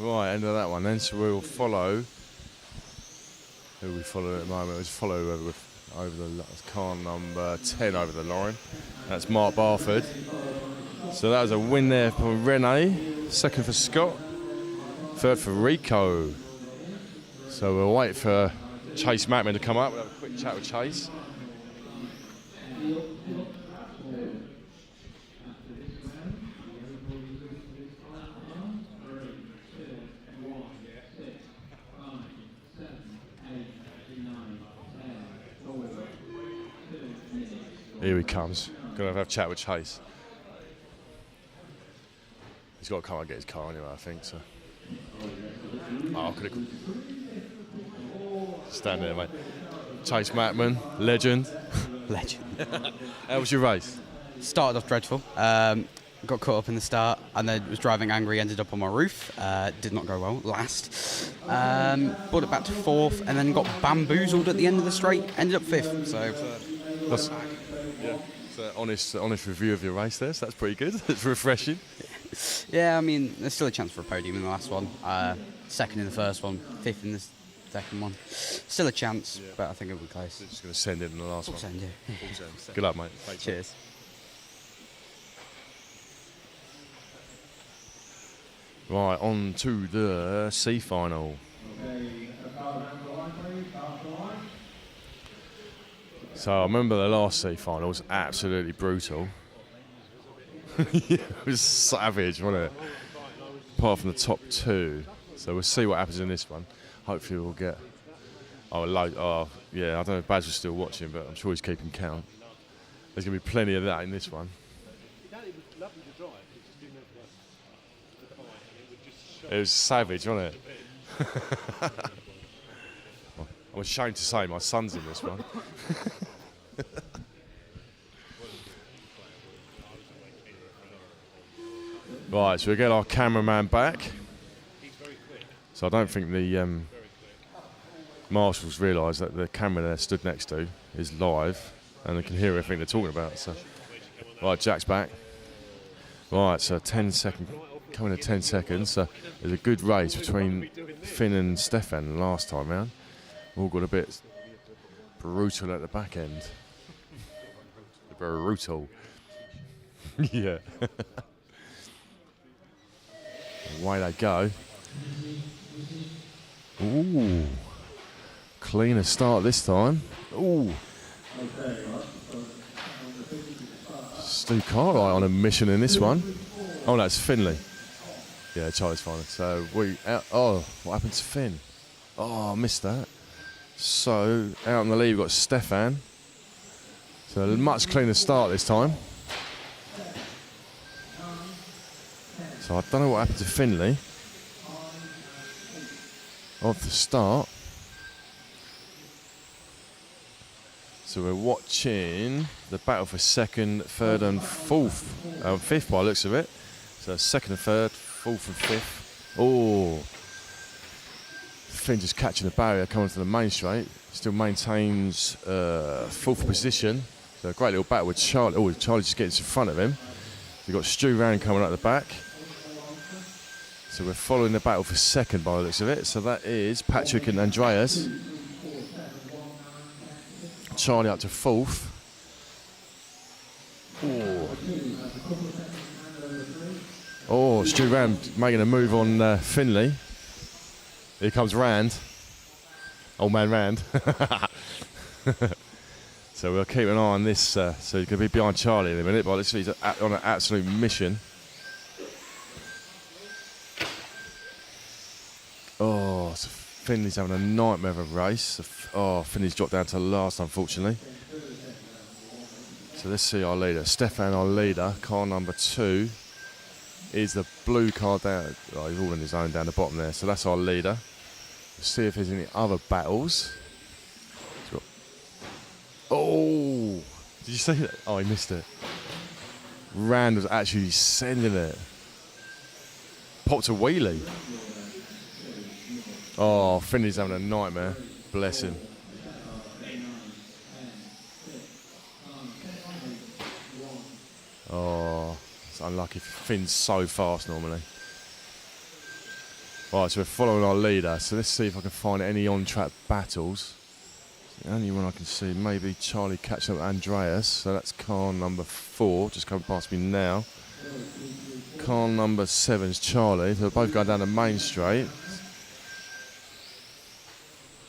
Right, end of that one then. So we'll follow. Who we follow at the moment? We'll follow over the car number 10 over the line. That's Mark Barford. So that was a win there for Rene. Second for Scott. Third for Rico. So we'll wait for Chase Mackman to come up. We'll have a quick chat with Chase. Here he comes. Gonna have a chat with Chase. He's got to come and get his car anyway, I think. So. Oh, could have. Stand there, mate. Chase Mackman, legend. Legend. How was your race? Started off dreadful. Got caught up in the start and then was driving angry, ended up on my roof. Did not go well, last. Brought it back to fourth and then got bamboozled at the end of the straight, ended up fifth. So that's, yeah, it's an honest review of your race there, so that's pretty good. It's refreshing. Yeah, I mean, there's still a chance for a podium in the last one. Second in the first one, fifth in the second one. Still a chance, but I think it'll be close. They're just going to send it in the last one. Send, yeah. Good luck, mate. Thanks, cheers. Right, on to the C final. So I remember the last C final was absolutely brutal. It was savage, wasn't it? Apart from the top two. So we'll see what happens in this one. Hopefully we'll get... yeah, I don't know if Baz was still watching, but I'm sure he's keeping count. There's going to be plenty of that in this one. It was savage, wasn't it? I'm ashamed to say my son's in this one. Right, so we get our cameraman back. So I don't think the marshals realise that the camera they're stood next to is live and they can hear everything they're talking about. So, right, Jack's back. Right, so 10 seconds, coming to 10 seconds. So there's a good race between Finn and Stefan last time round. All got a bit brutal at the back end. Brutal. Yeah. Away they go. Ooh. Cleaner start this time. Ooh. Stu Cartwright on a mission in this one. Oh, no, it's Finley. Yeah, Charlie's final. So what happened to Finn? Oh, I missed that. So out on the lead, we've got Stefan. So a much cleaner start this time. So I don't know what happened to Finley. Off the start. So we're watching the battle for second, third and fourth. Fifth by the looks of it. So second and third, fourth and fifth. Oh. Finn just catching the barrier coming to the main straight. Still maintains fourth position. So a great little battle with Charlie. Oh, Charlie just gets in front of him. We've got Stu Rand coming out the back. So we're following the battle for second by the looks of it. So that is Patrick and Andreas. Charlie up to fourth. Oh, Stu Rand making a move on Finley. Here comes Rand. Old man Rand. So we'll keep an eye on this. So he's going to be behind Charlie in a minute, but he's on an absolute mission. Oh, so Finley's having a nightmare of a race. Oh, Finley's dropped down to last, unfortunately. So let's see our leader. Stefan, our leader, car number 2, is the blue car down. Oh, he's all in his own down the bottom there. So that's our leader. Let's see if there's any other battles. Oh, did you see that? Oh, he missed it. Rand was actually sending it. Popped a wheelie. Oh, Finley's having a nightmare. Bless him. Oh, it's unlucky. Finn's so fast normally. Right, so we're following our leader. So let's see if I can find any on-track battles. The only one I can see, maybe Charlie catching up with Andreas. So that's car number 4, just coming past me now. Car number 7 is Charlie. They're both going down the main straight.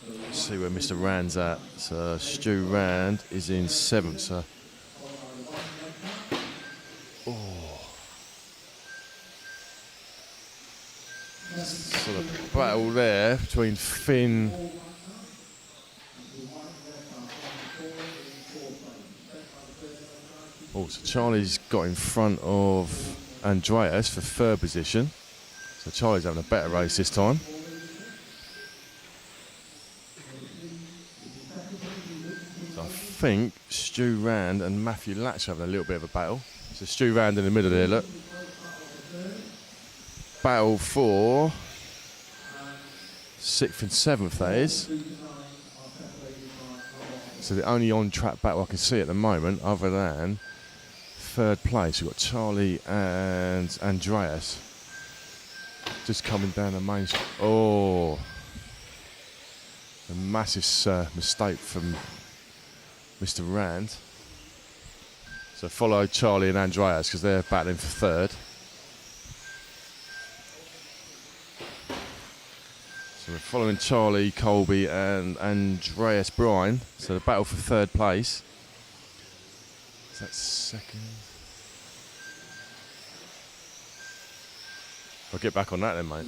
Let's see where Mr. Rand's at. So Stu Rand is in 7th. So. So the battle there between Finn so Charlie's got in front of Andreas for 3rd position. So Charlie's having a better race this time. So I think Stu Rand and Matthew Latch are having a little bit of a battle. So Stu Rand in the middle there, look. Battle for 6th and 7th, that is. So the only on-track battle I can see at the moment, other than 3rd place, we've got Charlie and Andreas just coming down the main street. Oh, a massive mistake from Mr. Rand. So follow Charlie and Andreas because they're battling for 3rd. So we're following Charlie, Colby and Andreas Bryan. So the battle for 3rd place. Is that 2nd? I'll get back on that then, mate.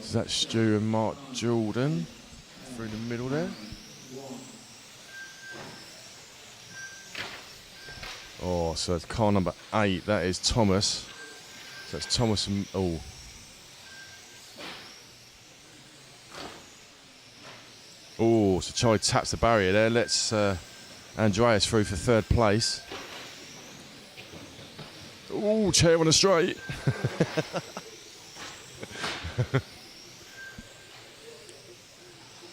So that's Stu and Mark Jordan through the middle there. Oh, so it's car number 8, that is Thomas. So that's Thomas and oh, so Charlie taps the barrier there. Let's Andreas through for 3rd place. Oh, chair on a straight.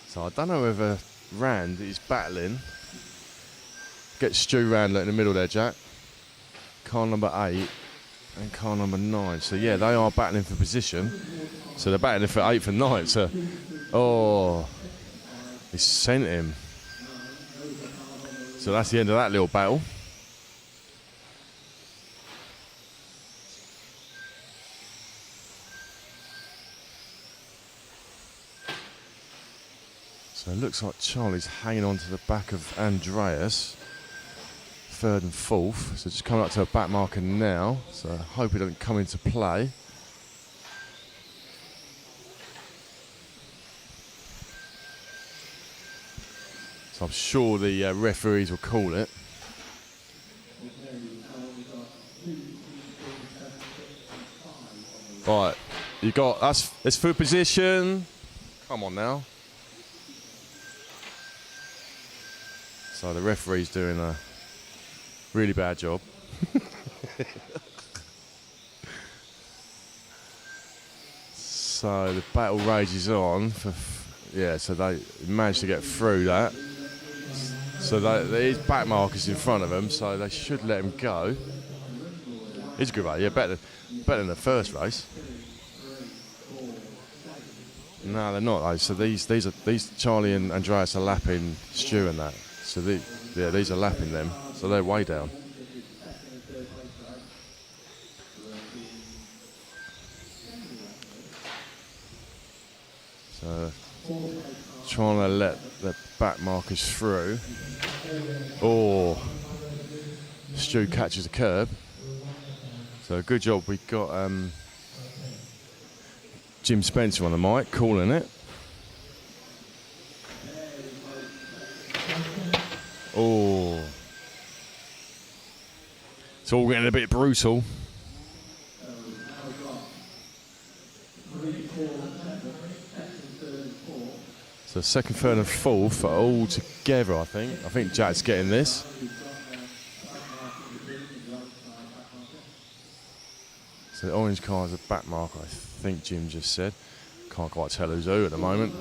So I don't know whether Rand is battling. Get Stu Rand in the middle there, Jack. Car number 8 and car number 9. So yeah, they are battling for position. So they're battling for 8th and 9th. So, oh, he sent him. So that's the end of that little battle. So it looks like Charlie's hanging on to the back of Andreas. 3rd and 4th. So just coming up to a back marker now. So I hope it doesn't come into play. So I'm sure the referees will call it. Right, you got us. It's foot position. Come on now. So the referee's doing a really bad job. So the battle rages on. So they managed to get through that. So there is back markers in front of them, so they should let him go. It's a good race, yeah, better than the first race. No, they're not though. So these Charlie and Andreas are lapping Stu and that. So these are lapping them. So they're way down. So trying to let the back markers through. Oh, Stu catches a curb. So good job. We got Jim Spencer on the mic calling it. Oh, it's all getting a bit brutal. So 2nd, 3rd and 4th are all together, I think. I think Jack's getting this. So the orange car is a back mark, I think Jim just said. Can't quite tell who's who at the moment.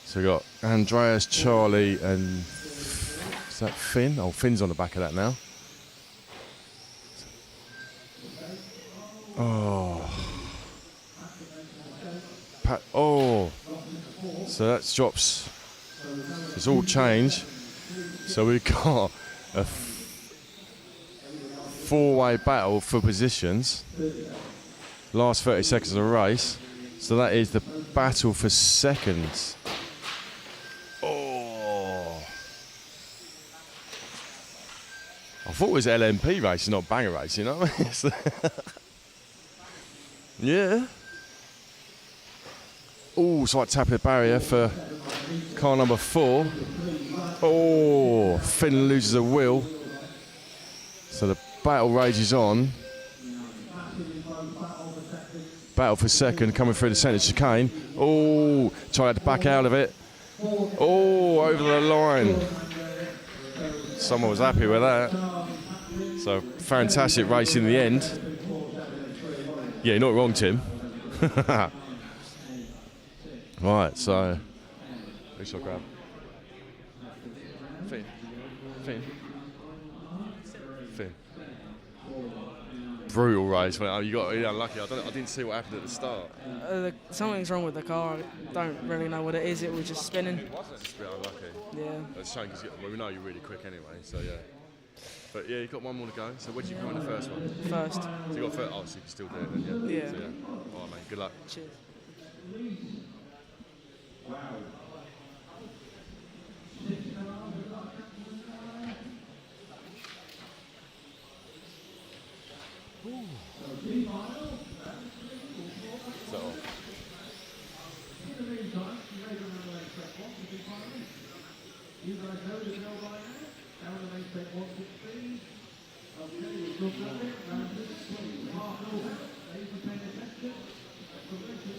So we've got Andreas, Charlie and... Is that Finn? Oh, Finn's on the back of that now. So that drops. It's all changed. So we've got a four-way battle for positions. Last 30 seconds of the race. So that is the battle for seconds. I thought it was LMP racing, not banger racing, you know what I mean? Yeah. Oh, slight tap of the barrier for car number 4. Oh, Finn loses a wheel. So the battle rages on. Battle for second, coming through the centre chicane. Oh, tried to back out of it. Oh, over the line. Someone was happy with that. So fantastic race in the end. Yeah, you're not wrong, Tim. Right, so who shall I grab? Finn. Brutal race. Well, you got unlucky. I didn't see what happened at the start. Something's wrong with the car. I don't really know what it is. It was just spinning. It's a bit unlucky. Yeah. That's a shame because we know you're really quick anyway. So yeah. But yeah, you've got one more to go. So where did you come in the first one? First. So you got first. Oh, so you can still do it then, yeah. Yeah. So, yeah. All right, mate. Good luck. Cheers. You guys know the bell by now. Down the main straight 163. Okay, we've looked at it. Round this, half over. Ladies and paying attention. Exclamation.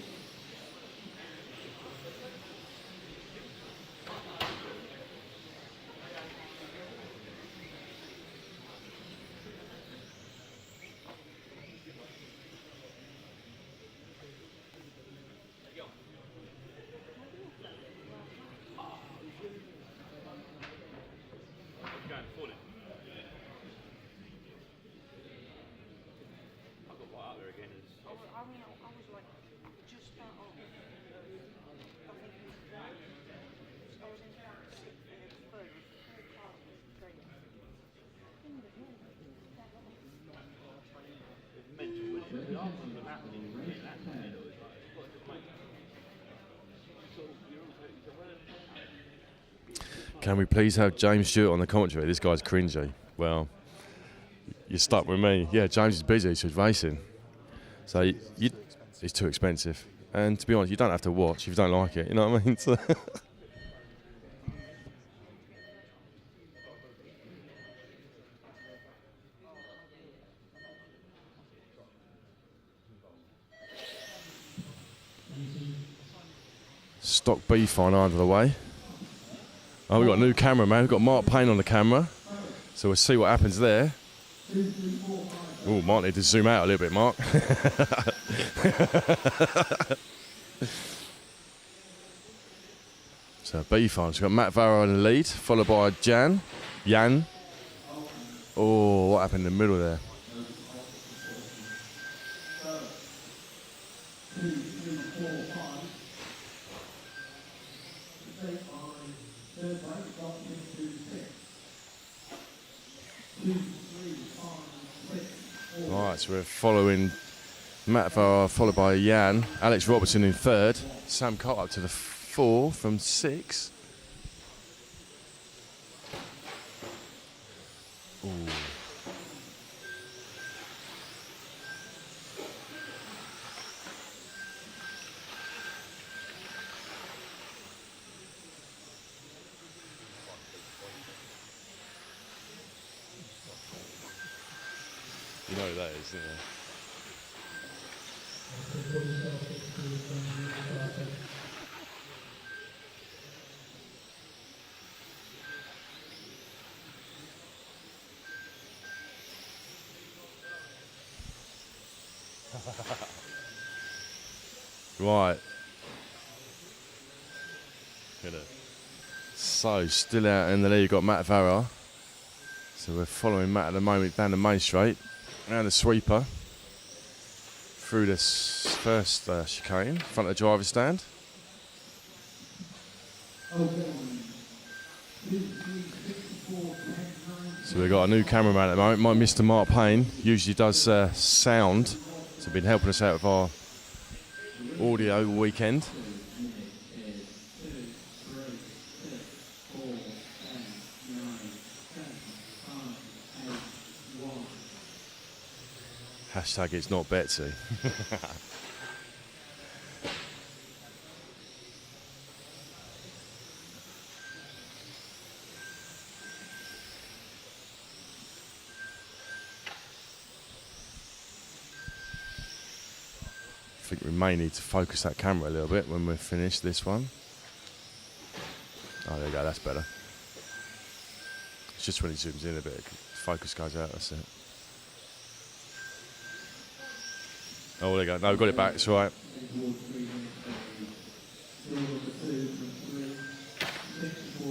Can we please have James Stewart on the commentary? This guy's cringy. Well, you're stuck with me. Yeah, James is busy, so he's racing. So it's too expensive. And to be honest, you don't have to watch if you don't like it. You know what I mean? So Stock B final under the way. Oh, we've got a new cameraman. We've got Marc Payne on the camera. So we'll see what happens there. Oh, might need to zoom out a little bit, Mark. So B final. So we've got Matt Varah in the lead, followed by Jan. Oh, what happened in the middle there? Right, so we're following Matt Varah, followed by Jan. Alex Robertson in third. Sam Coult up to the 4 from 6. Ooh. You know who that is, don't you? Right. So, still out in the lead, you've got Matt Varah. So we're following Matt at the moment down the main straight. Around the sweeper. through this first chicane in front of the driver's stand. So we've got a new cameraman at the moment. My Mr. Marc Payne usually does sound, so been helping us out with our audio all weekend. Hashtag it's not Betsy. I think we may need to focus that camera a little bit when we're finished this one. Oh, there you go, that's better. It's just when it zooms in a bit, focus goes out, that's it. Oh, there you go. No, we've got it back, it's all right.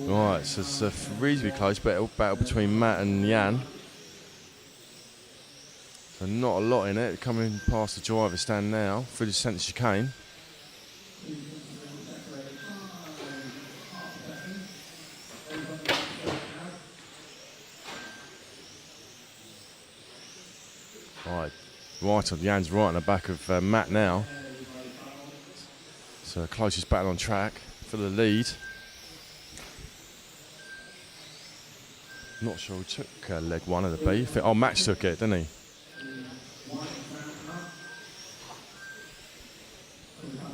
Right, so it's a reasonably close battle between Matt and Jan. So not a lot in it. Coming past the driver's stand now through the centre chicane. Right on Jan's right on the back of Matt now. So closest battle on track for the lead. Not sure who took leg one of the B. Oh, Max took it, didn't he?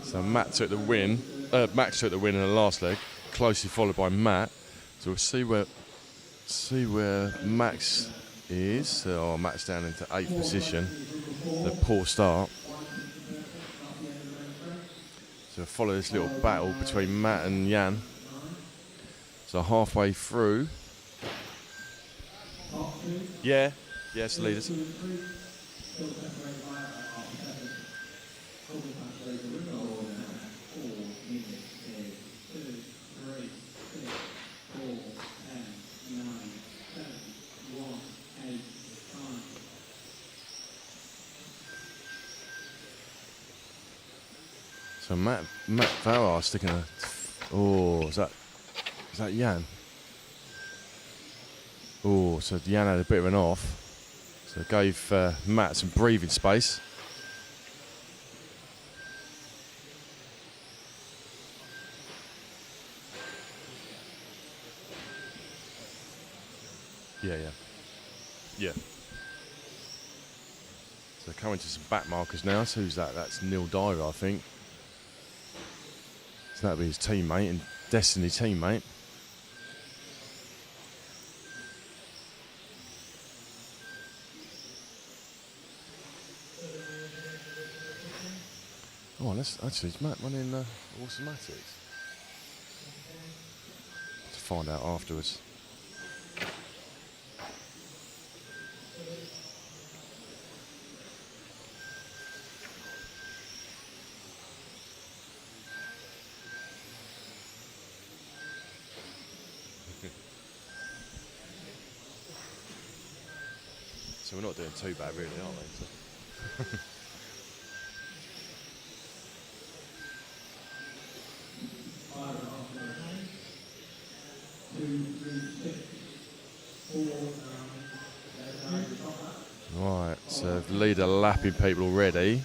So Matt took the win. Max took the win in the last leg, closely followed by Matt. So we'll see where Max is. Oh, Matt's down into 8th position. The poor start. So we'll follow this little battle between Matt and Jan. So halfway through. Yeah, it's the leaders. So Matt Varah sticking a. Oh, is that Jan? Oh, so Jan had a bit of an off. So it gave Matt some breathing space. Yeah. So coming to some back markers now. So who's that? That's Neil Dyer, I think. So that'll be his teammate and Destiny teammate. Oh, let's actually, is Matt running automatics? To find out afterwards. So we're not doing too bad, really, are we? Right, so the leader lapping people already.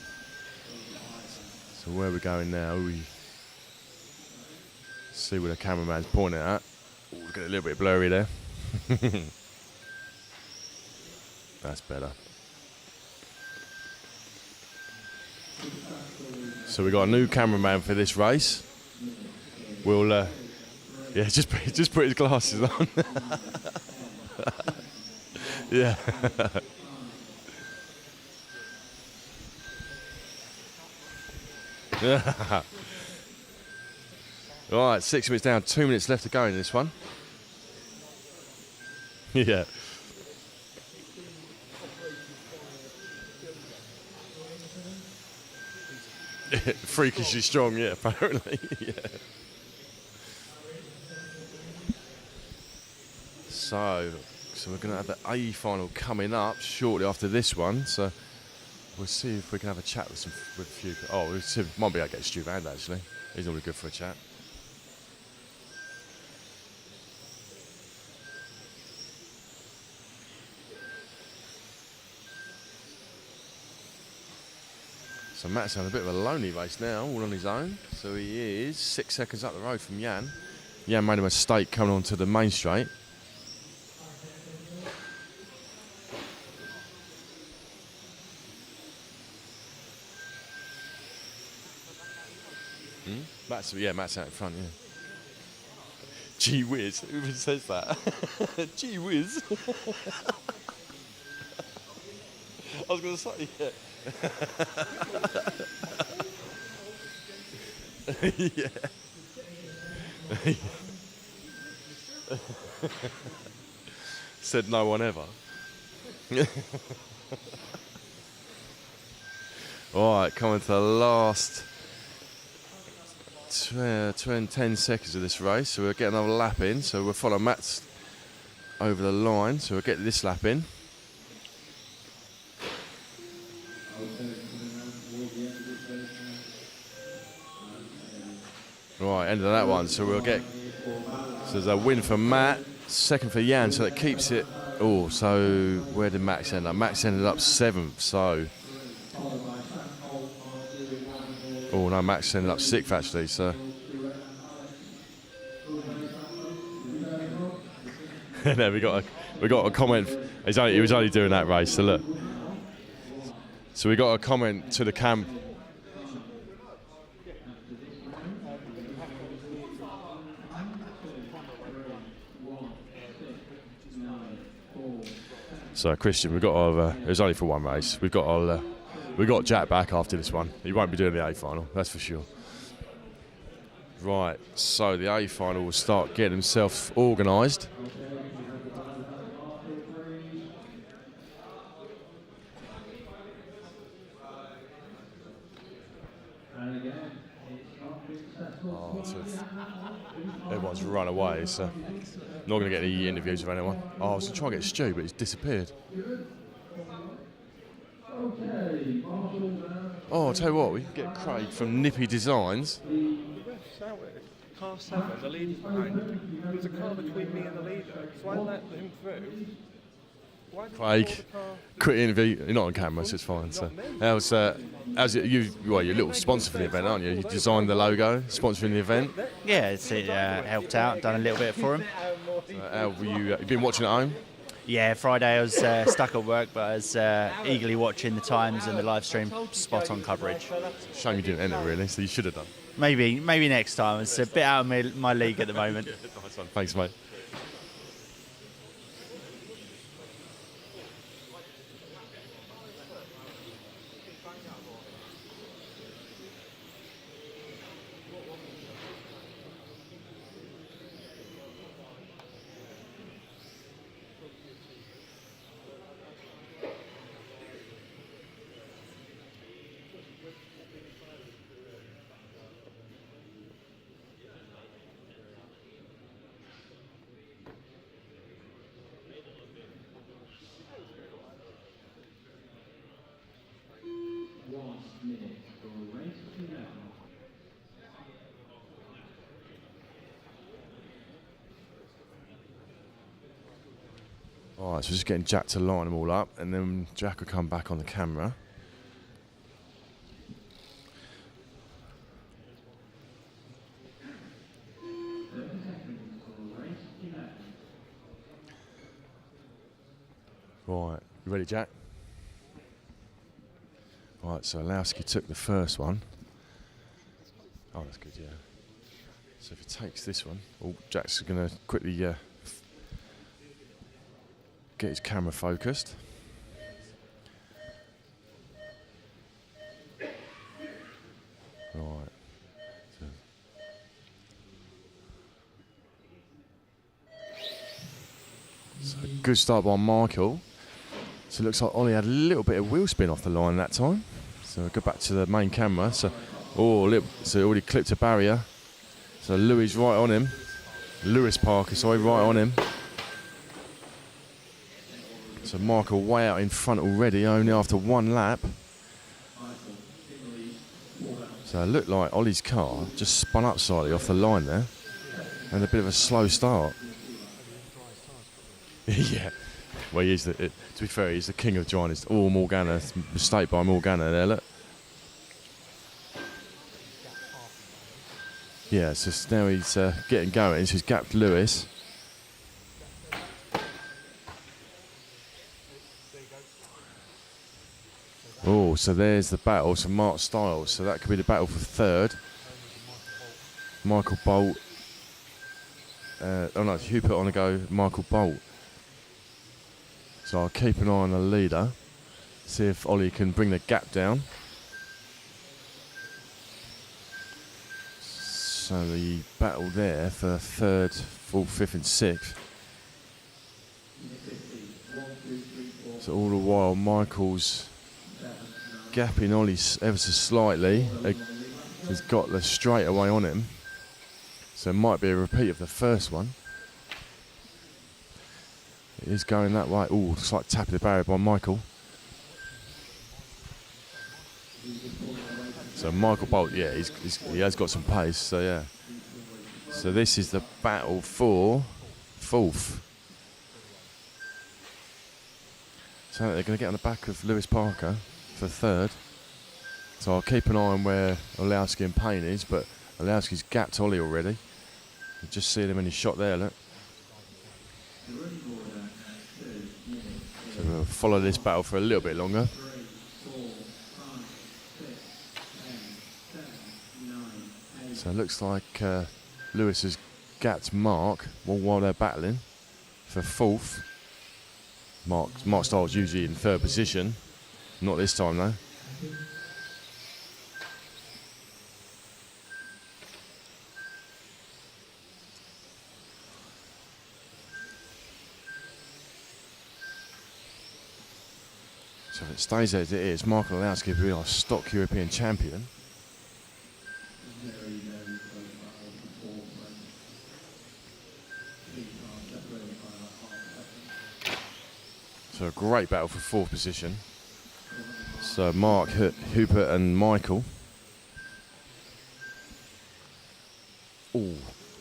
So where are we going now? We see where the cameraman's pointing at. Oh, we've got a little bit blurry there. That's better. So we got a new cameraman for this race. We'll, just put his glasses on. Yeah. Right, 6 minutes down, 2 minutes left to go in this one. Yeah. Freakishly strong, yeah, apparently. Yeah. So we're going to have the A final coming up shortly after this one. So We'll see if we can have a chat with a few. Oh, we'll see, might be able to get Stu Van actually. He's always good for a chat. So Matt's on a bit of a lonely race now, all on his own. So he is 6 seconds up the road from Jan. Jan made a mistake coming onto the main straight. Matt's out in front, yeah. Gee whiz, who even says that? Gee whiz. I was going to say, yeah. Yeah. Said no one ever. All right, coming to the last 10 seconds of this race, so we'll get another lap in. So we'll follow Matt's over the line, so we'll get this lap in. Right, end of that one. So we'll get. So there's a win for Matt, second for Jan, so that keeps it. Oh, so where did Max end up? Max ended up 7th. So. Oh no, Max ended up 6th actually. So. There we got a comment. He was only doing that race. So look. So we got a comment to the camp. So Christian, we've got our, it was only for one race. We've got Jack back after this one. He won't be doing the A final, that's for sure. Right, so the A final will start getting himself organised. Oh, so everyone's run away, so not going to get any interviews with anyone. Oh, I was trying to get Stu, but he's disappeared. Oh, I'll tell you what, we can get Craig from Nippy Designs. Car 7, the leader's behind. There was a car between me and the leader, so I let him through. Craig, quick interview. You're not on camera, so it's fine. So, how's it? You're a little sponsor for the event, aren't you? You designed the logo, sponsoring the event. Yeah, it's helped out. Done a little bit for him. How have you been watching at home? Yeah, Friday I was stuck at work, but I was eagerly watching the times and the live stream. Spot on coverage. Shame you didn't enter, really. So you should have done. Maybe next time. It's a bit out of my league at the moment. Nice one. Thanks, mate. Alright, so just getting Jack to line them all up, and then Jack will come back on the camera. Right, you ready, Jack? Right, so Orlowski took the first one. Oh, that's good, yeah. So if he takes this one, Jack's going to quickly get his camera focused. Right. So good start by Michael. So it looks like Ollie had a little bit of wheel spin off the line that time. So we'll go back to the main camera. So already clipped a barrier. So Louis right on him. Lewis Parker, sorry, right on him. So Michael way out in front already, only after one lap. So it looked like Ollie's car just spun up slightly off the line there, and a bit of a slow start. Yeah, well, he is to be fair, he's the king of dryness. Oh, Morgana, mistake by Morgana there, look. Yeah, so now he's getting going. So he's gapped Lewis. Oh, so there's the battle. So Mark Stiles. So that could be the battle for third. Michael Bolt. Oh no, Hubert Hoenigl, Michael Bolt. So I'll keep an eye on the leader. See if Ollie can bring the gap down. So the battle there for third, fourth, fifth and sixth. So all the while Michael's gapping Ollie ever so slightly. He's got the straightaway on him. So it might be a repeat of the first one. It is going that way. Oh, it's like tapping the barrier by Michael. So Michael Bolt, yeah, he has got some pace, so yeah. So this is the battle for fourth. So they're going to get on the back of Lewis Parker for third. So I'll keep an eye on where Orlowski and Payne is, but Orlowski's gapped Ollie already. You just see him in his shot there, look. So we'll follow this battle for a little bit longer. So it looks like Lewis has gapped Mark while they're battling for fourth. Mark Stiles usually in third position. Not this time though. So if it stays as it is, Mark Rheinard will be our stock European champion. So a great battle for fourth position. So Mark, Hubert and Michael.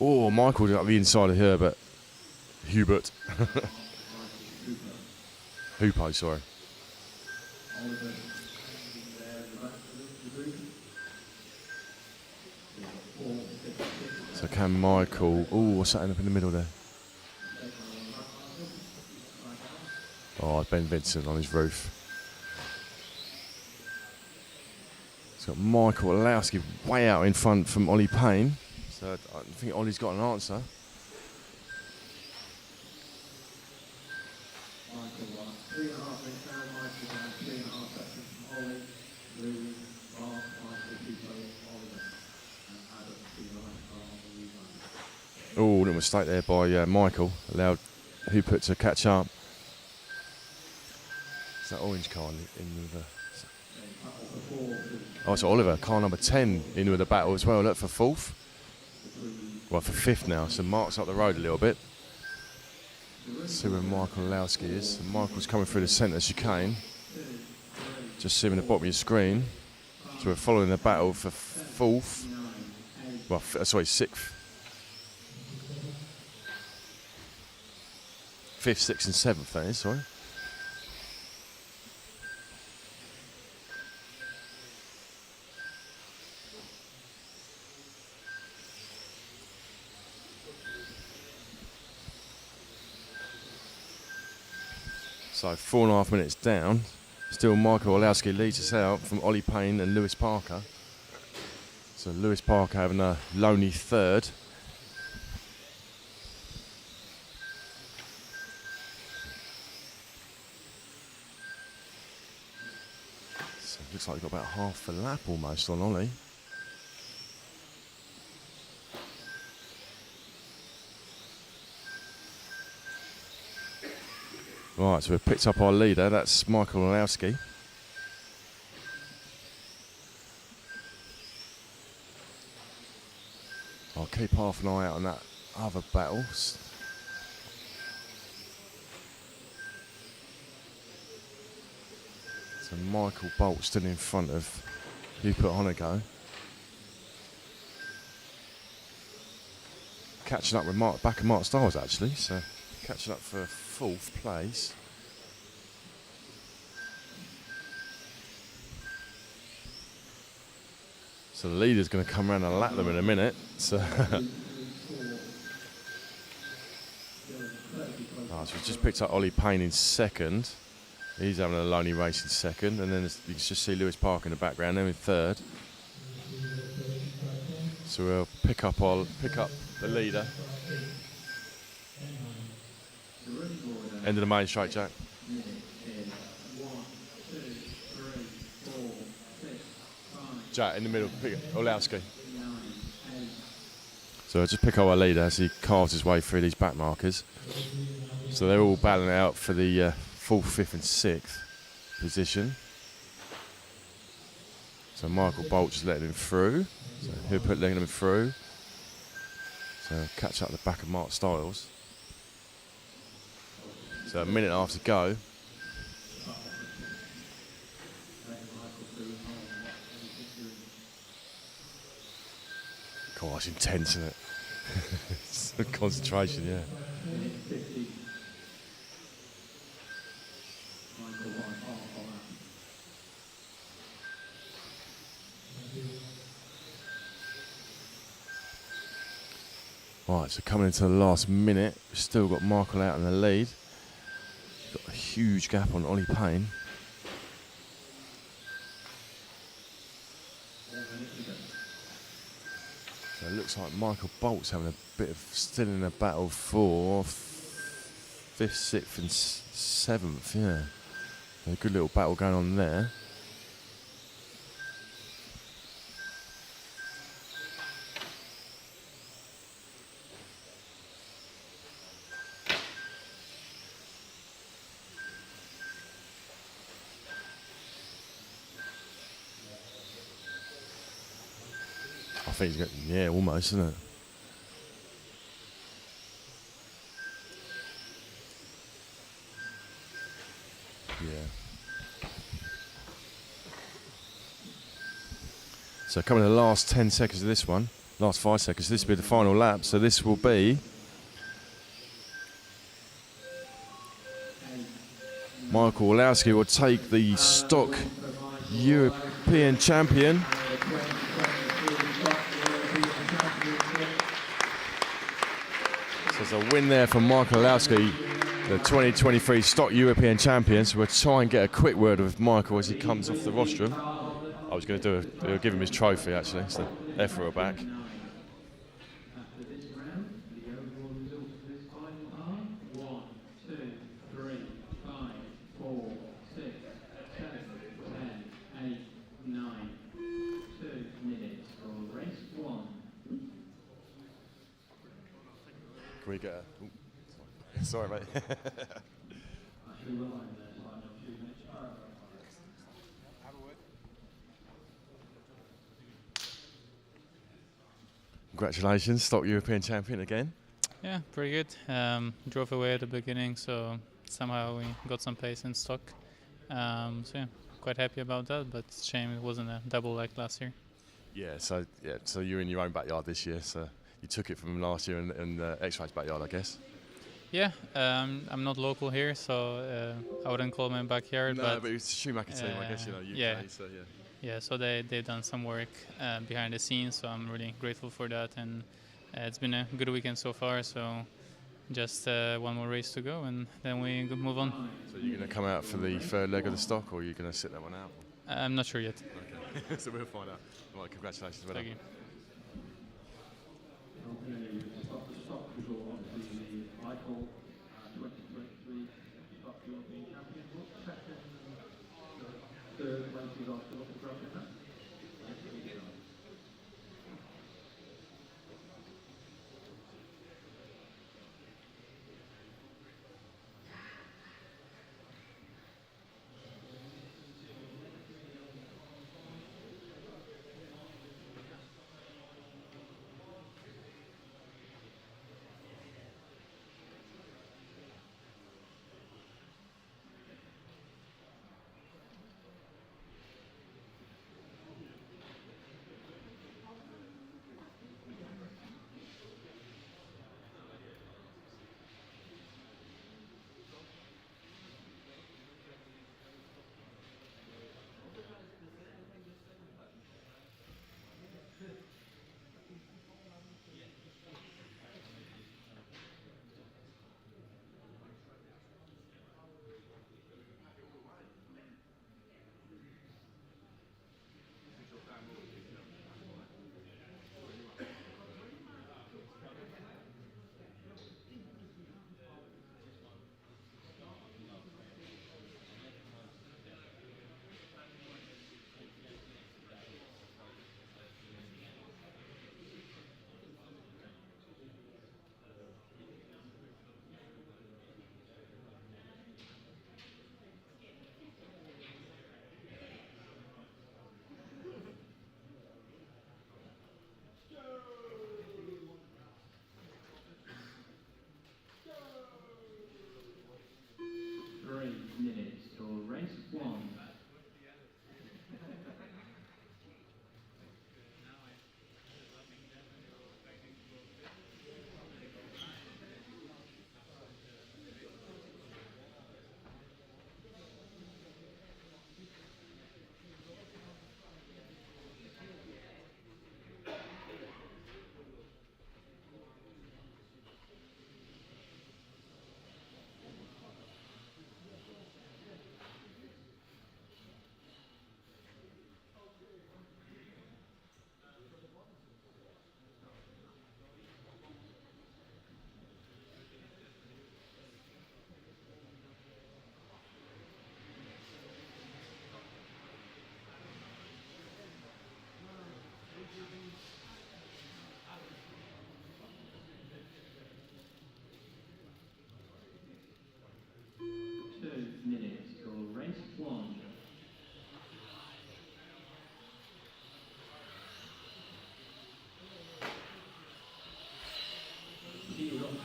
Oh, Michael got the inside of Hubert. Hupo, sorry. So can Michael... Oh, what's that up in the middle there? Oh, Ben Vincent on his roof. It's got Michael Orlowski way out in front from Ollie Payne. So I think Ollie's got an answer. Oh, little mistake there by Michael. Allowed Hubert to catch up. It's that orange car in with the... Oh, it's Oliver, car number 10 in with the battle as well. Look, for fourth. Well, for fifth now. So Mark's up the road a little bit. Let's see where Michael Orlowski is. And Michael's coming through the centre chicane. Just see him in the bottom of your screen. So we're following the battle for fourth. Well, sorry, sixth. Fifth, sixth and seventh, that is, sorry. So 4.5 minutes down. Still Michael Orlowski leads us out from Ollie Payne and Lewis Parker. So Lewis Parker having a lonely third. So it looks like we've got about half a lap almost on Ollie. Right, so we've picked up our leader, that's Michael Orlowski. I'll keep half an eye out on that other battle. So Michael Bolt still in front of Hubert Hoenigl. catching up with back of Mark Stiles actually, so catching up for 4th place. So the leader's going to come around and lap them in a minute. So, so we've just picked up Ollie Payne in 2nd. He's having a lonely race in 2nd, and then you can just see Lewis Park in the background, there in 3rd. So we'll pick up the leader. End of the main straight, Jack. Jack in the middle, pick up Orlowski. So I'll just pick up our leader as he carves his way through these back markers. So they're all battling it out for the 4th, 5th and 6th position. So Michael Bolt just letting him through. So he'll put letting him through. So catch up the back of Mark Stiles. So a minute and a half to go. God, it's intense, isn't it? It's concentration, yeah. Right, so coming into the last minute, we've still got Michael out in the lead. Got a huge gap on Ollie Payne. So it looks like Michael Bolt's having a bit of still in a battle for 5th, 6th and 7th, yeah. A good little battle going on there. I think he's got, yeah, almost, isn't it? Yeah. So coming to the last 10 seconds of this one, last 5 seconds, this will be the final lap. So this will be Michael Orlowski will take the stock European champion. So there's a win there from Michael Orlowski, the 2023 stock European champion. So we'll try and get a quick word with Michael as he comes off the rostrum. I was going to give him his trophy actually, so they're for her back. Can we get a... Ooh, sorry, mate. Congratulations, stock European champion again. Yeah, pretty good. Drove away at the beginning, so somehow we got some pace in stock. So yeah, quite happy about that, but it's a shame it wasn't a double like last year. So you're in your own backyard this year, so you took it from last year in X-Ray's backyard, I guess. Yeah, I'm not local here, so I wouldn't call my backyard. No, but it's a Schumacher team, I guess, UK, yeah. So yeah. Yeah, so they've done some work behind the scenes, so I'm really grateful for that. And it's been a good weekend so far, so just one more race to go, and then we move on. So you're going to come out for the third leg of the stock, or are you going to sit that one out? I'm not sure yet. Okay, so we'll find out. Right, congratulations. Well done. Thank you.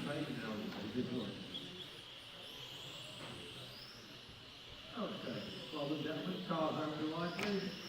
Okay, well the gentlemen, cars over the line, please.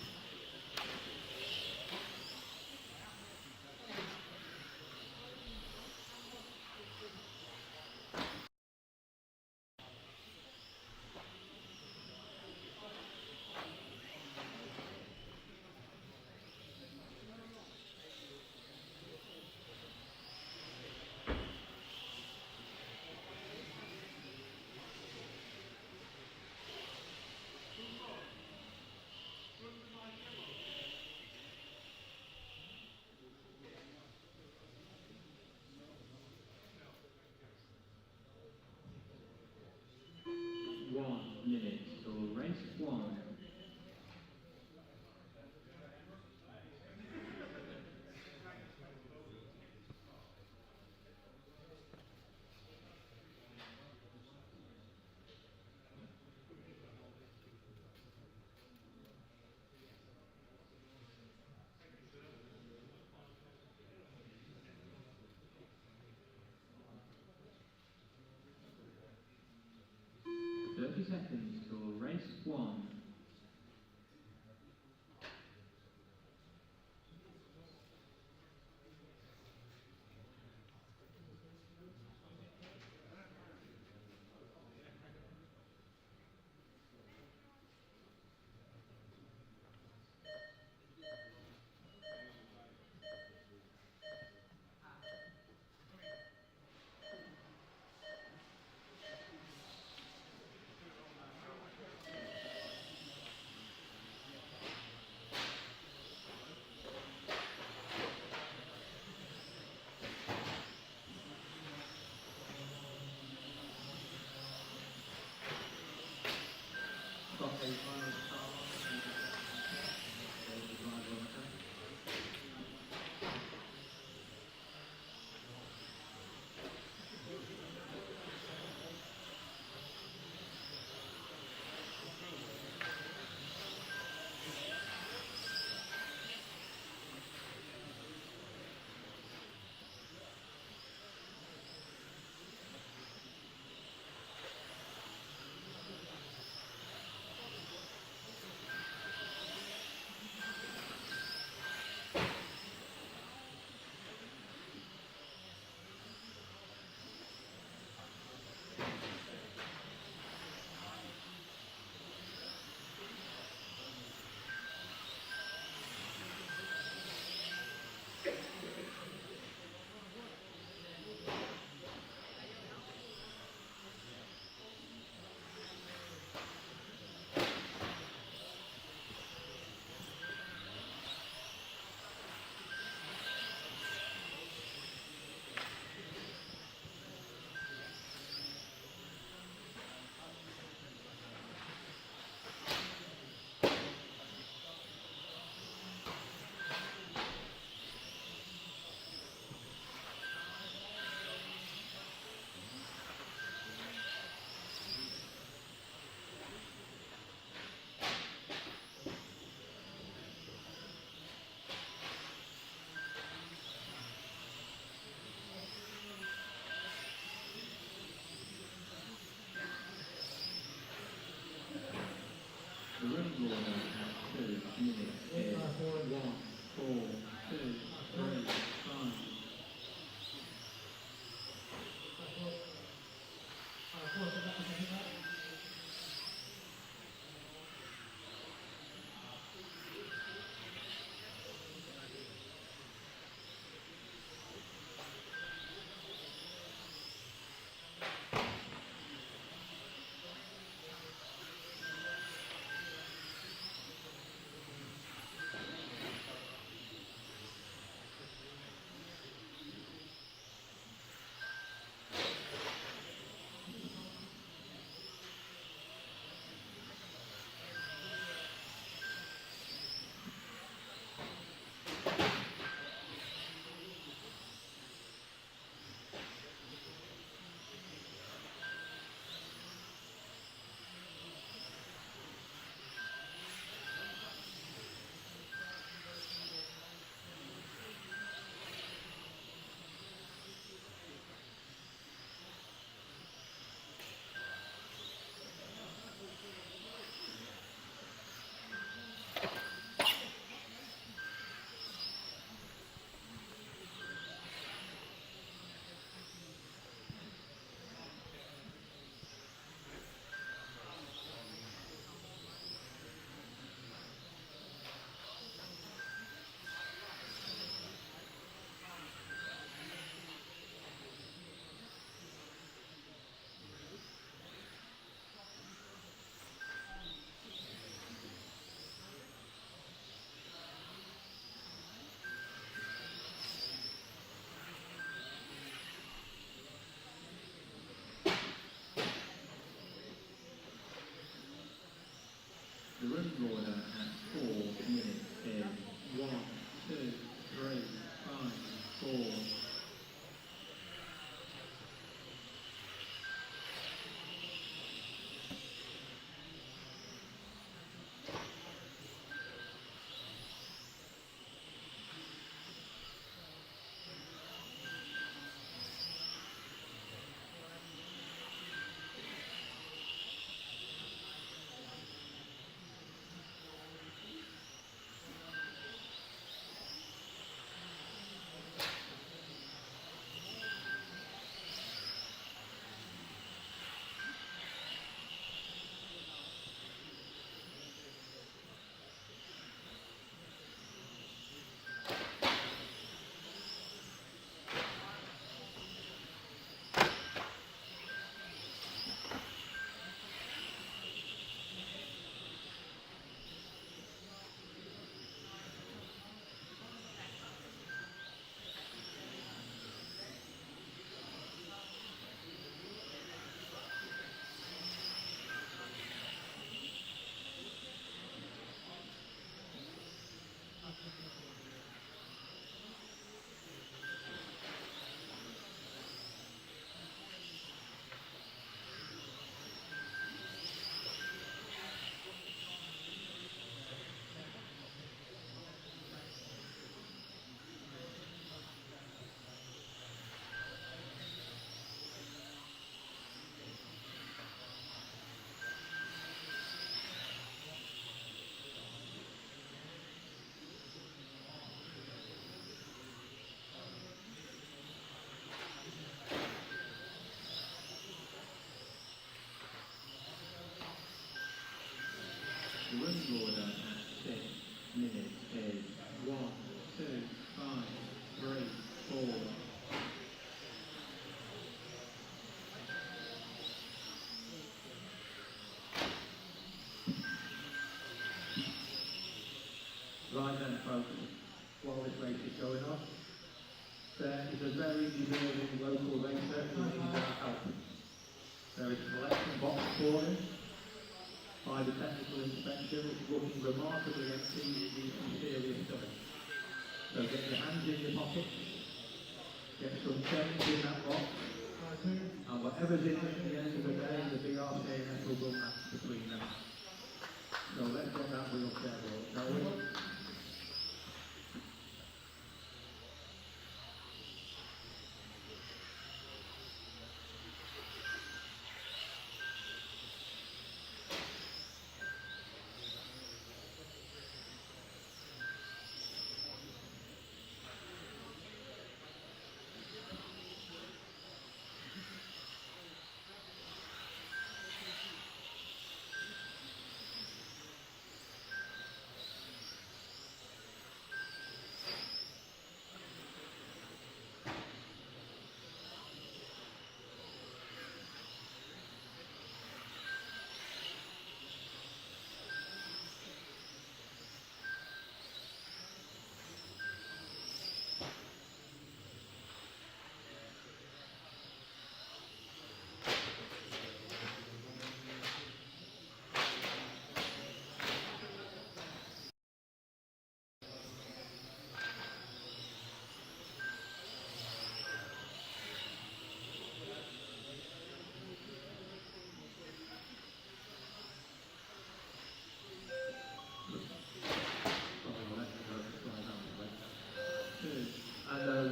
Seconds till race 1. is going on. There is a very deserving local racer who needs our help. There is a selection box for him by the technical inspection, which is looking remarkably empty. It needs some serious stuff. So get your hands in your pockets, get some change in that box, and whatever's in it at the end of the day, the BRCNS will run that between them. So let's get that wheelchair brought, shall we?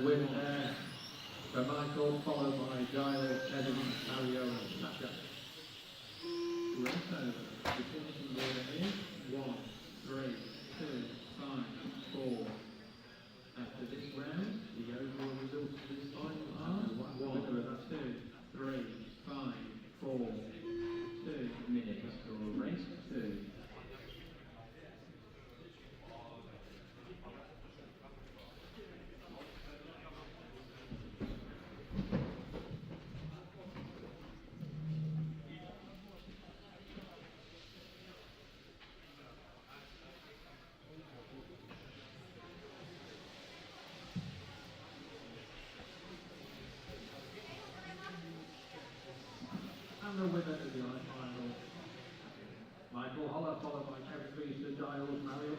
Win there for Michael, followed by Giles, Evan, Mario and Sasha. Race over. The finishing order is 1, 3, 2, 5, 4. After this round, the overall results for this final are 1, 2, 3, 5, 4, 2 minutes for race 2. And the winner of the final, Michael Holler, followed by Kevin Beeson, Giles, Mario.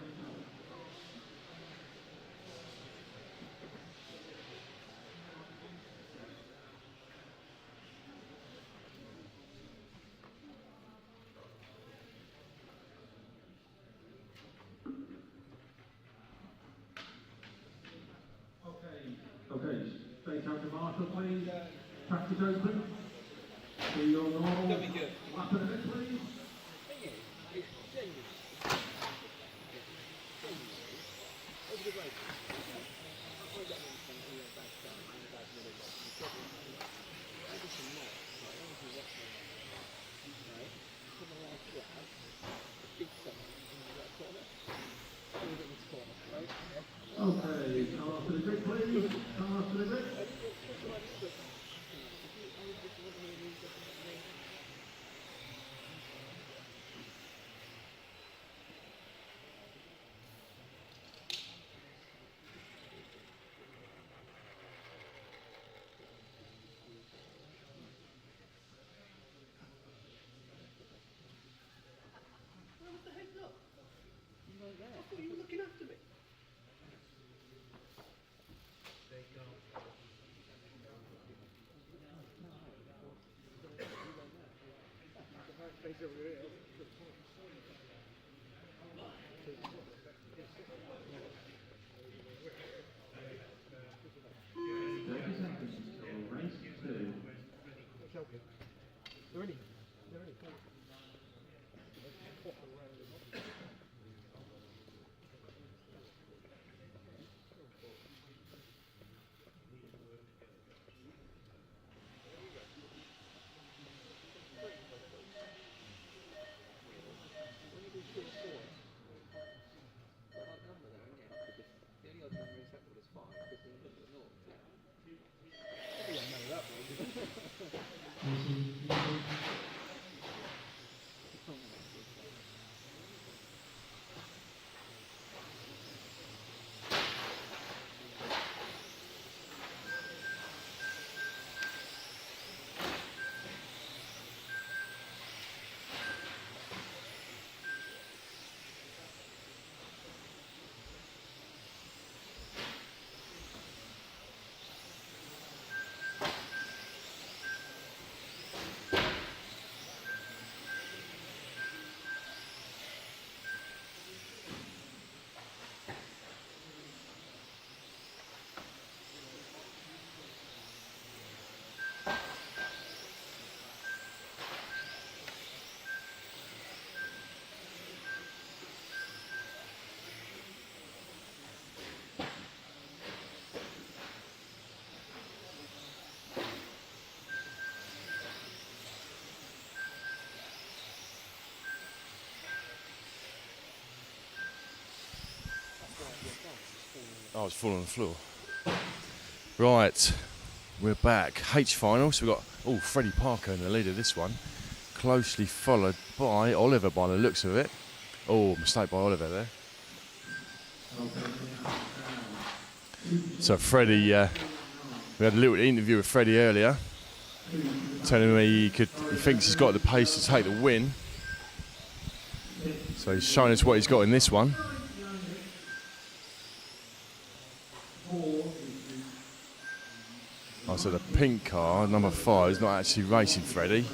Okay, straight out to Marshall, please. Practice open. Do your normal lap of it, please. Okay, cars to the grid, please. Cars to the grid. What the heck, look? I thought you were looking after me. I was falling on the floor. Right, we're back. H final. So we've got Freddie Parker in the lead of this one, closely followed by Oliver by the looks of it. Oh, mistake by Oliver there. So Freddie, we had a little interview with Freddie earlier, telling me he thinks he's got the pace to take the win. So he's showing us what he's got in this one. Oh, so the pink car, number 5, is not actually racing Freddie.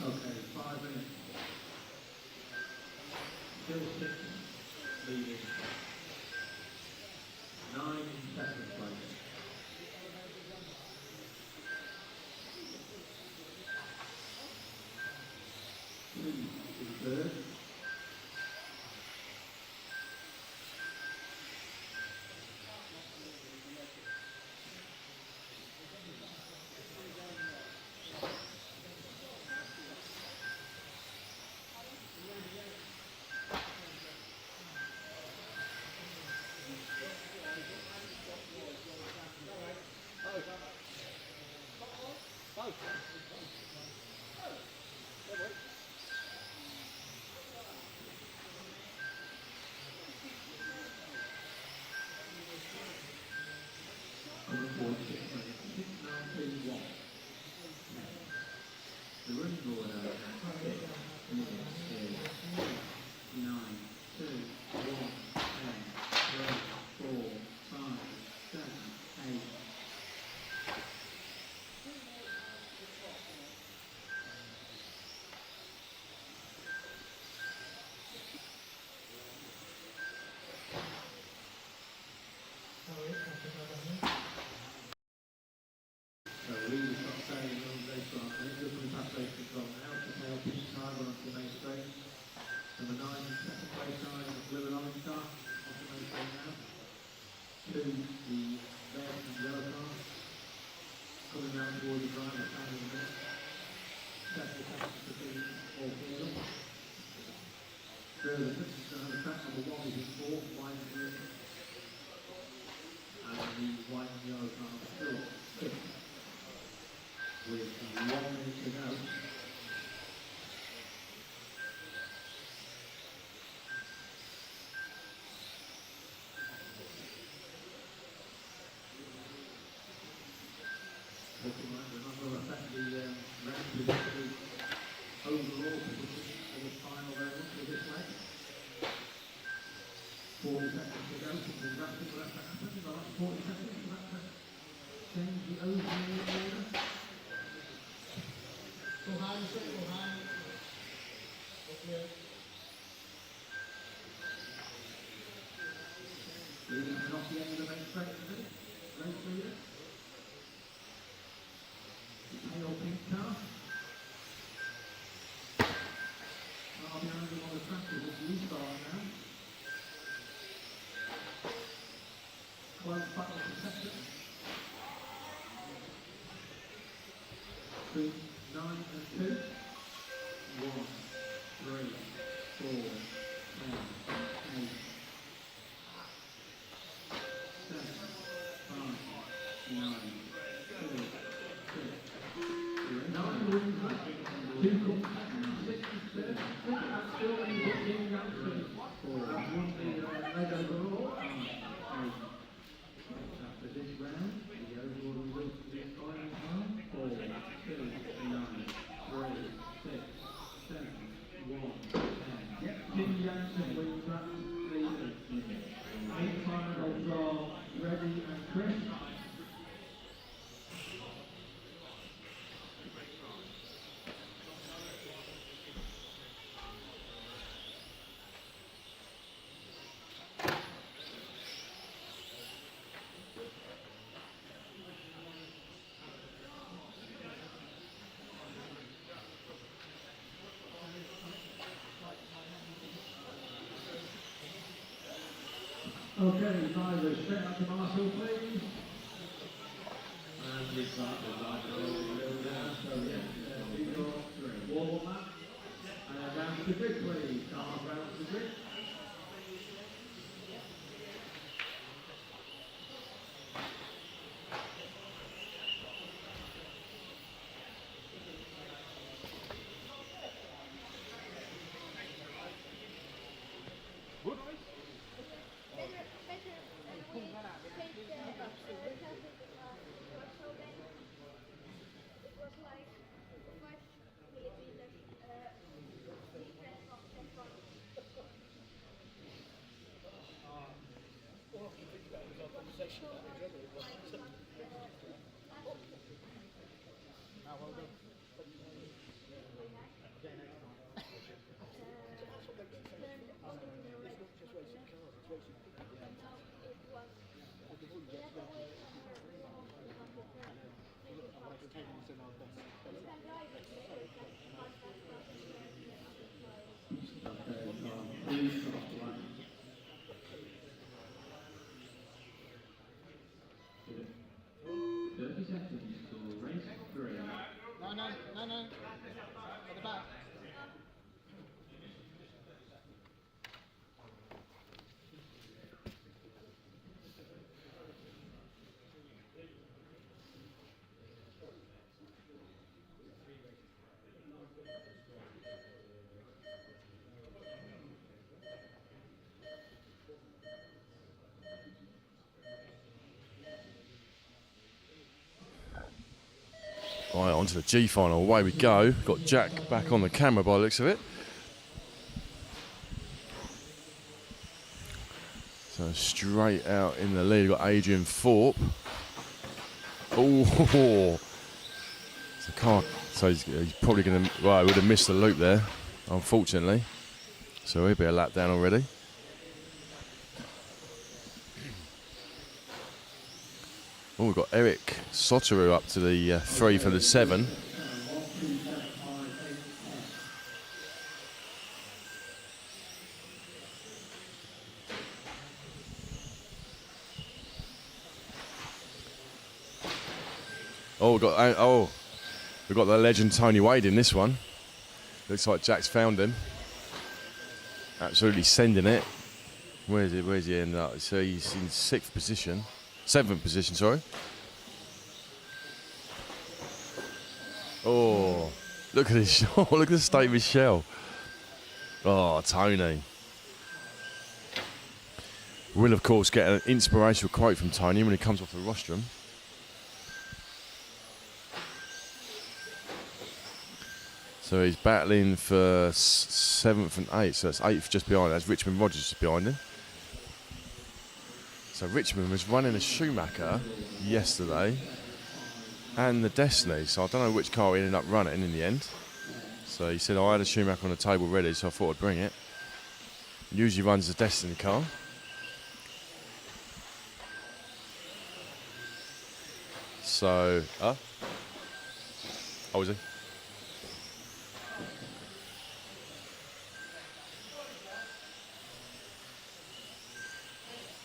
Okay, 5 minutes. Still 6 leading. 9 in second place. 2 in third. 1 minute to go. Looking like they're not going to affect the round position, the overall position of the final round for this leg. 40 seconds to go, something drastic will have to happen in the last 40 seconds for that to change the overall order. Go high, go high. Okay. Leading off the end of the main straight, is it? Race leader. Pale pink car. Far behind him on the track is this Eastbourne now. Close battle for second. Between 9 and 2. 1, 3, 4, 5, 8, 7, 5, 9, 2. 9 wins left, 2 comes second, 6 is third. That's still when you put in that 2. That's won the leg overall. After this round, the overall result of the final time, 4, 2, 9, 3, 6, 7, 1, 10. Tim Jansen wins that the 8 finals are Reddy and Chris. Okay, drivers, straight out to Marshall, please. And we start the driver down, so yes, 2, 3. Wall map. And down to the grid, please. Cars round to the grid. No. At the back. Right, on to the G final. Away we go. Got Jack back on the camera by the looks of it. So straight out in the lead, we've got Adrian Thorpe. Oh, so car. So he's probably going to. Well, he would have missed the loop there, unfortunately. So he'll be a lap down already. Oh, we've got Eric Soteru up to the 3 for the 7. Oh, we've got the legend Tony Wade in this one. Looks like Jack's found him. Absolutely sending it. Where's he end up? So he's in 7th position, sorry. Oh, look at his look at the state of his shell. Oh, Tony. We'll, of course, get an inspirational quote from Tony when he comes off the rostrum. So he's battling for 7th and 8th, so that's 8th just behind. That's Richmond Rogers just behind him. So Richmond was running a Schumacher yesterday and the Destiny, so I don't know which car he ended up running in the end. So he said, I had a Schumacher on the table ready, so I thought I'd bring it. Usually runs the Destiny car. So, oh, is he?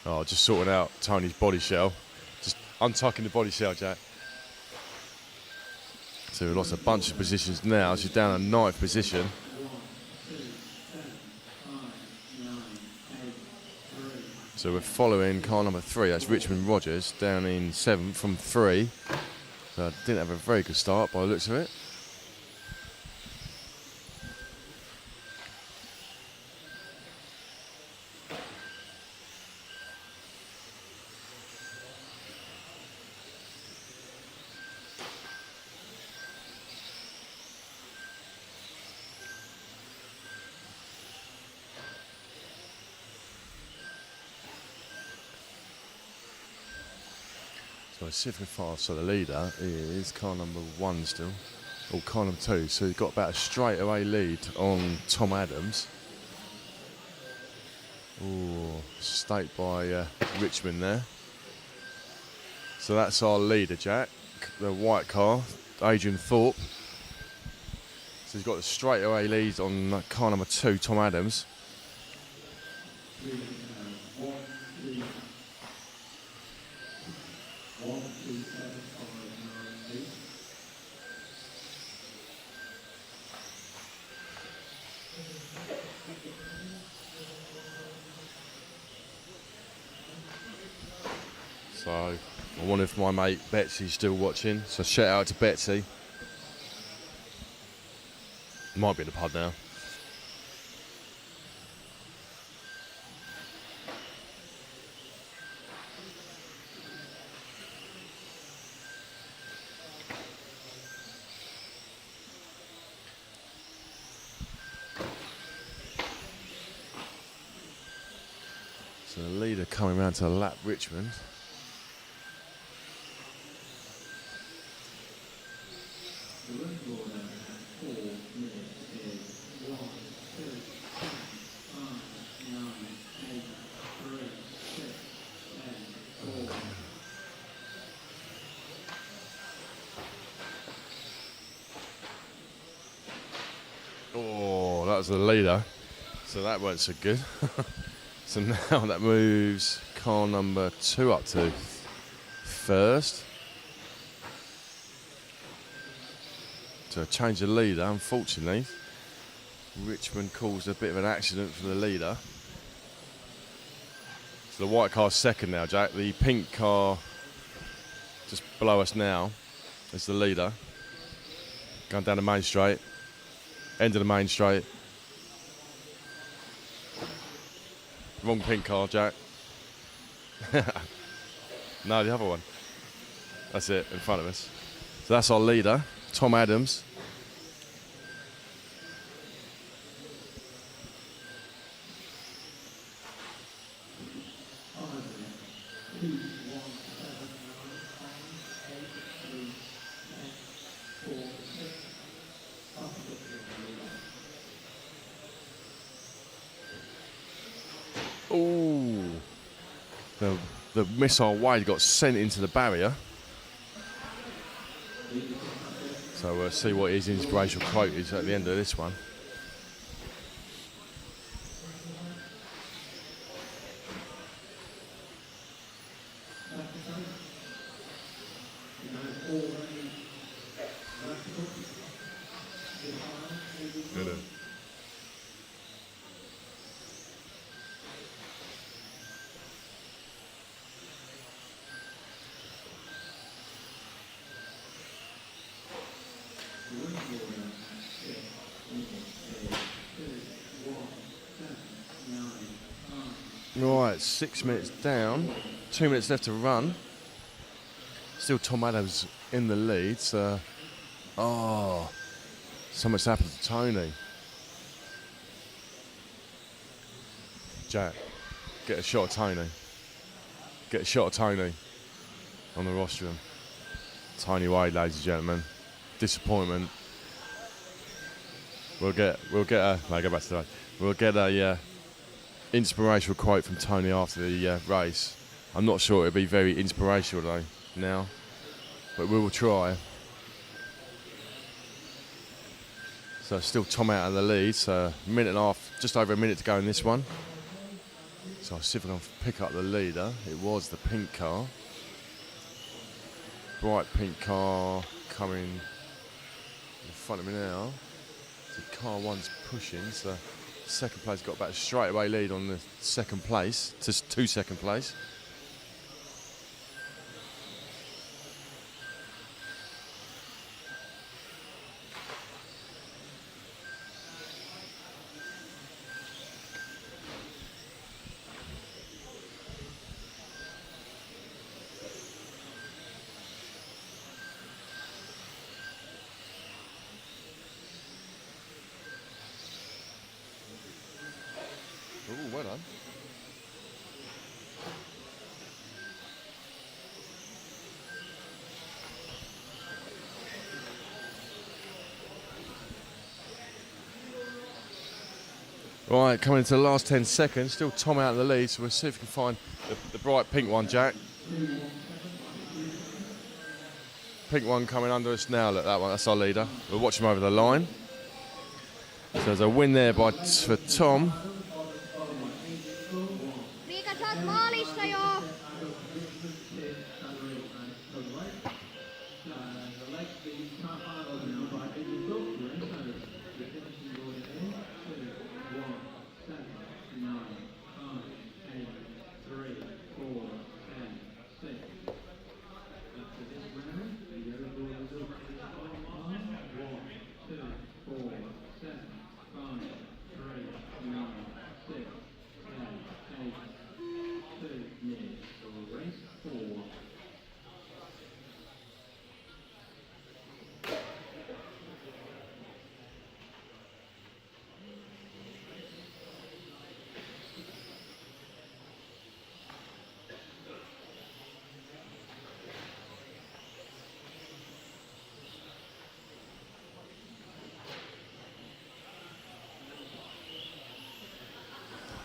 Oh, just sorting out Tony's body shell. Just untucking the body shell, Jack. So we've lost a bunch of positions now. She's down a 9th position. So we're following car number 3. That's Richmond Rogers down in 7th from 3. So didn't have a very good start by the looks of it. So 7th fast, so the leader is car number 1 still, or car number 2. So he's got about a straightaway lead on Tom Adams. Oh, staked by Richmond there. So that's our leader, Jack, the white car, Adrian Thorpe. So he's got a straightaway lead on car number 2, Tom Adams. So I wonder if my mate Betsy's still watching. So shout out to Betsy. Might be in the pub now. So the leader coming round to lap Richmond. Oh, that was the leader. So that weren't so good. So now that moves car number 2 up to first. So change the leader, unfortunately. Richmond caused a bit of an accident for the leader. So the white car's second now, Jack. The pink car just below us now is the leader. Going down the main straight. End of the main straight. Wrong pink car, Jack. No, the other one. That's it, in front of us. So that's our leader, Tom Adams. Ooh, the missile wide got sent into the barrier. So we'll see what his inspirational quote is at the end of this one. Right, 6 minutes down, 2 minutes left to run. Still Tom Adams in the lead, so... Oh, something's happened to Tony. Jack, get a shot of Tony. Get a shot of Tony on the rostrum. Tony Wade, ladies and gentlemen. Disappointment. We'll get a... No, go back to that. We'll get a inspirational quote from Tony after the race. I'm not sure it'll be very inspirational though now, but we will try. So still Tom out of the lead, so a minute and a half, just over a minute to go in this one. So I'll see if I can pick up the leader. It was the pink car. Bright pink car coming in front of me now. So car one's pushing, so second place got about a straightaway lead on the second place, to second place. Ooh, well done. Right, coming into the last 10 seconds, still Tom out of the lead, so we'll see if we can find the bright pink one, Jack. Pink one coming under us now, look, that one, that's our leader. We'll watch him over the line. So there's a win there for Tom.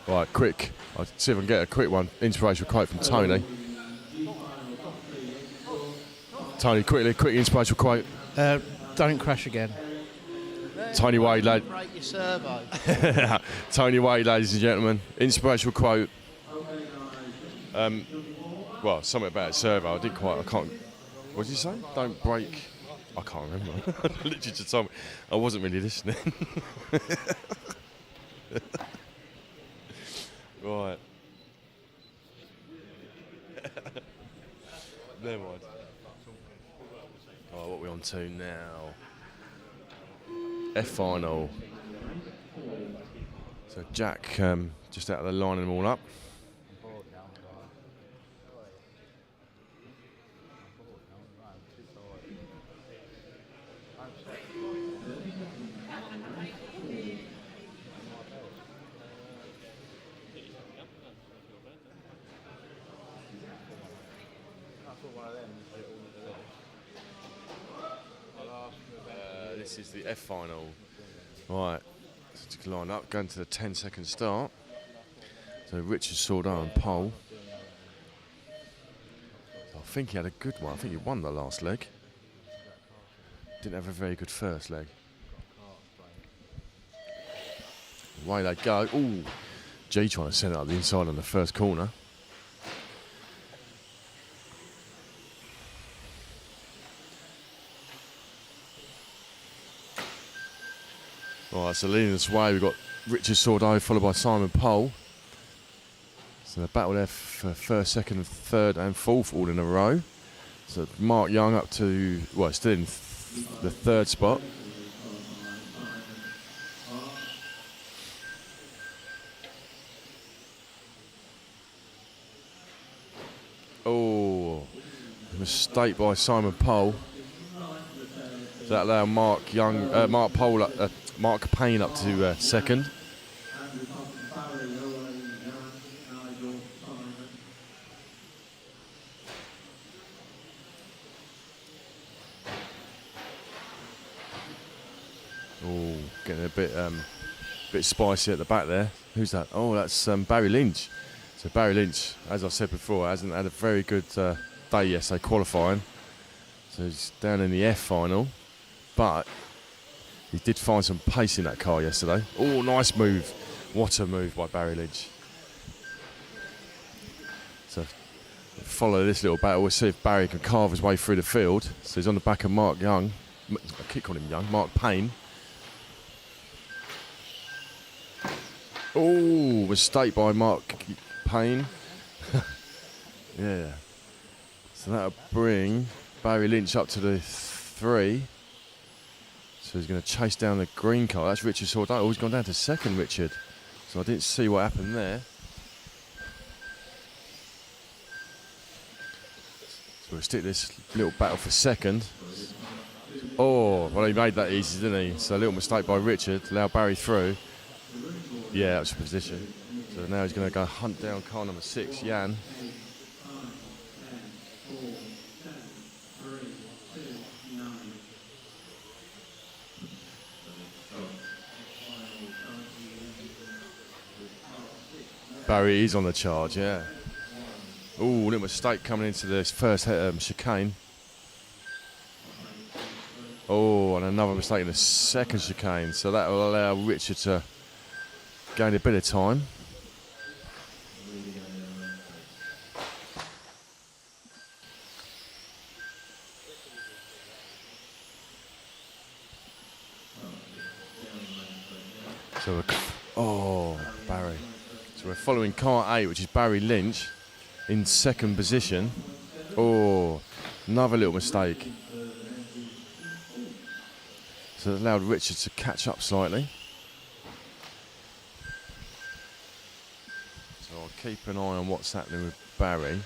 Right, quick. I'll see if I can get a quick one. Inspirational quote from Tony. Tony, quickly, quick inspirational quote. Don't crash again. Tony Wade, lad. Break your servo. Tony Wade, ladies and gentlemen. Inspirational quote. Well, something about a servo. I can't. What did you say? Don't break. I can't remember. Literally just told me. I wasn't really listening. Right. Never mind. Oh, what are we on to now? F final. So Jack just out of the lining them all up. This is the F final. Right, so to line up, going to the 10-second start. So Richard Saudin on pole. So I think he had a good one. I think he won the last leg. Didn't have a very good first leg. Away they go. Ooh, G trying to send it up the inside on the first corner. Right, so leading this way, we've got Richard Saudin followed by Simon Pole. So the battle there for first, second, third and fourth all in a row. So Mark Young up to, well, still in the third spot. mistake by Simon Pole. So that allowed Mark Payne up to second. Oh, getting a bit spicy at the back there. Who's that? Oh, that's Barry Lynch. So Barry Lynch, as I said before, hasn't had a very good day yesterday qualifying. So he's down in the F final, but he did find some pace in that car yesterday. Oh, nice move. What a move by Barry Lynch. So follow this little battle. We'll see if Barry can carve his way through the field. So he's on the back of Mark Young. I keep calling him Young. Mark Payne. Oh, mistake by Mark Payne. Yeah. So that'll bring Barry Lynch up to the 3. So he's going to chase down the green car. That's Richard Sordell. Oh, he's gone down to second, Richard. So I didn't see what happened there. So we'll stick this little battle for second. Oh, well, he made that easy, didn't he? So a little mistake by Richard. Allow Barry through. Yeah, that was a position. So now he's going to go hunt down car number 6, Jan. Barry is on the charge, yeah. Oh, little mistake coming into this first chicane. Oh, and another mistake in the second chicane. So that will allow Richard to gain a bit of time. So, Barry. So we're following car 8, which is Barry Lynch, in second position. Oh, another little mistake. So it allowed Richard to catch up slightly. So I'll keep an eye on what's happening with Barry.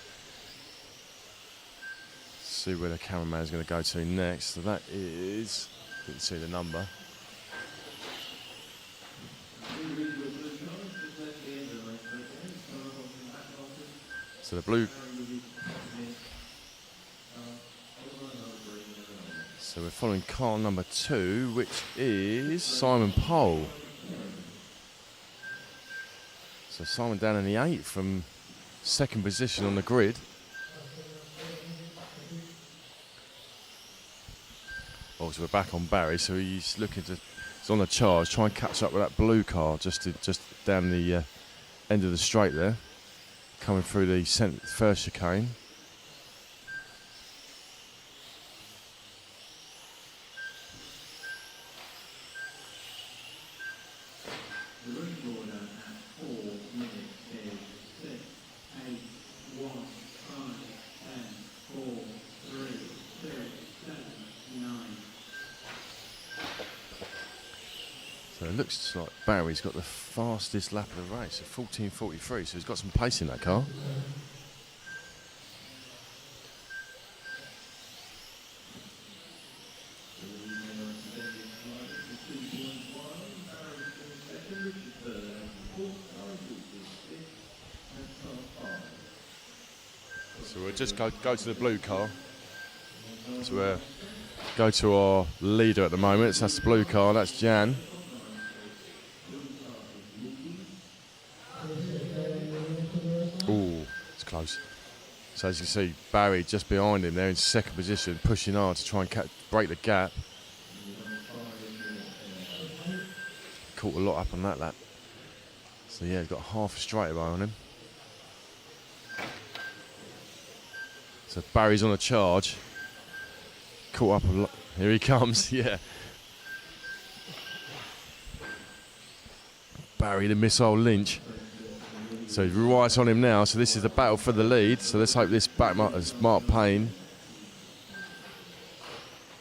See where the cameraman's going to go to next. So that is, didn't see the number. So the blue. So we're following car number 2, which is Simon Pole. So Simon down in the 8 from second position on the grid. Oh, so we're back on Barry. So he's looking to, he's on the charge, try and catch up with that blue car just down the end of the straight there. Coming through the first chicane. So it looks like Barry's got the fastest lap of the race, at 14:43, so he's got some pace in that car. So we'll just go to the blue car. So we'll go to our leader at the moment, so that's the blue car, that's Jan. Oh, it's close. So as you see, Barry just behind him there in second position, pushing hard to try and break the gap. Caught a lot up on that lap. So yeah, he's got half a straightaway on him. So Barry's on a charge. Caught up a lot. Here he comes, yeah. Barry the Missile Lynch. So he's right on him now. So this is the battle for the lead. So let's hope this back is Mark Payne.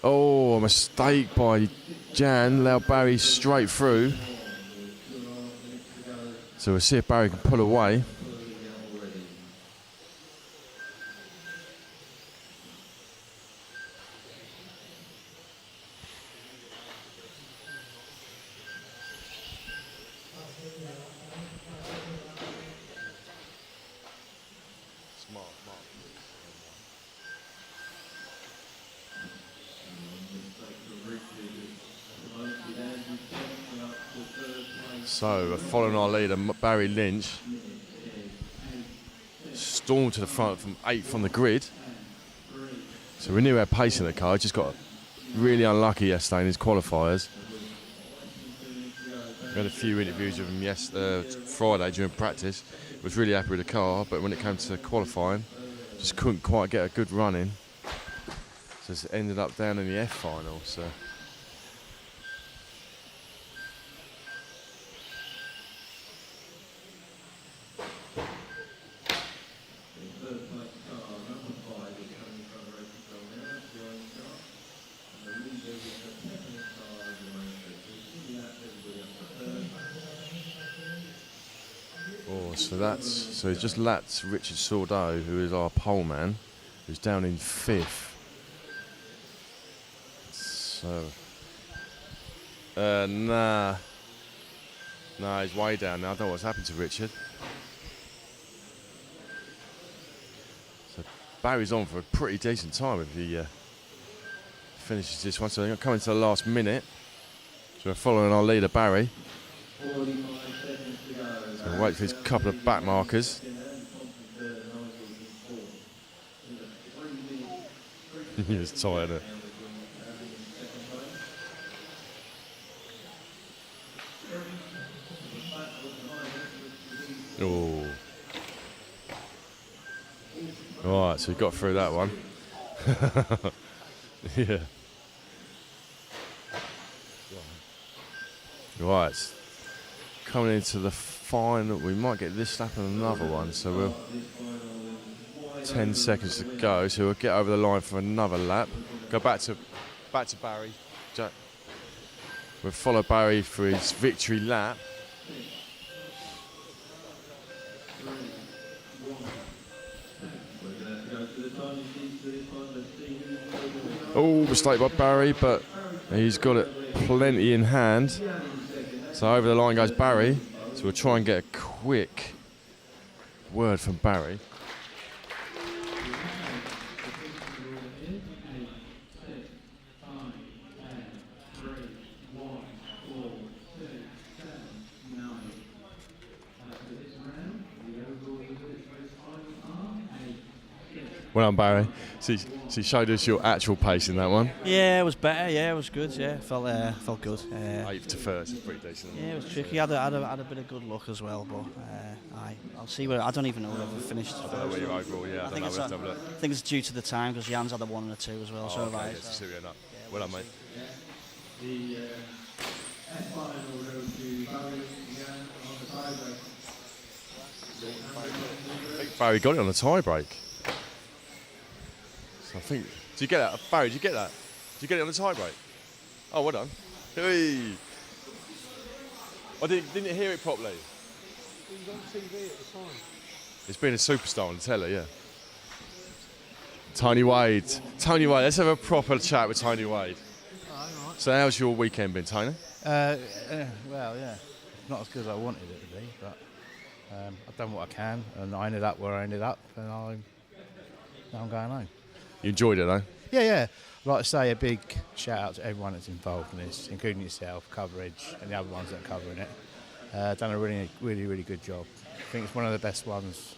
Oh, a mistake by Jan. Allow Barry straight through. So we'll see if Barry can pull away. So following our leader, Barry Lynch, stormed to the front from 8th on the grid. So we knew we had pace in the car, just got really unlucky yesterday in his qualifiers. We had a few interviews with him Friday during practice. Was really happy with the car, but when it came to qualifying, just couldn't quite get a good run in. So it's ended up down in the F final. So. So he's just lapped Richard Sordeau, who is our pole man, who's down in 5th. So, nah, he's way down now. I don't know what's happened to Richard. So Barry's on for a pretty decent time if he finishes this one. So they're coming to the last minute. So we're following our leader, Barry. So wait for his couple of back markers. He's tired. Oh. Alright, so we got through that one. Yeah. Right. Coming into the final, we might get this lap and another one, so we'll 10 seconds to go, so we'll get over the line for another lap. Go back to Barry. We'll follow Barry for his victory lap. Oh, mistake by Barry, but he's got it plenty in hand. So over the line goes Barry. So we'll try and get a quick word from Barry. Well done, Barry. So you showed us your actual pace in that one. Yeah, it was better. Yeah, it was good. Yeah, felt good. 8th to 1st is pretty decent. Yeah, it was tricky. Had a bit of good luck as well, but I'll see where. I don't even know where we finished. I don't know where you're overall. Yeah, I don't know. Let's have a look. I think it's due to the time because Jan's had a 1 and a 2 as well. Oh, okay, so we're not. Well done, mate. The F final goes to Barry again on the tie break. I think Barry got it on the tie break. I think. Did you get that? Barry, did you get that? Did you get it on the tie break? Oh, well done. Hey. I didn't hear it properly. He was on TV at the time. He's been a superstar on the telly, yeah. Tony Wade. Let's have a proper chat with Tony Wade. Oh, right. So how's your weekend been, Tony? Well, yeah. Not as good as I wanted it to be, but I've done what I can, and I ended up where I ended up, and now I'm going home. You enjoyed it, though? Yeah. I'd like to say a big shout out to everyone that's involved in this, including yourself, coverage, and the other ones that are covering it. Done a really, really, really good job. I think it's one of the best ones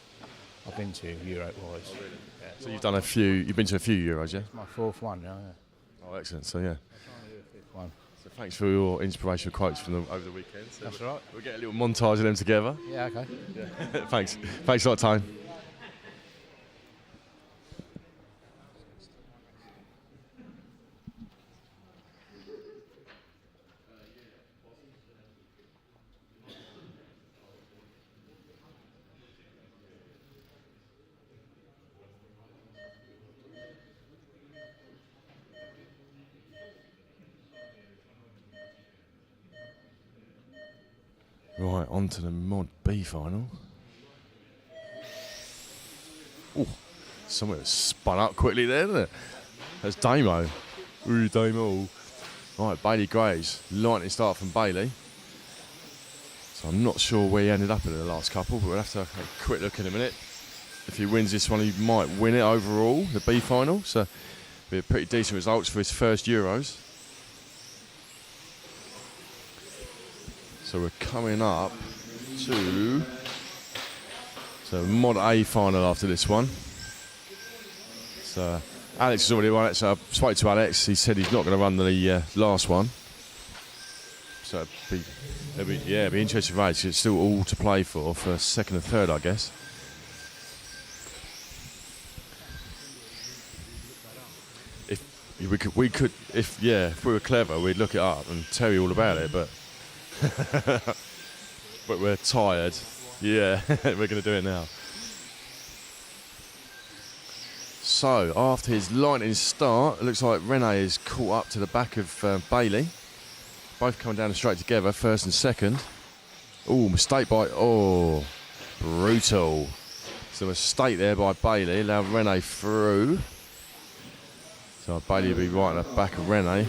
I've been to, Euro-wise. Oh, really? Yeah. So you've been to a few Euros, yeah? It's my 4th one, yeah. Oh, excellent. So, yeah. I'm trying to do a 5th one. So thanks for your inspirational quotes from over the weekend. So that's right. We'll get a little montage of them together. Yeah, okay. Yeah. Thanks a lot, Tony. Right, on to the Mod B final. Oh, somewhere spun up quickly there, didn't it? That's Damo. Ooh, Damo. Right, Bailey Graves. Lightning start from Bailey. So I'm not sure where he ended up in the last couple, but we'll have to have a quick look in a minute. If he wins this one, he might win it overall, the B final. So be a pretty decent results for his first Euros. So we're coming up to Mod A final after this one. So Alex has already won it, so I spoke to Alex. He said he's not going to run the last one. So it'll be interesting race. It's still all to play for second and third, I guess. If we were clever, we'd look it up and tell you all about it, but but we're tired. Yeah, we're going to do it now. So after his lightning start, it looks like Rene is caught up to the back of Bailey. Both coming down the straight together, first and second. Oh, mistake by, brutal. So a mistake there by Bailey, allowed Rene through. So Bailey will be right at the back of Rene.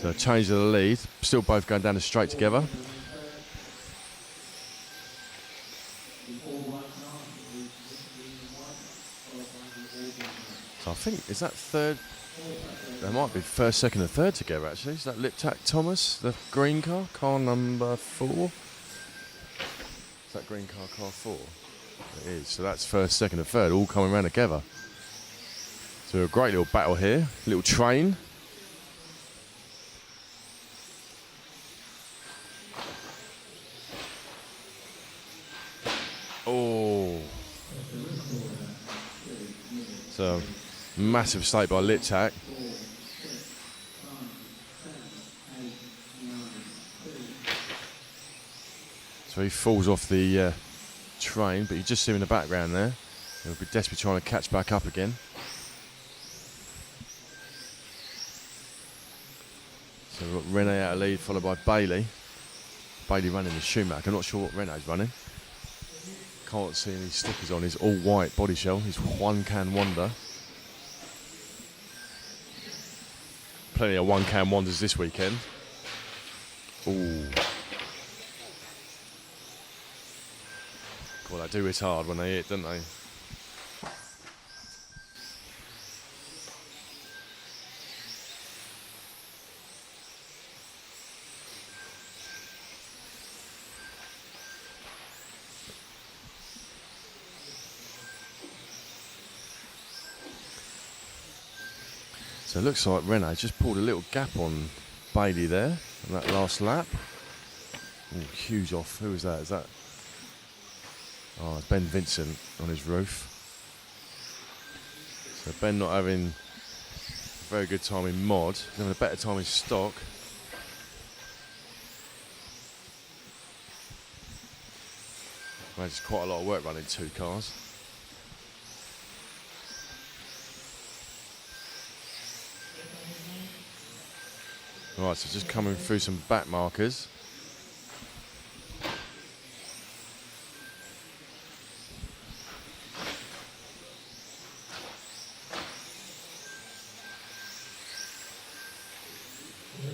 So change of the lead, still both going down the straight together. So I think, is that third? There might be first, second and third together actually. Is that Liptak Thomas, the green car number 4? Is that green car 4? It is, so that's first, second and third, all coming around together. So a great little battle here, little train. Oh. So massive mistake by Liptak. So he falls off the train, but you just see him in the background there. He'll be desperately trying to catch back up again. So we've got Rene out of lead, followed by Bailey. Bailey running the Schumacher. I'm not sure what Rene's running. Can't see any stickers on his all white body shell. His one can wonder. Plenty of one can wonders this weekend. Ooh. Well, they do it hard when they hit, don't they? So it looks like Rene just pulled a little gap on Bailey there on that last lap. Ooh, huge off. Who was that? Is that? Oh, it's Ben Vincent on his roof. So Ben not having a very good time in mod, he's having a better time in stock. Well, it's quite a lot of work running 2 cars. Right, so just coming through some back markers.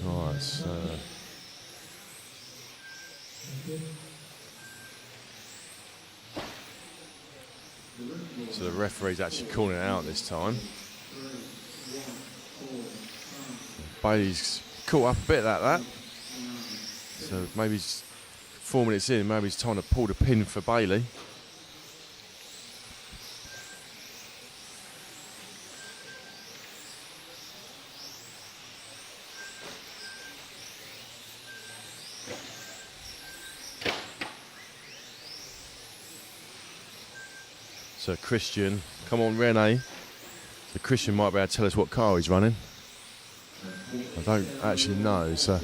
Right, so the referee's actually calling it out this time. Bailey's caught up a bit like that. So maybe he's 4 minutes in, maybe he's trying to pull the pin for Bailey. So Christian, come on Rene. So Christian might be able to tell us what car he's running. I don't actually know, so.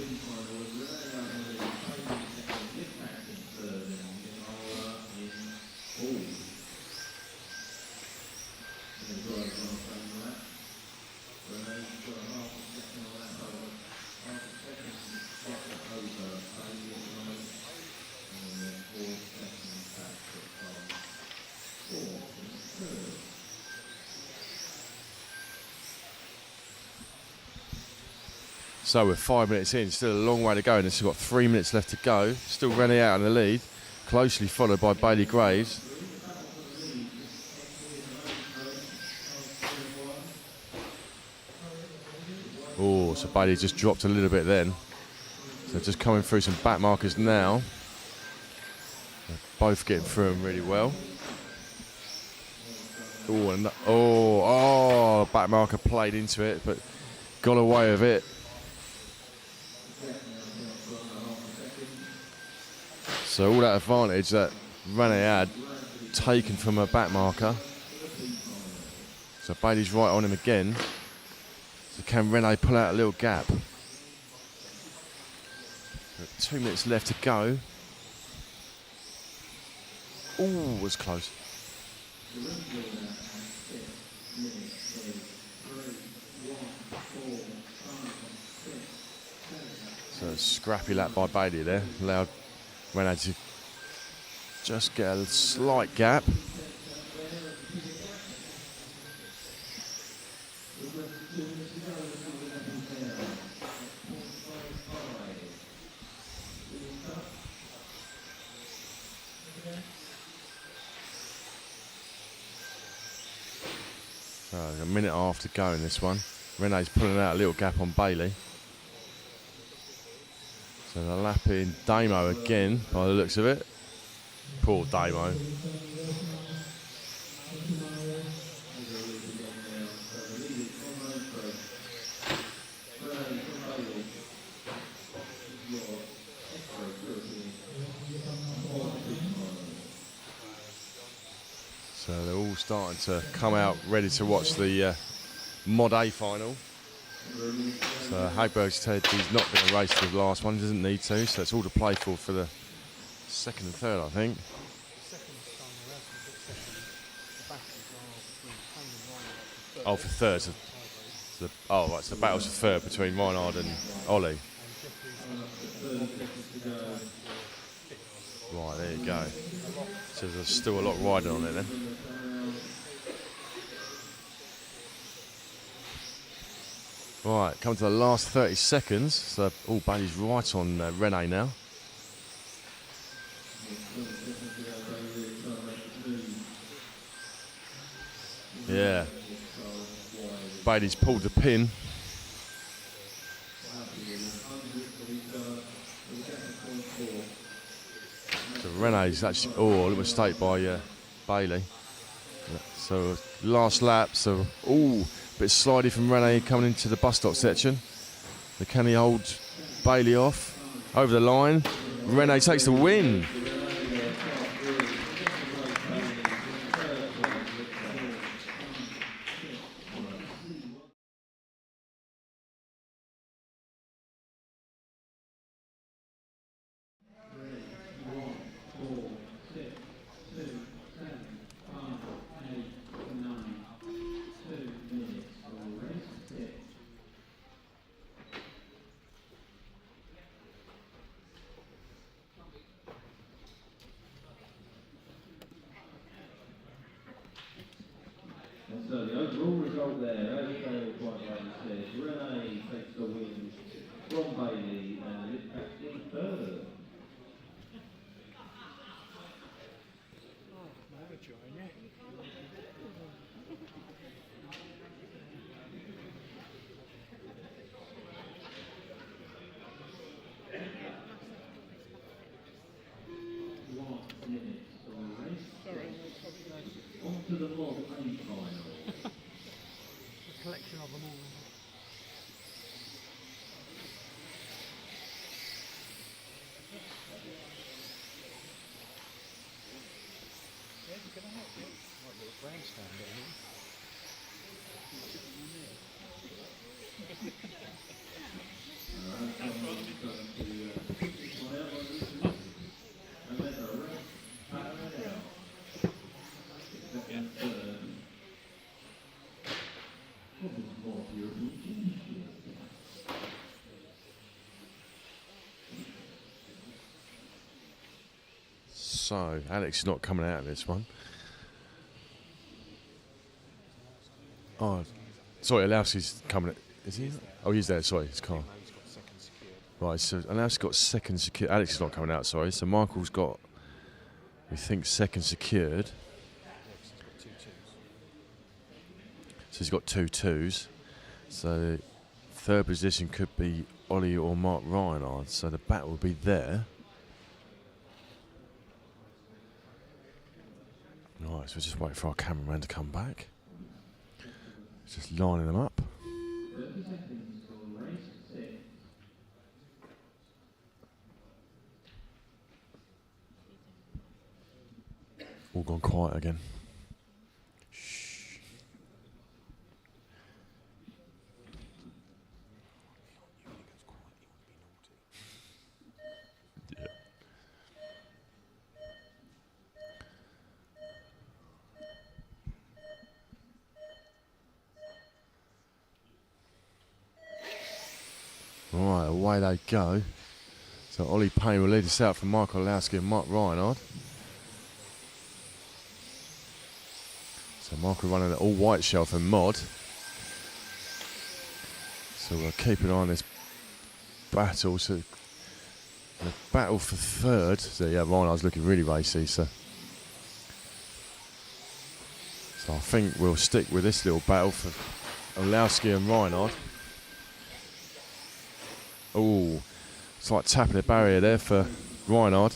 So we're 5 minutes in, still a long way to go, and it's got 3 minutes left to go. Still Rene out in the lead, closely followed by Bailey Graves. Oh, so Bailey just dropped a little bit then. So just coming through some back markers now. They're both getting through them really well. Back marker played into it, but got away with it. So all that advantage that Rheinard had taken from a back marker. So Bailey's right on him again. So can Rene pull out a little gap? 2 minutes left to go. Ooh, was close. So a scrappy lap by Bailey there. Allowed Rene to just get a slight gap. So a minute and a half to go in this one. Rene's pulling out a little gap on Bailey. So the lap in Damo again, by the looks of it. Poor Damo. So they're all starting to come out ready to watch the Mod A final. So Hagberg's said he's not going to race for the last one, doesn't need to, so it's all to play for the second and third, I think. Oh, for third. So the battle's for third between Rheinard and Ollie. Right, there you go. So there's still a lot riding on it then. Right, come to the last 30 seconds. So, Bailey's right on Rene now. Yeah. Bailey's pulled the pin. So Rene's actually, a little mistake by Bailey. So last lap, so, bit slidey from Rene coming into the bus stop section. So can he hold Bailey off? Over the line. Rene takes the win. So the overall result there, as Dale quite rightly said, Rene takes the win from Bailey and it's back in third. On to the Mod A final. A collection of them all. So Alex is not coming out of this one. Oh, sorry, Orlowski's coming. Is he? Oh, he's there. Sorry, his car. Right, so Orlowski's got second secured. Alex is not coming out. Sorry. So Michael's got, we think, second secured. So he's got 2 2s. So third position could be Ollie or Marc Rheinard, so the battle will be there. Right, so we're just waiting for our cameraman to come back. Just lining them up. All gone quiet again. Right, away they go. So Ollie Payne will lead us out from Michal Orlowski and Marc Rheinard. So Michael running an all-white shelf and mod. So we'll keep an eye on this battle. So the battle for third. So yeah, Rheinard's looking really racy. So I think we'll stick with this little battle for Orlowski and Rheinard. Oh, it's like tapping the barrier there for Rheinard.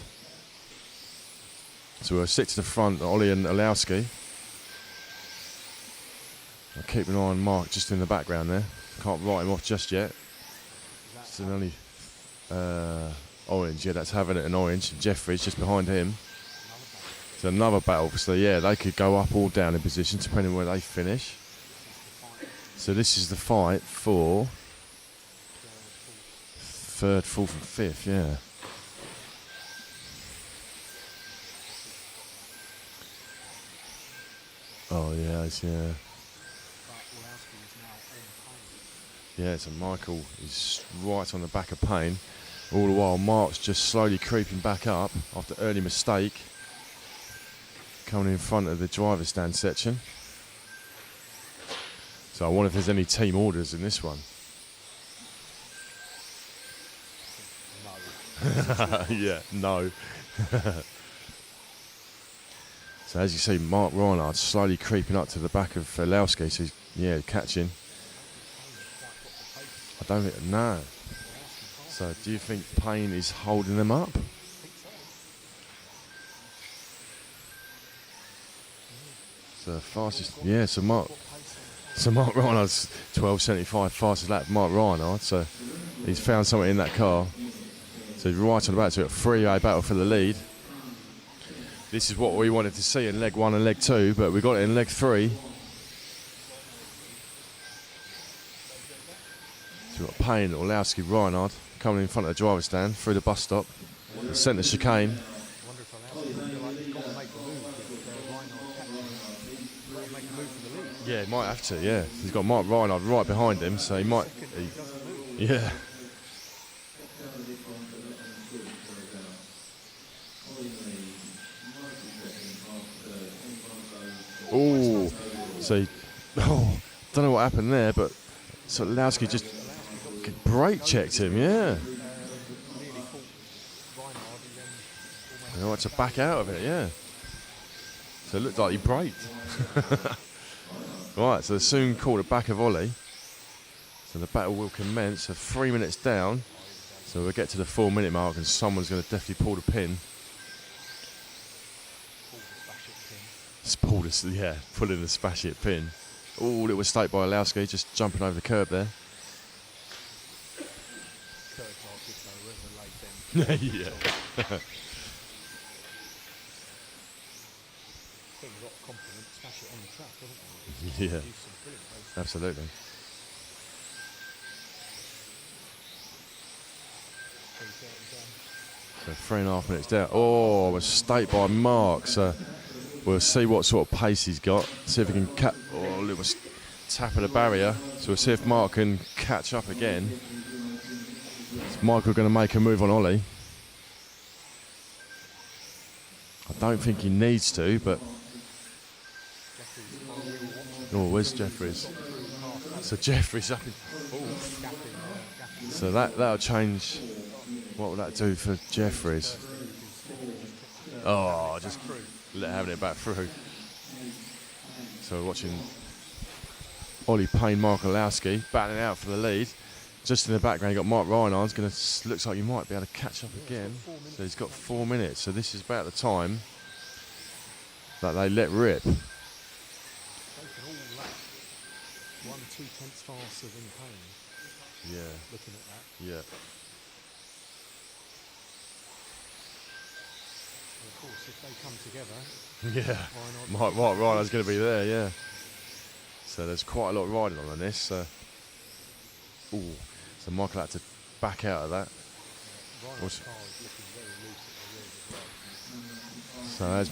So we'll stick to the front, Ollie and Orlowski. I'll keep an eye on Mark just in the background there. Can't write him off just yet. It's an only orange, yeah, that's Havranek and orange. And Jefferies just behind him. It's another battle, so yeah, they could go up or down in position depending where they finish. So this is the fight for third, fourth and fifth, yeah. Oh yeah, yeah. Yeah, so Michael is right on the back of Payne. All the while Mark's just slowly creeping back up after early mistake. Coming in front of the driver's stand section. So I wonder if there's any team orders in this one. Yeah, no. So as you see, Marc Rheinard slowly creeping up to the back of Orlowski, so he's, yeah, catching. I don't think, no. So do you think Payne is holding them up? So fastest, yeah, so Marc Rheinard's 12.75 fastest lap, Marc Rheinard, so he's found something in that car. So he's right on the back to a three-way battle for the lead. This is what we wanted to see in leg one and leg two, but we got it in leg three. So we've got Payne, Orlowski, Rheinard coming in front of the driver's stand through the bus stop. Centre chicane. Yeah, he might have to, yeah. He's got Marc Rheinard right behind him, so he might... yeah. Oh, so don't know what happened there, but so Orlowski just brake checked him, yeah. He had to back out of it, yeah. So it looked like he braked. Right, so they soon caught the back of Ollie. So the battle will commence. So 3 minutes down. So we'll get to the 4 minute mark and someone's going to definitely pull the pin. Pulling the spashet pin. Oh, little mistake by Orlowski, just jumping over the curb there. Yeah. Yeah, absolutely. So 3.5 minutes down. Oh, a mistake by Mark. So we'll see what sort of pace he's got. See if he can cut. Oh, a little tap of the barrier. So we'll see if Mark can catch up again. Is Michael going to make a move on Ollie? I don't think he needs to, but. Oh, where's Jefferies? So Jefferies up in. So that'll change. What will that do for Jefferies? Oh, just having it back through. So we're watching Ollie Payne, Mark Orlowski battling out for the lead. just in the background, you've got Marc Rheinard. Looks like you might be able to catch up again. So he's got 4 minutes. So this is about the time that they let rip. They can all lap 1-2 tenths faster than Payne. Yeah. Looking at that. Yeah. And of course, if they come together. Yeah. Marc Rheinard's going to be there, yeah. So there's quite a lot riding on this. So Michael had to back out of that. So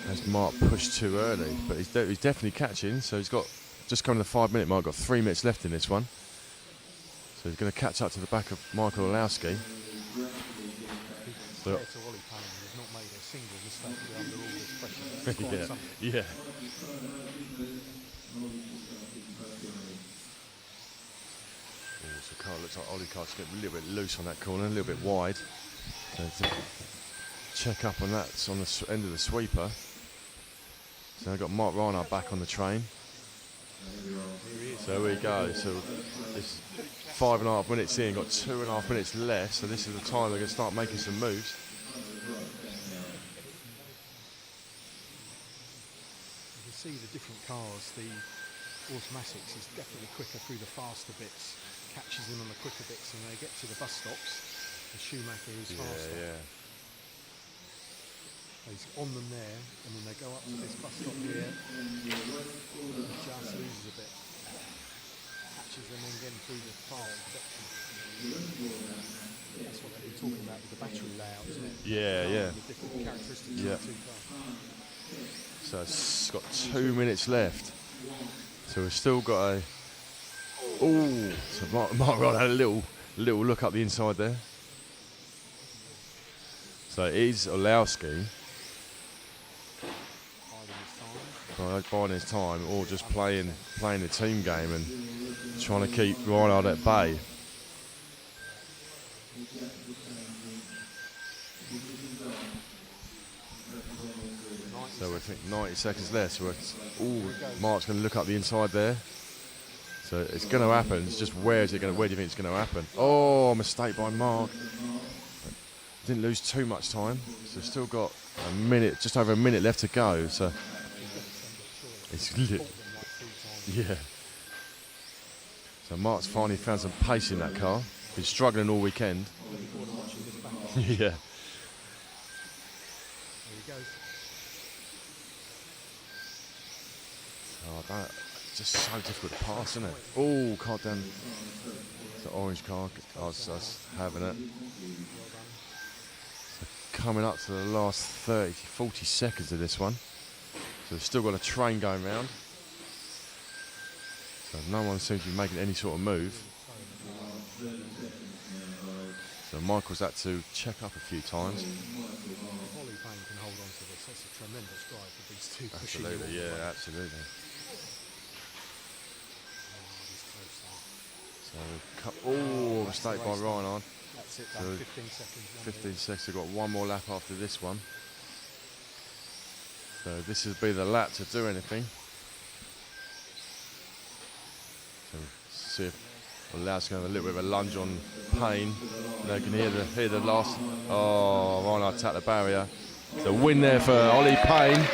as Marc pushed too early, but he's definitely catching. So he's got just coming to the 5 minute mark. Got 3 minutes left in this one. So he's going to catch up to the back of Michal Orlowski. So, compared to Ollie Payne, he's not made a single mistake under all this pressure. That's quite something. yeah. So car looks like Ollie car's getting a little bit loose on that corner, a little bit wide. So to check up on that, it's on the end of the sweeper. So I've got Marc Rheinard back on the train. So here we go. So it's 5.5 minutes in, got 2.5 minutes left. So this is the time they're going to start making some moves. You can see the different cars. The automatics is definitely quicker through the faster bits, catches them on the quicker bits, and they get to the bus stops. The Schumacher is faster. Yeah. He's on them there, and then they go up to this bus stop here. Just loses a bit. Catches them and again through the fast section. That's what they've been talking about with the battery layout, isn't it? Yeah. The different characteristics of the two cars. So it's got 2 minutes left. So we've still got a. So Marc Rheinard had a little look up the inside there. So it is Orlowski biding his time, or just playing the team game and trying to keep Rheinard at bay. So we think 90 seconds left. So Marc's going to look up the inside there. So it's going to happen. It's just where do you think it's going to happen? Oh, mistake by Marc. Didn't lose too much time. So still got a minute, just over a minute left to go. So it's yeah. So Marc's finally found some pace in that car. Been struggling all weekend. Yeah. Oh, just so difficult to pass, isn't it? Oh, car down. The orange car. I was having it. So coming up to the last 40 seconds of this one. So we've still got a train going round. So no one seems to be making any sort of move. So Michael's had to check up a few times. Ollie Payne can hold on to this. That's a tremendous drive for these two. Absolutely, yeah, absolutely. So, mistake by Rheinard. That's it, so 15 seconds. 15 seconds, we've got one more lap after this one. So this will be the lap to do anything. So see if Orlowski can have a little bit of a lunge on Payne. They can hear the last. Oh, Rheinard tapped the barrier. So win there for Ollie Payne.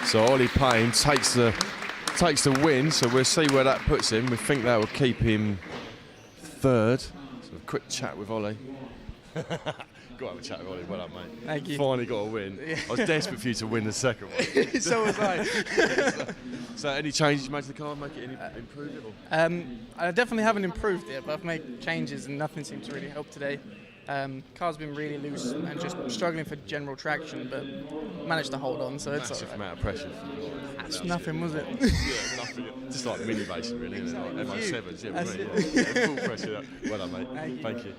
So Ollie Payne takes the win. So we'll see where that puts him. We think that will keep him third. So a quick chat with Ollie. Go have a chat with Ollie. Well done, mate. Thank you. Finally got a win. Yeah. I was desperate for you to win the second one. So was I. So any changes you made to the car, make it improve it? Or? I definitely haven't improved it, but I've made changes and nothing seemed to really help today. Car's been really loose and just struggling for general traction, but managed to hold on, so it's all right. Amount of pressure. That's nothing, was it? Yeah, nothing. Just like mini racing, really, isn't it? Like MO7s, yeah, That's really, it. yeah. Full pressure. Well done, mate. Thank you.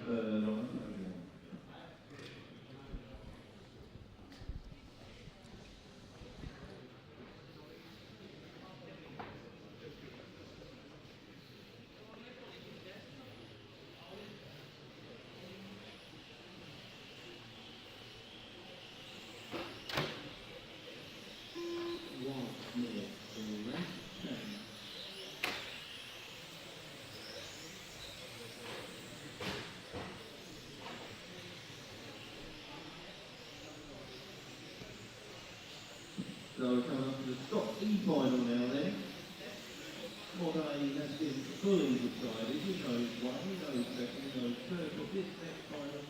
has been fully decided. He knows one, he knows second, he knows third, but this next final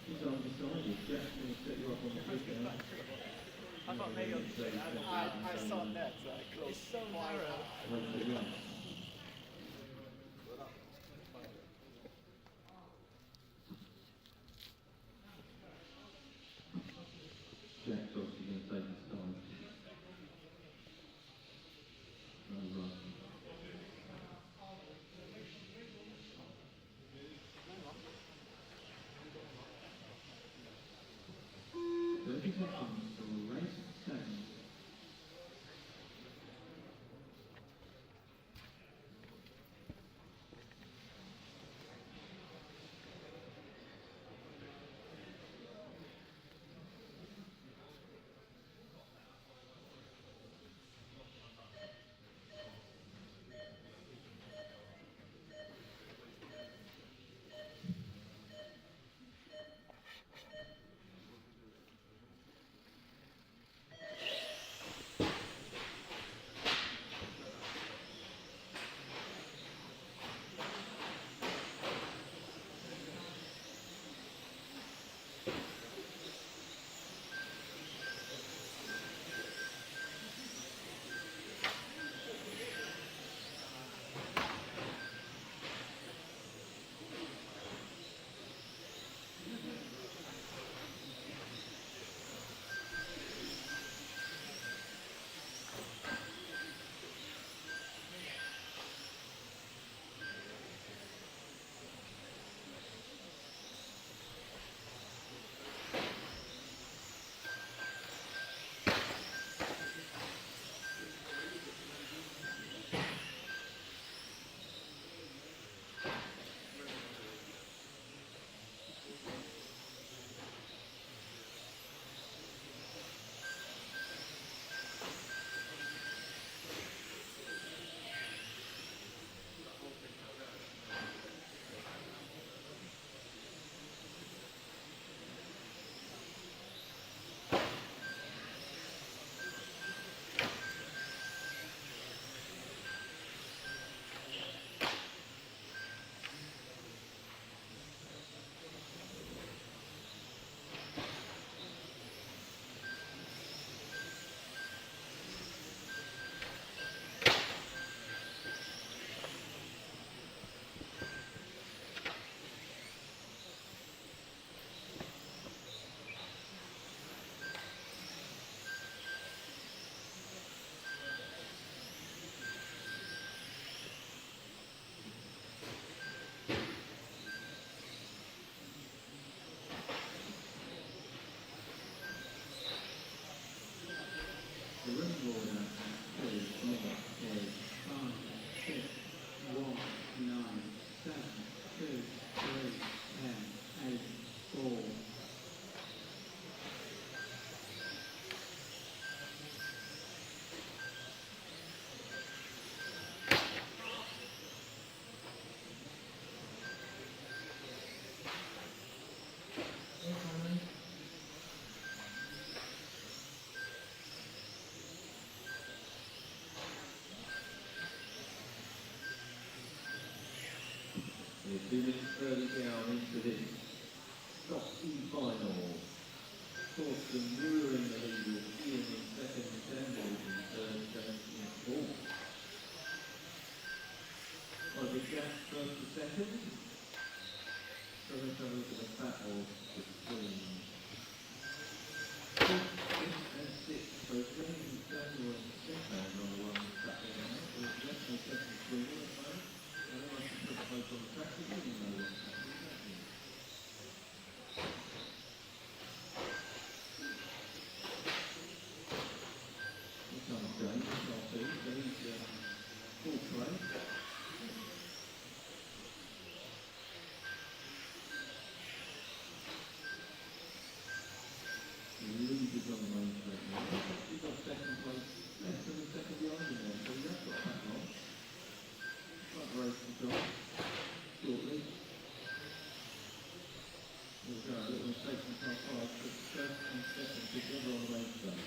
is undecided. Jack's going to set you up on the figure. I thought maybe I saw that, so it's so narrow. Jack's obviously going to take his time. No rush. Seconds to race second. The running order is 4, 8, 5, 6, 1, 9, 7, 2, 3, 10, 8, 4. We're 2 minutes further down into this top E final. Thorsten Muir in the lead with Ian in second, Sanders in third, James in fourth. Ollie Payne first to second. So let's have a look at the battle between 5th and 6th. So James, Daniel and Stefan on the one Saturday night. There's definitely second between them at the moment. I don't like to put the both on the track again, you know what's happening. This one's James, I'll see, so he's full play. The lead is on the main track now. He's got second place, less than the second behind him there, so he has got that long. Race control shortly. We'll go a little mistake from car 5, but first and second together on the main track.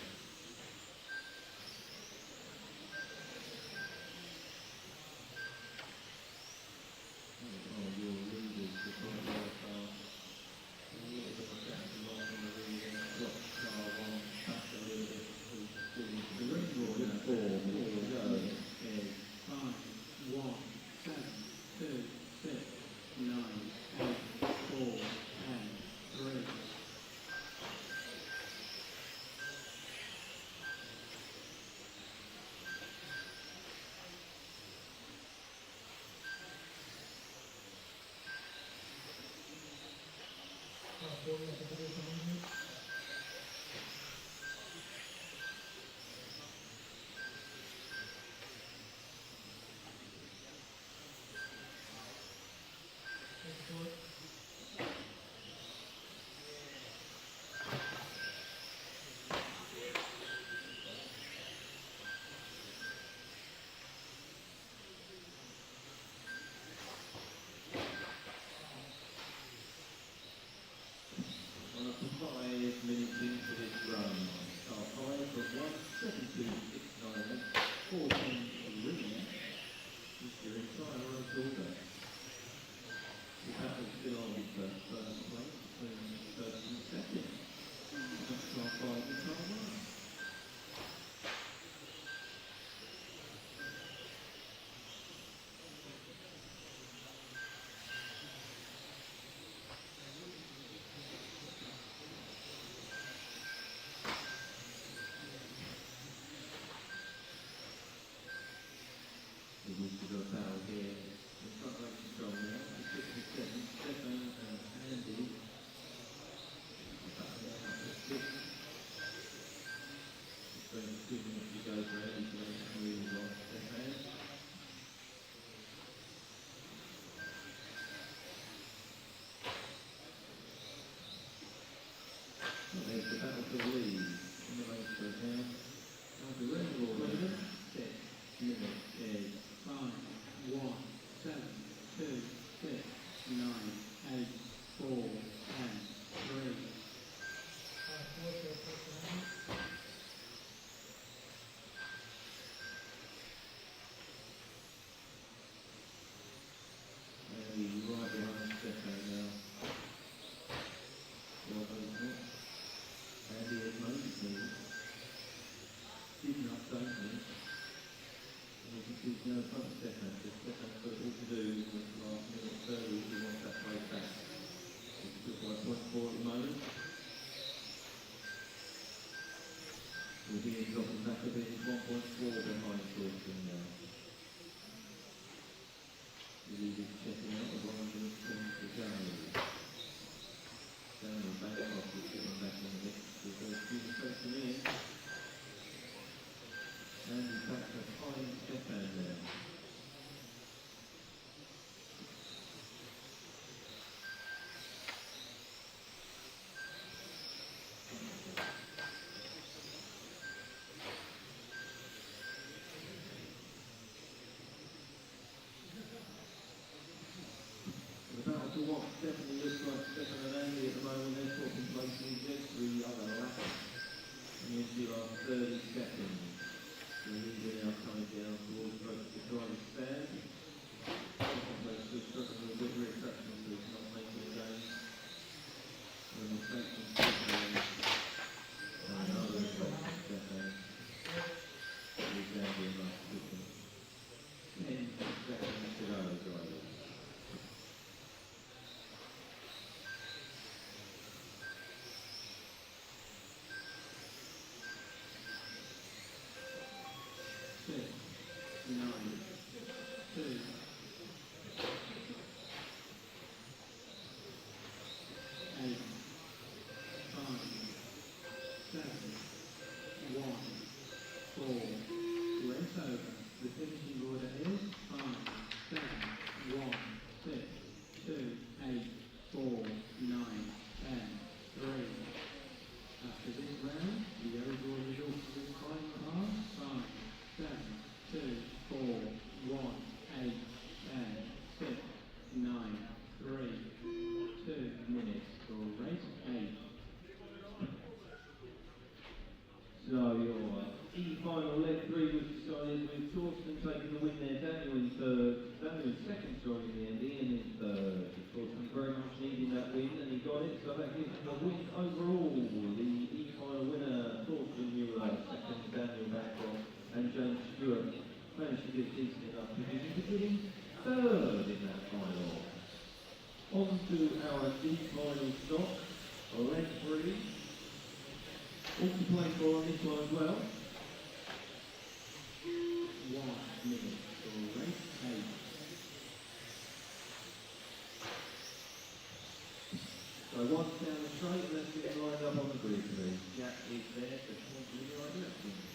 So once down the straight, let's get lined up on the grid, please. Jack is there to point you in the right direction.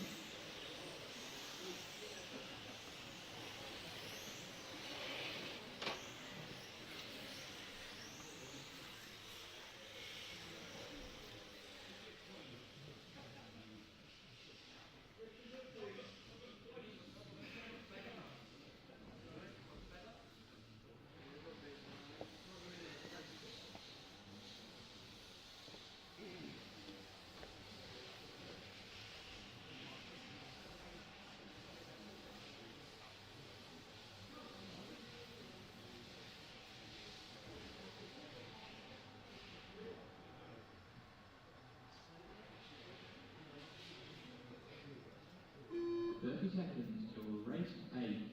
Seconds till race 8.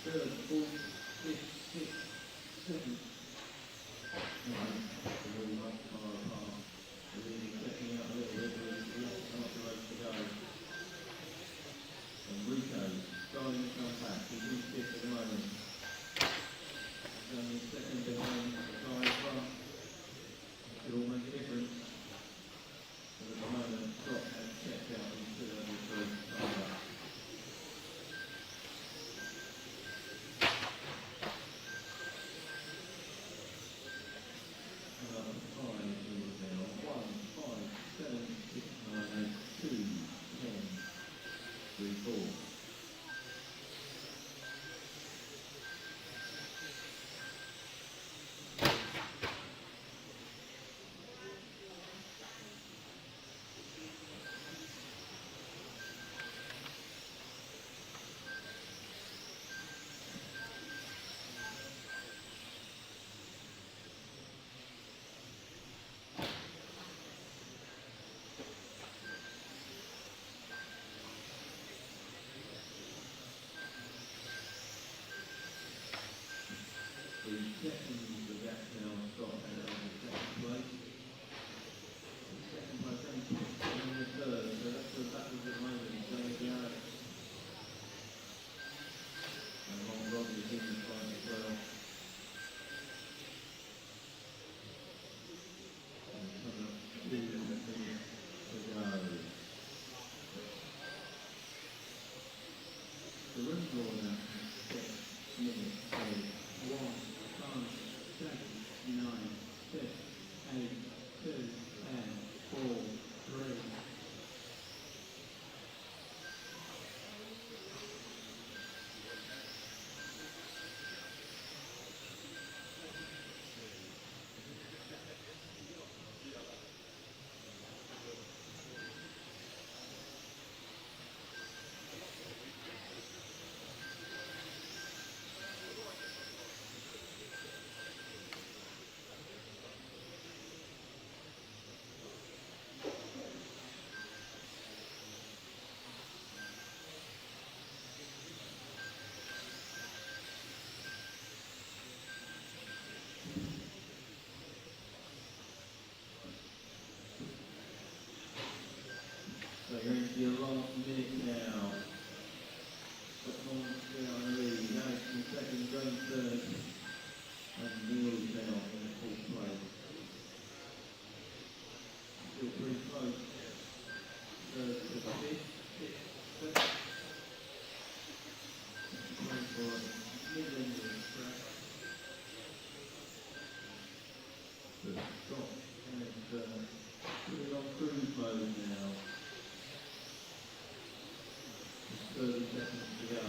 third, fourth, fifth, sixth, seventh. Really not far apart. Really checking out a little bit with less half the race to go. And Rico starting to come back. He's in fifth at the moment. He's only second behind the car in front. Could all make a difference. But at the moment, Scott has checked out in 203. Seconds, the gap now Scott had over second place. The second place only picked in the third, so that's the battles at the moment. He's going to Alex. And Marc Rheinard is in the fight as well. And coming up 2 minutes to go. The run floor now 6 minutes. 1, 5, 7, 9, 6, 8, 2, 10, 4, 3. So you're into your last minute now. Got on still on the lead. Alex in second, going third. And Neil's now in fourth place. Still pretty close. Third to the fifth, sixth, seventh. Going for middle end of the track. But Scott has put it on cruise mode now. 30 seconds to go.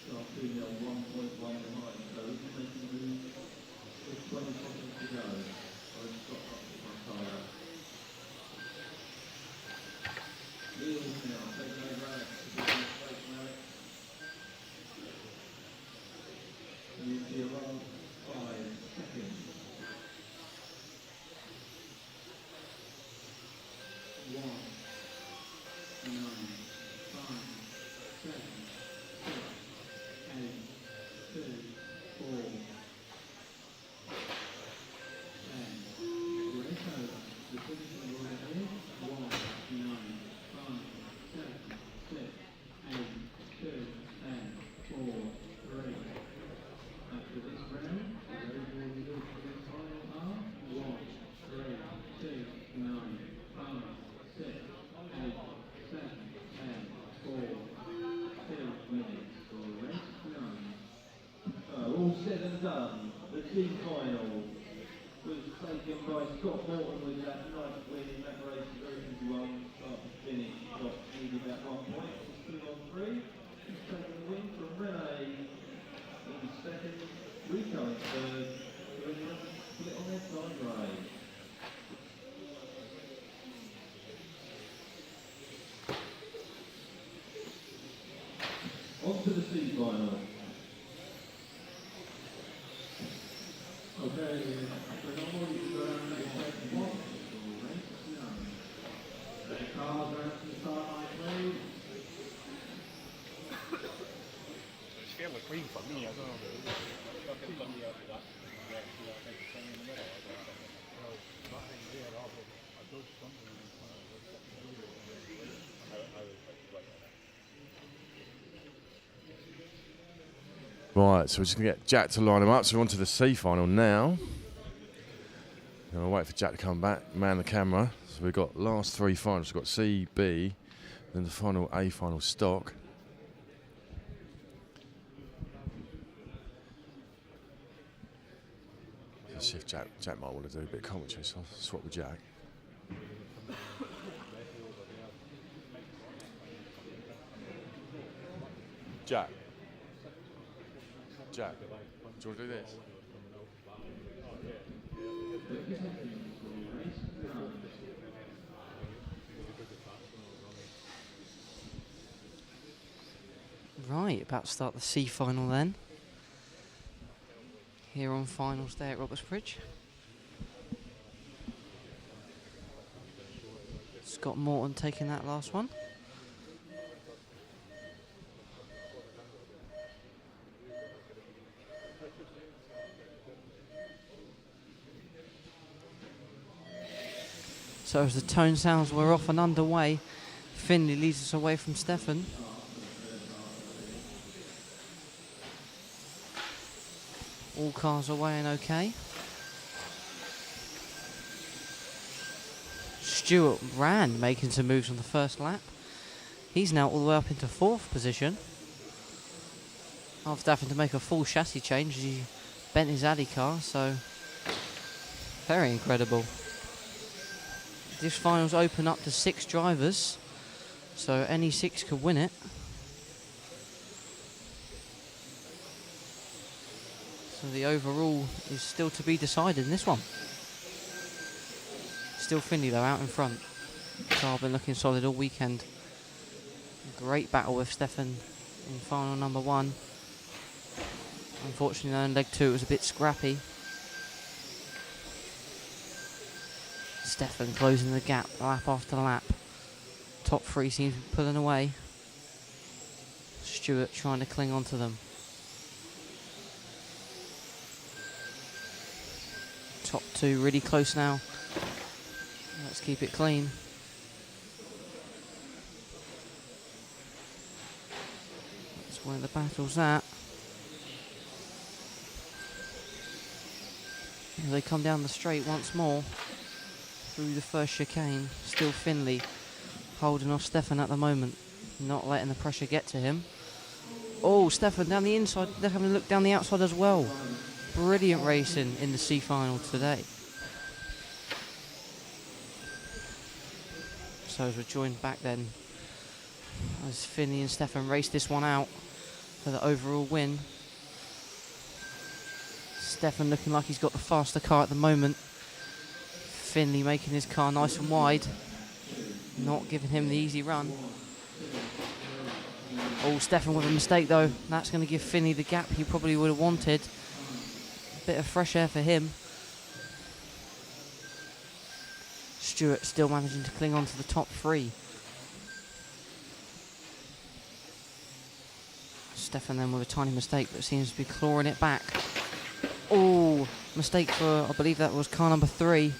Start 2-0, 1.1 behind, so he's making a move with 20 seconds to go. I've got up to my tyre. Neil's now taking over Alex to be in place from Alex. And you see around 5 seconds. 1, 9, 5, 7, 6, 8, 2, 4, 10. Race over. The finishing line is 1, 9, 5, 7, 6, 8, 2, 10, 4, 3. After this round, the overall results for this final are 1, 3, 2, 9, 5, 6, 8, 7, 10, 4, 2 minutes for race 9. All said and done, the team final was taken by Scott Morton with that nice win in that race, very easy one, start to finish. Scott needed that 1 point, was 2 on 3. He's taken the win from Renee in second, Rico in third, who ended up split on their side race. On to the C final. Okay, phenomenal. You go down to the second one. The cars are out to the start Right, so we're just going to get Jack to line him up. So we're on to the C final now. And I'll wait for Jack to come back, man the camera. So we've got last three finals. We've got C, B, then the final A final stock. Let's see if Jack might want to do a bit of commentary, so I'll swap with Jack. Jack, do you want to do this? Right, about to start the C final then. Here on finals day at Robertsbridge. Scott Morton taking that last one. So as the tone sounds were off and underway, Finley leads us away from Stefan. All cars away and okay. Stuart Rand making some moves on the first lap. He's now all the way up into 4th position. After having to make a full chassis change, he bent his Addy car, so very incredible. This finals open up to 6 drivers, so any 6 could win it. So the overall is still to be decided in this one. Still Finley though out in front. Car been looking solid all weekend. Great battle with Stefan in final number 1. Unfortunately though in leg 2 it was a bit scrappy. Stefan closing the gap lap after lap. Top 3 seems to be pulling away. Stuart trying to cling on to them. Top 2 really close now. Let's keep it clean. That's where the battle's at. Here they come down the straight once more. Through the first chicane. Still Finley holding off Stefan at the moment. Not letting the pressure get to him. Oh, Stefan down the inside. They're having a look down the outside as well. Brilliant racing in the C final today. So as we're joined back then, as Finley and Stefan race this one out for the overall win. Stefan looking like he's got the faster car at the moment. Finley making his car nice and wide. Not giving him the easy run. Oh, Stefan with a mistake though. That's going to give Finley the gap he probably would have wanted. Bit of fresh air for him. Stuart still managing to cling on to the top 3. Stefan then with a tiny mistake, but seems to be clawing it back. Oh, mistake for, I believe that was car number 3.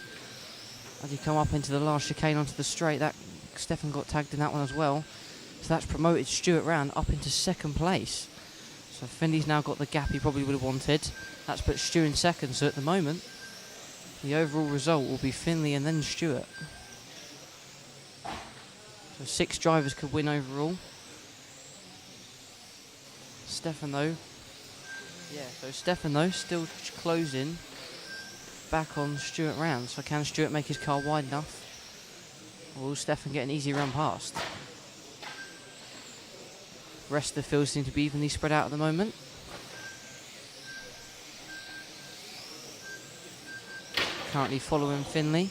As he come up into the last chicane onto the straight, that Stefan got tagged in that one as well. So that's promoted Stuart Rand up into 2nd place. So Finley's now got the gap he probably would have wanted. That's put Stu in 2nd, so at the moment, the overall result will be Finley and then Stuart. So 6 drivers could win overall. Stefan though, still closing back on Stuart Rand. So can Stuart make his car wide enough? Or will Stefan get an easy run past? Rest of the field seem to be evenly spread out at the moment. Currently following Finley.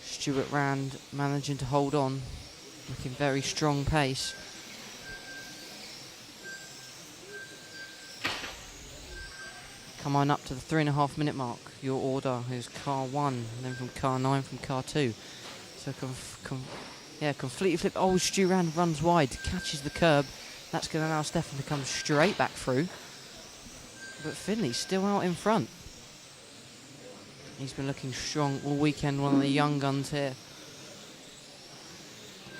Stuart Rand managing to hold on, looking very strong pace. Come on up to the 3.5 minute mark. Your order is car 1, and then from car 9 from car 2. So Yeah, completely flip. Oh, Stu Rand runs wide, catches the curb. That's going to allow Stefan to come straight back through. But Finley's still out in front. He's been looking strong all weekend, one of the young guns here.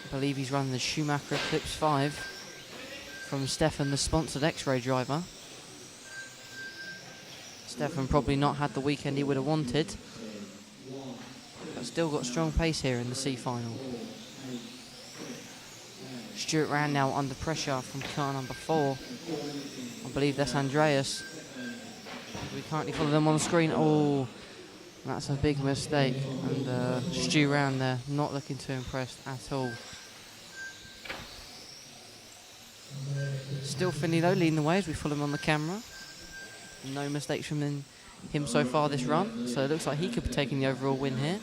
I believe he's running the Schumacher Eclipse 5 from Stefan, the sponsored X-Ray driver. Stefan probably not had the weekend he would have wanted, but still got strong pace here in the C final. Stuart Rand now under pressure from car number 4. I believe that's Andreas. We currently follow them on the screen. Oh, that's a big mistake. And Stu Rand there, not looking too impressed at all. Still Finley though, leading the way as we follow him on the camera. No mistakes from him so far this run, so it looks like he could be taking the overall win here.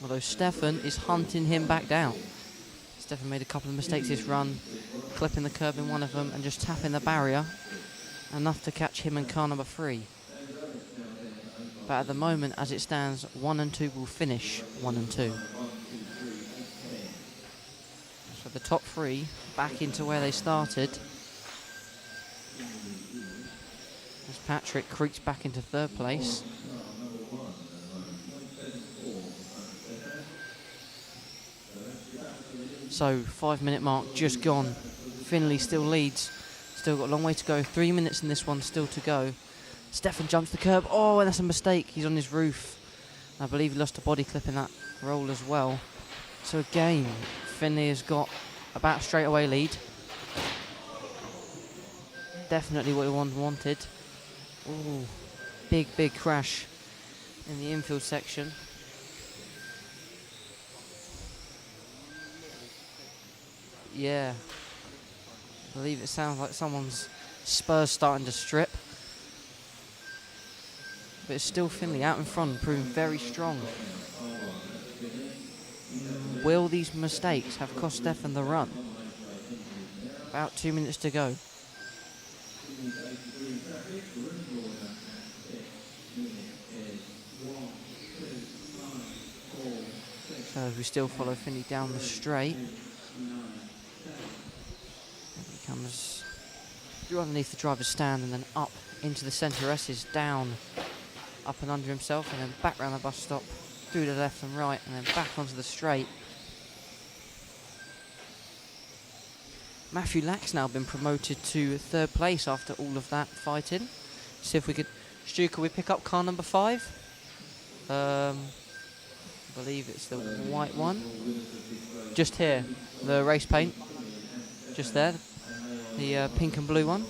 Although Stefan is hunting him back down. Stefan made a couple of mistakes this run, clipping the curb in one of them and just tapping the barrier, enough to catch him and car number 3. But at the moment, as it stands, 1 and 2 will finish 1 and 2. So the top 3 back into where they started. As Patrick creeps back into 3rd place. So 5-minute mark just gone. Finley still leads. Still got a long way to go. 3 minutes in this one still to go. Stefan jumps the curb. Oh, and that's a mistake. He's on his roof. I believe he lost a body clip in that roll as well. So again, Finley has got about a straightaway lead. Definitely what he wanted. Ooh, big crash in the infield section. Yeah, I believe it sounds like someone's spurs starting to strip. But it's still Finley out in front, proving very strong. Will these mistakes have cost Stefan the run? About 2 minutes to go. So as we still follow Finley down the straight. He comes through underneath the driver's stand and then up into the centre S's, down, up and under himself, and then back round the bus stop, through the left and right, and then back onto the straight. Matthew Lack's now been promoted to 3rd place after all of that fighting. See if we could... Stu, could we pick up car number 5? I believe it's the white one. Just here, the race paint. Just there, the pink and blue one.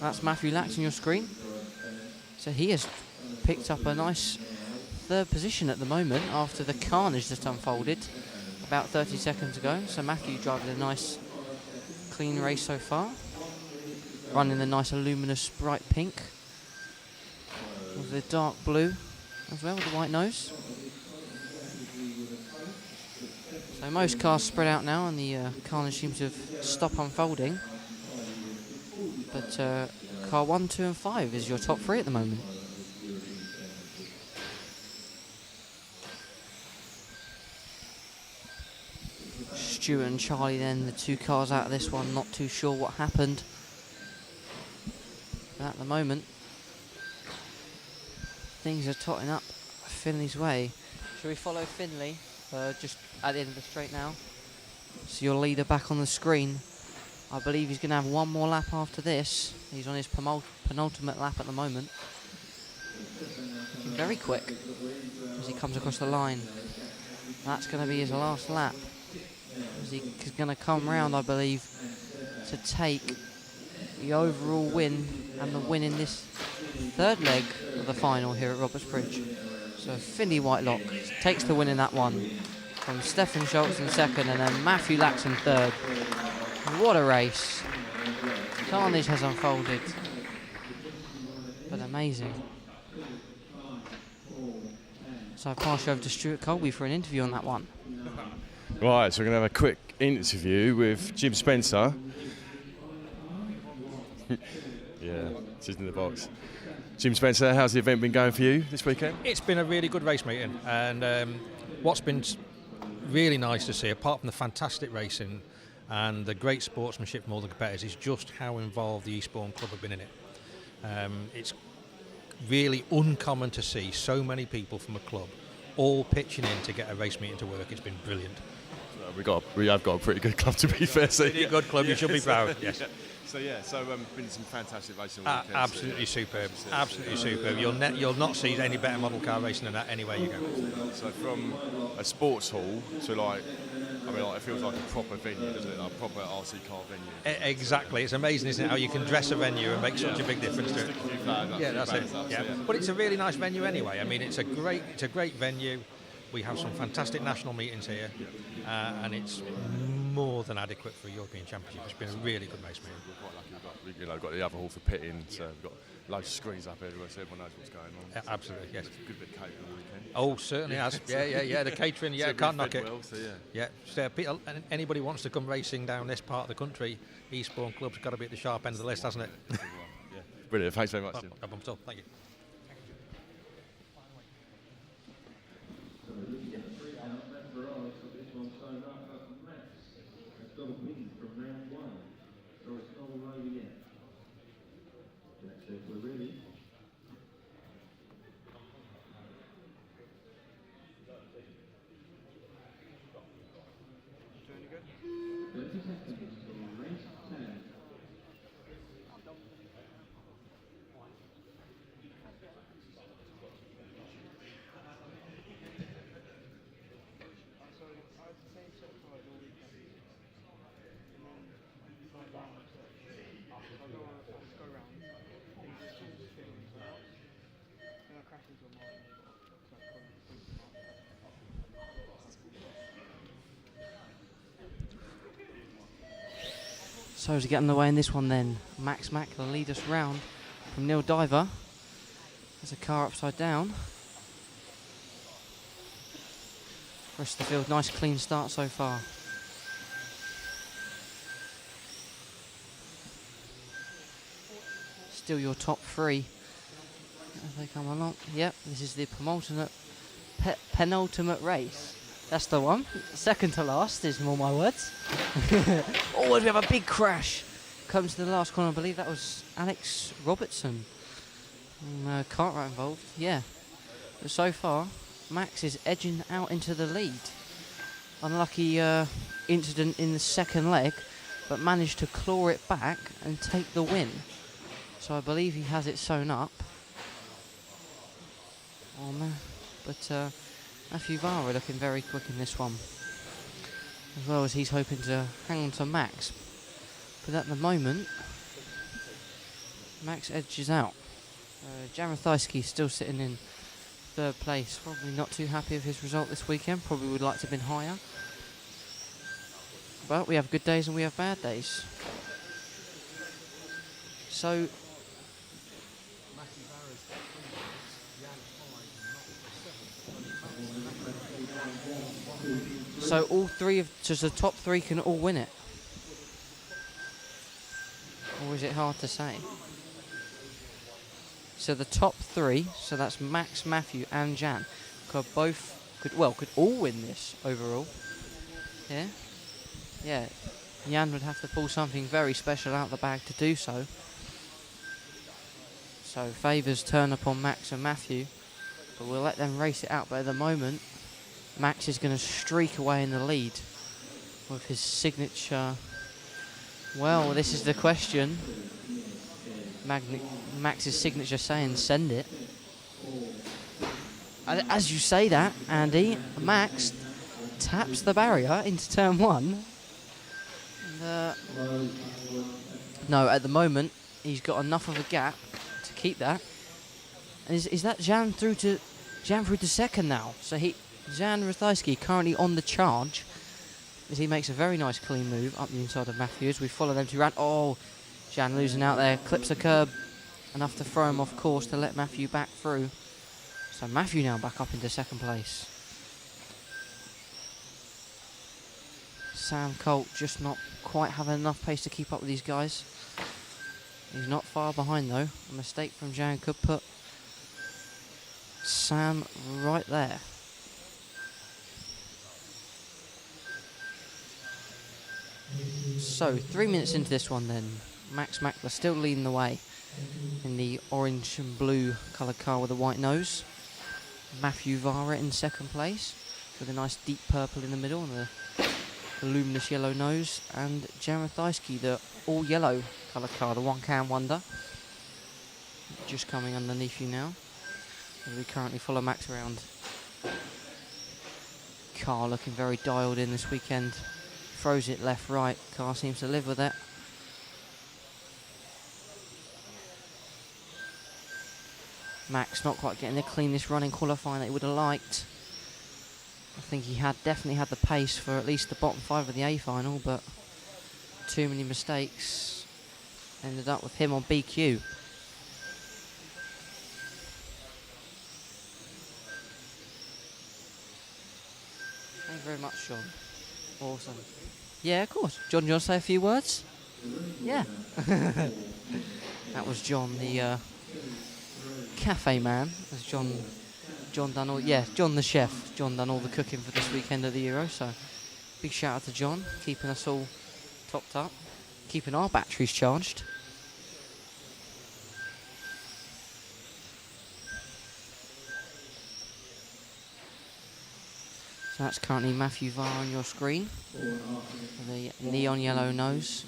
That's Matthew Lax on your screen. So he has picked up a nice 3rd position at the moment after the carnage just unfolded about 30 seconds ago. So Matthew driving a nice clean race so far. Running the nice luminous bright pink with the dark blue as well, with the white nose. So most cars spread out now and the carnage seems to have stopped unfolding. But car 1, 2 and 5 is your top 3 at the moment. Stuart and Charlie then, the 2 cars out of this one, not too sure what happened. But at the moment, things are totting up Finley's way. Shall we follow Finley just at the end of the straight now? So your leader back on the screen. I believe he's going to have one more lap after this. He's on his penultimate lap at the moment. Very quick as he comes across the line. That's going to be his last lap. As he's going to come round, I believe, to take the overall win and the win in this 3rd leg of the final here at Roberts Bridge. So Finley Whitelock takes the win in that one from Stefan Schultz in 2nd and then Matthew Lax in 3rd. What a race. Carnage has unfolded. But amazing. So I pass you over to Stuart Colby for an interview on that one. Right, so we're going to have a quick interview with Jim Spencer. Yeah, she's in the box. Jim Spencer, how's the event been going for you this weekend? It's been a really good race meeting, and what's been really nice to see, apart from the fantastic racing and the great sportsmanship from all the competitors, is just how involved the Eastbourne Club have been in it. It's really uncommon to see so many people from a club all pitching in to get a race meeting to work. It's been brilliant. We have got a pretty good club, to be fair. So Pretty good club, you should be proud. Yes. So been some fantastic racing weekends. Absolutely superb. Absolutely superb. You'll not see any better model car racing than that anywhere you go. So from a sports hall to it feels like a proper venue, doesn't it? Like a proper RC car venue. Exactly. It's amazing, isn't it, how you can dress a venue and make such a big difference to it. Yeah, that's it. Yeah. But it's a really nice venue anyway. I mean, it's a great venue. We have some fantastic national meetings here, and it's more than adequate for a European Championship. It's been a really good race meeting. We're quite lucky. We've got the other hall for pitting, so we've got loads of screens up everywhere, so everyone knows what's going on. Yeah, absolutely, yes. It's a good bit of catering on the weekend. Oh, certainly has. Yeah. The catering, can't knock it. Well, so Anybody wants to come racing down this part of the country, Eastbourne Club's got to be at the sharp end of the list, hasn't it? Yeah. Brilliant. Thanks very much. No problem at all. Thank you. So as we get underway in this one then, Max Machler lead us round from Neil Diver. There's a car upside down. Rest of the field, nice clean start so far. Still your top three as they come along. Yep, this is the penultimate race. That's the one. Second to last is more my words. Oh, we have a big crash. Comes to the last corner. I believe that was Alex Robertson. Cartwright involved. Yeah. But so far, Max is edging out into the lead. Unlucky incident in the second leg, but managed to claw it back and take the win. So I believe he has it sewn up. Oh no. But Matthew Varah looking very quick in this one, as well as he's hoping to hang on to Max. But at the moment, Max edges out. Ratheisky still sitting in third place. Probably not too happy with his result this weekend. Probably would like to have been higher. But we have good days and we have bad days. So all three of just the top three can all win it, or is it hard to say? So the top three, so that's Max, Matthew, and Jan, could all win this overall. Yeah. Jan would have to pull something very special out of the bag to do so. So favours turn upon Max and Matthew, but we'll let them race it out. But at the moment, Max is going to streak away in the lead with his signature. Well, this is the question. Max's signature saying send it. As you say that, Andy, Max taps the barrier into turn one. No, at the moment, he's got enough of a gap to keep that. And is that Jan through to second now? So Jan Ratheisky currently on the charge as he makes a very nice clean move up the inside of Matthew as we follow them to round. Oh, Jan losing out there, clips a curb, enough to throw him off course to let Matthew back through. So Matthew now back up into second place. Sam Coult just not quite having enough pace to keep up with these guys. He's not far behind though. A mistake from Jan could put Sam right there. So 3 minutes into this one then, Max Machler still leading the way in the orange and blue coloured car with a white nose. Matthew Varah in second place with a nice deep purple in the middle and a luminous yellow nose, and Ratheisky, the all yellow coloured car, the one can wonder, just coming underneath you now as we currently follow Max around. Car looking very dialed in this weekend, throws it left right, car seems to live with it. Max not quite getting the cleanest run in qualifying that he would have liked. I think he definitely had the pace for at least the bottom 5 of the A final, but too many mistakes ended up with him on BQ. Thank you very much, John. Awesome. Yeah, of course. John, do you want to say a few words? Yeah. That was John, the cafe man, as John done all, John the chef. John done all the cooking for this weekend of the Euro, so big shout out to John, keeping us all topped up, keeping our batteries charged. So that's currently Matthew Varah on your screen, with a neon yellow nose.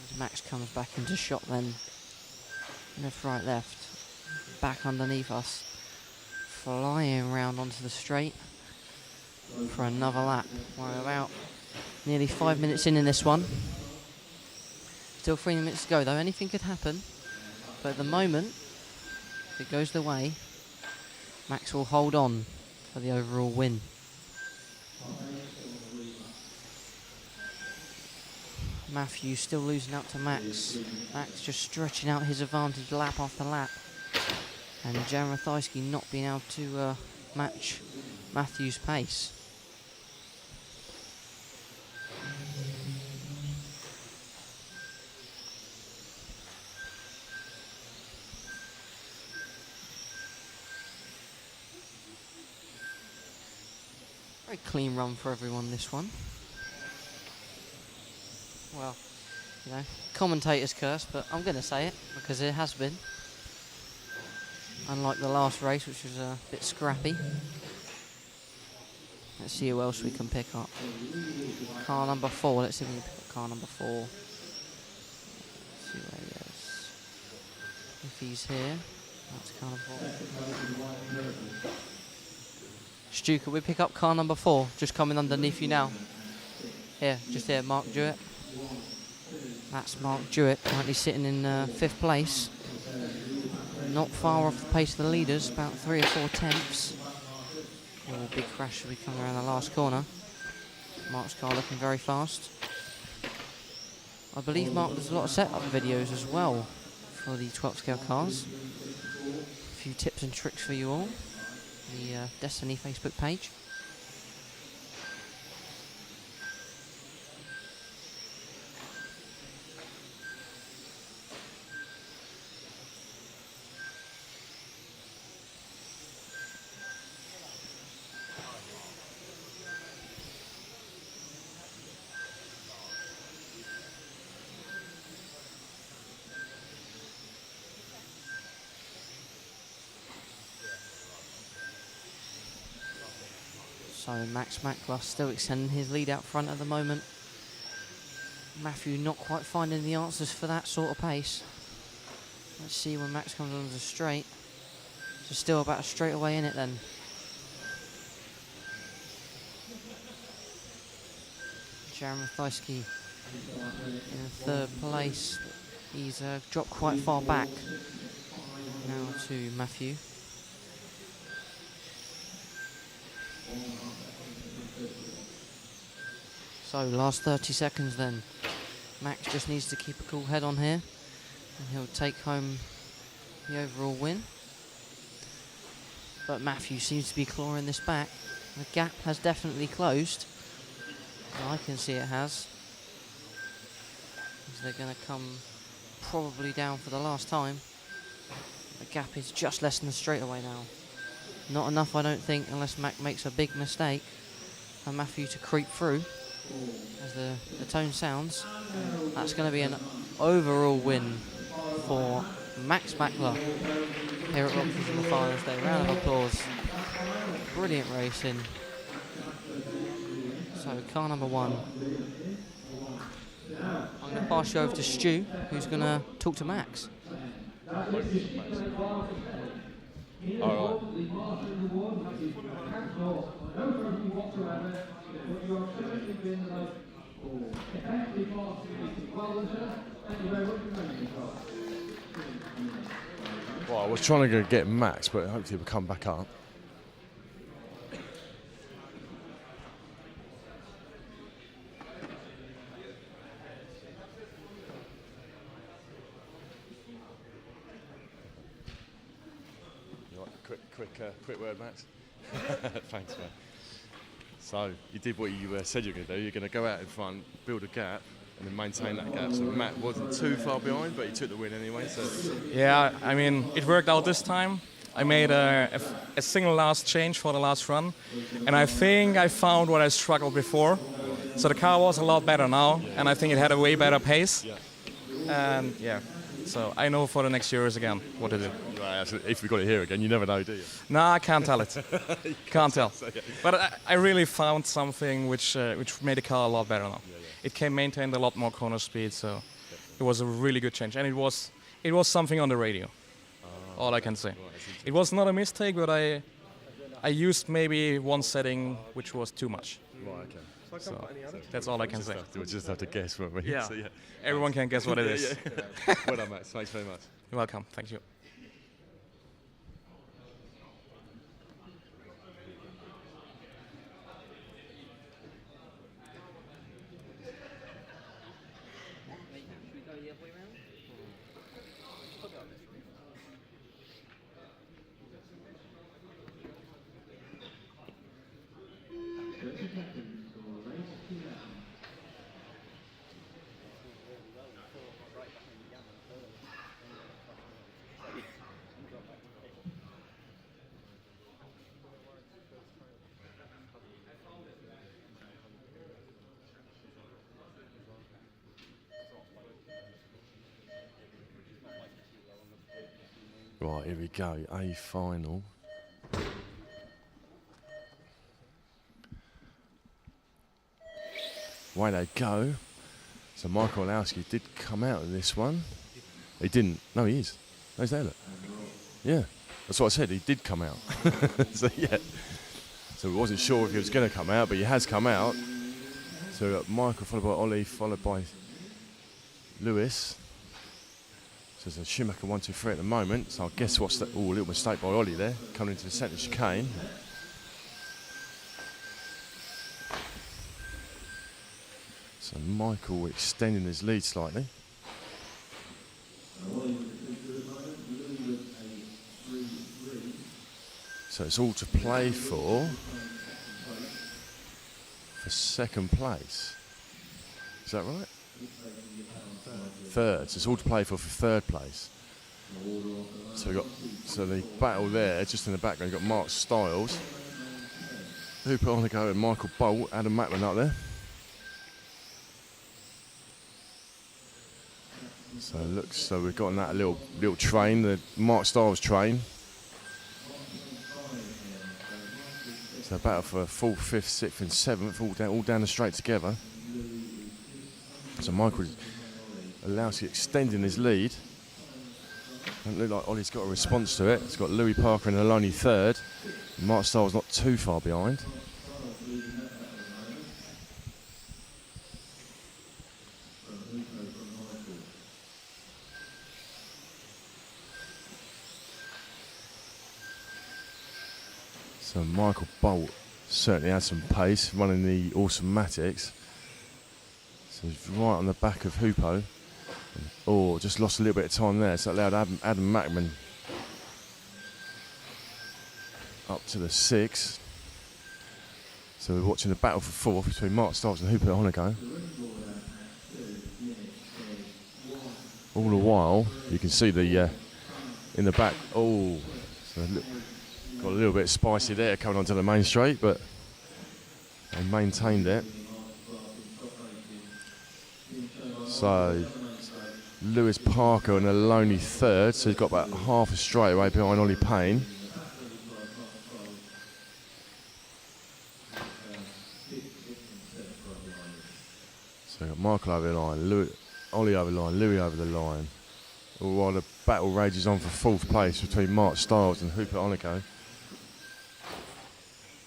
As Max comes back into shot then. Left, right, left. Back underneath us. Flying round onto the straight for another lap. We're about nearly 5 minutes in this one. Still 3 minutes to go though. Anything could happen. But at the moment, if it goes the way, Max will hold on for the overall win. Matthew still losing out to Max. Max just stretching out his advantage lap after lap. And Ratheisky not being able to match Matthew's pace. Very clean run for everyone this one. Well, you know, commentator's curse, but I'm going to say it because it has been. Unlike the last race, which was a bit scrappy. Let's see who else we can pick up. Car number 4. Let's see if we can pick up car number 4. Let's see where he is. If he's here, that's car number 4. Stu, could we pick up car number 4? Just coming underneath you now. Here, just here, Mark Jewett. That's Mark Jewett, currently sitting in 5th place. Not far off the pace of the leaders, about 3 or 4 tenths. Oh, a big crash as we come around the last corner. Mark's car looking very fast. I believe Mark does a lot of setup videos as well for the 12 scale cars. A few tips and tricks for you all. The Destiny Facebook page. So Max Machler still extending his lead out front at the moment. Matthew not quite finding the answers for that sort of pace. Let's see when Max comes onto the straight. So still about a straightaway in it then. Ratheisky in 3rd place. He's dropped quite far back now to Matthew. So last 30 seconds then. Max just needs to keep a cool head on here and he'll take home the overall win. But Matthew seems to be clawing this back. The gap has definitely closed. I can see it has. As they're going to come probably down for the last time. The gap is just less than the straightaway now. Not enough, I don't think, unless Mac makes a big mistake. And Matthew to creep through as the tone sounds. That's going to be an overall win for Max Machler here at Roxas in the finals day. Round of applause. Brilliant racing. So car number 1. I'm going to pass you over to Stu, who's going to talk to Max. All Well, I was trying to go get Max, but hopefully we'll come back up. Quick word, Max. Thanks, man. So you did what you said you were going to do. You're going to go out in front, build a gap, and then maintain that gap. So Matt wasn't too far behind, but he took the win anyway. So yeah, I mean, it worked out this time. I made a single last change for the last run, and I think I found what I struggled before. So the car was a lot better now, and I think it had a way better pace. Yeah. And yeah, so I know for the next years again what to do. Right, if we got it here again, you never know, do you? No, I can't tell it. Can't tell. But I really found something which made the car a lot better now. It can maintain a lot more corner speed, so it was a really good change. And it was something on the radio. All I can say. It was not a mistake, but I used maybe one setting which was too much. Right, okay. So that's all I can say. We'll just have to guess, won't we? Yeah. So, yeah. Everyone can guess what it is. Yeah. Well done, Max. Thanks very much. You're welcome. Thank you. Right, here we go. A final. Way they go. So Michal Orlowski did come out of this one. He didn't. No, he is. No, he's there, look. Yeah, that's what I said. He did come out. So, yeah. So we wasn't sure if he was going to come out, but he has come out. So we've got Michael followed by Ollie, followed by Lewis. So there's a Schumacher 1, 2, 3 at the moment. So I guess what's that? Oh, a little mistake by Ollie there, coming into the centre chicane. So Michael extending his lead slightly. So it's all to play for second place. Is that right? Third. So it's all to play for third place. So we got the battle there, just in the background. You've got Mark Stiles, Hubert Hoenigl and Michael Bolt, Adam Mackman up there. So it looks so we've got on that little train, the Mark Stiles train. So battle for 4th, 5th, 6th and 7th, all down the straight together. So Michael Orlowski extending his lead. Doesn't look like Ollie's got a response to it. It's got Louis Parker and Aloni third. Mark Stiles not too far behind. So Michael Bolt certainly has some pace running the Automatics. So he's right on the back of Hupo. Oh, just lost a little bit of time there. So that allowed Adam Mackman up to the 6th. So we're watching the battle for 4th between Mark Stiles and Hubert Hoenigl. All the while, you can see the in the back. Oh, so Got a little bit spicy there coming onto the main straight, but they maintained it. So Lewis Parker in a lonely third, so he's got about half a straightaway behind Ollie Payne. So we've got Michael over the line, Ollie over the line, Louis over the line. All while the battle rages on for fourth place between Mark Stiles and Hubert Hoenigl.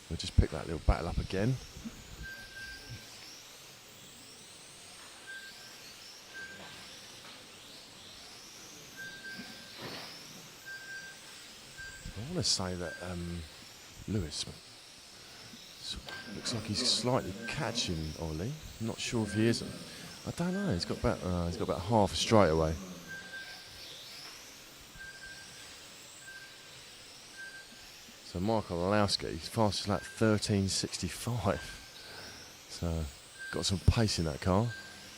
We'll just pick that little battle up again. I want to say that Lewis looks like he's slightly catching Ollie. I'm not sure if he is. I don't know. He's got about half a straightaway. So Michal Orlowski, he's fastest lap 13.65. So got some pace in that car.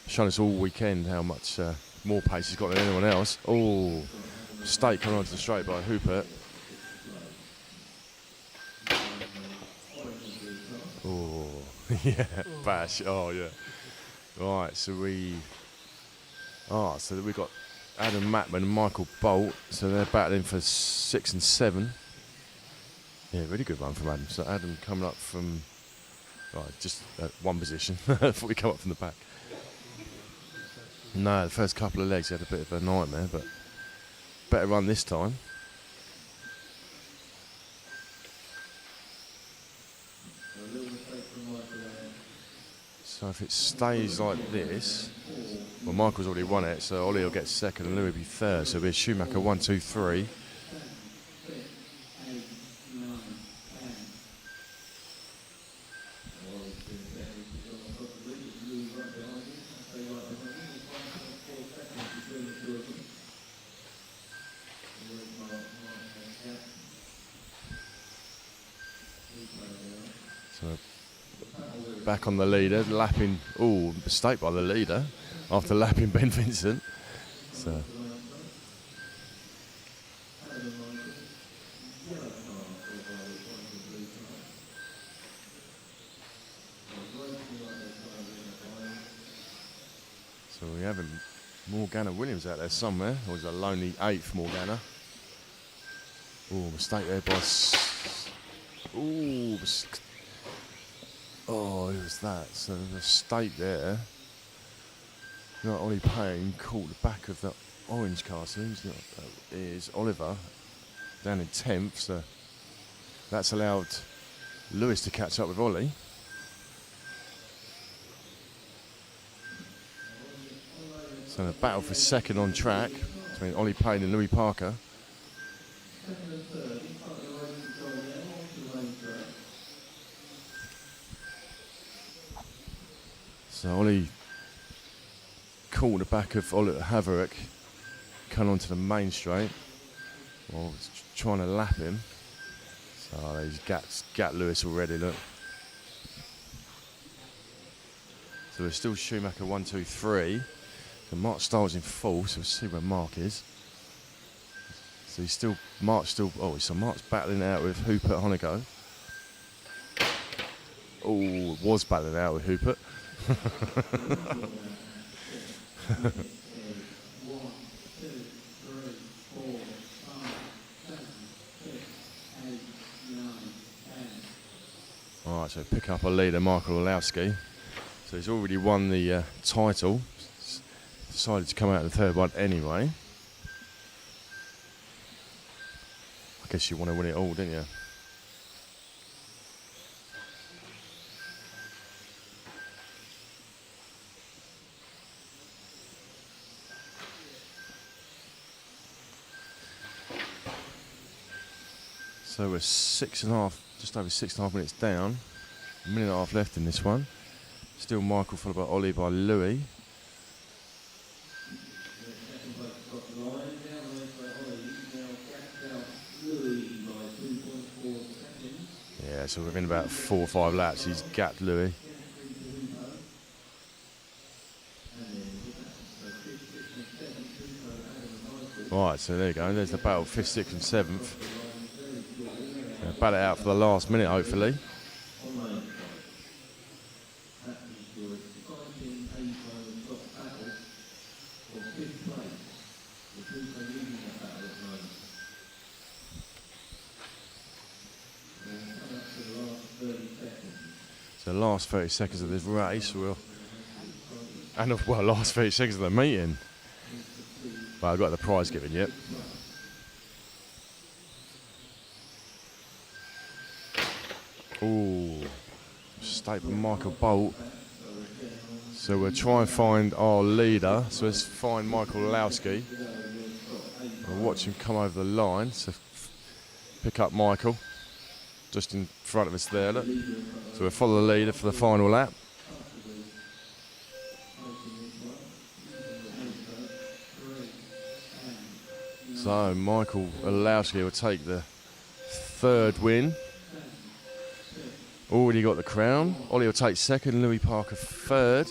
Shown us all weekend how much more pace he's got than anyone else. Oh, mistake coming onto the straight by Hubert. Oh, yeah, bash. Oh, yeah. Right, so we've got Adam Mackman and Michael Bolt. So they're battling for 6 and 7. Yeah, really good run from Adam. So Adam coming up from just one position before we come up from the back. No, the first couple of legs he had a bit of a nightmare, but better run this time. So if it stays like this, well, Michael's already won it, so Ollie will get second and Louis will be third. So it'll be a Schumacher 1, 2, 3. So back on the leader, lapping. Oh, mistake by the leader after lapping Ben Vincent. So we have Morgana Williams out there somewhere, or is a lonely 8th Morgana. Oh, mistake there by. Oh, who was that? So the mistake there. Not Ollie Payne caught the back of the orange car. So is Oliver down in 10th. So that's allowed Lewis to catch up with Ollie. So the battle for second on track between Ollie Payne and Louis Parker. So Ollie caught the back of Havranek, coming onto the main straight. Well, trying to lap him. So he's gat Lewis already, look. So we're still Schumacher 1, 2, 3. So Mark Stiles in 4th, so we'll see where Mark is. So Mark's battling it out with Hubert Hoenigl. Oh, was battling out with Hubert. Alright, so pick up a leader, Michal Orlowski. So he's already won the title. Decided to come out in the third one anyway. I guess you want to win it all, didn't you? So we're 6.5, just over 6.5 minutes down. A minute and a half left in this one. Still Michael followed by Ollie by Louis. Yeah, so within about 4 or 5 laps, he's gapped Louis. Right, so there you go. There's the battle, 5th, 6th, and 7th. bat it out for the last minute, hopefully. So the last 30 seconds of this race last 30 seconds of the meeting. Well, I've got the prize giving yet. Ooh, mistake from Michael Bolt. So we'll try and find our leader. So let's find Michal Orlowski. We'll watch him come over the line. So pick up Michael, just in front of us there. Look. So we'll follow the leader for the final lap. So Michal Orlowski will take the third win. Already got the crown. Ollie will take second, Louis Parker third.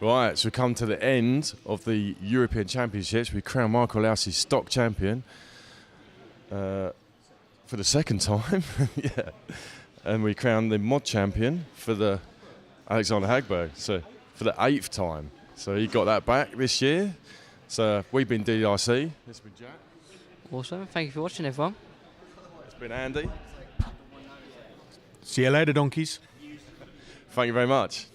Right, so we come to the end of the European Championships. We crown Michal Orlowski stock champion for the second time. Yeah. And we crown the mod champion for the Alexander Hagberg, so for the 8th time. So he got that back this year. So we've been DDIC. This has been Jack. Awesome. Thank you for watching, everyone. It's been Andy. See you later, donkeys. Thank you very much.